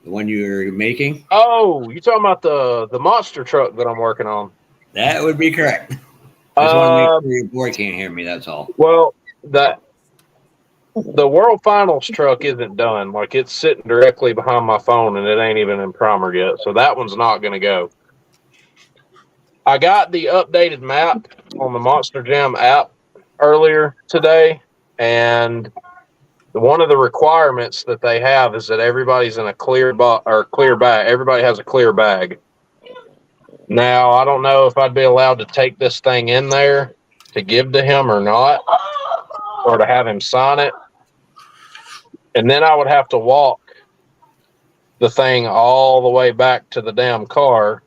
The one you're making? Oh, you talking about the monster truck that I'm working on? That would be correct. Just want to make sure your boy can't hear me, that's all. Well, the World Finals truck isn't done. Like, it's sitting directly behind my phone, and it ain't even in primer yet. So that one's not going to go. I got the updated map on the Monster Jam app earlier today, and one of the requirements that they have is that everybody's in a clear bag. Everybody has a clear bag. Now, I don't know if I'd be allowed to take this thing in there to give to him or not, or to have him sign it. And then I would have to walk the thing all the way back to the damn car.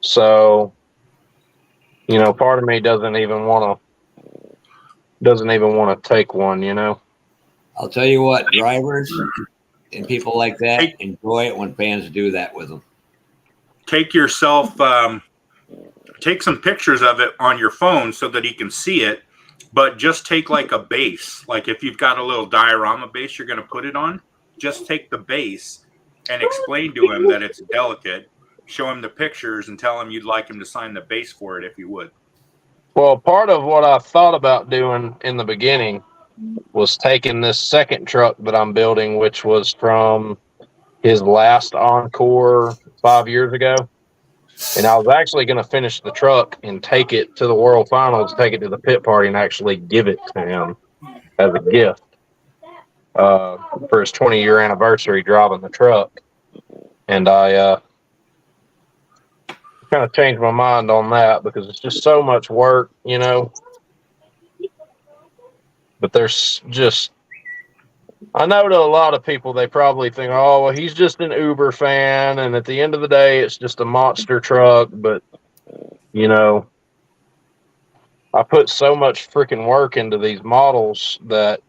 So, part of me doesn't even want to take one, I'll tell you what, drivers and people like that enjoy it when fans do that with them. Take some pictures of it on your phone so that he can see it, but just take like a base. Like if you've got a little diorama base you're going to put it on, just take the base and explain to him that it's delicate. Show him the pictures and tell him you'd like him to sign the base for it if you would. Well, part of what I thought about doing in the beginning was taking this second truck that I'm building, which was from his last Encore 5 years ago. And I was actually going to finish the truck and take it to the World Finals, take it to the pit party, and actually give it to him as a gift for his 20-year anniversary driving the truck. And I kind of changed my mind on that because it's just so much work, But there's just, I know to a lot of people, they probably think, oh, well, he's just an Uber fan. And at the end of the day, it's just a monster truck. But, I put so much freaking work into these models that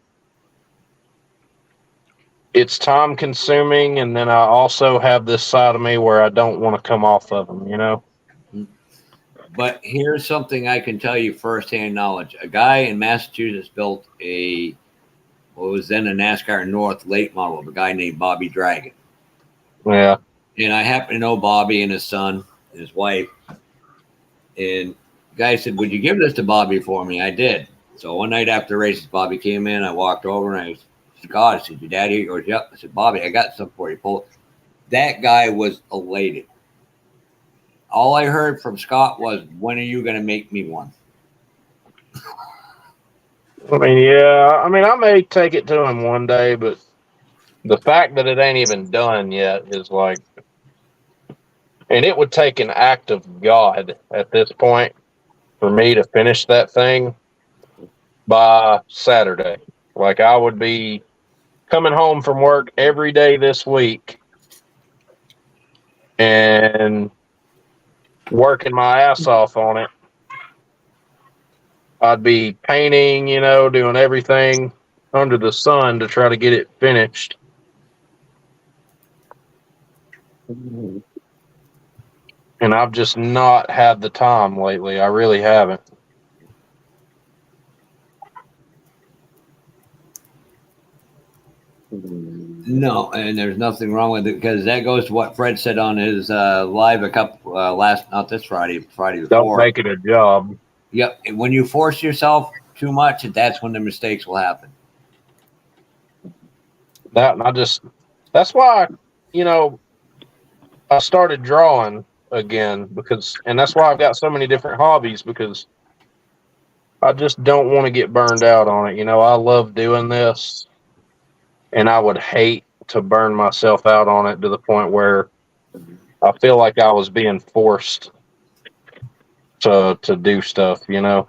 it's time consuming, and then I also have this side of me where I don't want to come off of them, you know. But here's something I can tell you firsthand knowledge. A guy in Massachusetts built what was then a NASCAR North late model of a guy named Bobby Dragon. Yeah. And I happen to know Bobby and his son and his wife. And the guy said, "Would you give this to Bobby for me?" I did. So one night after the races, Bobby came in. I walked over and I said, "God," I said, "Your daddy?" He goes, "Yep." I said, "Bobby, I got something for you." That guy was elated. All I heard from Scott was, "When are you going to make me one?" I mean, yeah. I mean, I may take it to him one day, but the fact that it ain't even done yet is like, and it would take an act of God at this point for me to finish that thing by Saturday. Like, I would be coming home from work every day this week and working my ass off on it. I'd be painting, you know, doing everything under the sun to try to get it finished. And I've just not had the time lately. I really haven't. No, and there's nothing wrong with it because that goes to what Fred said on his live a couple not this Friday before. Don't make it a job. Yep. And when you force yourself too much, that's when the mistakes will happen. That's why, you know, I started drawing again and that's why I've got so many different hobbies, because I just don't want to get burned out on it. You know, I love doing this and I would hate to burn myself out on it to the point where I feel like I was being forced to do stuff, you know.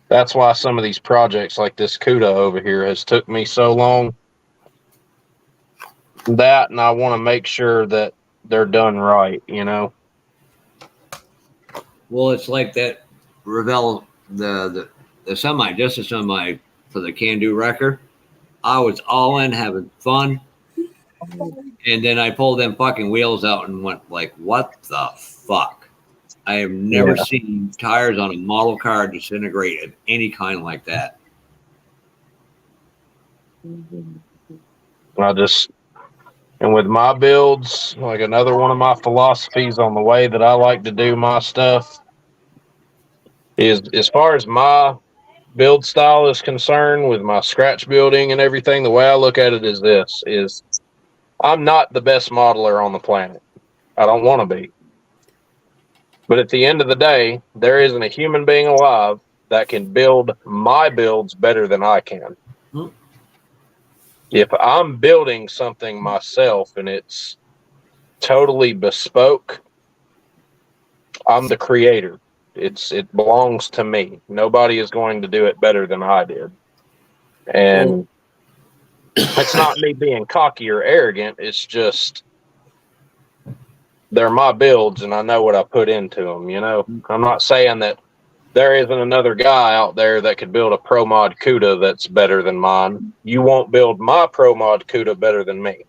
That's why some of these projects like this CUDA over here has took me so long. That, and I want to make sure that they're done right, you know. Well, it's like that Revell, the semi, just a semi for the Can-Do wrecker. I was all in, having fun. And then I pulled them fucking wheels out and went like, what the fuck? I have never seen tires on a model car disintegrate of any kind like that. And with my builds, like another one of my philosophies on the way that I like to do my stuff is, as far as my build style is concerned, with my scratch building and everything, the way I look at it is I'm not the best modeler on the planet. I don't want to be. But at the end of the day, there isn't a human being alive that can build my builds better than I can. If I'm building something myself and it's totally bespoke, I'm the creator. It belongs to me. Nobody is going to do it better than I did. And it's not me being cocky or arrogant. It's just they're my builds and I know what I put into them, you know. I'm not saying that there isn't another guy out there that could build a Pro Mod CUDA that's better than mine. You won't build my Pro Mod CUDA better than me.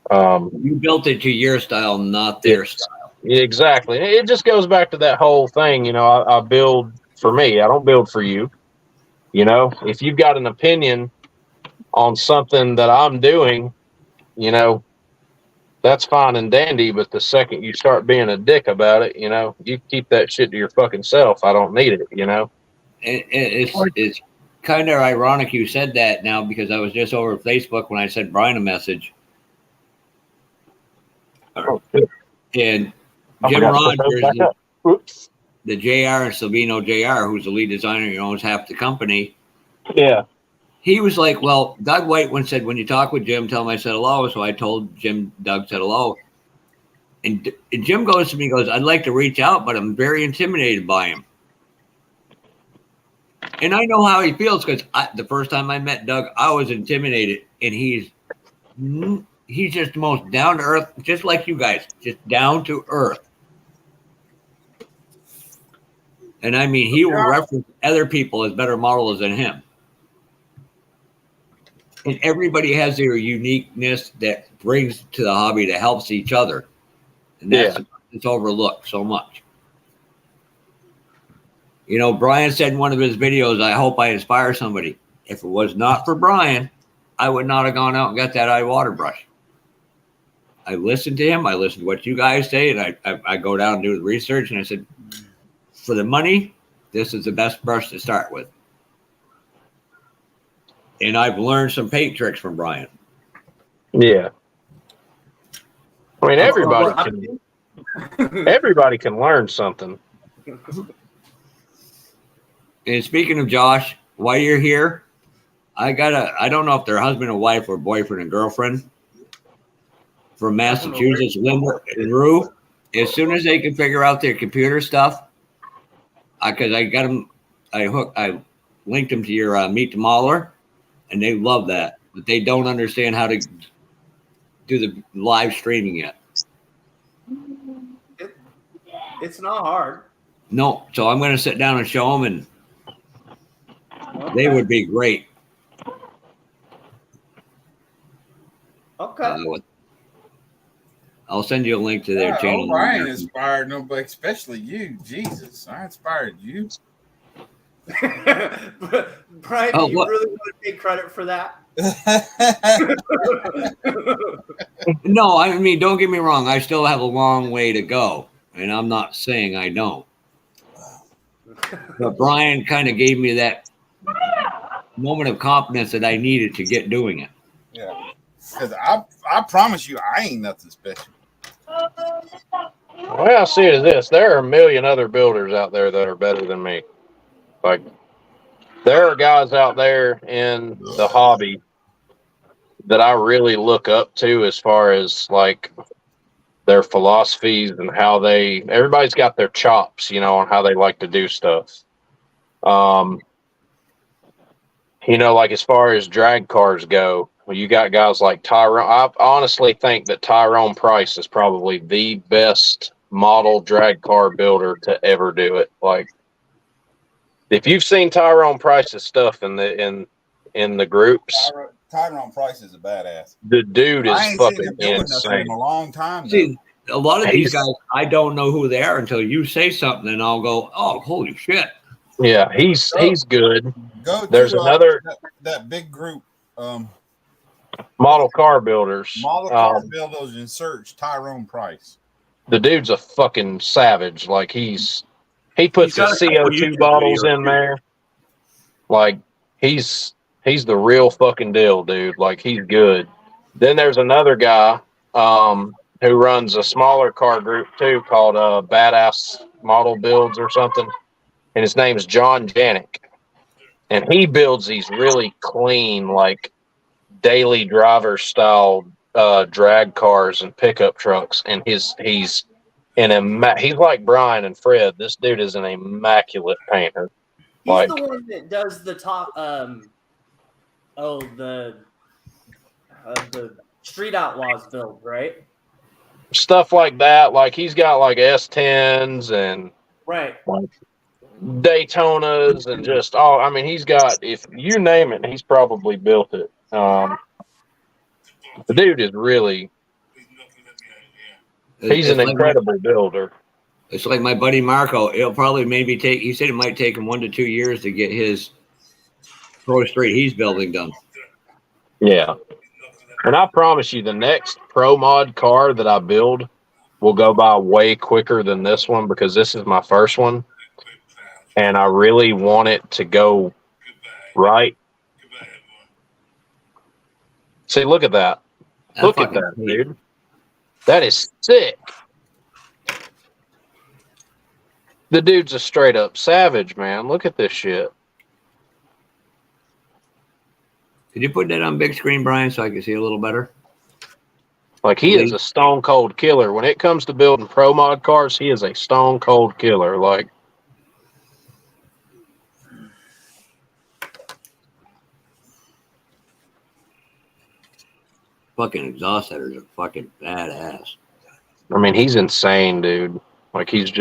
You built it to your style, not their style. Exactly. It just goes back to that whole thing, you know, I build for me. I don't build for you. You know, if you've got an opinion on something that I'm doing, you know, that's fine and dandy, but the second you start being a dick about it, you know, you keep that shit to your fucking self. I don't need it, you know. It's kind of ironic you said that now, because I was just over Facebook when I sent Brian a message. And Jim Rogers, the JR and Silvino JR, who's the lead designer and owns half the company. Yeah. He was like, well, Doug White once said, when you talk with Jim, tell him I said hello. So I told Jim, Doug said hello. And Jim goes to me, goes, I'd like to reach out, but I'm very intimidated by him. And I know how he feels, because the first time I met Doug, I was intimidated. And he's just the most down to earth, just like you guys, just down to earth. And I mean, he will reference other people as better models than him. And everybody has their uniqueness that brings to the hobby that helps each other. And that's it's overlooked so much. You know, Brian said in one of his videos, I hope I inspire somebody. If it was not for Brian, I would not have gone out and got that eye water brush. I listened to him. I listened to what you guys say, and I go down and do the research, and I said, for the money, this is the best brush to start with. And I've learned some paint tricks from Brian. Yeah. I mean, everybody can learn something. And speaking of Josh, while you're here, I don't know if they're husband and wife or boyfriend and girlfriend from Massachusetts, Linda and Rue. As soon as they can figure out their computer stuff, because I got them, I linked them to your Meet the Mauler, and they love that, but they don't understand how to do the live streaming yet. It's not hard. No, so I'm going to sit down and show them, and they would be great. Okay. I'll send you a link to their channel. Brian inspired nobody, especially you. Jesus, I inspired you. Brian, do you really want to take credit for that? No, I mean, don't get me wrong. I still have a long way to go, and I'm not saying I don't. But Brian kind of gave me that moment of confidence that I needed to get doing it. Yeah, because I promise you, I ain't nothing special. The way I see it is this: there are a million other builders out there that are better than me. Like, there are guys out there in the hobby that I really look up to as far as like their philosophies and how everybody's got their chops, you know, on how they like to do stuff. You know, like as far as drag cars go, well, you got guys like Tyrone. I honestly think that Tyrone Price is probably the best model drag car builder to ever do it. Like, if you've seen Tyrone Price's stuff in the groups, Tyrone Price is a badass. The dude is fucking insane. In a long time. See, a lot of these guys, I don't know who they are until you say something, and I'll go, "Oh, holy shit!" Yeah, he's good. There's another that big group. Model car builders. Model car builders and search Tyrone Price. The dude's a fucking savage. Like he puts his CO2 bottles in there. Like he's the real fucking deal, dude. Like he's good. Then there's another guy who runs a smaller car group too called Badass Model Builds or something. And his name's John Janik. And he builds these really clean, like daily driver style drag cars and pickup trucks. And he's like Brian and Fred. This dude is an immaculate painter. He's the one that does the top the Street Outlaws build, right? Stuff like that. Like he's got like S10s and right. Like Daytonas and just I mean, he's got, if you name it, he's probably built it. The dude is really, he's an incredible builder. It's like my buddy Marco. It'll probably he said it might take him 1 to 2 years to get his Pro Street he's building done. Yeah. And I promise you, the next Pro Mod car that I build will go by way quicker than this one because this is my first one. And I really want it to go right. See, look at that. Look at that, dude. That is sick. The dude's a straight up savage, man. Look at this shit. Could you put that on big screen, Brian, so I can see a little better? Like, he is a stone cold killer. When it comes to building Pro Mod cars, he is a stone cold killer. Like, fucking exhaust headers are fucking badass. I mean, he's insane, dude. Like, he's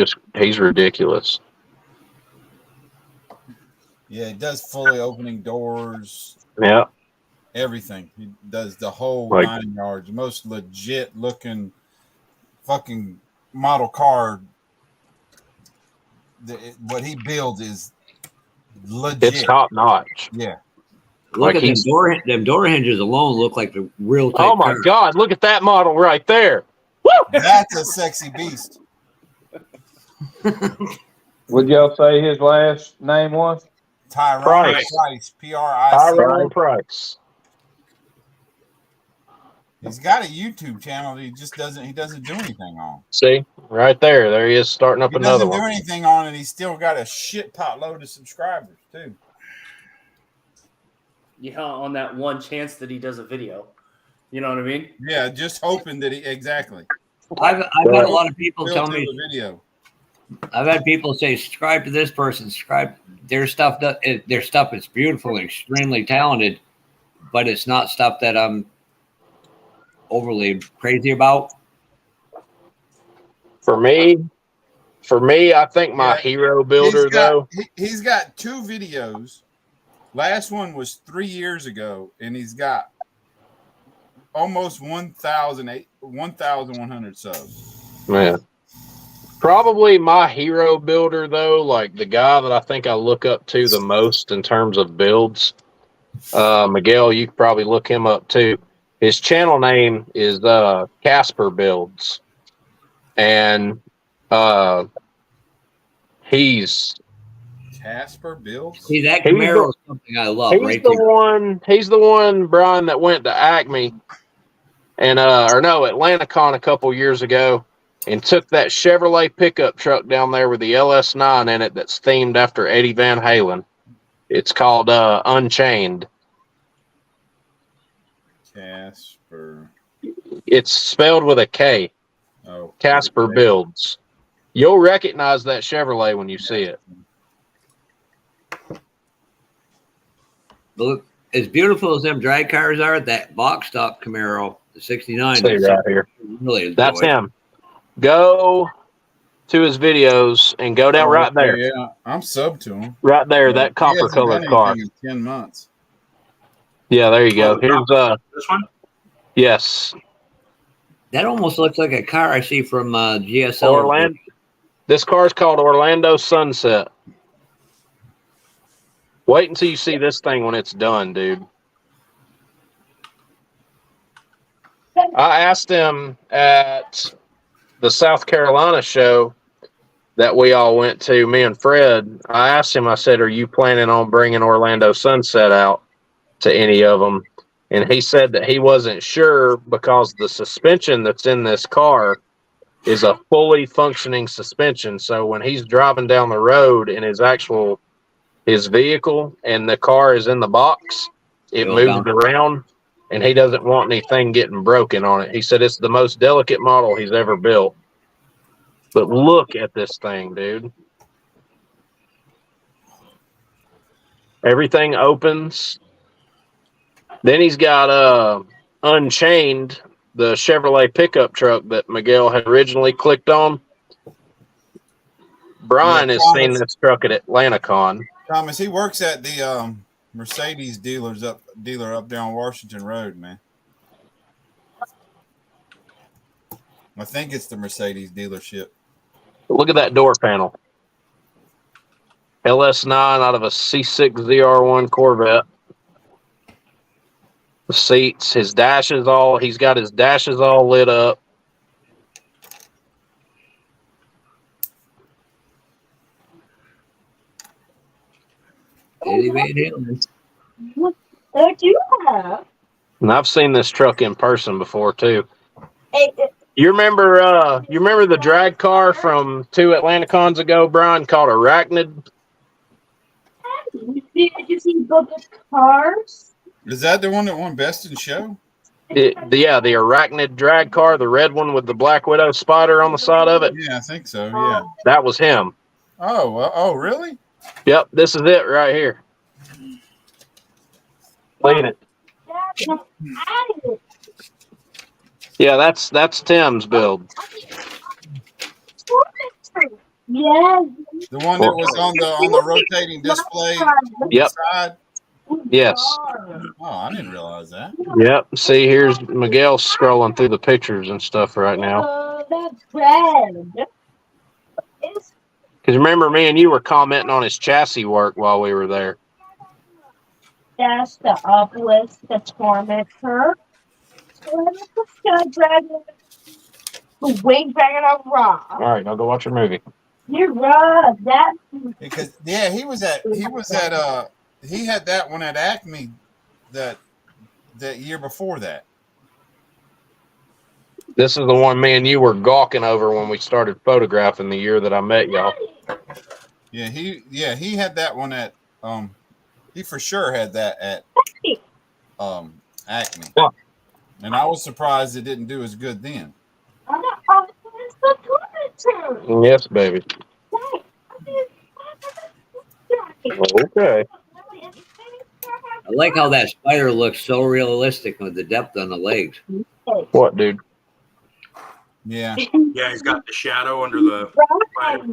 ridiculous. Yeah, he does fully opening doors. Yeah. everything. He does the whole Like- 9 yards. Most legit looking fucking model car. What he builds is legit. It's top notch. Yeah. Look Like at them door hinges alone look like the real type Oh my car. God! Look at that model right there. That's a sexy beast. Would y'all say his last name was? Tyrone Price. Price. P-R-I-C. Tyrone Price. He's got a YouTube channel that he doesn't do anything on. See, right there. There he is starting up He another doesn't do one. anything on it. He's still got a shit pot load of subscribers too. Yeah, on that one chance that he does a video. You know what I mean? Yeah, just hoping that he exactly. I've had a lot of people He'll tell do me. the video. I've had people say, subscribe to this person, subscribe. Their stuff is beautiful and extremely talented, but it's not stuff that I'm overly crazy about. For me, I think my hero builder though. He's got 2 videos. Last one was 3 years ago, and he's got almost 1,100 subs. Man. Probably my hero builder though, like the guy that I think I look up to the most in terms of builds. Miguel, you could probably look him up too. His channel name is Casper Builds. And he's Casper Builds. See, that Camaro is something I love. He's Right the there. one. He's the one, Brian, that went to Acme and Atlanticon a couple years ago, and took that Chevrolet pickup truck down there with the LS9 in it that's themed after Eddie Van Halen. It's called Unchained. Casper. It's spelled with a K. Oh, Casper okay. Builds. You'll recognize that Chevrolet when you see it. Look, as beautiful as them drag cars are, that box top Camaro, the 69, See is right here. really enjoy. That's him. Go to his videos and go down right there. Yeah, I'm sub to him. Right there, that He copper hasn't colored done car. anything in 10 months. Yeah, there you go. Here's This one? yes. That almost looks like a car I see from GSL. Orlando. This car is called Orlando Sunset. Wait until you see this thing when it's done, dude. I asked him at the South Carolina show that we all went to, me and Fred. I asked him, I said, are you planning on bringing Orlando Sunset out to any of them? And he said that he wasn't sure because the suspension that's in this car is a fully functioning suspension. So when he's driving down the road in his vehicle and the car is in the box, it moves around, and he doesn't want anything getting broken on it. He said it's the most delicate model he's ever built. But look at this thing, dude. Everything opens. Then he's got Unchained, the Chevrolet pickup truck that Miguel had originally clicked on. Brian has seen this truck at Atlanticon. Thomas, he works at the Mercedes dealer up there on Washington Road, man. I think it's the Mercedes dealership. Look at that door panel. LS9 out of a C6 ZR1 Corvette. The seats, he's got his dashes all lit up. Eddie Van Halen. What do you have? And I've seen this truck in person before too. You remember the drag car from 2 Atlanticons ago, Brian, called Arachnid? Did you see both the cars? Is that the one that won Best in Show? The Arachnid drag car, the red one with the Black Widow spider on the side of it. Yeah, I think so. Yeah. That was him. Oh, really? Yep, this is it right here. Clean it. Yeah, that's Tim's build. Yeah. The one that was on the rotating display Yep. side? Yes. Oh, I didn't realize that. Yep. See, here's Miguel scrolling through the pictures and stuff right now. Oh, that's red. It's Because remember, me and you were commenting on his chassis work while we were there. that's the obelisk, the tormentor. The sky dragon, the wing dragon of Ra. All right, now go watch your movie. You're right. That Because he had that one at Acme that year before that. This is the one me and you were gawking over when we started photographing the year that I met y'all. Yeah, he had that one at he for sure had that at Acme. And I was surprised it didn't do as good then. Yes, baby. Okay. I like how that spider looks so realistic with the depth on the legs. What, dude? Yeah. Yeah, he's got the shadow under the spider.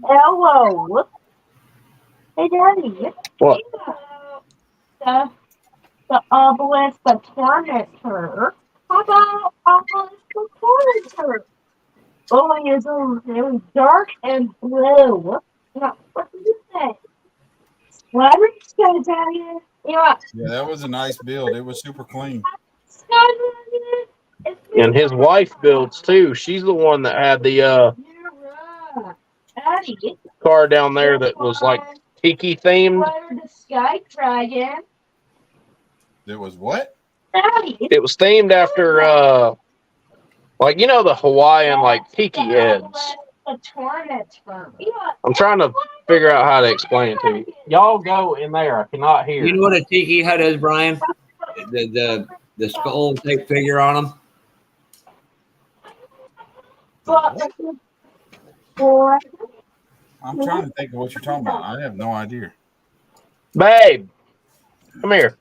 Hello. Hey, Daddy. What? The obelisk, the tormentor. How about obelisk, the tormentor? Oh, it's really dark and blue. Now, what do you say? What are you going to tell you? Yeah, that was a nice build. It was super clean. And his wife builds too. She's the one that had the car down there that was like tiki themed. The sky dragon. It was what? It was themed after like, you know, the Hawaiian like tiki heads. I'm trying to figure out how to explain it to you. Y'all go in there. I cannot hear. You know what a tiki hut is, Brian? The skull type figure on them. I'm trying to think of what you're talking about. I have no idea. Babe, come here.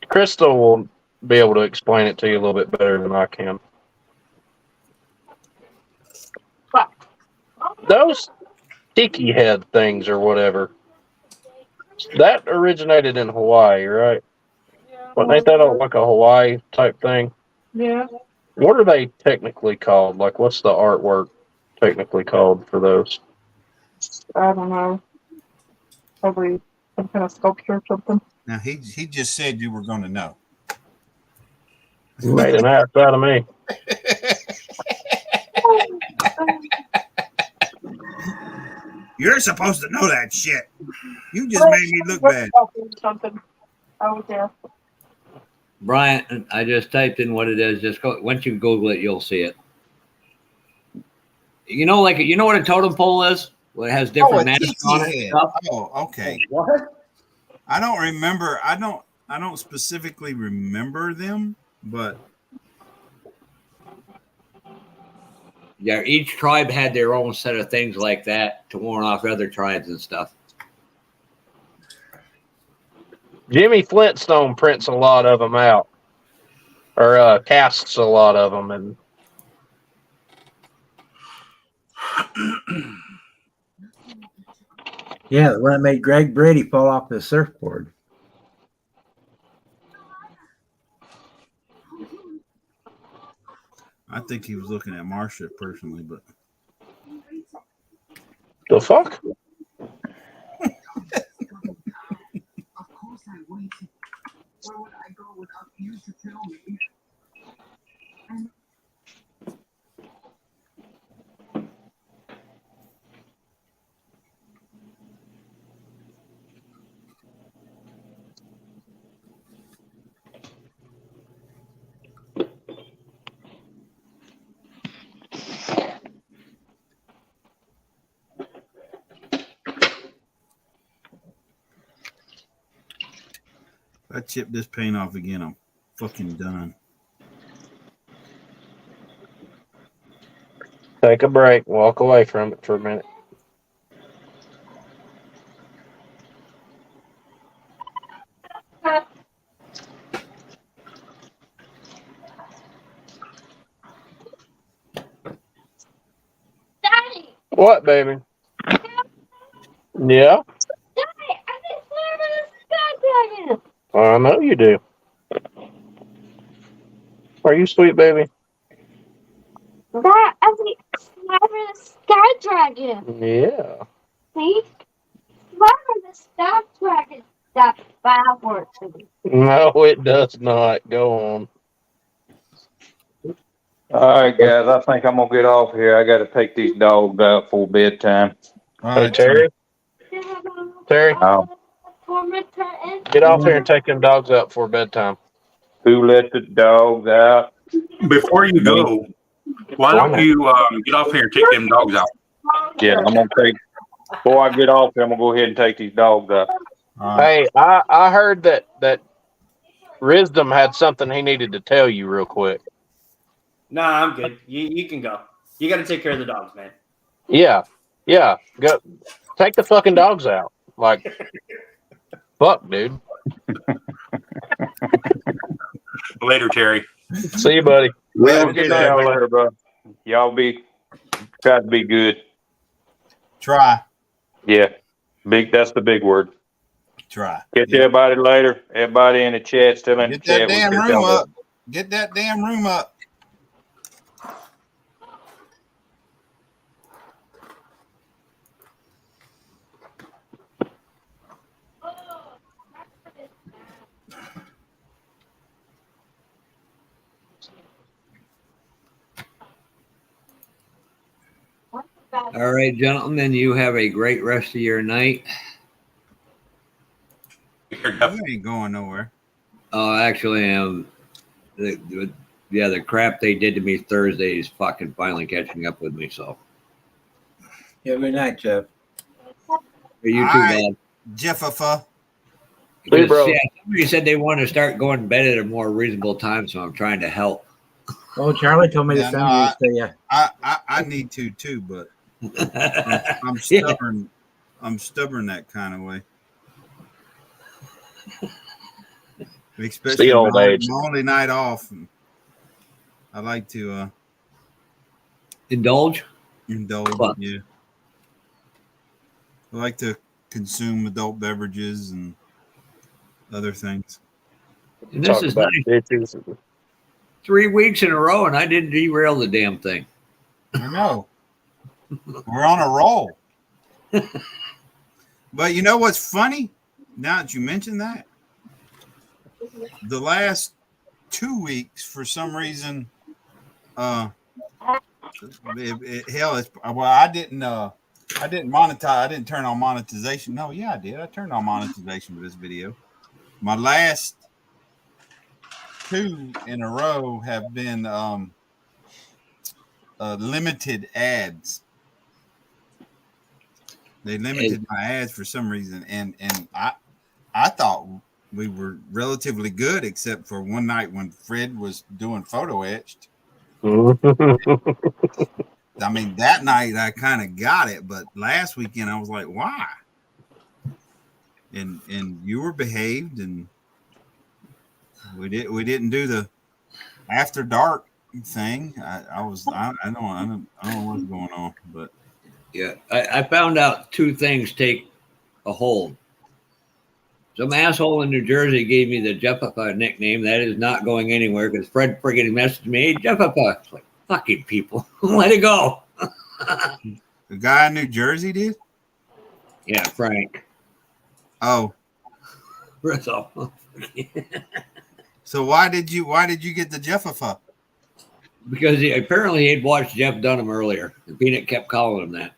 Crystal will be able to explain it to you a little bit better than I can. Those tiki head things or whatever, that originated in Hawaii, right? Well, ain't that like a Hawaii type thing? Yeah. What are they technically called? Like, what's the artwork technically called for those? I don't know. Probably some kind of sculpture or something. Now he just said you were going to know. You made an ass out of me. You're supposed to know that shit. You just made me look bad. Something. I was there. Brian, I just typed in what it is. Just go. Once you Google it, you'll see it. You know what a totem pole is? Well, it has different masks on it. And stuff. Oh, okay. What? I don't remember. I don't specifically remember them, but Yeah, each tribe had their own set of things like that to warn off other tribes and stuff. Jimmy Flintstone prints a lot of them out, or casts a lot of them, and Yeah, the one that made Greg Brady fall off the surfboard. I think he was looking at Marsha personally, but the fuck? Where would I go without you to tell me? if I chip this paint off again, I'm fucking done. Take a break. Walk away from it for a minute. Daddy! What, baby? Yeah? Daddy, I think I know you do. Are you sweet, baby? That I think Slimer the Sky Dragon. Yeah. See? Slimer the Sky Dragon got fireworks in it. No, it does not. Go on. All right, guys. I think I'm gonna get off here. I got to take these dogs out for bedtime. Hey, Terry. Terry, get off here and take them dogs out for bedtime. Who let the dogs out? Before you go, why don't you get off here and take them dogs out? Yeah, I'm gonna take. Before I get off here, I'm gonna go ahead and take these dogs out. Hey, I heard that Wisdom had something he needed to tell you real quick. Nah, I'm good. You can go. You got to take care of the dogs, man. Yeah. Go take the fucking dogs out. Like, fuck, dude. Later, Terry. See you, buddy. Well, get y'all later, bro. Y'all try to be good. Try. Yeah, big. That's the big word. Try. Catch everybody later. Everybody in the chat still in the Get that chat. damn room up. Get that damn room up. All right, gentlemen, you have a great rest of your night. You ain't going nowhere. Oh, actually, the crap they did to me Thursday is fucking finally catching up with me. So, Yeah, good night, Jeff. You too, All right, Bob. Jeffa. Because, yeah, somebody said they want to start going to bed at a more reasonable time, so I'm trying to help. Oh, Charlie told me to Yeah, send no, these to you. I need to too, but I'm stubborn. I'm stubborn that kind of way. Especially old age. my only night off. I like to indulge. Indulge, yeah. I like to consume adult beverages and other things. And this is nice. 3 weeks in a row, and I didn't derail the damn thing. I know. We're on a roll. But you know what's funny? Now that you mention that, the last 2 weeks, for some reason, I didn't monetize. I didn't turn on monetization. No, yeah, I did. I turned on monetization for this video. My last 2 in a row have been limited ads. They limited my ads for some reason, and I thought we were relatively good, except for one night when Fred was doing photo etched. I mean, that night I kind of got it, but last weekend I was like, why? And you were behaved, and we didn't do the after dark thing. I don't know what's going on, but yeah, I found out 2 things take a hold. Some asshole in New Jersey gave me the Jeffa nickname. That is not going anywhere because Fred friggin' messaged me, hey, Jeffa. It's like, fucking people. Let it go. The guy in New Jersey did? Yeah, Frank. Oh. So why did you get the Jeffa? Because apparently he'd watched Jeff Dunham earlier. And Peanut kept calling him that.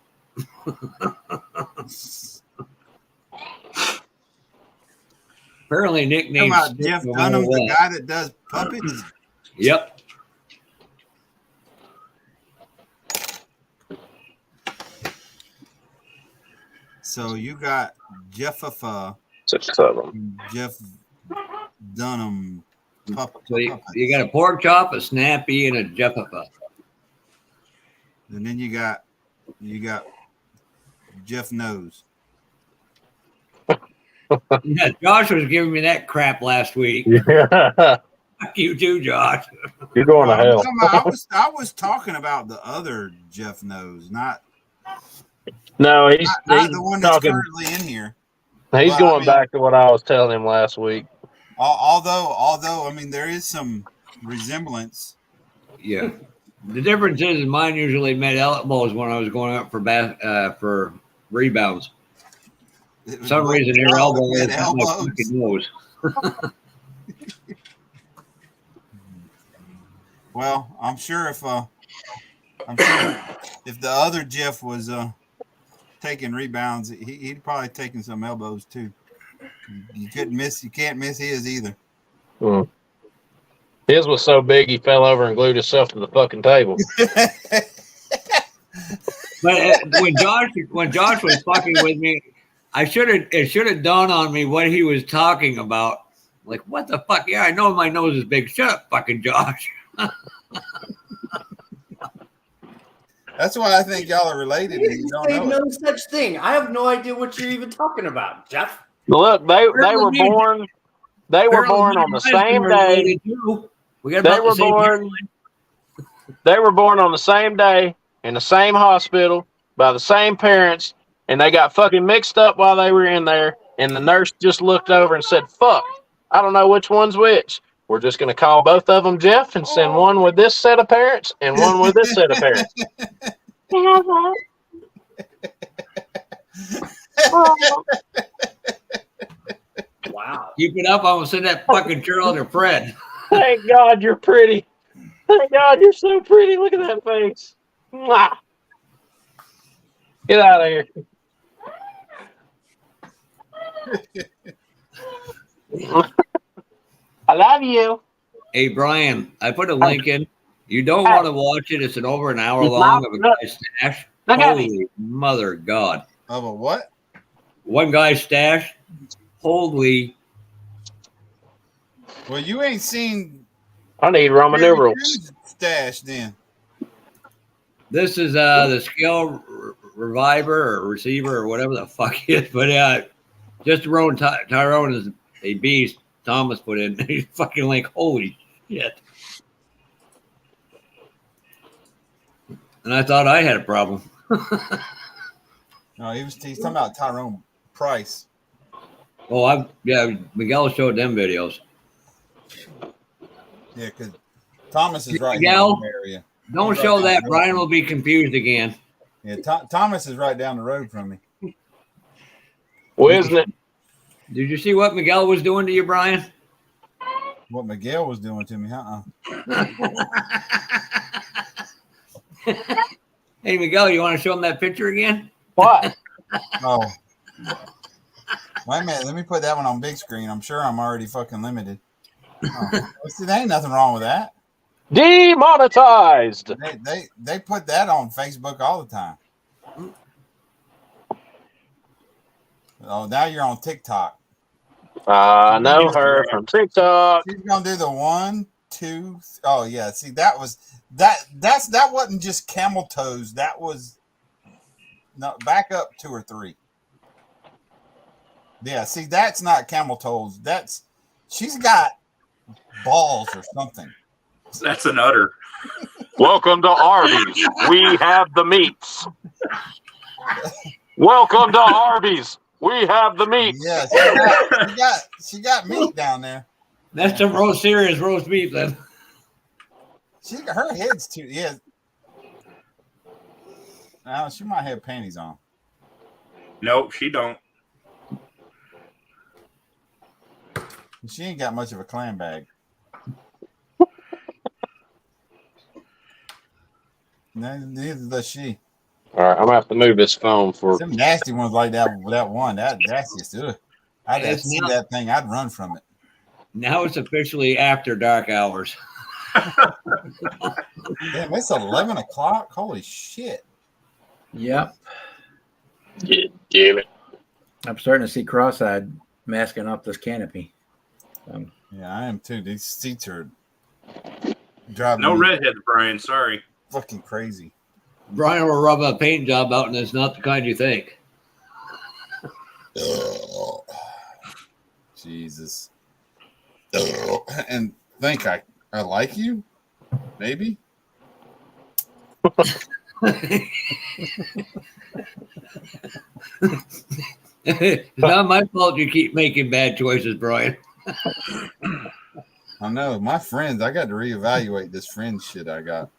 Apparently nicknamed Jeff Dunham, the guy that does puppets. Yep. So you got Jeffa, Jeff Dunham. So you got a pork chop, a snappy, and a Jeffa. And then you got Jeff Knows. Yeah, Josh was giving me that crap last week. Yeah. Fuck you too, Josh. You're going to hell. I was talking about the other Jeff Knows, not he's the one that's talking, currently in here. He's going back to what I was telling him last week. Although, I mean, there is some resemblance. Yeah. The difference is mine usually made elbows when I was going up for rebounds. For some reason, your elbow is not my fucking nose. Well, I'm sure if the other Jeff was taking rebounds, he'd probably taken some elbows too. You couldn't miss. You can't miss his either. His was so big he fell over and glued himself to the fucking table. But when Josh was fucking with me, it should have dawned on me what he was talking about. Like, what the fuck? Yeah, I know my nose is big. Shut up, fucking Josh. That's why I think y'all are related. And you don't Say know no it. such thing. I have no idea what you're even talking about, Jeff. Look, they were born. They were born on the same day. They were born on the same day in the same hospital by the same parents, and they got fucking mixed up while they were in there. And the nurse just looked over and said, "Fuck, I don't know which one's which. We're just going to call both of them Jeff and send one with this set of parents and one with this set of parents." Wow. Keep it up. I'm going to send that fucking girl to Fred. Thank God you're pretty. Thank God you're so pretty. Look at that face. Mwah. Get out of here. I love you. Hey, Brian, I put a link in. You don't want to watch it. It's an over an hour long of a guy's stash. Holy mother God. Of a what? One guy's stash. Holy. Well, you ain't seen. I need Roman numerals. Stash then. This is the scale reviver or receiver or whatever the fuck it is. But just Tyrone is a beast. Thomas put in. He's fucking like, holy shit. And I thought I had a problem. No, he's talking about Tyrone Price. Oh, Miguel showed them videos. Yeah, because Thomas is right Miguel, in the area. Don't He's show right that. Brian will be confused again. Yeah, Thomas is right down the road from me. Well, isn't it? Did you see what Miguel was doing to you, Brian? What Miguel was doing to me, Hey, Miguel, you want to show him that picture again? What? Oh. Wait a minute. Let me put that one on big screen. I'm sure I'm already fucking limited. Oh. See, there ain't nothing wrong with that. Demonetized. They put that on Facebook all the time. Oh, now you're on TikTok. I know her from TikTok. She's gonna do the 1, 2. Oh yeah, see that wasn't just camel toes. That was no back up 2 or 3. Yeah, see that's not camel toes. She's got balls or something. That's an udder. Welcome to Arby's. We have the meats. Welcome to Arby's. We have the meat. Yeah, she got meat down there. That's some serious roast beef then. Her head's too. Yeah. Now she might have panties on. Nope, she don't. She ain't got much of a clam bag. Neither does she. All right, I'm gonna have to move this phone for some nasty ones like that. That one, that's just. I'd see that thing. I'd run from it. Now it's officially after dark hours. Damn, it's 11 o'clock. Holy shit! Yep. Yeah, damn it. I'm starting to see cross-eyed masking up this canopy. Yeah, I am too. These seats are driving. No redheads, Brian. Sorry. Fucking crazy. Brian will rub a paint job out, and it's not the kind you think. Jesus. And think I like you? Maybe? It's not my fault you keep making bad choices, Brian. I know my friends. I got to reevaluate this friend shit I got,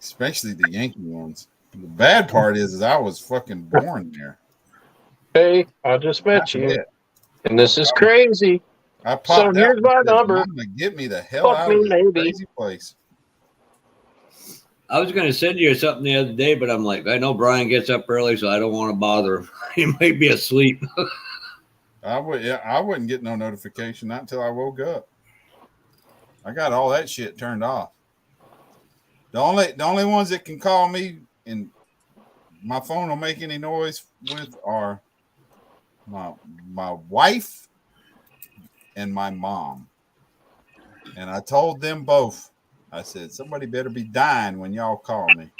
especially the Yankee ones. The bad part is I was fucking born there. Hey, I just met you, and this is crazy. I popped So out here's and my said, number. "Mama, get me the hell Fuck out me, of this maybe. crazy place." I was going to send you something the other day, but I'm like, I know Brian gets up early, so I don't want to bother him. He might be asleep. I wouldn't get no notification not until I woke up. I got all that shit turned off. The only ones that can call me and my phone will make any noise with are my wife and my mom. And I told them both, I said, somebody better be dying when y'all call me.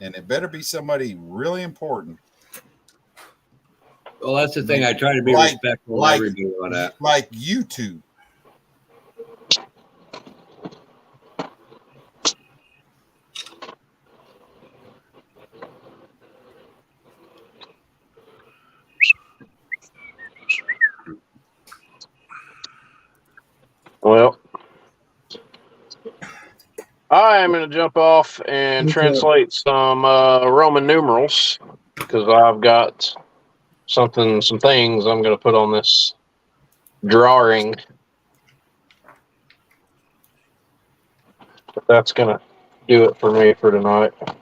And it better be somebody really important. Well, that's the thing. I try to be respectful of everybody on that. Like you two. Well, I am going to jump off and translate some Roman numerals because I've got some things I'm going to put on this drawing. But that's going to do it for me for tonight. All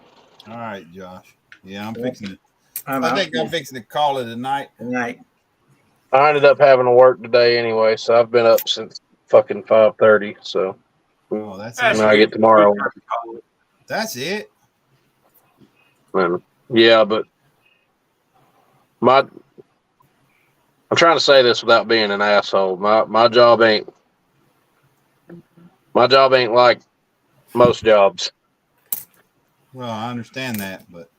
right, Josh. Yeah, I'm fixing to. I think I'm fixing to call it a night. I ended up having to work today anyway, so I've been up since fucking 5:30. So that's and I get tomorrow. That's it. Yeah, but I'm trying to say this without being an asshole. My job ain't like most jobs. Well, I understand that, but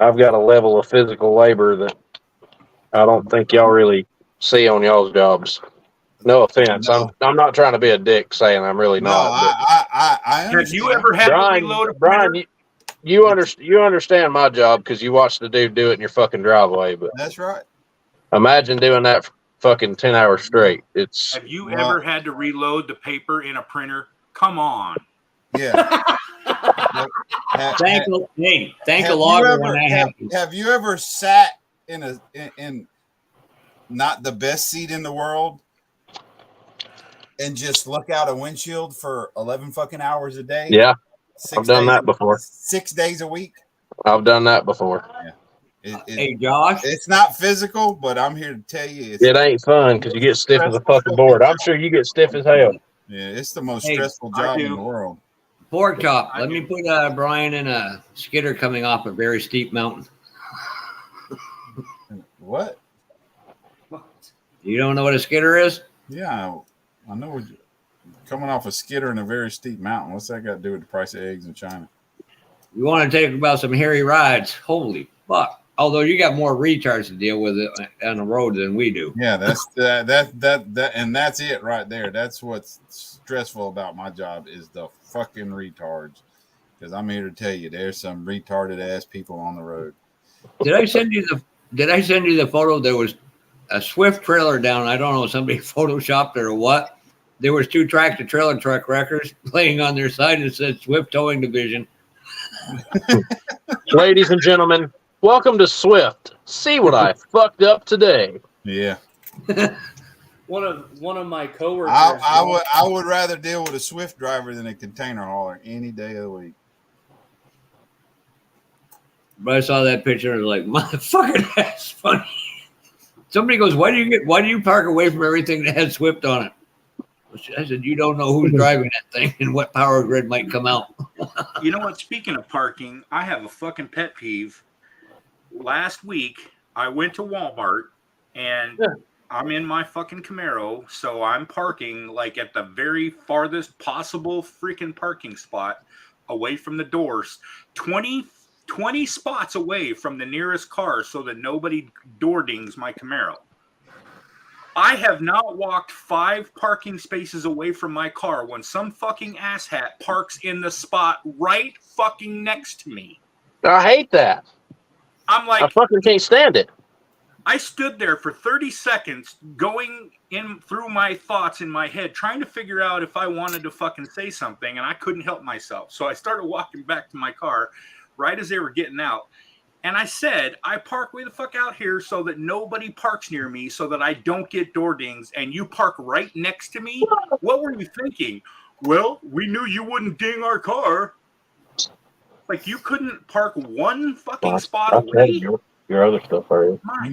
I've got a level of physical labor that I don't think y'all really see on y'all's jobs. No offense. No. I'm not trying to be a dick saying I'm really not. I Have you ever had to reload a Brian, printer? you understand my job because you watched the dude do it in your fucking driveway. But that's right. Imagine doing that for fucking 10 hours straight. Have you ever had to reload the paper in a printer? Come on. Yeah. Thank a logger when that happens. Have you ever sat in not the best seat in the world and just look out a windshield for 11 fucking hours a day? Yeah, I've done that before. 6 days a week. I've done that before. Yeah. Hey, Josh. It's not physical, but I'm here to tell you, It ain't fun because you get stiff as a fucking board. I'm sure you get stiff as hell. Yeah, it's the most stressful job in the world. Pork chop. Let me put Brian in a skidder coming off a very steep mountain. What? You don't know what a skidder is? Yeah, I know. Coming off a skidder in a very steep mountain. What's that got to do with the price of eggs in China? You want to talk about some hairy rides? Holy fuck! Although you got more retards to deal with it on the road than we do. Yeah, that's that, and that's it right there. That's what's stressful about my job is the fucking retards. Because I'm here to tell you, there's some retarded ass people on the road. Did I send you the photo? There was a Swift trailer down. I don't know, somebody photoshopped it or what. There was 2 tractor trailer truck wreckers laying on their side and it said Swift Towing Division. Ladies and gentlemen, welcome to Swift. See what I fucked up today. Yeah. One of my coworkers. I would rather deal with a Swift driver than a container hauler any day of the week. But I saw that picture and was like, motherfucker, that's funny. Somebody goes, why do you park away from everything that has Swift on it? I said, you don't know who's driving that thing and what power grid might come out. You know what? Speaking of parking, I have a fucking pet peeve. Last week, I went to Walmart and I'm in my fucking Camaro, so I'm parking like at the very farthest possible freaking parking spot away from the doors. 20 spots away from the nearest car so that nobody door dings my Camaro. I have not walked 5 parking spaces away from my car when some fucking asshat parks in the spot right fucking next to me. I hate that. I'm like, I fucking can't stand it. I stood there for 30 seconds going in through my thoughts in my head, trying to figure out if I wanted to fucking say something, and I couldn't help myself. So I started walking back to my car right as they were getting out. And I said, I park way the fuck out here so that nobody parks near me so that I don't get door dings, and you park right next to me? What were you thinking? Well, we knew you wouldn't ding our car. Like, you couldn't park one fucking spot away? Your other stuff already. It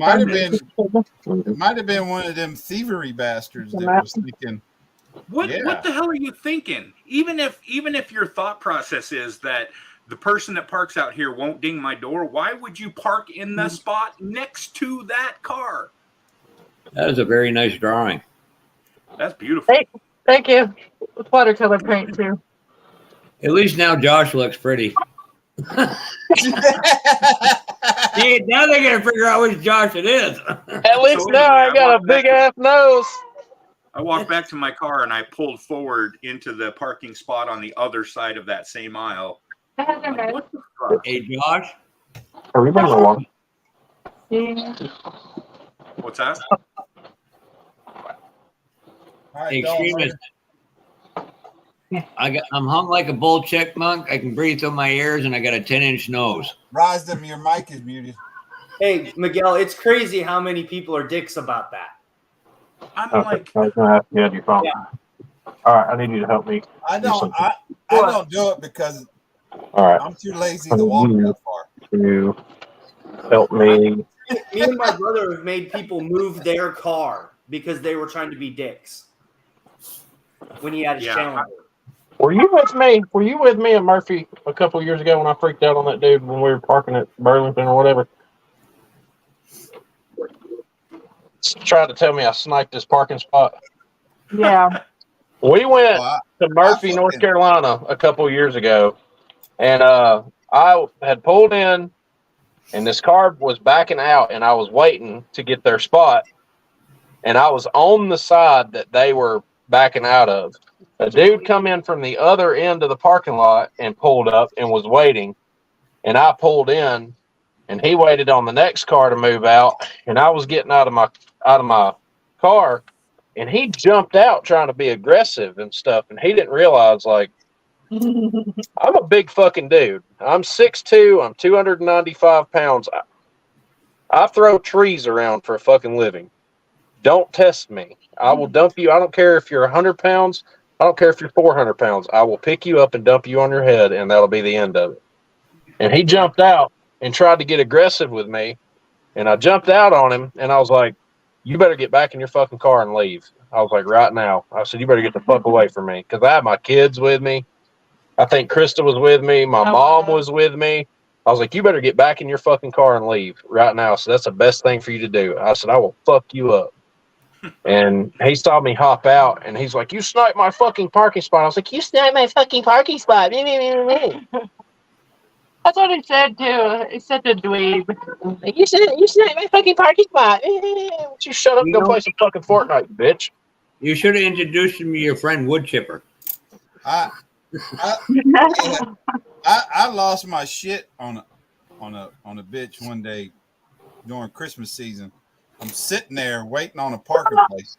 might have been one of them thievery bastards that was thinking. What the hell are you thinking? Even if your thought process is that the person that parks out here won't ding my door, why would you park in the spot next to that car? That is a very nice drawing. That's beautiful. Thank you. With watercolor paint too. At least now Josh looks pretty. See, now they're gonna figure out which Josh it is. At least now I got a big ass nose. I walked back to my car and I pulled forward into the parking spot on the other side of that same aisle. Like, what the fuck? Hey, Josh. Are we bringing along? What's that? Hey, Extremist. I'm hung like a bull chipmunk. I can breathe through my ears, and I got a 10-inch nose. Rise them, your mic is muted. Hey, Miguel, it's crazy how many people are dicks about that. I'm like, I was gonna have to have your phone. Yeah. All right, I need you to help me. I don't do it because I'm too lazy to walk that far. To help me. Me and my brother have made people move their car because they were trying to be dicks when he had his Challenger. Were you with me? Were you with me and Murphy a couple of years ago when I freaked out on that dude when we were parking at Burlington or whatever? Tried to tell me I sniped his parking spot. Yeah. We went to Murphy, North Carolina a couple of years ago, and I had pulled in, and this car was backing out, and I was waiting to get their spot, and I was on the side that they were backing out of. A dude come in from the other end of the parking lot and pulled up and was waiting, and I pulled in, and he waited on the next car to move out, and I was getting out of my car, and he jumped out trying to be aggressive and stuff, and he didn't realize, like, I'm a big fucking dude. I'm 6'2", I'm 295 pounds. I throw trees around for a fucking living. Don't test me. I will dump you. I don't care if you're 100 pounds. I don't care if you're 400 pounds. I will pick you up and dump you on your head, and that'll be the end of it. And he jumped out and tried to get aggressive with me, and I jumped out on him, and I was like, you better get back in your fucking car and leave. I was like, right now. I said, you better get the fuck away from me, because I had my kids with me. I think Krista was with me. My mom was with me. I was like, you better get back in your fucking car and leave right now. So that's the best thing for you to do. I said, I will fuck you up. And he saw me hop out, and he's like, you sniped my fucking parking spot. I was like, you sniped my fucking parking spot. That's what he said too. He said to dweeb. You sniped my fucking parking spot. You shut up and go play some fucking Fortnite, bitch. You should have introduced him to your friend Wood Chipper. I lost my shit on a bitch one day during Christmas season. I'm sitting there waiting on a parking place.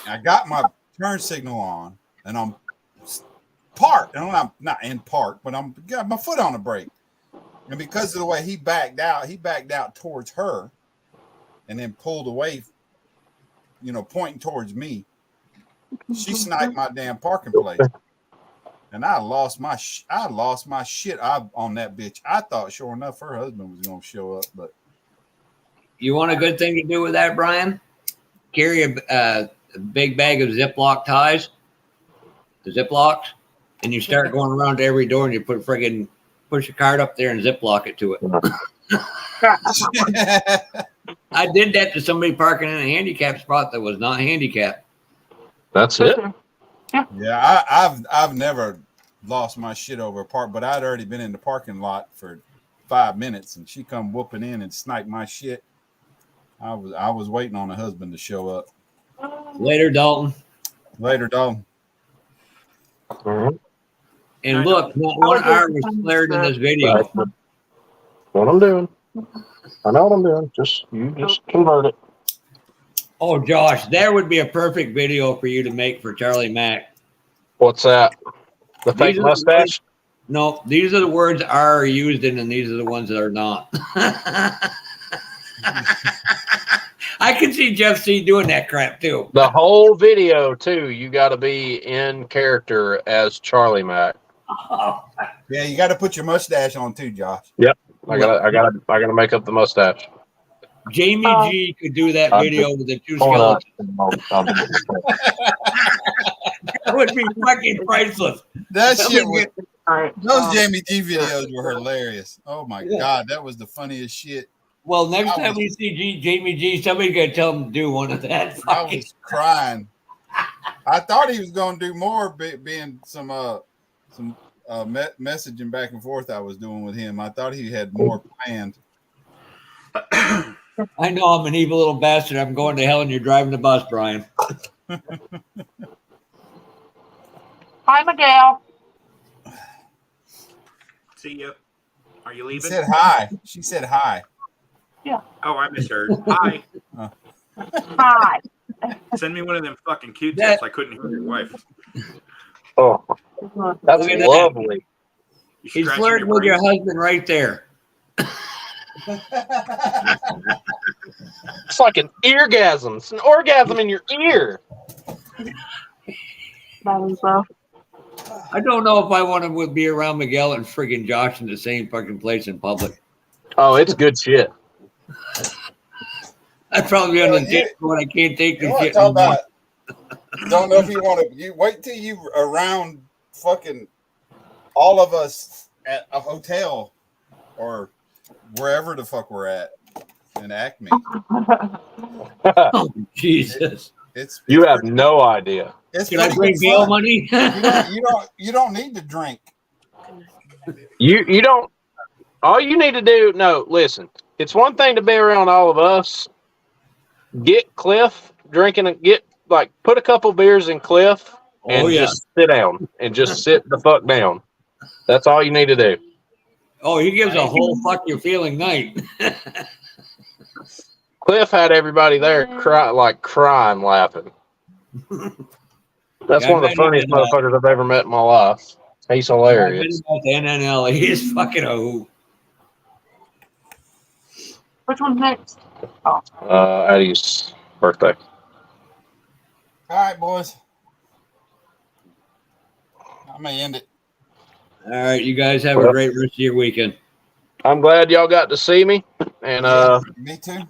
I got my turn signal on, and I'm parked. And I'm not in park, but I'm got my foot on the brake. And because of the way he backed out towards her, and then pulled away, pointing towards me. She sniped my damn parking place. And I lost my shit on that bitch. I thought sure enough her husband was gonna show up, but You want a good thing to do with that, Brian? Carry a big bag of Ziploc ties, the Ziplocs, and you start going around to every door and you push your card up there and Ziploc it to it. I did that to somebody parking in a handicap spot that was not handicapped. That's it. Yeah, I've never lost my shit over a park, but I'd already been in the parking lot for 5 minutes, and she come whooping in and sniped my shit. I was waiting on a husband to show up. Later, Dalton. Mm-hmm. And look, not one hour was flared in this video. What I'm doing. I know what I'm doing. You just convert it. Oh, Josh, there would be a perfect video for you to make for Charlie Mack. What's that? The fake These are mustache? No, these are the words are used in, and these are the ones that are not. I can see Jeff C doing that crap too. The whole video too. You got to be in character as Charlie Mack. Yeah, you got to put your mustache on too, Josh. Yep, I gotta make up the mustache. Jamie G could do that video with the two Hold skeletons. That would be fucking priceless. That shit was. Those Jamie G videos were hilarious. Oh my Yeah. God, that was the funniest shit. Well, next time we see Jamie G, somebody's gonna tell him to do one of that. I was crying. I thought he was gonna do more, being some messaging back and forth I was doing with him. I thought he had more planned. I know I'm an evil little bastard. I'm going to hell, and you're driving the bus, Brian. Hi, Miguel. See ya. Are you leaving? She said hi. She said hi. Yeah. Oh, I misheard. Hi. Hi. Send me one of them fucking Q-tips. I couldn't hear your wife. Oh, that's Look at that. lovely. He's flirting with your husband right there. It's like an eargasm. It's an orgasm in your ear. I don't know if I want to be around Miguel and friggin' Josh in the same fucking place in public. Oh, it's good shit. I'd probably be on the dick when I can't take the shit. Talk about, don't know if you want to. You wait till you around fucking all of us at a hotel or wherever the fuck we're at in Acme. Oh, Jesus. You have no idea. It's Can I bring bail money? you don't need to drink. You don't. All you need to do. No, listen. It's one thing to be around all of us. Get Cliff drinking and put a couple beers in Cliff and just sit down and just sit the fuck down. That's all you need to do. Oh, he gives a whole fuck your feeling night. Cliff had everybody there crying, laughing. That's one of the funniest motherfuckers I've ever met in my life. He's hilarious. NNL, he's fucking a hoot. Which one's next? Oh. Eddie's birthday. All right, boys. I'm gonna end it. All right, you guys have a great rest of your weekend. I'm glad y'all got to see me. And me too.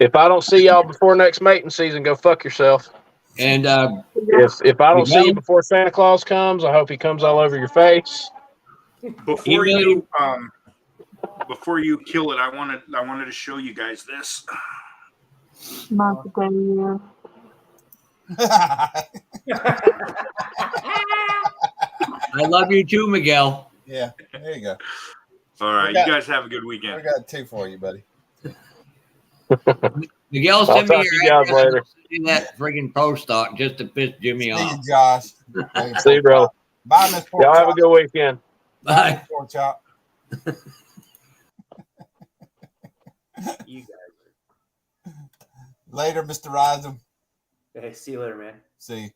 If I don't see y'all before next mating season, go fuck yourself. And if I don't see you before Santa Claus comes, I hope he comes all over your face. Before you kill it, I wanted to show you guys this. Not the day of year. I love you too, Miguel. Yeah, there you go. All right, you guys have a good weekend. I got two for you, buddy. Miguel, I'll send me talk to you your guys address. later. Send me that friggin' post stock just to piss Jimmy See off. you, Josh. See you, bro. Bye, Miss Pork Y'all have a Chop. good weekend. Bye. Miss Pork Chop. You guys. Later, Mr. Rising. Hey, see you later, man. See you.